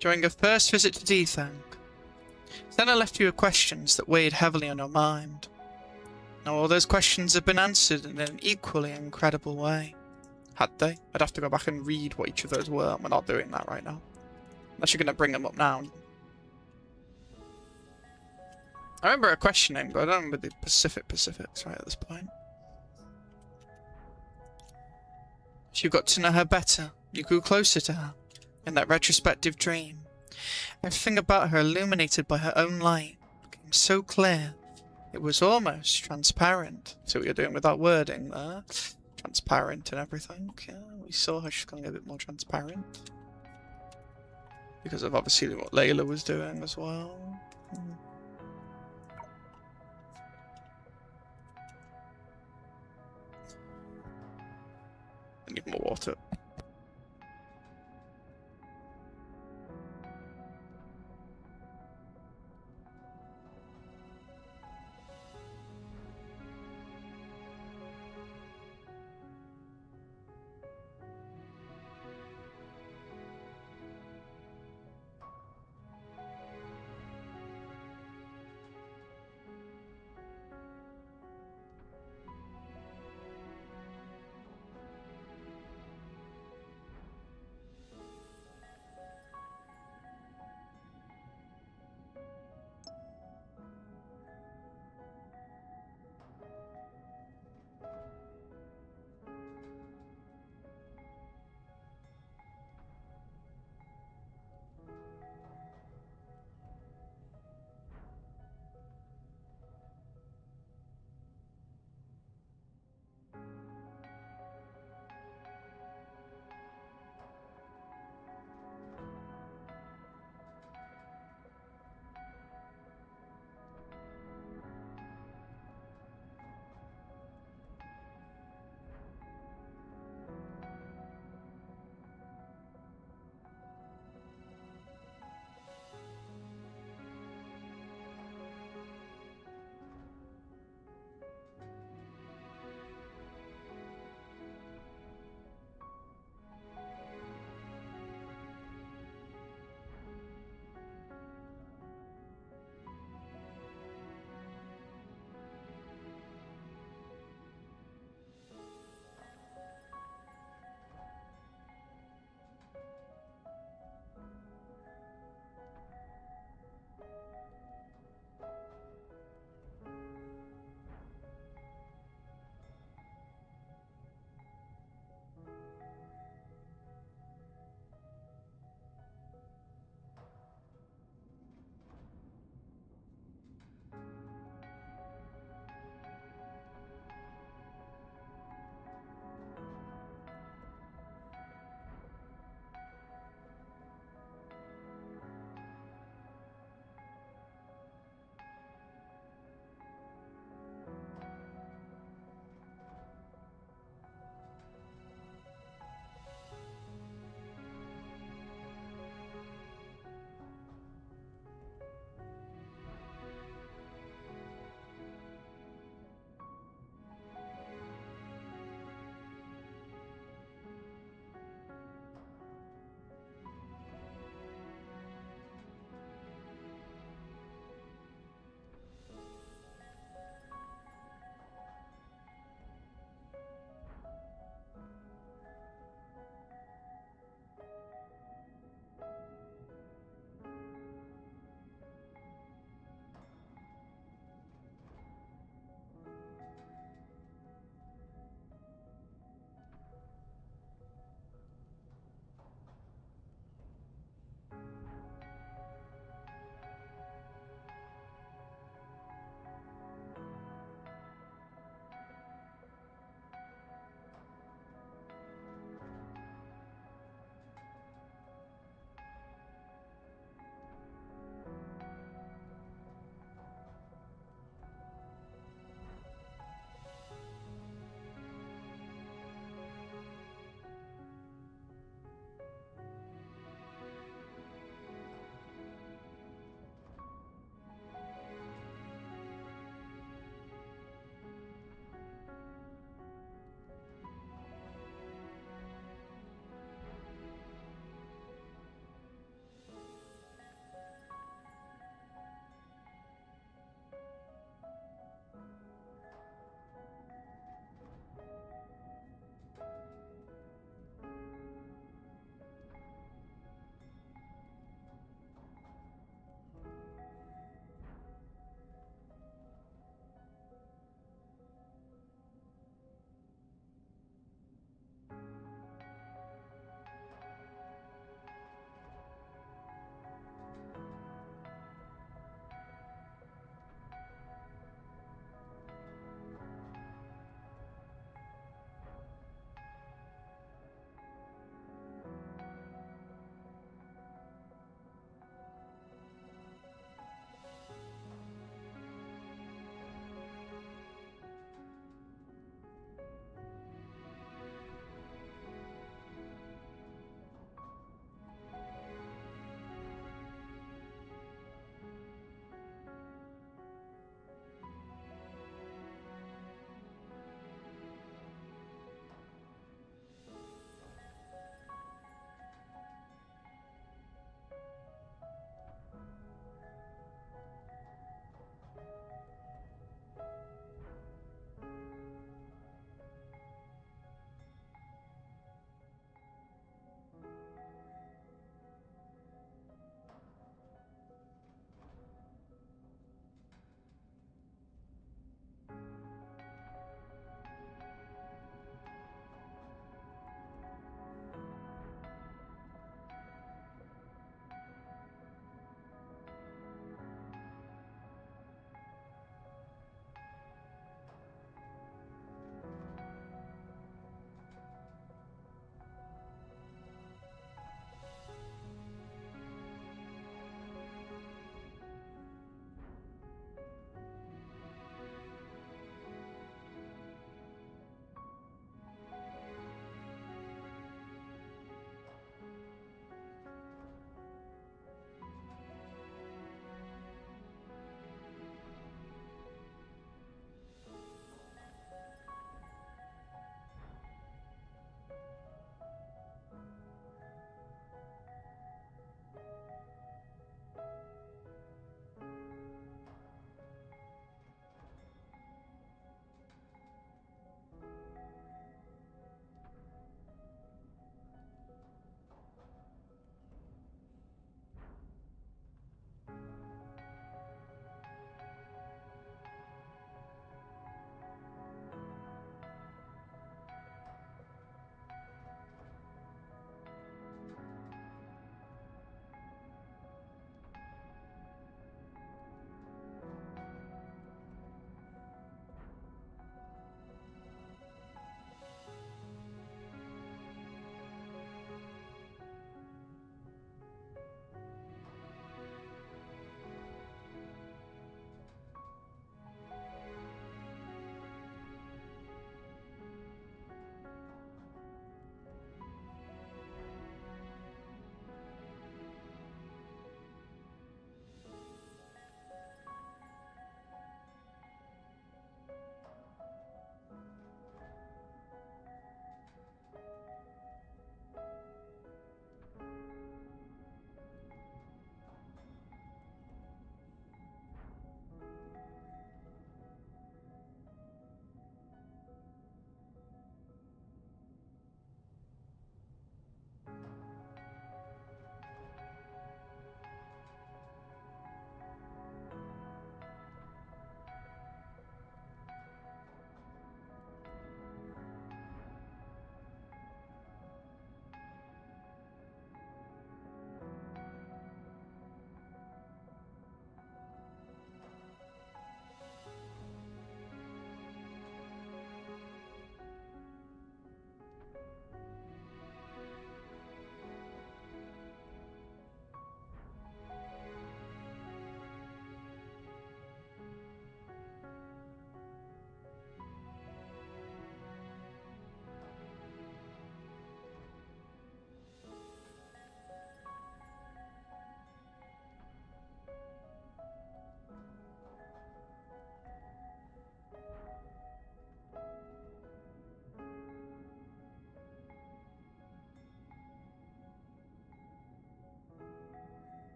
Speaker 1: During her first visit to Dethang, Senna left you with questions that weighed heavily on your mind. Now all those questions have been answered in an equally incredible way. Had they? I'd have to go back and read what each of those were. We're not doing that right now. Unless you're going to bring them up now. I remember her questioning, but I don't remember the Pacifics right at this point. You got to know her better. You grew closer to her. In that retrospective dream. Everything about her illuminated by her own light. Became so clear. It was almost transparent. See what you're doing with that wording there? Transparent and everything. Yeah, we saw her. She's going to get a bit more transparent. Because of obviously what Layla was doing as well. I need more water.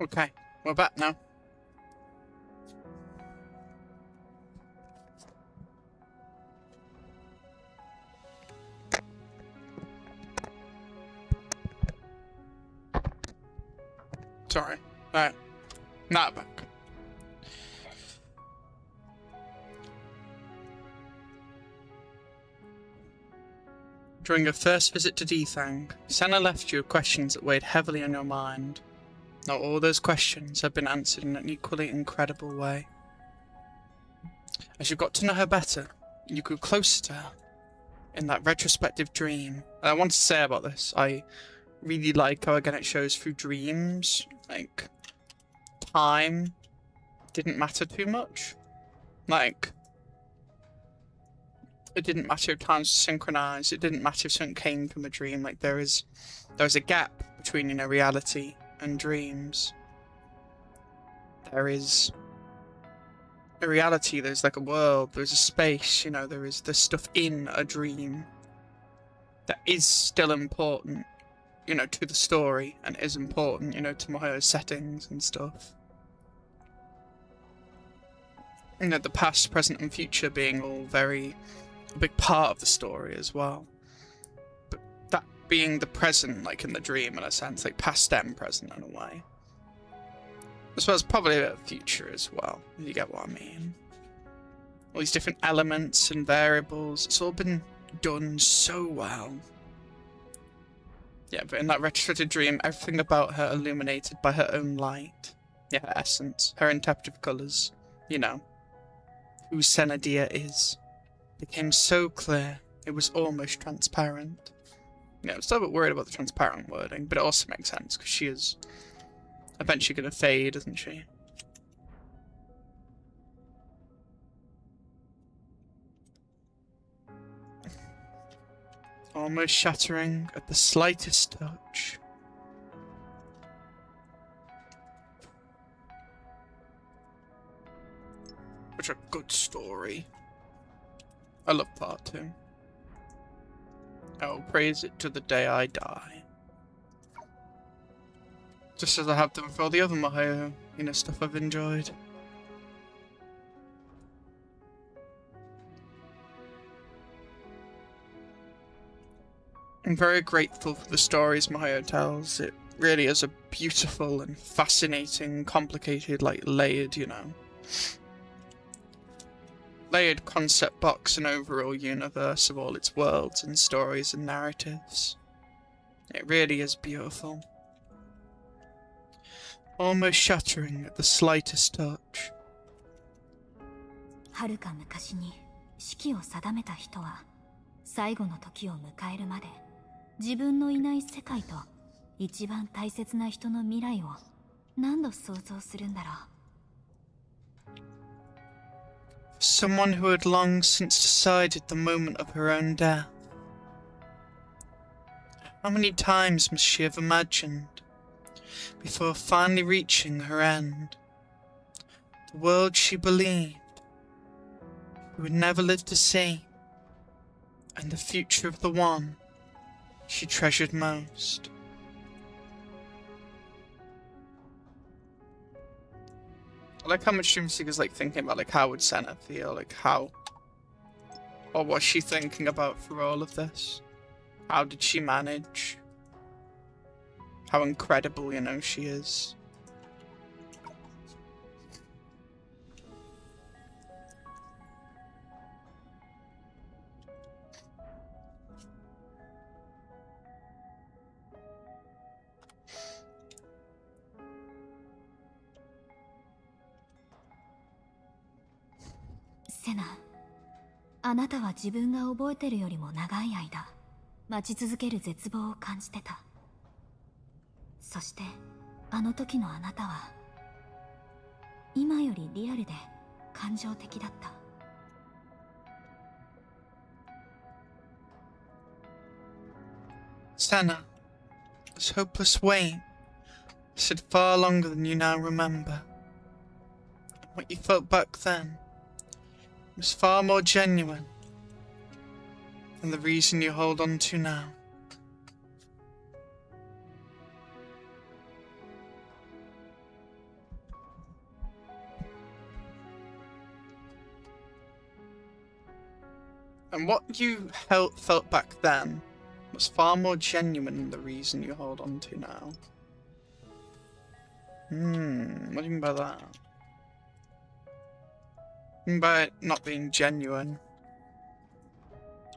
Speaker 1: Okay, we're back now. Sorry. Alright. Not back. During your first visit to Dethang, Senna left you with questions that weighed heavily on your mind. Now all those questions have been answered in an equally incredible way. As you got to know her better, you grew closer to her in that retrospective dream. And I want to say about this, I really like how again it shows through dreams, like, time didn't matter too much. Like, it didn't matter if times were synchronized, it didn't matter if something came from a dream. Like, there is a gap between, you know, reality and dreams. There is a reality, there's like a world, there's a space, you know, there's stuff in a dream that is still important, you know, to the story, and is important, you know, to miHoYo's settings and stuff. You know, the past, present, and future being all very a big part of the story as well. But that being the present, like in the dream, in a sense, like past and present in a way. As well as probably a bit of future as well, if you get what I mean. All these different elements and variables, it's all been done so well. Yeah, but in that retrospective dream, everything about her illuminated by her own light. Yeah, her essence, her interpretive colours, you know, who Senna Dia is, became so clear, it was almost transparent. Yeah, I'm still a bit worried about the transparent wording, but it also makes sense, because she is eventually going to fade, isn't she? Almost shattering at the slightest touch. Such a good story. I love part 2. I will praise it to the day I die. Just as I have done for all the other miHoYo, you know, stuff I've enjoyed. I'm very grateful for the stories miHoYo tells. It really is a beautiful and fascinating, complicated, like, layered, you know, layered concept box and overall universe of all its worlds and stories and narratives. It really is beautiful. Almost shattering at the slightest touch.
Speaker 4: はるか昔に死期を定めた人は最後の時を迎えるまで自分のいない世界と一番大切な人の未来を何度想像するんだろう。
Speaker 1: Someone who had long since decided the moment of her own death. How many times must she have imagined, before finally reaching her end, the world she believed she would never live to see, and the future of the one she treasured most. I like how much Dream Seeker's like thinking about like how would Senna feel, like how, or what's she thinking about through all of this? How did she manage? How incredible, you know, she is.
Speaker 4: セナ、あなたは自分が覚えてるよりも長い間待ち続ける絶望を感じてた。そしてあの時のあなたは今よりリアルで感情的だった。
Speaker 1: Senna, this hopeless wait lasted far longer than you now remember. What you felt back then was far more genuine than the reason you hold on to now. And what you felt back then was far more genuine than the reason you hold on to now. What do you mean by that? What do you mean by it not being genuine?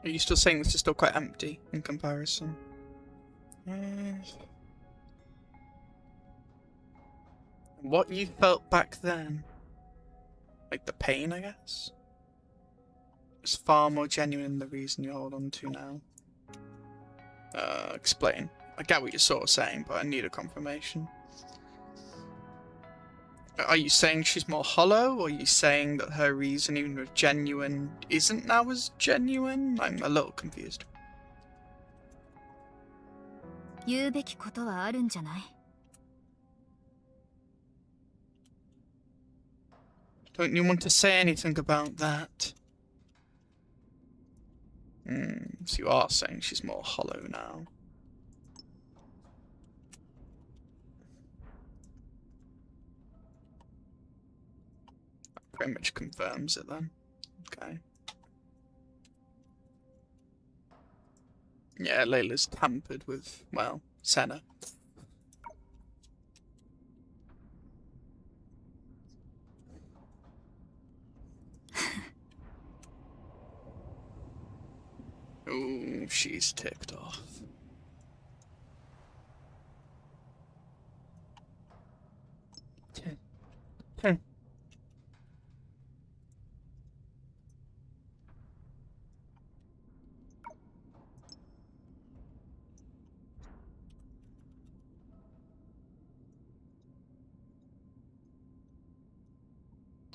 Speaker 1: Are you still saying this is still quite empty in comparison? What you felt back then, like the pain, I guess, is far more genuine than the reason you hold on to now. Explain. I get what you're sort of saying, but I need a confirmation. Are you saying she's more hollow, or are you saying that her reason, even if genuine, isn't now as genuine? I'm a little confused.
Speaker 4: 言うべきことはあるんじゃない?
Speaker 1: Don't you want to say anything about that? So you are saying she's more hollow now. That pretty much confirms it then. Okay. Yeah, Leylahs tampered with, well, Senna. Ooh, she's ticked off.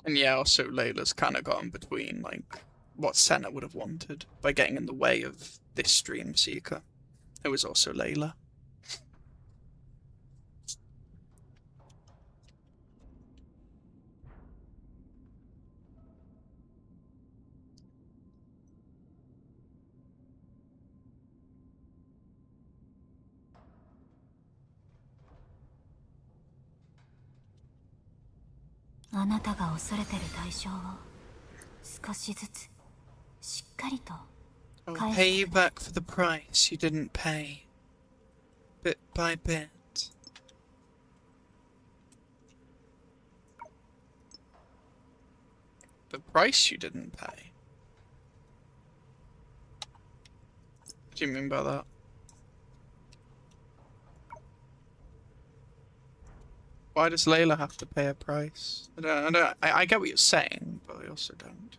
Speaker 1: And yeah, also Leylah's kind of got in between, like, what Senna would have wanted by getting in the way of this stream seeker. It was also Leylah. I'll pay you back for the price you didn't pay, bit by bit. The price you didn't pay? What do you mean by that? Why does Leylah have to pay a price? I get what you're saying, but I also don't.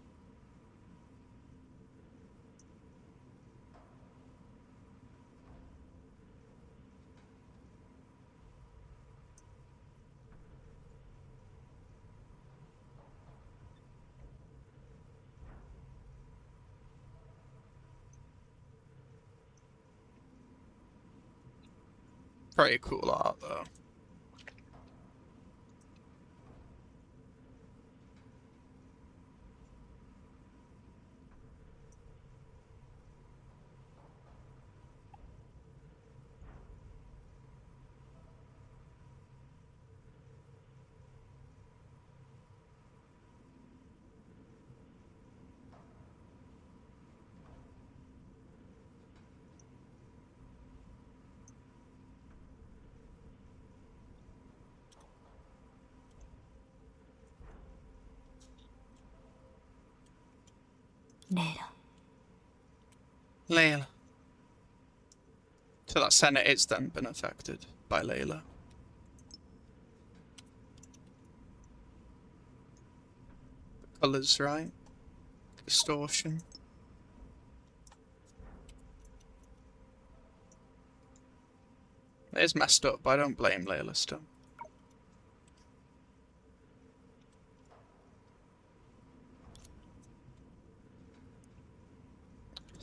Speaker 1: Pretty cool art, though. Leylah. So that Senna is then been affected by Leylah. The colours, right? Distortion. It is messed up, but I don't blame Leylah still.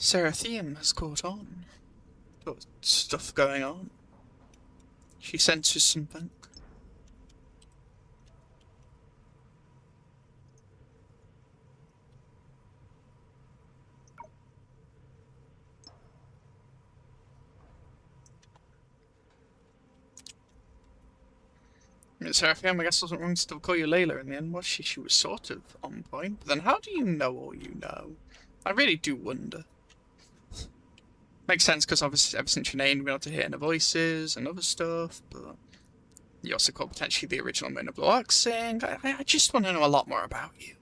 Speaker 1: Seraphim has caught on. Got stuff going on. She senses something. I mean, Seraphim, I guess, wasn't wrong to still call you Leylah in the end, was she? She was sort of on point. But then how do you know all you know? I really do wonder. Makes sense because obviously ever since your name, you've been able to hear the voices and other stuff, but you also call potentially the original Moon of Block sing. I just want to know a lot more about you.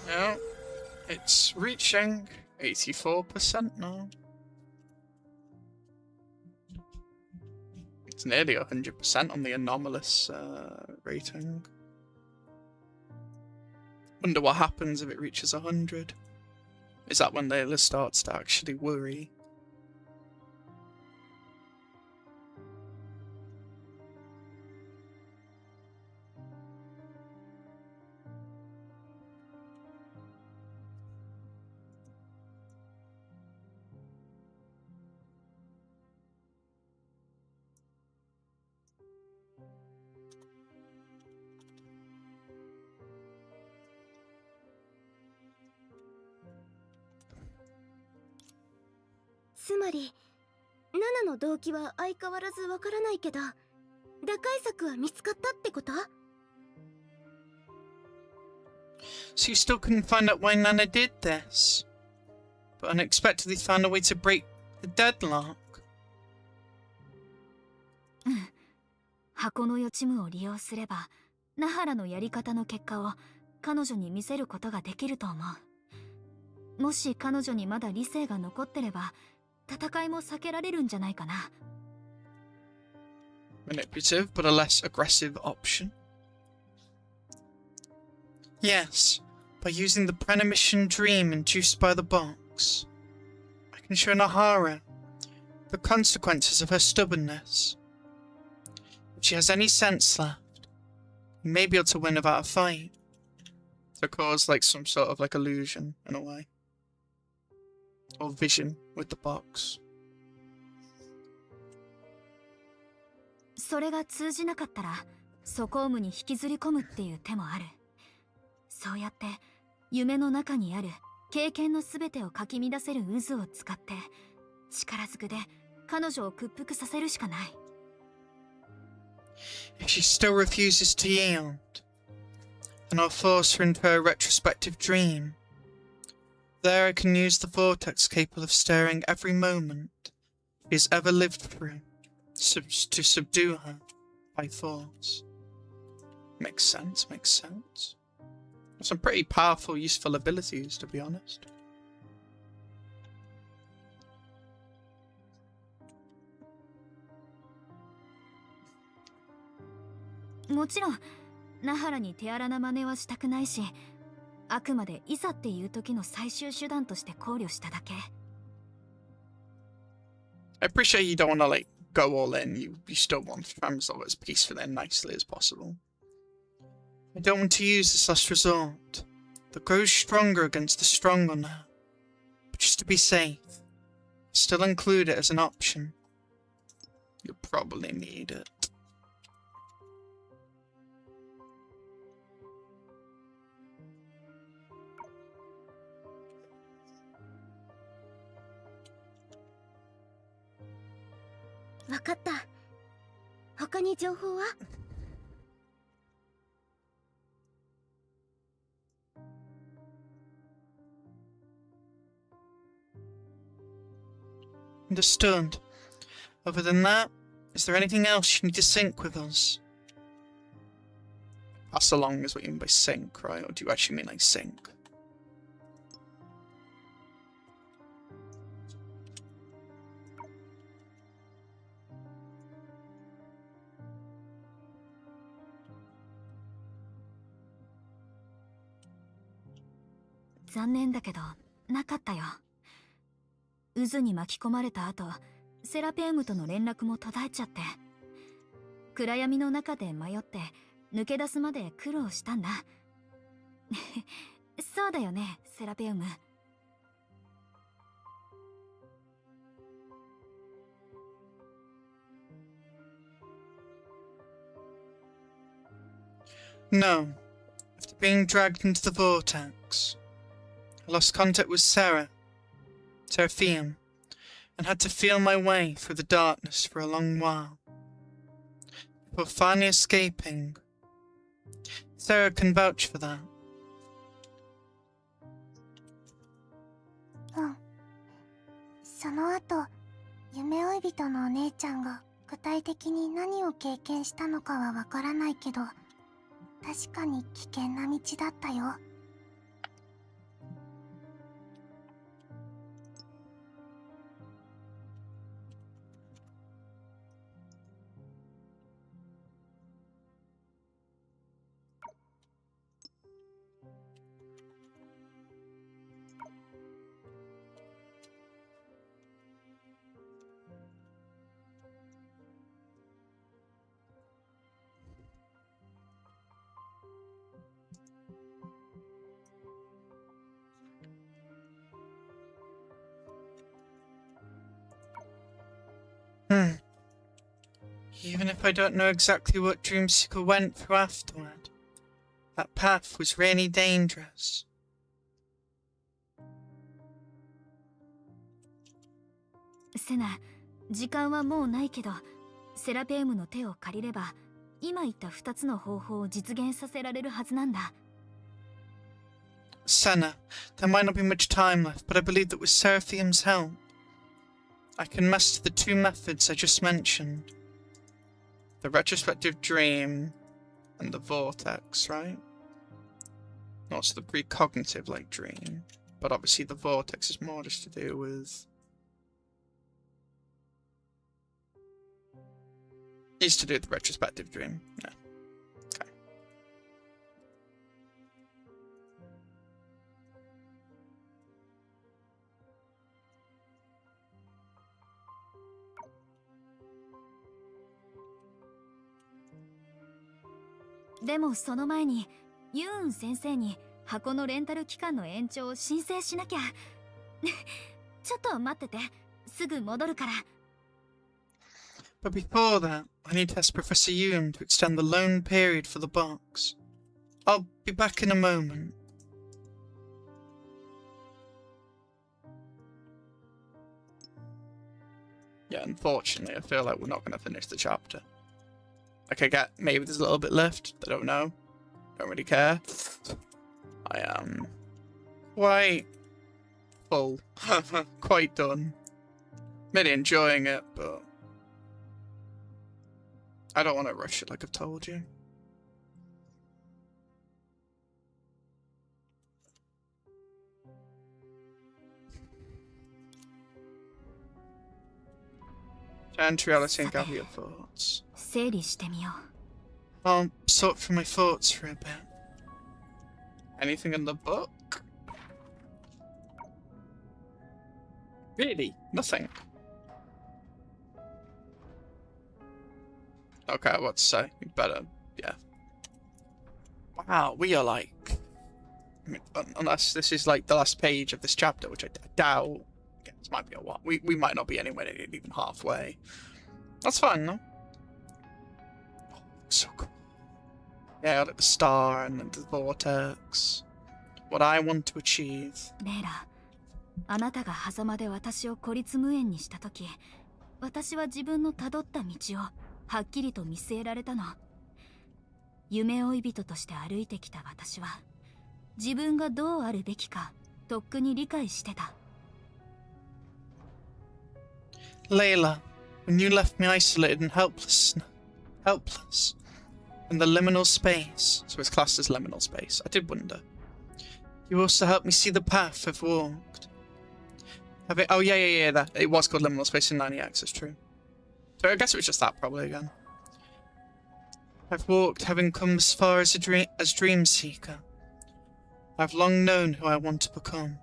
Speaker 1: Yeah, it's reaching 84% now. It's nearly 100% on the anomalous rating. Wonder what happens if it reaches 100. Is that when Layla starts to actually worry?
Speaker 3: つまり7の動機は相変わらずわからないけど、打開策は見つかったってこと？
Speaker 1: So you still couldn't find out why Nana did this, but unexpectedly found a way to break the deadlock.
Speaker 4: 箱の予知夢を利用すれば、ナハラのやり方の結果を彼女に見せることができると思う。もし彼女にまだ理性が残ってれば、戦いも避けられるんじゃないかな。
Speaker 1: Manipulative, but a less aggressive option. Yes, by using the premonition dream induced by the box, I can show Nahara the consequences of her stubbornness. If she has any sense left, we may be able to win without a fight. To cause like some sort of like illusion in a way. Or vision with the box.
Speaker 4: それが通じなかったら、ソコームに引きずり込むっていう手もある。そうやって夢の中にある経験のすべてをかき乱せる渦を使って力ずくで彼女を屈服させるしかない。
Speaker 1: If she still refuses to yield, then I'll force her into her retrospective dream. There I can use the vortex capable of stirring every moment she has ever lived through to subdue her by force. Makes sense, makes sense. Some pretty powerful, useful abilities, to be honest.
Speaker 4: Of course, ナハラに手荒な真似はしたくないし、あくまでいざっていう時の最終手段として考慮しただけ。
Speaker 1: I appreciate you don't want to like go all in. You still want to try and resolve it as peacefully and nicely as possible. I don't want to use this last resort. That grows stronger against the stronger now. But just to be safe, still include it as an option. You'll probably need it. Understood. Other than that, is there anything else you need to sync with us? Pass along is what you mean by sync, right? Or do you actually mean like sync?
Speaker 4: 残念だけど、なかったよ。渦に巻き込まれた後、セラペウムとの連絡も途絶えちゃって。暗闇の中で迷って抜け出すまで苦労したんだ。そうだよね、セラペウム。
Speaker 1: No. After being dragged into the vortex, I lost contact with Seraphim, and had to feel my way through the darkness for a long while. before finally escaping. Sarah can vouch for that.
Speaker 3: うん。その後、夢追い人のお姉ちゃんが具体的に何を経験したのかはわからないけど、確かに危険な道だったよ。
Speaker 1: Even if I don't know exactly what Dreamseeker went through afterward, that path was really dangerous.
Speaker 4: セナ、時間はもうないけど、セラペウムの手を借りれば、今言った2つの方法を実現させられるはずなんだ。
Speaker 1: Senna, there might not be much time left, but I believe that with Seraphim's help, I can master the two methods I just mentioned. The retrospective dream and the vortex, right? Not the precognitive like dream, but obviously the vortex is more just to do with... Is to do with the retrospective dream, yeah. Okay.
Speaker 4: But でもその前にユーン先生に箱のレンタル期間の延長を申請しなきゃ。ちょっと待ってて、すぐ戻るから。
Speaker 1: But before that, I need to ask Professor Yoon to extend the loan period for the box. I'll be back in a moment. Yeah, unfortunately, I feel like we're not going to finish the chapter. Like, I get maybe there's a little bit left. I don't know. Don't really care. I am quite full. Quite done. Really enjoying it, but I don't want to rush it like I've told you. Turn to reality and gather your thoughts.
Speaker 4: 整理してみよう。
Speaker 1: I'll sort through my thoughts for a bit. Anything in the book? Really? Nothing? Okay, what to say? We better, yeah. Wow, we are like... I mean, unless this is like the last page of this chapter, which I doubt. Yeah, this might be a while. We might not be anywhere near even halfway. That's fine, no? Oh, so cool. Yeah, like the star and the vortex. What I want to achieve.
Speaker 4: レイラ、あなたが狭間で私を孤立無縁にしたとき、私は自分の辿った道をはっきりと見据えられたの。夢追い人として歩いてきた私は、自分がどうあるべきか、とっくに理解してた。
Speaker 1: Layla, when you left me isolated and helpless in the liminal space, so it's classed as liminal space, I did wonder. You also helped me see the path I've walked. Oh yeah, that it was called liminal space in 90X, that's true. So I guess it was just that probably again. I've walked, having come as far as Dream Seeker. I've long known who I want to become.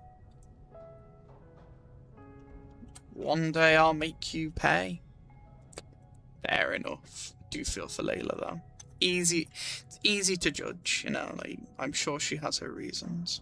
Speaker 1: One day I'll make you pay. Fair enough. Do feel for Layla though. It's easy to judge, you know, like I'm sure she has her reasons.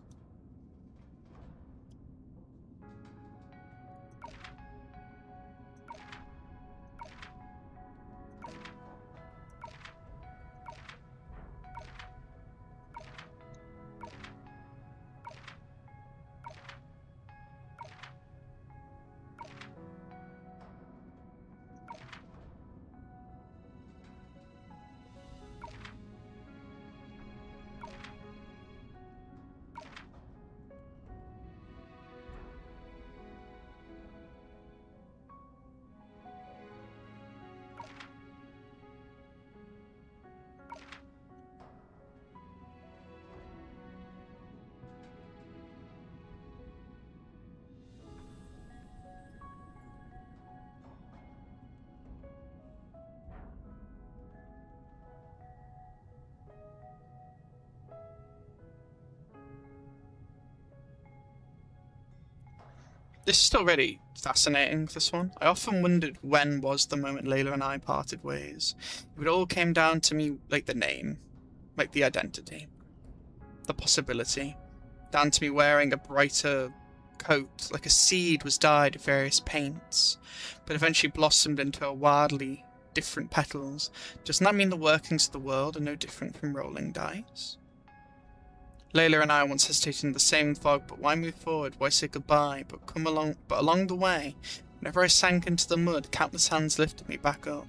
Speaker 1: This is still really fascinating, this one. I often wondered when was the moment Layla and I parted ways. It all came down to me, like the name, like the identity, the possibility, down to me wearing a brighter coat, like a seed was dyed of various paints, but eventually blossomed into a wildly different petals. Doesn't that mean the workings of the world are no different from rolling dice? Layla and I once hesitated in the same fog, but why move forward? Why say goodbye? But along the way, whenever I sank into the mud, countless hands lifted me back up,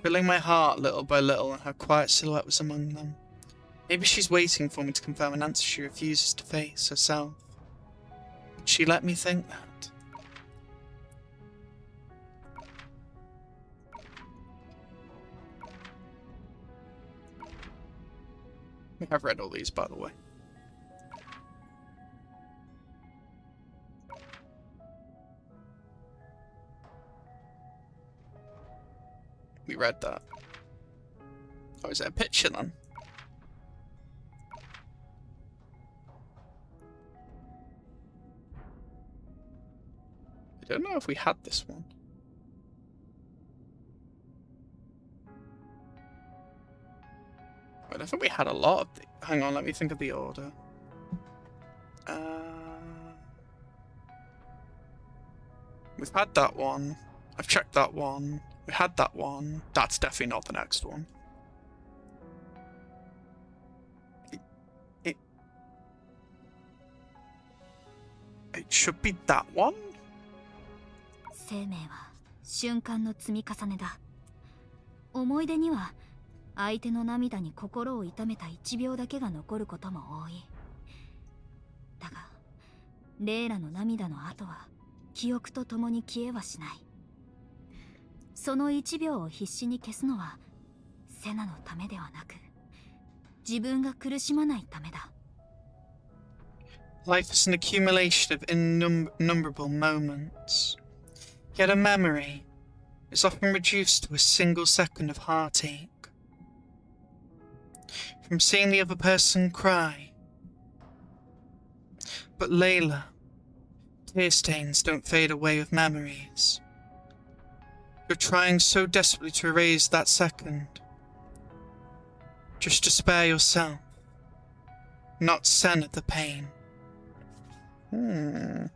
Speaker 1: filling my heart little by little, and her quiet silhouette was among them. Maybe she's waiting for me to confirm an answer she refuses to face herself. But she let me think that. I've read all these, by the way. We read that. Oh, is it a picture then? I don't know if we had this one. I think we had a lot of the... Hang on, let me think of the order. We've had that one. I've checked that one. We had that one. That's definitely not the next one. It should be that one?
Speaker 4: 生命は瞬間の積み重ねだ。思い出には相手の涙に心を痛めた1秒だけが残ることも多い。だが、レイラの涙の後は記憶とともに消えはしない。その1秒を必死に消すのはセナのためではなく、自分が苦しまないためだ。
Speaker 1: Life is an accumulation of innumerable moments. Yet a memory is often reduced to a single second of heartache. From seeing the other person cry. But Layla, tear stains don't fade away with memories. You're trying so desperately to erase that second. Just to spare yourself. Not Senna the pain. The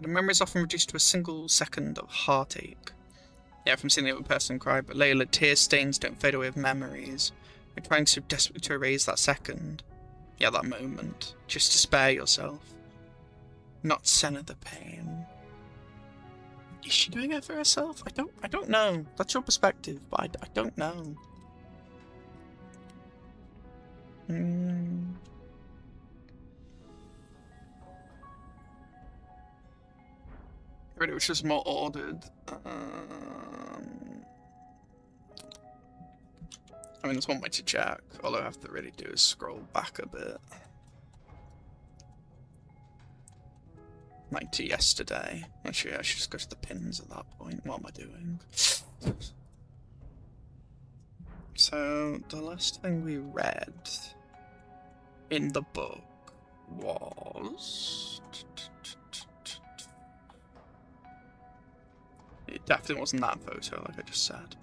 Speaker 1: memory is often reduced to a single second of heartache. Yeah, from seeing the other person cry, but Layla, tear stains don't fade away with memories. You're trying so desperately to erase that second. Yeah, that moment. Just to spare yourself. Not Senna the pain. Is she doing it for herself? I don't know. That's your perspective, but I don't know. It was just more ordered. I mean, there's one way to check. All I have to really do is scroll back a bit. Like to yesterday. Actually, I should just go to the pins at that point. What am I doing? So, the last thing we read in the book was... It definitely wasn't that photo, like I just said.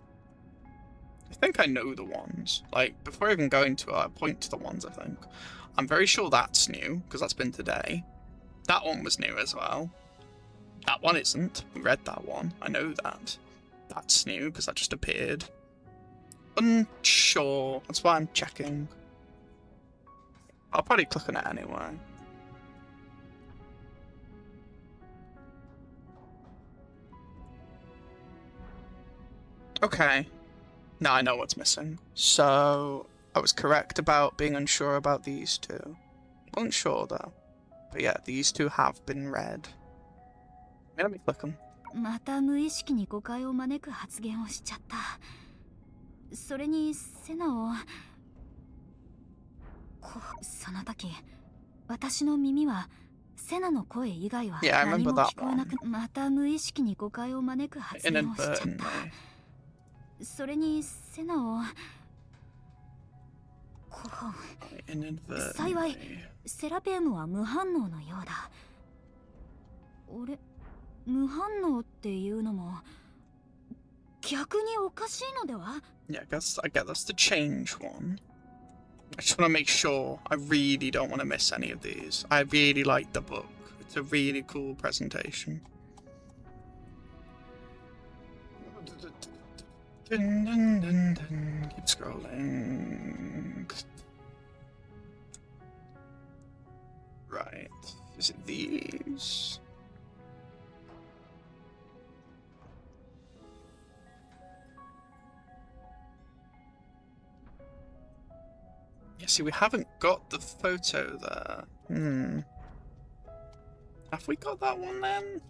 Speaker 1: I think I know the ones. Like, before even going to it, I point to the ones, I think. I'm very sure that's new, because that's been today. That one was new as well. That one isn't. We read that one. I know that. That's new, because that just appeared. Unsure. That's why I'm checking. I'll probably click on it anyway. Okay. Now I know what's missing. So, I was correct about being unsure about these two. Wasn't sure though. But yeah, these two have been read. Let me click them.
Speaker 4: また無意識に誤解を招く発言をしちゃった。それにセナをその時私の耳はセナの声以外は何も聞こえなく、また無意識に誤解を招く発言をしちゃった。それにセナを幸いセラピウムは無反応のようだ。俺、無反応っていうのも逆におかしいのでは？
Speaker 1: Yeah, I guess that's the change one. I just want to make sure. I really don't want to miss any of these. I really like the book. It's a really cool presentation. Dun, dun, dun, dun. Keep scrolling. Right. Is it these? Yeah, see, we haven't got the photo there. Have we got that one then?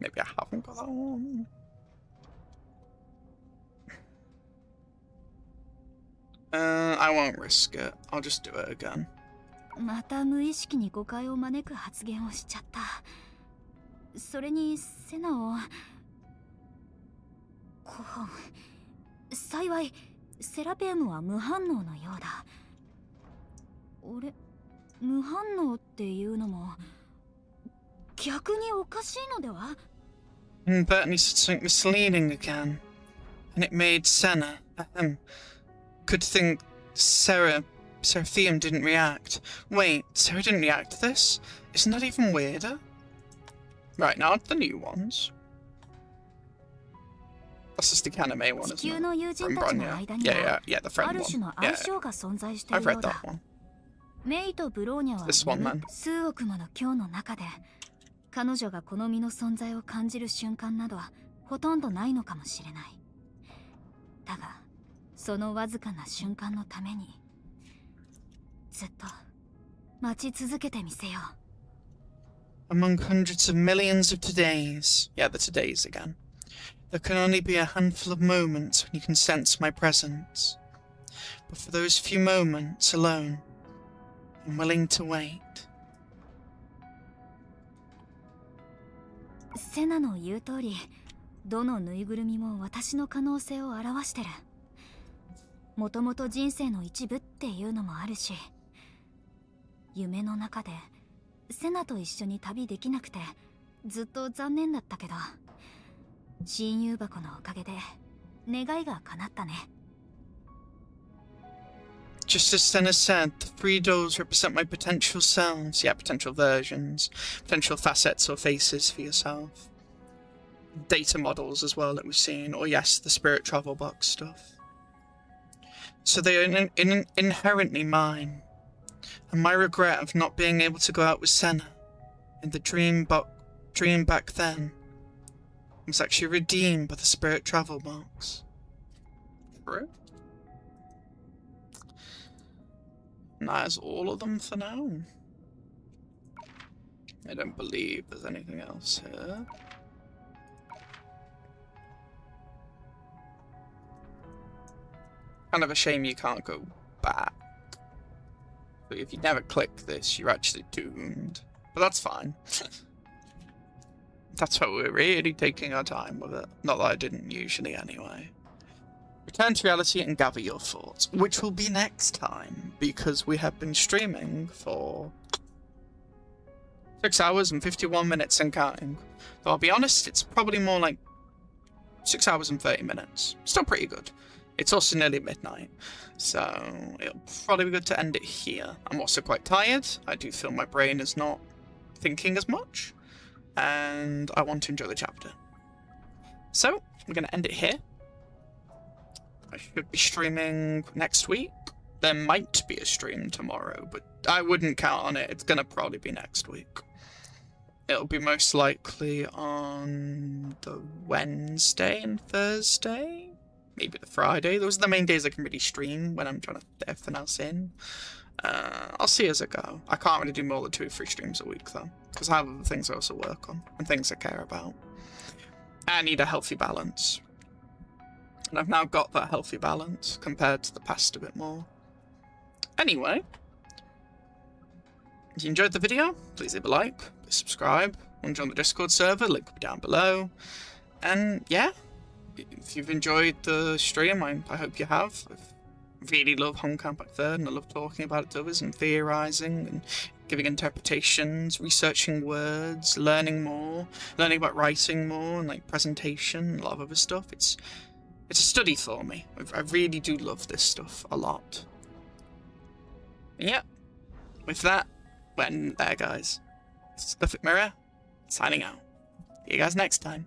Speaker 1: Maybe I haven't got that one. I won't risk it. I'll just do it again.
Speaker 4: また無意識に誤解を招く発言をしちゃった。それにセナを幸いセラピウムは無反応のようだ。俺、無反応っていうのも逆におかしいのでは？
Speaker 1: Bertney said something misleading again, and it made Senna, could think Seraphim didn't react. Wait, Sarah didn't react to this? Isn't that even weirder? Right, now the new ones. That's just the anime one, isn't it? From Bronya. Yeah, the friend one. Yeah, I've read that one. This one, man.
Speaker 4: 数億もの今日の中で彼女がこの身の存在を感じる瞬間などはほとんどないのかもしれない。だが、そのわずかな瞬間のためにずっと待ち続けてみせよう。
Speaker 1: Among hundreds of millions of todays, yeah, the todays again, there can only be a handful of moments when you can sense my presence. But for those few moments alone, I'm willing to wait.
Speaker 4: セナの言う通り、どのぬいぐるみも私の可能性を表してる。もともと人生の一部っていうのもあるし、夢の中でセナと一緒に旅できなくてずっと残念だったけど、親友箱のおかげで願いが叶ったね。
Speaker 1: Just as Senna said, the three dolls represent my potential selves. Yeah, potential versions. Potential facets or faces for yourself. Data models as well that we've seen. Or yes, the spirit travel box stuff. So they are inherently mine. And my regret of not being able to go out with Senna in the dream back then was actually redeemed by the spirit travel box. True. And that is all of them for now. I don't believe there's anything else here. Kind of a shame you can't go back. But if you never click this, you're actually doomed. But that's fine. That's why we're really taking our time with it. Not that I didn't usually anyway. Return to reality and gather your thoughts, which will be next time, because we have been streaming for 6 hours and 51 minutes and counting. Though I'll be honest, it's probably more like 6 hours and 30 minutes. Still pretty good. It's also nearly midnight, so it'll probably be good to end it here. I'm also quite tired. I do feel my brain is not thinking as much, and I want to enjoy the chapter. So, we're going to end it here. I should be streaming next week. There might be a stream tomorrow, but I wouldn't count on it. It's going to probably be next week. It'll be most likely on the Wednesday and Thursday. Maybe the Friday. Those are the main days I can really stream when I'm trying to fit everything else in. I'll see as I go. I can't really do more than 2 or 3 streams a week, though, because I have other things I also work on and things I care about. I need a healthy balance. And I've now got that healthy balance compared to the past a bit more. Anyway, if you enjoyed the video, please leave a like, please subscribe, and join the Discord server, link will be down below. And yeah, if you've enjoyed the stream, I hope you have. I really love Honkai Impact 3rd, and I love talking about it to others and theorising and giving interpretations, researching words, learning more, learning about writing more, and like presentation, a lot of other stuff. It's a study for me. I really do love this stuff a lot. And yeah, with that, we're ending there, guys. This is Perfect Mirror, signing out. See you guys next time.